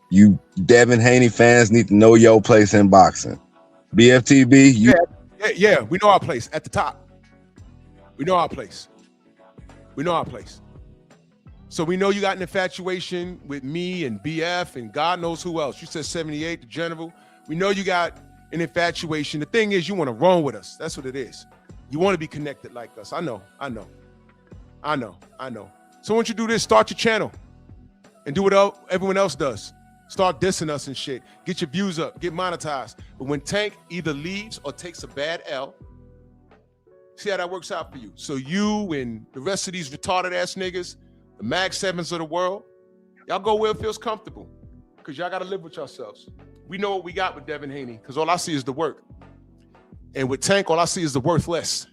You Devin Haney fans need to know your place in boxing. BFTB, you Yeah, we know our place at the top. We know our place. We know our place. So we know you got an infatuation with me and BF and God knows who else. You said 78, the general. We know you got an infatuation. The thing is, you want to run with us. That's what it is. You want to be connected like us. I know. So once you do this, start your channel and do what everyone else does. Start dissing us and shit. Get your views up. Get monetized. But when Tank either leaves or takes a bad L, see how that works out for you. So you and the rest of these retarded ass niggas, the Mag 7s of the world, y'all go where it feels comfortable because y'all got to live with yourselves. We know what we got with Devin Haney because all I see is the work. And with Tank, all I see is the worthless.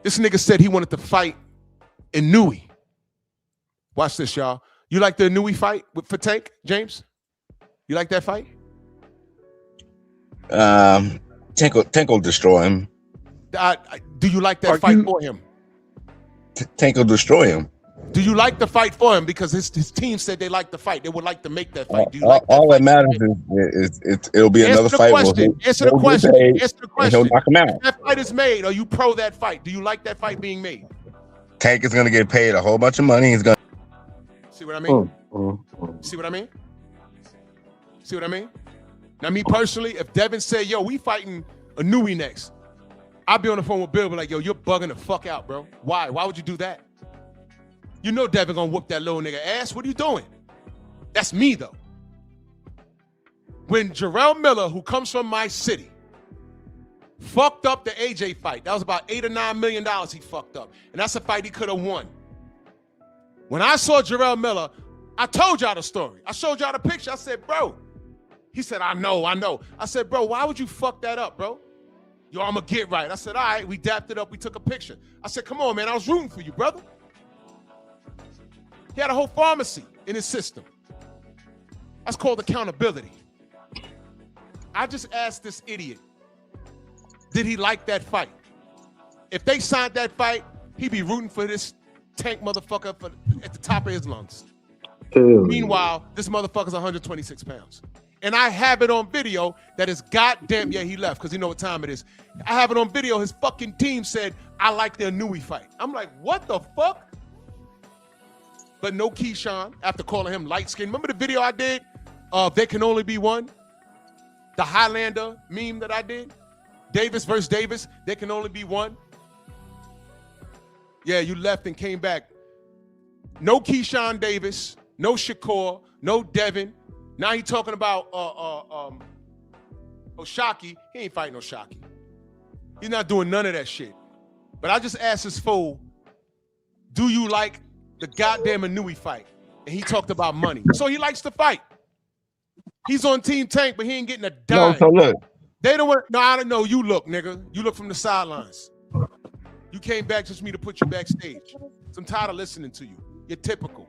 This nigga said he wanted to fight Inouye. Watch this, y'all. You like the Inouye fight for Tank, James? You like that fight? Tank will destroy him. Do you like that fight for him? Tank will destroy him. Do you like the fight for him? Because his team said they like the fight. They would like to make that fight. Do you like that all fight? that matters is it'll be another fight. Answer the question. Answer the question. He'll knock him out. If that fight is made, are you pro that fight? Do you like that fight being made? Tank is going to get paid a whole bunch of money. He's going. See what I mean? See what I mean? See what I mean? Now, me personally, if Devin said, "Yo, we fighting Inouye next," I'd be on the phone with Bill, be like, "Yo, you're bugging the fuck out, bro. Why? Why would you do that? You know Devin gonna whoop that little nigga ass. What are you doing?" That's me, though. When Jarrell Miller, who comes from my city, fucked up the AJ fight, that was about $8 or $9 million he fucked up. And that's a fight he could have won. When I saw Jarrell Miller, I told y'all the story. I showed y'all the picture. I said, "Bro." He said, I know. I said, "Bro, why would you fuck that up, bro?" "Yo, I'm gonna get right." I said, "All right." We dapped it up. We took a picture. I said, "Come on, man. I was rooting for you, brother." He had a whole pharmacy in his system. That's called accountability. I just asked this idiot, did he like that fight? If they signed that fight, he'd be rooting for this Tank motherfucker at the top of his lungs. Meanwhile, this motherfucker's 126 pounds. And I have it on video that is goddamn, yeah, he left because you know what time it is. I have it on video. His fucking team said, "I like the Inouye fight." I'm like, what the fuck? But no Keyshawn after calling him light skin. Remember the video I did? There Can Only Be One? The Highlander meme that I did? Davis versus Davis, there can only be one. Yeah, you left and came back. No Keyshawn Davis, no Shakur, no Devin. Now he talking about Oshaki. He ain't fighting Oshaki. He's not doing none of that shit. But I just asked this fool, do you like the goddamn Inouye fight? And he talked about money. So he likes to fight. He's on Team Tank, but he ain't getting a dime. No, so look. They don't want, no, I don't know. You look, nigga. You look from the sidelines. You came back just for me to put you backstage. So I'm tired of listening to you. You're typical.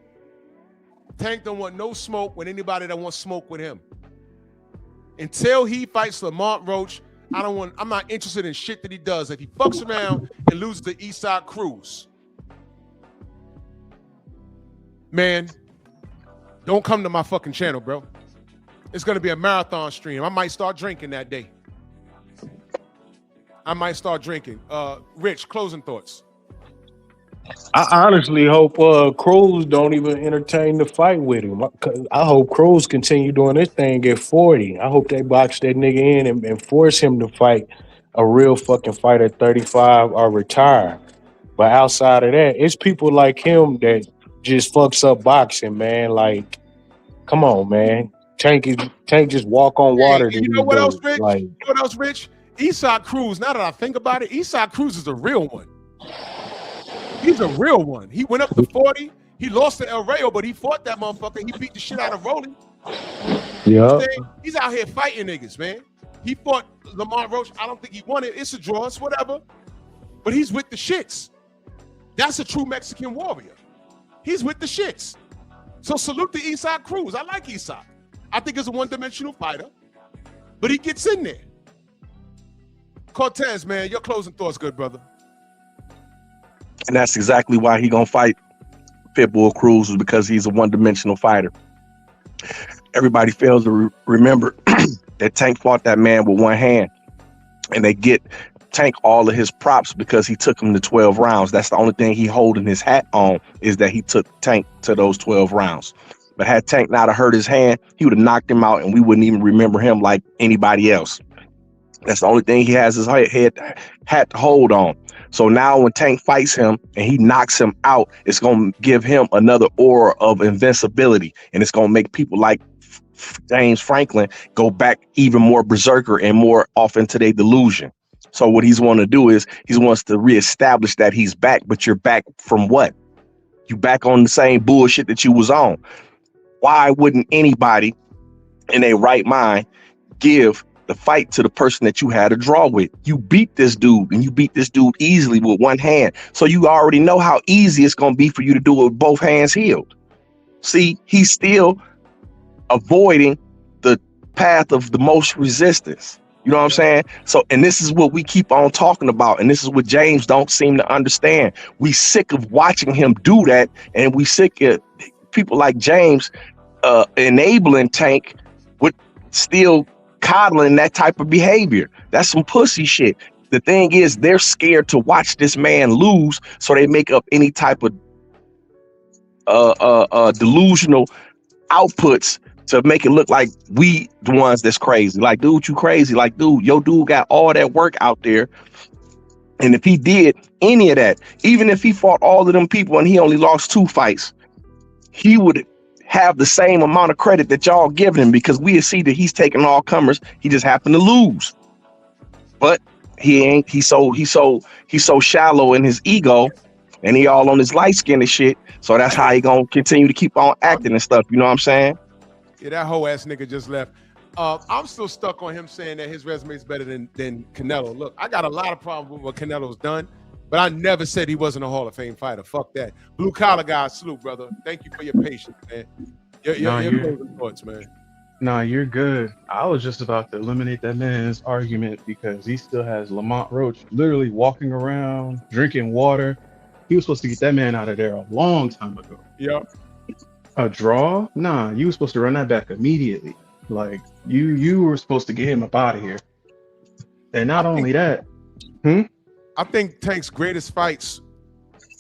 Tank don't want no smoke with anybody that wants smoke with him. Until he fights Lamont Roach, I'm not interested in shit that he does. If he fucks around and loses to Eastside Cruz, man, don't come to my fucking channel, bro. It's gonna be a marathon stream. I might start drinking that day. Rich, closing thoughts. I honestly hope Cruz don't even entertain the fight with him. I hope Cruz continue doing this thing at 40. I hope they box that nigga in and force him to fight a real fucking fight at 35 or retire. But outside of that, it's people like him that just fucks up boxing, man. Like, come on, man. Tank just walk on water. You know what else, Rich? You know what else, Rich? Esau Cruz, now that I think about it, Esau Cruz is a real one. He's a real one. He went up to 40. He lost to El Rayo, but he fought that motherfucker. He beat the shit out of Rolly. Yeah. He's out here fighting niggas, man. He fought Lamont Roach. I don't think he won it. It's a draw. It's whatever. But he's with the shits. That's a true Mexican warrior. He's with the shits. So salute to Esau Cruz. I like Esau. I think he's a one-dimensional fighter, but he gets in there. Cortez, man, your closing thoughts, good brother. And that's exactly why he gonna fight Pitbull Cruz, is because he's a one-dimensional fighter. Everybody fails to remember that Tank fought that man with one hand, and they get Tank all of his props because he took him to 12 rounds. That's the only thing he holding his hat on, is that he took Tank to those 12 rounds. But had Tank not have hurt his hand, he would have knocked him out, and we wouldn't even remember him like anybody else. That's the only hat to hold on. So now when Tank fights him and he knocks him out, it's going to give him another aura of invincibility, and it's going to make people like James Franklin go back even more berserker and more off into their delusion. So what he's want to do is he wants to reestablish that he's back, but you're back from what? You back on the same bullshit that you was on. Why wouldn't anybody in their right mind give the fight to the person that you had a draw with? You beat this dude, and you beat this dude easily with one hand. So you already know how easy it's going to be for you to do it with both hands healed. See, he's still avoiding the path of the most resistance. You know what I'm saying? So, and this is what we keep on talking about, and this is what James don't seem to understand. We sick of watching him do that, and we sick of people like James enabling Tank with still coddling that type of behavior. That's some pussy shit. The thing is, they're scared to watch this man lose, so they make up any type of delusional outputs to make it look like we the ones that's crazy. Like, dude, you crazy. Like, dude, your dude got all that work out there. And if he did any of that, even if he fought all of them people and he only lost 2 fights, he would have the same amount of credit that y'all giving him, because we see that he's taking all comers. He just happened to lose. But he ain't, he's so shallow in his ego, and he all on his light skin and shit. So that's how he gonna continue to keep on acting and stuff. You know what I'm saying? Yeah, that whole ass nigga just left. I'm still stuck on him saying that his resume is better than Canelo. Look, I got a lot of problems with what Canelo's done, but I never said he wasn't a Hall of Fame fighter. Fuck that. Blue collar guy, salute, brother. Thank you for your patience, man. Your closing thoughts, man. Nah, you're good. I was just about to eliminate that man's argument because he still has Lamont Roach literally walking around, drinking water. He was supposed to get that man out of there a long time ago. Yep. A draw? Nah, you were supposed to run that back immediately. Like, you were supposed to get him up out of here. And not only that, I think Tank's greatest fights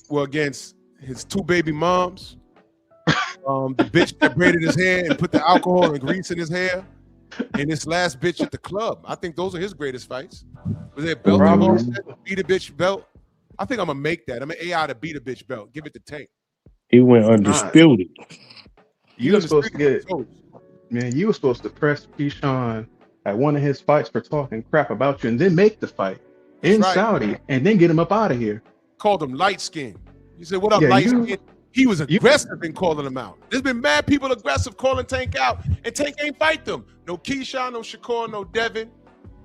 were against his 2 baby moms, the bitch that braided his hair and put the alcohol and grease in his hair, and this last bitch at the club. I think those are his greatest fights. Was there a belt involved? Beat a bitch belt? I think I'm gonna make that. I'm an AI to beat a bitch belt. Give it to Tank. He went undisputed. You were supposed to get, man, you were supposed to press Keyshawn at one of his fights for talking crap about you and then make the fight in Saudi and then get him up out of here. Called him light skin. You said, what up, light skin? He was aggressive in calling him out. There's been mad people aggressive calling Tank out, and Tank ain't fight them. No Keyshawn, no Shakur, no Devin.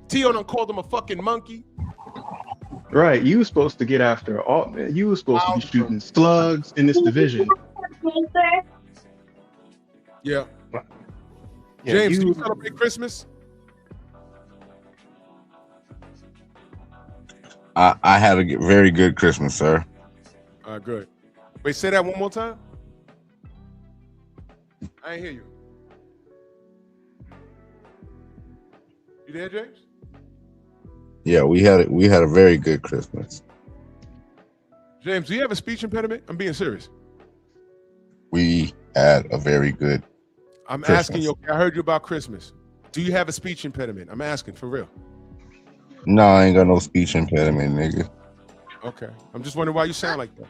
Tio done called him a fucking monkey. Right, you were supposed to get after all. You were supposed to be shooting slugs in this division. Yeah. James, do you celebrate Christmas? I had a very good Christmas, sir. Good. Wait, say that one more time. I ain't hear you. You there, James? Yeah, we had a very good Christmas. James, do you have a speech impediment? I'm being serious. We had a very good I'm Christmas. asking you, I heard you about Christmas. Do you have a speech impediment? I'm asking for real. No, I ain't got no speech impediment, nigga. Okay. I'm just wondering why you sound like that.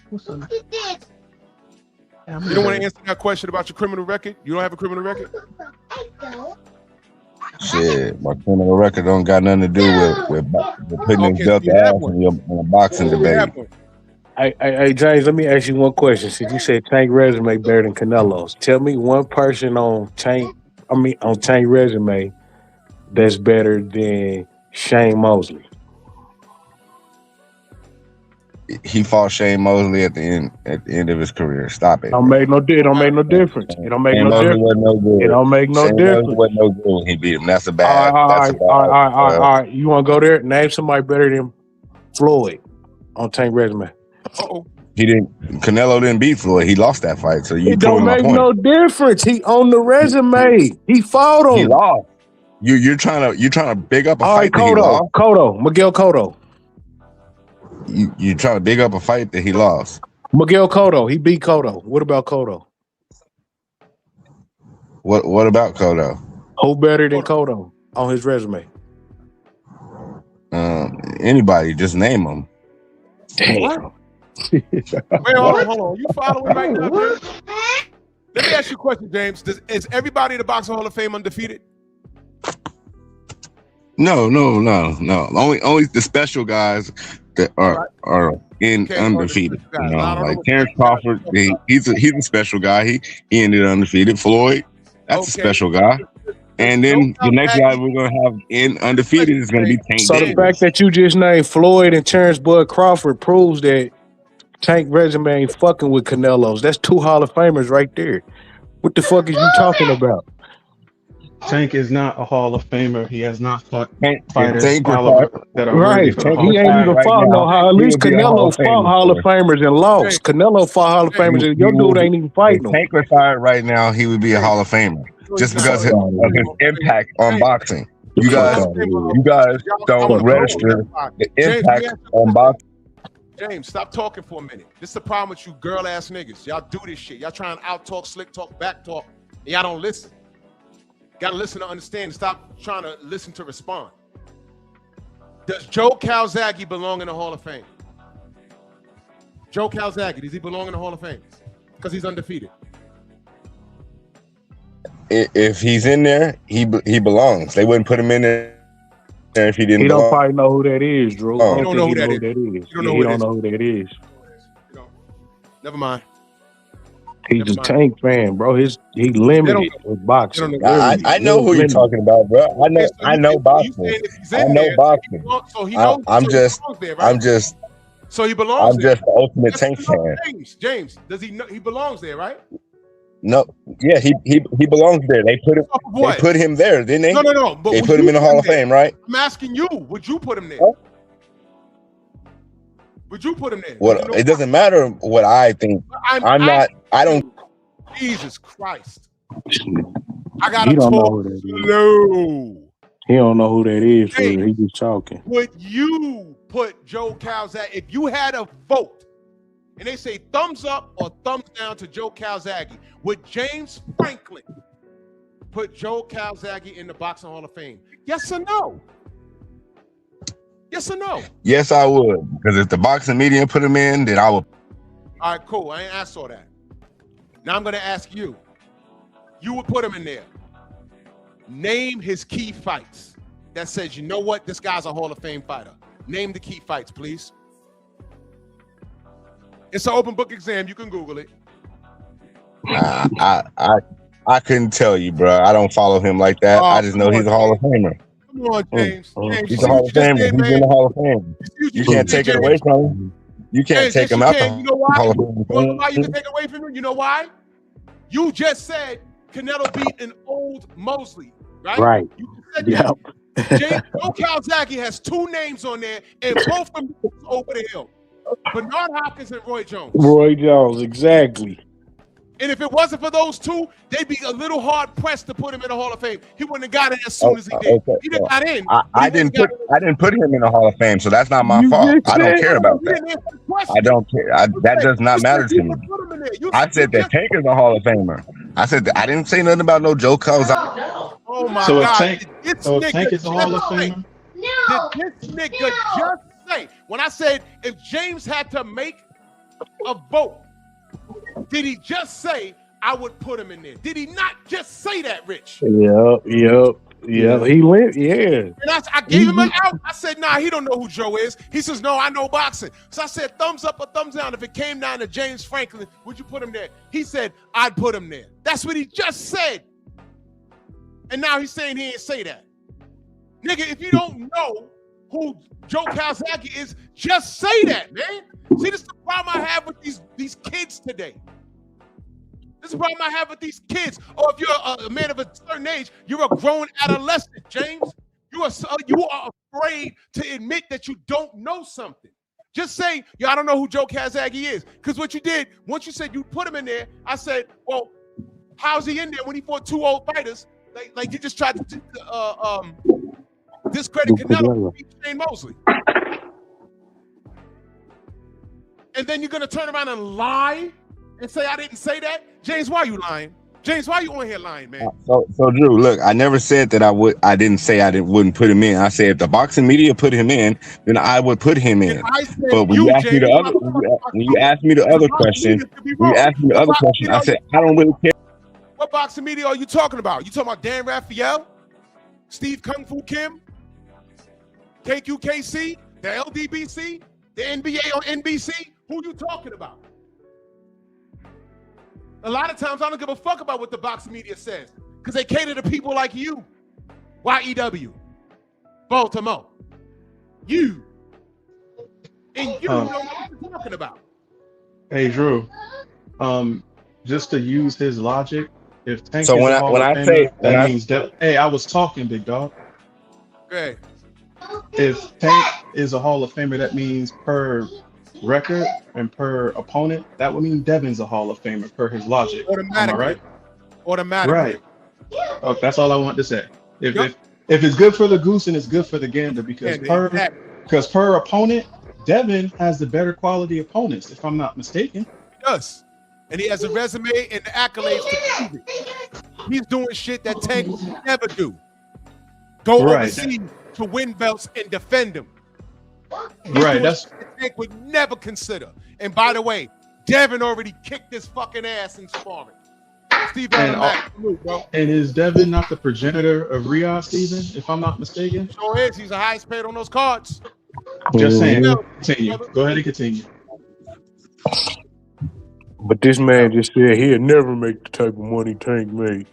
What's up? You don't want to answer that question about your criminal record? You don't have a criminal record? Shit, my criminal record don't got nothing to do with putting his belt ass in a boxing debate. Hey, James, let me ask you one question. Since you said Tank resume better than Canelo's, tell me one person on Tank resume that's better than Shane Mosley. He fought Shane Mosley at the end of his career. Stop it. Don't make no difference. It don't make no difference. It don't make no difference. It don't make no Shane difference. Mosley wasn't no good when he beat him. That's a bad. All right. You want to go there? Name somebody better than Floyd on Tank resume. He didn't. Canelo didn't beat Floyd. He lost that fight. So you It don't make no difference. He on the resume. He fought him. He lost. You're trying to big up a fight that he lost. Miguel Cotto. You're trying to big up a fight that he lost. Miguel Cotto. He beat Cotto. What about Cotto? What about Cotto? Who better than Cotto on his resume? Anybody, just name them. Damn. Wait, hold on. You following right now, James? Let me ask you a question, James. Is everybody in the Boxing Hall of Fame undefeated? No. Only the special guys that are undefeated. You know, like Terrence Crawford, he's a special guy. He ended undefeated. Floyd, that's a special guy. And then the next guy we're gonna have undefeated is gonna be Tank. So the fact that you just named Floyd and Terrence Bud Crawford proves that Tank resume ain't fucking with Canelo's. That's 2 Hall of Famers right there. What the fuck is you talking about? Tank is not a Hall of Famer. He has not fought fighters Tank caliber that are right. worthy for the Hall He of ain't Fame. even fought no Hall. At least Canelo fought Hall of Famers and lost. Canelo fought Hall of Famers and your dude ain't even fighting them. Tank retired right now, he would be a Hall of Famer just because of his impact on boxing. You guys don't register the impact on boxing. James, stop talking for a minute. This is the problem with you girl ass niggas. Y'all do this shit. Y'all trying to out talk, slick talk, back talk, and y'all don't listen. Gotta listen to understand. Stop trying to listen to respond. Does Joe Calzaghe belong in the Hall of Fame? Joe Calzaghe, does he belong in the Hall of Fame? Because he's undefeated. If he's in there, he belongs. They wouldn't put him in there if he didn't. He belong. don't probably know who that is, Drew. Oh. I don't know who that is. He don't know who that is. Never mind. He's a Tank fan, bro. He limited with boxing. I know who you're talking about, bro. I know boxing. I know boxing. So he knows. I'm just. So he belongs. I'm just the ultimate Tank fan. James, does he know he belongs there, right? No, yeah, he belongs there. They put him there, didn't they? No. But they put him in the Hall of Fame, right? I'm asking you, would you put him there? Would you put him there? Well, it doesn't matter what I think. I don't. Jesus Christ! I gotta talk slow. He don't know who that is. He just talking. Would you put Joe Calzaghe if you had a vote, and they say thumbs up or thumbs down to Joe Calzaghe? Would James Franklin put Joe Calzaghe in the Boxing Hall of Fame? Yes or no? Yes or no? Yes, I would. Because if the boxing media put him in, then I would. All right, cool. I ain't asked all that. Now I'm going to ask you. You would put him in there. Name his key fights. That says, you know what? This guy's a Hall of Fame fighter. Name the key fights, please. It's an open book exam. You can Google it. I couldn't tell you, bro. I don't follow him like that. I just know he's a Hall of Famer. Come on, James. James, he's a Hall of Famer. He's in the Hall of Fame. You can't take it away from him. You can't take him out the Hall of Fame. You know why you can take it away from him? You know why? You just said Canelo beat an old Mosley, right? Right. You said that. Joe Calzaghe has 2 names on there, and both of them over the hill. Bernard Hopkins and Roy Jones. Roy Jones, exactly. And if it wasn't for those 2, they'd be a little hard pressed to put him in the Hall of Fame. He wouldn't have got in as soon as he did. Okay. He didn't got in. I didn't put him in the Hall of Fame, so that's not my fault. I don't care about that. I don't care. That does not matter to me. I said that Tank is a Hall of Famer. I said that I didn't say nothing about no Joe Calzaghe. Oh my So God! Tank is a Hall of Famer. Did this nigga just say? When I said if James had to make a vote, did he just say I would put him in there? Did he not just say that, Rich? Yep. Yeah, he went. Yeah. And I gave him an out. I said, nah, he don't know who Joe is. He says, no, I know boxing. So I said, thumbs up or thumbs down. If it came down to James Franklin, would you put him there? He said, I'd put him there. That's what he just said. And now he's saying he ain't say that. Nigga, if you don't know who Joe Calzaghe is, just say that, man. See, this is the problem I have with these kids today. This is the problem I have with these kids. Or if you're a man of a certain age, you're a grown adolescent, James. You are afraid to admit that you don't know something. Just say, I don't know who Joe Calzaghe is. Because what you did, once you said you put him in there, I said, well, how's he in there when he fought two old fighters? Like you just tried to discredit Canelo and Shane Mosley. And then you're going to turn around and lie and say I didn't say that? James, why are you lying? James, why are you on here lying, man? So Drew, look, I never said that I didn't say I wouldn't put him in. I said if the boxing media put him in, then I would put him in. But when you asked me the other question, I said I don't really care. What boxing media are you talking about? You talking about Dan Raphael, Steve Kung Fu Kim, KQKC, the LDBC, the NBA on NBC? Who you talking about? A lot of times I don't give a fuck about what the boxing media says because they cater to people like you, YEW, Baltimore, you, and you don't know what you're talking about. Hey Drew, just to use his logic, if Tank So is when a I- Hall when of I Famer, say- when that I- means that. Hey, I was talking, big dog. Okay. If Tank is a Hall of Famer, that means per record and per opponent, that would mean Devin's a Hall of Famer per his logic. Am I Automatically. right? Automatically. Right. Oh, that's all I want to say. If it's good for the goose and it's good for the gander, because per opponent, Devin has the better quality opponents, if I'm not mistaken. He does. And he has a resume and the accolades to prove it. He's doing shit that Tank would never do. Go Right. overseas to win belts and defend them. He's Right, doing that's- shit that Tank would never consider. And by the way, Devin already kicked his fucking ass in sparring. Steve Automatic, bro. And is Devin not the progenitor of Riyadh Steven, if I'm not mistaken? Sure is. He's the highest paid on those cards. Just saying. Continue. Go ahead and continue. But this man just said he'll never make the type of money Tank made.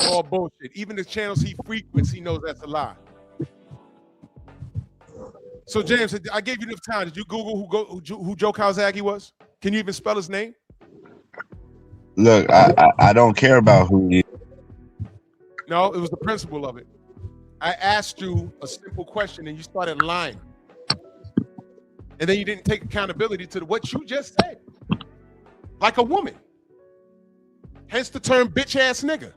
All bullshit. Even the channels he frequents, he knows that's a lie. So James, I gave you enough time. Did you Google who Joe Calzaghe was? Can you even spell his name? Look, I don't care about who he is. No, it was the principle of it. I asked you a simple question and you started lying. And then you didn't take accountability to what you just said. Like a woman. Hence the term bitch ass nigga.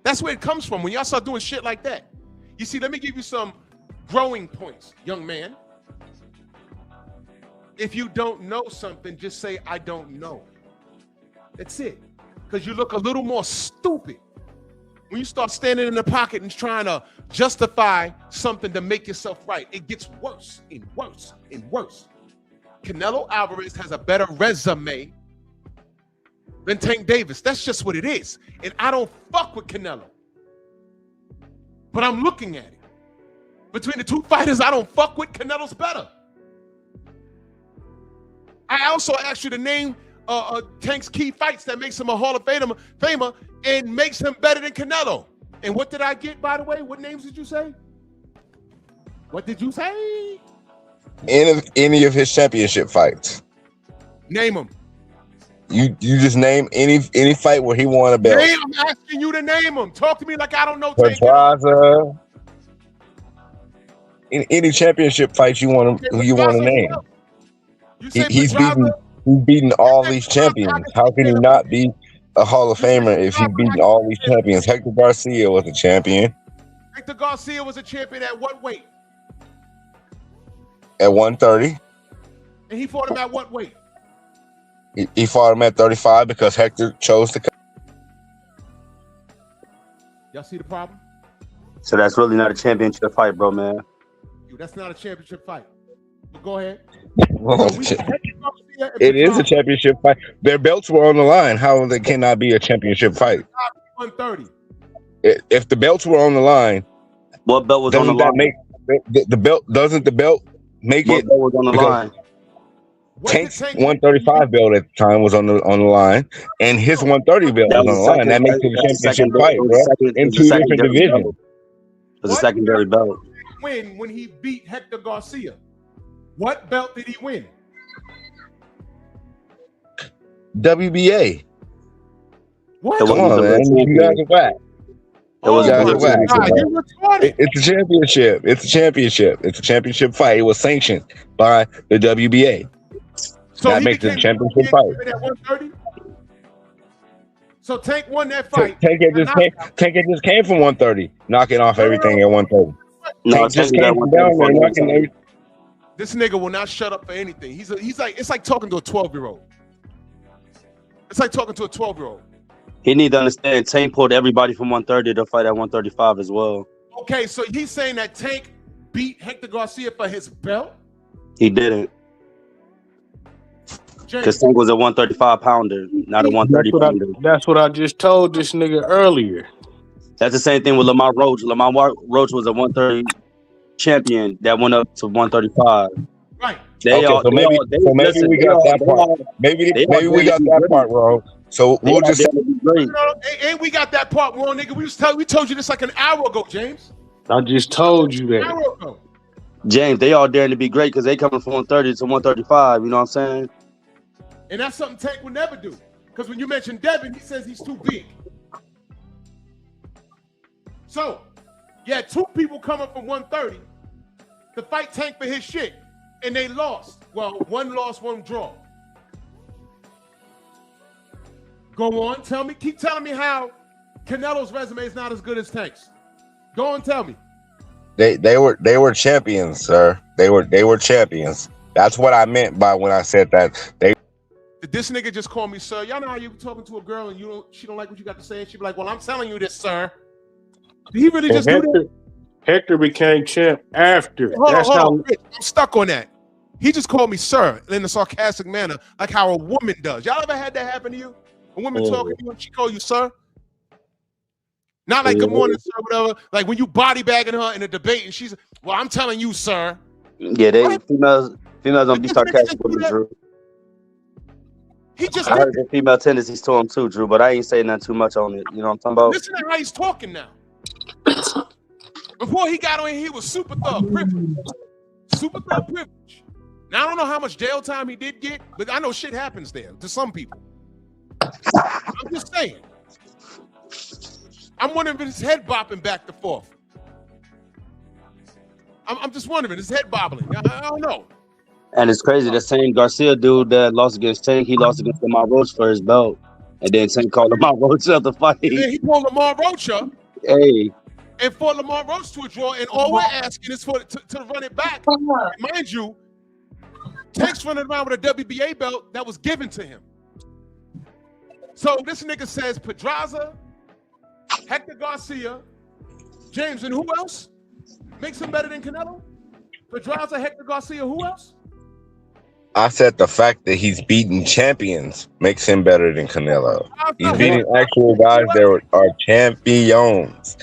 That's where it comes from when y'all start doing shit like that. You see, let me give you some growing points, young man. If you don't know something, just say, I don't know. That's it. Because you look a little more stupid when you start standing in the pocket and trying to justify something to make yourself right. It gets worse and worse and worse. Canelo Alvarez has a better resume than Tank Davis. That's just what it is. And I don't fuck with Canelo. But I'm looking at it. Between the two fighters I don't fuck with, Canelo's better. I also asked you to name Tank's key fights that makes him a Hall of Famer and makes him better than Canelo. And what did I get, by the way? What names did you say? What did you say? Any of his championship fights. Name them. You just name any fight where he won a belt. I'm asking you to name them. Talk to me like I don't know. Pedraza. Any championship fights you want to name. He's beaten all these champions. How can he not be a Hall of Famer if he's beaten all these champions? Hector Garcia was a champion. Hector Garcia was a champion at what weight? At 130. And he fought him at what weight? He fought him at 35 because Hector chose to. Y'all see the problem? So that's really not a championship fight, bro, man. That's not a championship fight. But go ahead. It is a championship fight. Their belts were on the line. How they cannot be a championship fight? 130. If the belts were on the line, what belt was on the doesn't that line? make the belt? Doesn't the belt make What it? belt was on the Because line? Tank's 135 belt at the time was on the line, and his 130 belt That was on was the a line. That second. makes it a That's a championship secondary. fight, bro. It In was a two different secondary divisions. belt. It was a secondary belt. Win when he beat Hector Garcia. What belt did he win? WBA. What? Come on, man. You guys are whack. Oh, You guys are whack. you're retarded. It's a championship. It's a championship. It's a championship fight. It was sanctioned by the WBA. So that he makes it a became championship fight. at 130. So Tank won that fight. Tank had just came from 130, knocking off everything at 130. No, Tank just came from down there, knocking everything. This nigga will not shut up for anything. He's like, it's like talking to a 12-year-old. It's like talking to a 12-year-old. He need to understand Tank pulled everybody from 130 to fight at 135 as well. Okay, so he's saying that Tank beat Hector Garcia for his belt? He didn't. Because Tank was a 135 pounder, not a 130 pounder. That's what I just told this nigga earlier. That's the same thing with Lamar Roach. Lamar Roach was a 130 champion that went up to 135. Right. Maybe we got that part. Maybe we got that part wrong. So we'll just. Ain't we got that part wrong, nigga? We told you this like an hour ago, James. I just told you An that. hour ago. James, they all daring to be great because they coming from 130 to 135. You know what I'm saying? And that's something Tank would never do. Because when you mention Devin, he says he's too big. So, you had two people coming from 130 to fight Tank for his shit, and they lost. Well, one lost, one draw. Go on, tell me. Keep telling me how Canelo's resume is not as good as Tank's. Go on, tell me. They were champions, sir. They were champions. That's what I meant by when I said that. Did this nigga just call me sir? Y'all know how you talking to a girl and she don't like what you got to say, and she be like, "Well, I'm telling you this, sir." Did he really just do that? Hector became champ after. Hold That's on. I'm stuck on that. He just called me sir in a sarcastic manner, like how a woman does. Y'all ever had that happen to you? A woman talking to you and she call you sir? Not like good morning, sir, whatever. Like when you body bagging her in a debate and she's, well, I'm telling you, sir. Yeah, females don't be sarcastic with me, Drew. I heard the female tendencies to him too, Drew, but I ain't saying nothing too much on it. You know what I'm talking about? Listen to how he's talking now. Before he got on here, he was super thug privilege. Super thug privilege. Now, I don't know how much jail time he did get, but I know shit happens there to some people. I'm just saying. I'm wondering if his head bopping back and forth. I'm just wondering, his head bobbling. I don't know. And it's crazy. The same Garcia dude that lost against Tank, he lost against Lamar Roach for his belt. And then Tank called Lamar Roach out to fight. And then he pulled Lamar Roach up. Hey. And fought Lamar Roach to a draw. And all we're asking is to run it back. And mind you, Tank's running around with a WBA belt that was given to him. So this nigga says Pedraza, Hector Garcia, James, and who else makes him better than Canelo? Pedraza, Hector Garcia, who else? I said the fact that he's beating champions makes him better than Canelo. He's beating actual guys that are champions.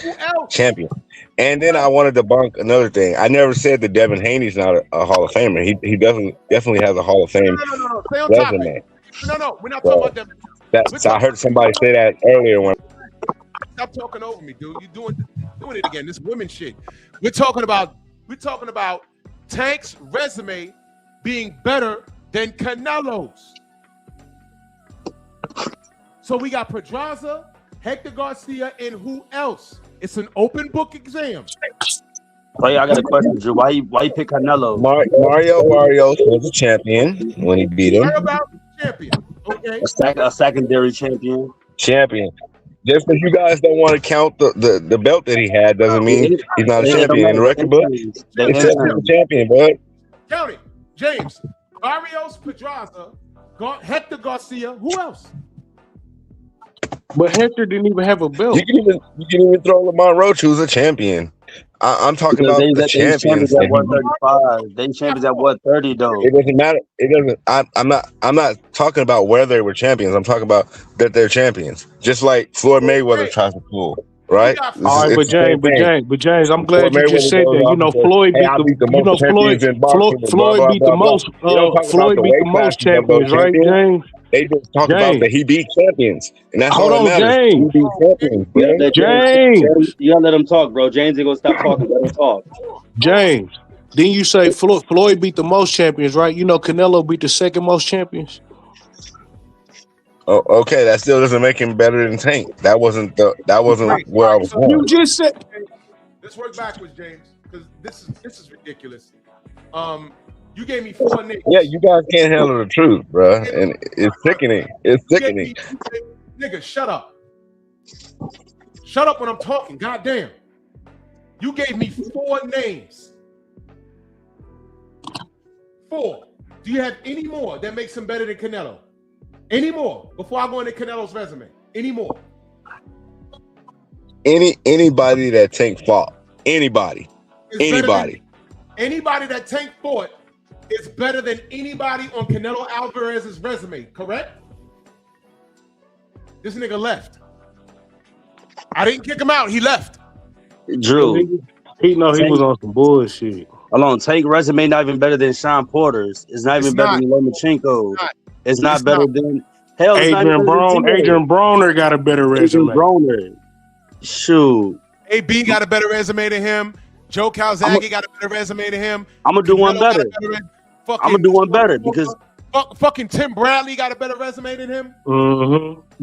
Champion. And then I wanted to debunk another thing. I never said that Devin Haney's not a Hall of Famer. He definitely has a Hall of Fame No. Stay on resume. No, we're not talking about Devin. I heard somebody say that earlier when. Stop talking over me, dude. You're doing it again. This women shit. We're talking about Tank's resume being better than Canelo's. So we got Pedraza, Hector Garcia, and who else? It's an open book exam. Oh yeah, I got a question, Drew. Why you pick Canelo? Mario Barrios was a champion when he beat him. Champion. Okay. A secondary champion. Champion. Just because you guys don't want to count the belt that he had doesn't mean he's not a champion in the record book. It says he's a champion, bud. Count it. James, Barrios, Pedraza, Hector Garcia, who else? But Hector didn't even have a belt. You can even throw Lamar Roach, who's a champion. I'm talking about the champions. At 135. They champions at 130 though. It doesn't matter. It doesn't. I'm not talking about where they were champions. I'm talking about that they're champions. Just like Floyd Mayweather tries to pull. right? All right, but James, I'm glad you just Mayweather said goes that. You off know, and says, Floyd "Hey, beat I the, beat the you most know, champions in boxing," and blah Floyd blah beat the blah blah. most, They don't talk about Floyd the beat the weight most classes of those champions, right, champions. James? They just talk about that he beat champions, and that's all Hold that on, matters. He James. beat champions, Yeah, bro. that James. You gotta let him talk, bro. James ain't gonna stop talking. Let him talk. James. Didn't you say Floyd beat the most champions, right? You know, Canelo beat the second most champions. Oh, okay, that still doesn't make him better than Tank. That wasn't where I was going. You just said. Let's work backwards, James, because this is ridiculous. You gave me 4 names. Yeah, you guys can't handle the truth, bro, and it's sickening. It's sickening. Nigga, shut up. Shut up when I'm talking. Goddamn. You gave me 4 names. 4. Do you have any more that makes him better than Canelo? Any more before I go into Canelo's resume? Any more? Anybody that Tank fought, anybody That Tank fought is better than anybody on Canelo Alvarez's resume, correct? This nigga left. I didn't kick him out. He left. Drew. He was on some bullshit. Hold on, Tank resume not even better than Sean Porter's. It's not even better than Lomachenko's. It's not better than hell. Adrian Broner got a better resume. Shoot. AB got a better resume than him. Joe Calzaghe got a better resume than him. I'm gonna do one better. I'm gonna do one better because fucking Tim Bradley got a better resume than him.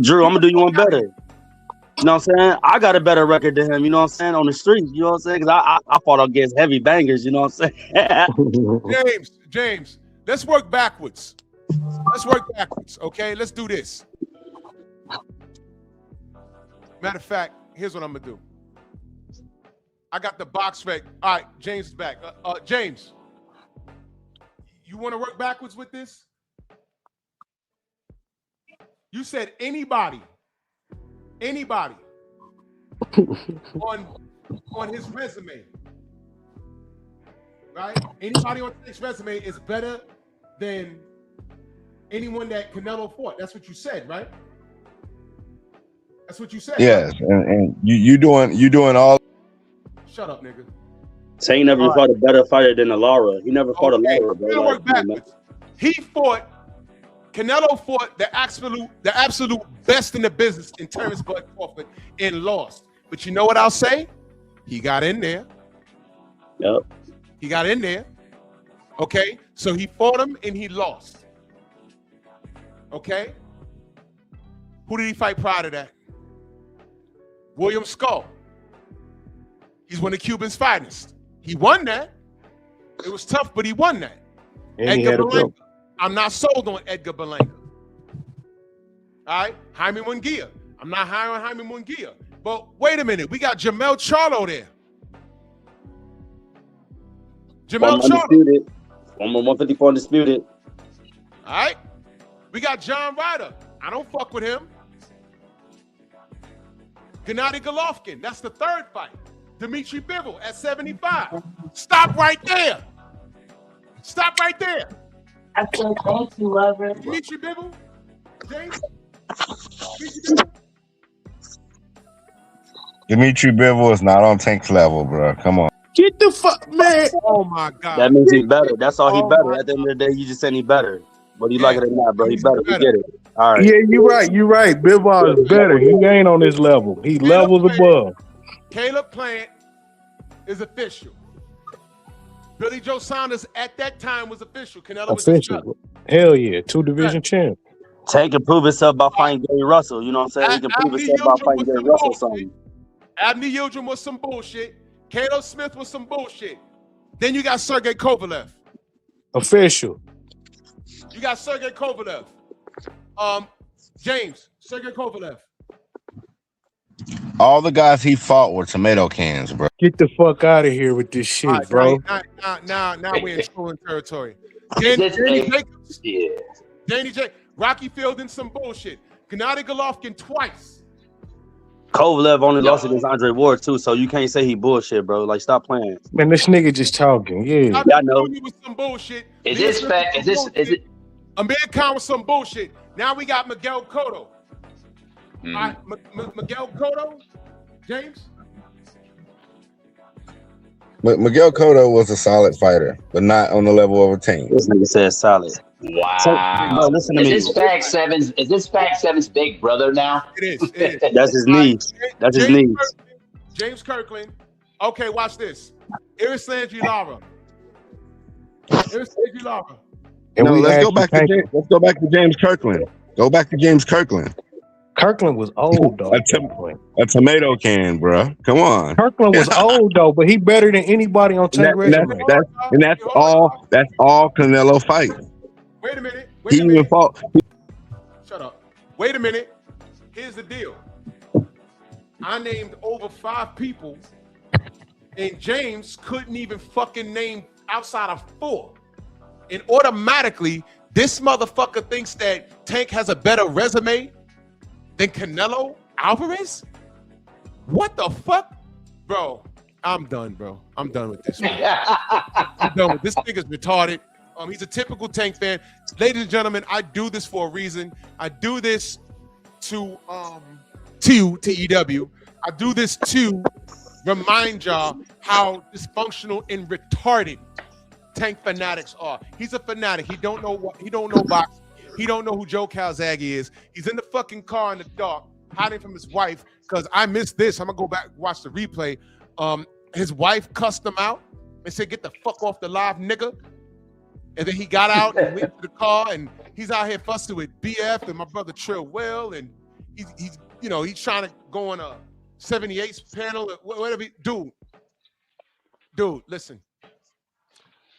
Drew, I'm gonna do you one better. You know what I'm saying? I got a better record than him, you know what I'm saying, on the streets, you know what I'm saying? Because I fought against heavy bangers, you know what I'm saying? James, let's work backwards. Okay? Let's do this. Matter of fact, here's what I'm gonna do. I got the box rec. All right, James is back. James, you want to work backwards with this? You said anybody on his resume, right? Anybody on his resume is better than anyone that Canelo fought. That's what you said, right? That's what you said. Yes, right? and you doing all. Shut up, nigga. Tank never fought a better fighter than Lara. He never fought a Lara, bro. Work backwards. Canelo fought the absolute best in the business in Terrence Bud Crawford and lost. But you know what I'll say? He got in there. Yep. He got in there. Okay? So he fought him and he lost. Okay? Who did he fight prior to that? William Skull. He's one of Cuban's finest. He won that. It was tough, but he won that. And he had a belt. I'm not sold on Edgar Berlanga. All right? Jaime Munguia. I'm not high on Jaime Munguia. But wait a minute. We got Jamel Charlo there. Jamel Charlo. 154 undisputed. All right? We got John Ryder. I don't fuck with him. Gennady Golovkin. That's the 3rd fight. Dimitri Bivol at 75. Stop right there. I said thank you, lover. Dimitri Bivol? James? Dimitri Bivol is not on Tank's level, bro. Come on. Get the fuck, man. Oh my God. That means he's better. That's all he better. At the end of the day, you just said he better. But you like it or not, bro. He better. We get it. All right. Yeah, you're right. Bivol is better. He ain't on his level. He levels above. Caleb Plant is official. Billy Joe Saunders at that time was official. Canelo was official. Hell yeah. 2 division champ. Tank can prove himself by fighting Gary Russell. You know what I'm saying? He can prove himself by fighting Gary Russell or something. Abney Yildirim was some bullshit. Cato Smith was some bullshit. Then you got Sergey Kovalev. Official. You got Sergey Kovalev. James, Sergey Kovalev. All the guys he fought were tomato cans, bro. Get the fuck out of here with this shit, right, bro. Now we're in trolling territory. Danny Jacobs. Yeah. Danny Jacobs. Rocky Fielding, some bullshit. Gennady Golovkin twice. Kovalev only lost against Andre Ward too, so you can't say he bullshit, bro. Like, stop playing. Man, this nigga just talking. Yeah, I know. Was some bullshit. Is this fact? Is it? Amir Khan was some bullshit. Now we got Miguel Cotto. Miguel Cotto James? Miguel Cotto was a solid fighter, but not on the level of a Tank. This nigga said solid. Wow. Bro, listen to Is me. this Fact Seven's? Is this Fact Seven's big brother now? It is. It is. That's his niece. That's his James niece. James Kirkland. Okay, watch this. Iris Landry Lara. No, let's go back to James Kirkland. Go back to James Kirkland. Kirkland was old though. A tomato can, bro. Come on. Kirkland was old though, but he better than anybody on Tank resume. That's all Canelo fights. Wait a minute. He even fought. Shut up. Wait a minute. Here's the deal. I named over 5 people, and James couldn't even fucking name outside of 4. And automatically, this motherfucker thinks that Tank has a better resume than Canelo Alvarez? What the fuck? Bro, I'm done, bro. I'm done with this. I'm done with this. Nigga's retarded. He's a typical Tank fan. Ladies and gentlemen, I do this for a reason. I do this to TEW. I do this to remind y'all how dysfunctional and retarded Tank fanatics are. He's a fanatic. He don't know boxing. He don't know who Joe Calzaghe is. He's in the fucking car in the dark, hiding from his wife, because I missed this. I'm gonna go back and watch the replay. His wife cussed him out and said, "Get the fuck off the live, nigga." And then he got out and went to the car, and he's out here fussing with BF and my brother Trill Will, and he's trying to go on a 78 panel or whatever. Dude, listen.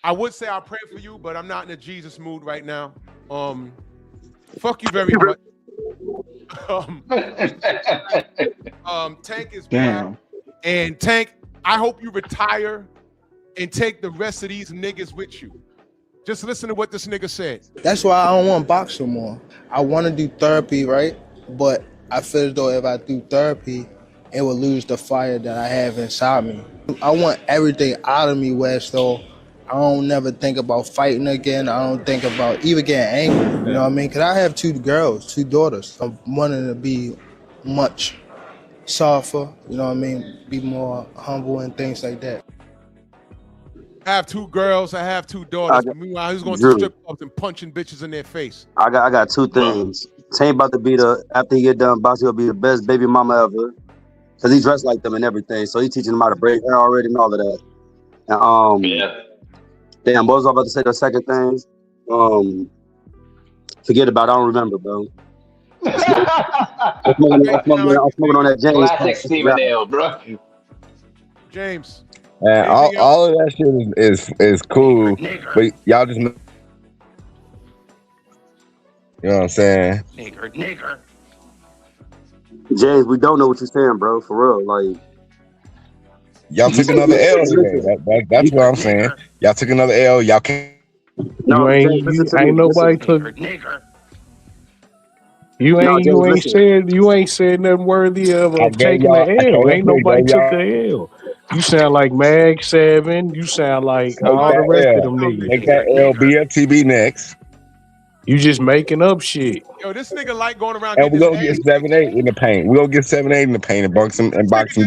I would say I'll pray for you, but I'm not in a Jesus mood right now. Fuck you very much. Tank is bad. And Tank, I hope you retire and take the rest of these niggas with you. Just listen to what this nigga said. That's why I don't want to box no more. I want to do therapy, right? But I feel as though if I do therapy, it will lose the fire that I have inside me. I want everything out of me, West, though. I don't never think about fighting again. I don't think about even getting angry, you know what I mean? Because I have 2 girls, 2 daughters. I'm wanting to be much softer, you know what I mean? Be more humble and things like that. I have 2 girls. I have 2 daughters. Meanwhile, he's going to strip clubs and punching bitches in their face. I got 2 things. Tank about to be after he get done boxing, he'll be the best baby mama ever. Because he dressed like them and everything. So he teaching them how to braid hair already and all of that. And, damn, what was I about to say? The second thing? Forget about it. I don't remember, bro. I'm smoking on that James. Classic Stephen L, bro. James. Man, all of that shit is cool, but y'all just, you know what I'm saying? Nigger. James, we don't know what you're saying, bro. For real, like. Y'all took another L today. That's what I'm saying. Y'all took another L. Y'all can't. No, ain't nobody took. You ain't said nothing worthy of taking the L. Ain't nobody took the L. You sound like Mag 7. You sound like all the rest of them niggas. Take that L. BFTB next. You just making up shit. Yo, this nigga like going around. And we gonna get 7-8 in the paint. We gonna get 7-8 in the paint and box him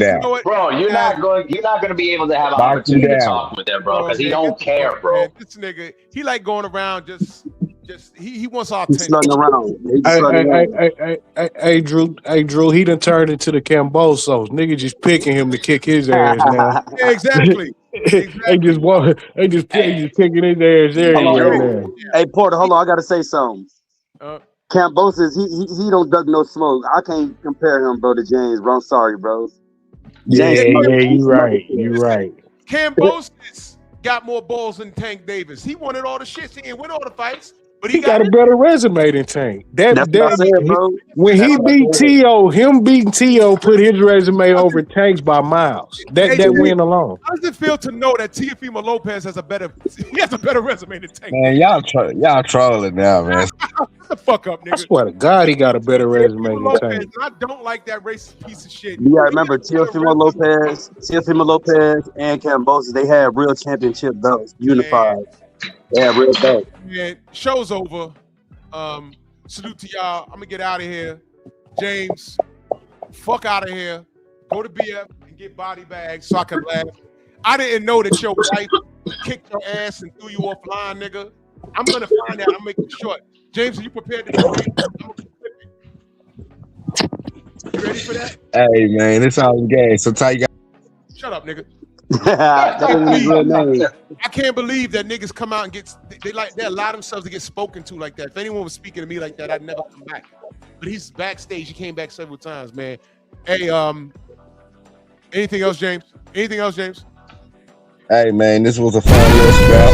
down. Bro, you're not going to be able to have an opportunity to talk with him, bro, because he don't care, bro. Man, this nigga, he like going around just he wants our attention. Hey, Drew, he done turned into the Cambosos. Nigga just picking him to kick his ass now. Yeah, exactly. They just kicking his ass there. Hey, Porter, hold on, I gotta say something. Cambosis, he don't duck no smoke. I can't compare him, bro, to James, bro. I'm sorry, bro. You right. Cambosis got more balls than Tank Davis. He wanted all the shit. He didn't win all the fights, but he got a better resume than Tank. That's what I said, bro. When he beat T.O., him beating T.O. put his resume over Tank's by miles. That win alone. How does it feel to know that Teofimo Lopez has a better resume than Tank? Man, y'all trolling now, man. Shut the fuck up, nigga. I swear to God, he got a better resume than Tank. I don't like that racist piece of shit. You gotta remember, Teofimo Lopez and Cambosis, they had real championship belts, unified. They had real belts. Man, show's over. Salute to y'all. I'm gonna get out of here. James, fuck out of here. go to BF and get body bags so I can laugh. I didn't know that your wife kicked your ass and threw you offline, nigga. I'm gonna find that. I'm making it short. James, are you prepared to debate? You ready for that? Hey man, it's all game. So Ty, you got. Shut up, nigga. That ain't his real name. I can't believe that niggas come out and they allow themselves to get spoken to like that. If anyone was speaking to me like that, I'd never come back. But he's backstage. He came back several times, man. Hey, anything else, James? Anything else, James? Hey man, this was a fun little scrap.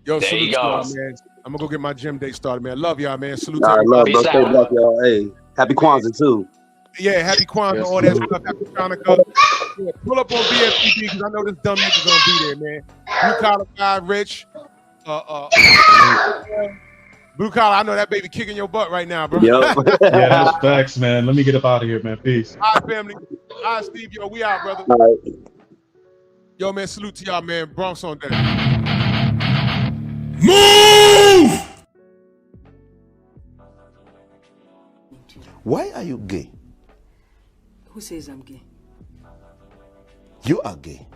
Yo, There salute you to y'all, go. man. I'm gonna go get my gym day started, man. Love y'all, man. Salute All to right, love, everybody. bro. Stay black, y'all. Hey, happy Kwanzaa too. Yeah, happy Kwanzaa, all that stuff. Happy Hanukkah. Yeah, pull up on BFPD because I know this dumb nigga gonna be there, man. Blue collar guy, Rich. Blue collar, I know that baby kicking your butt right now, bro. Yep. Yeah, that's facts, man. Let me get up out of here, man. Peace. All right, family. All right, Steve, yo, we out, brother. All right. Yo, man, salute to y'all, man. Bronx on deck. Move! Why are you gay? Who says I'm gay? You are gay.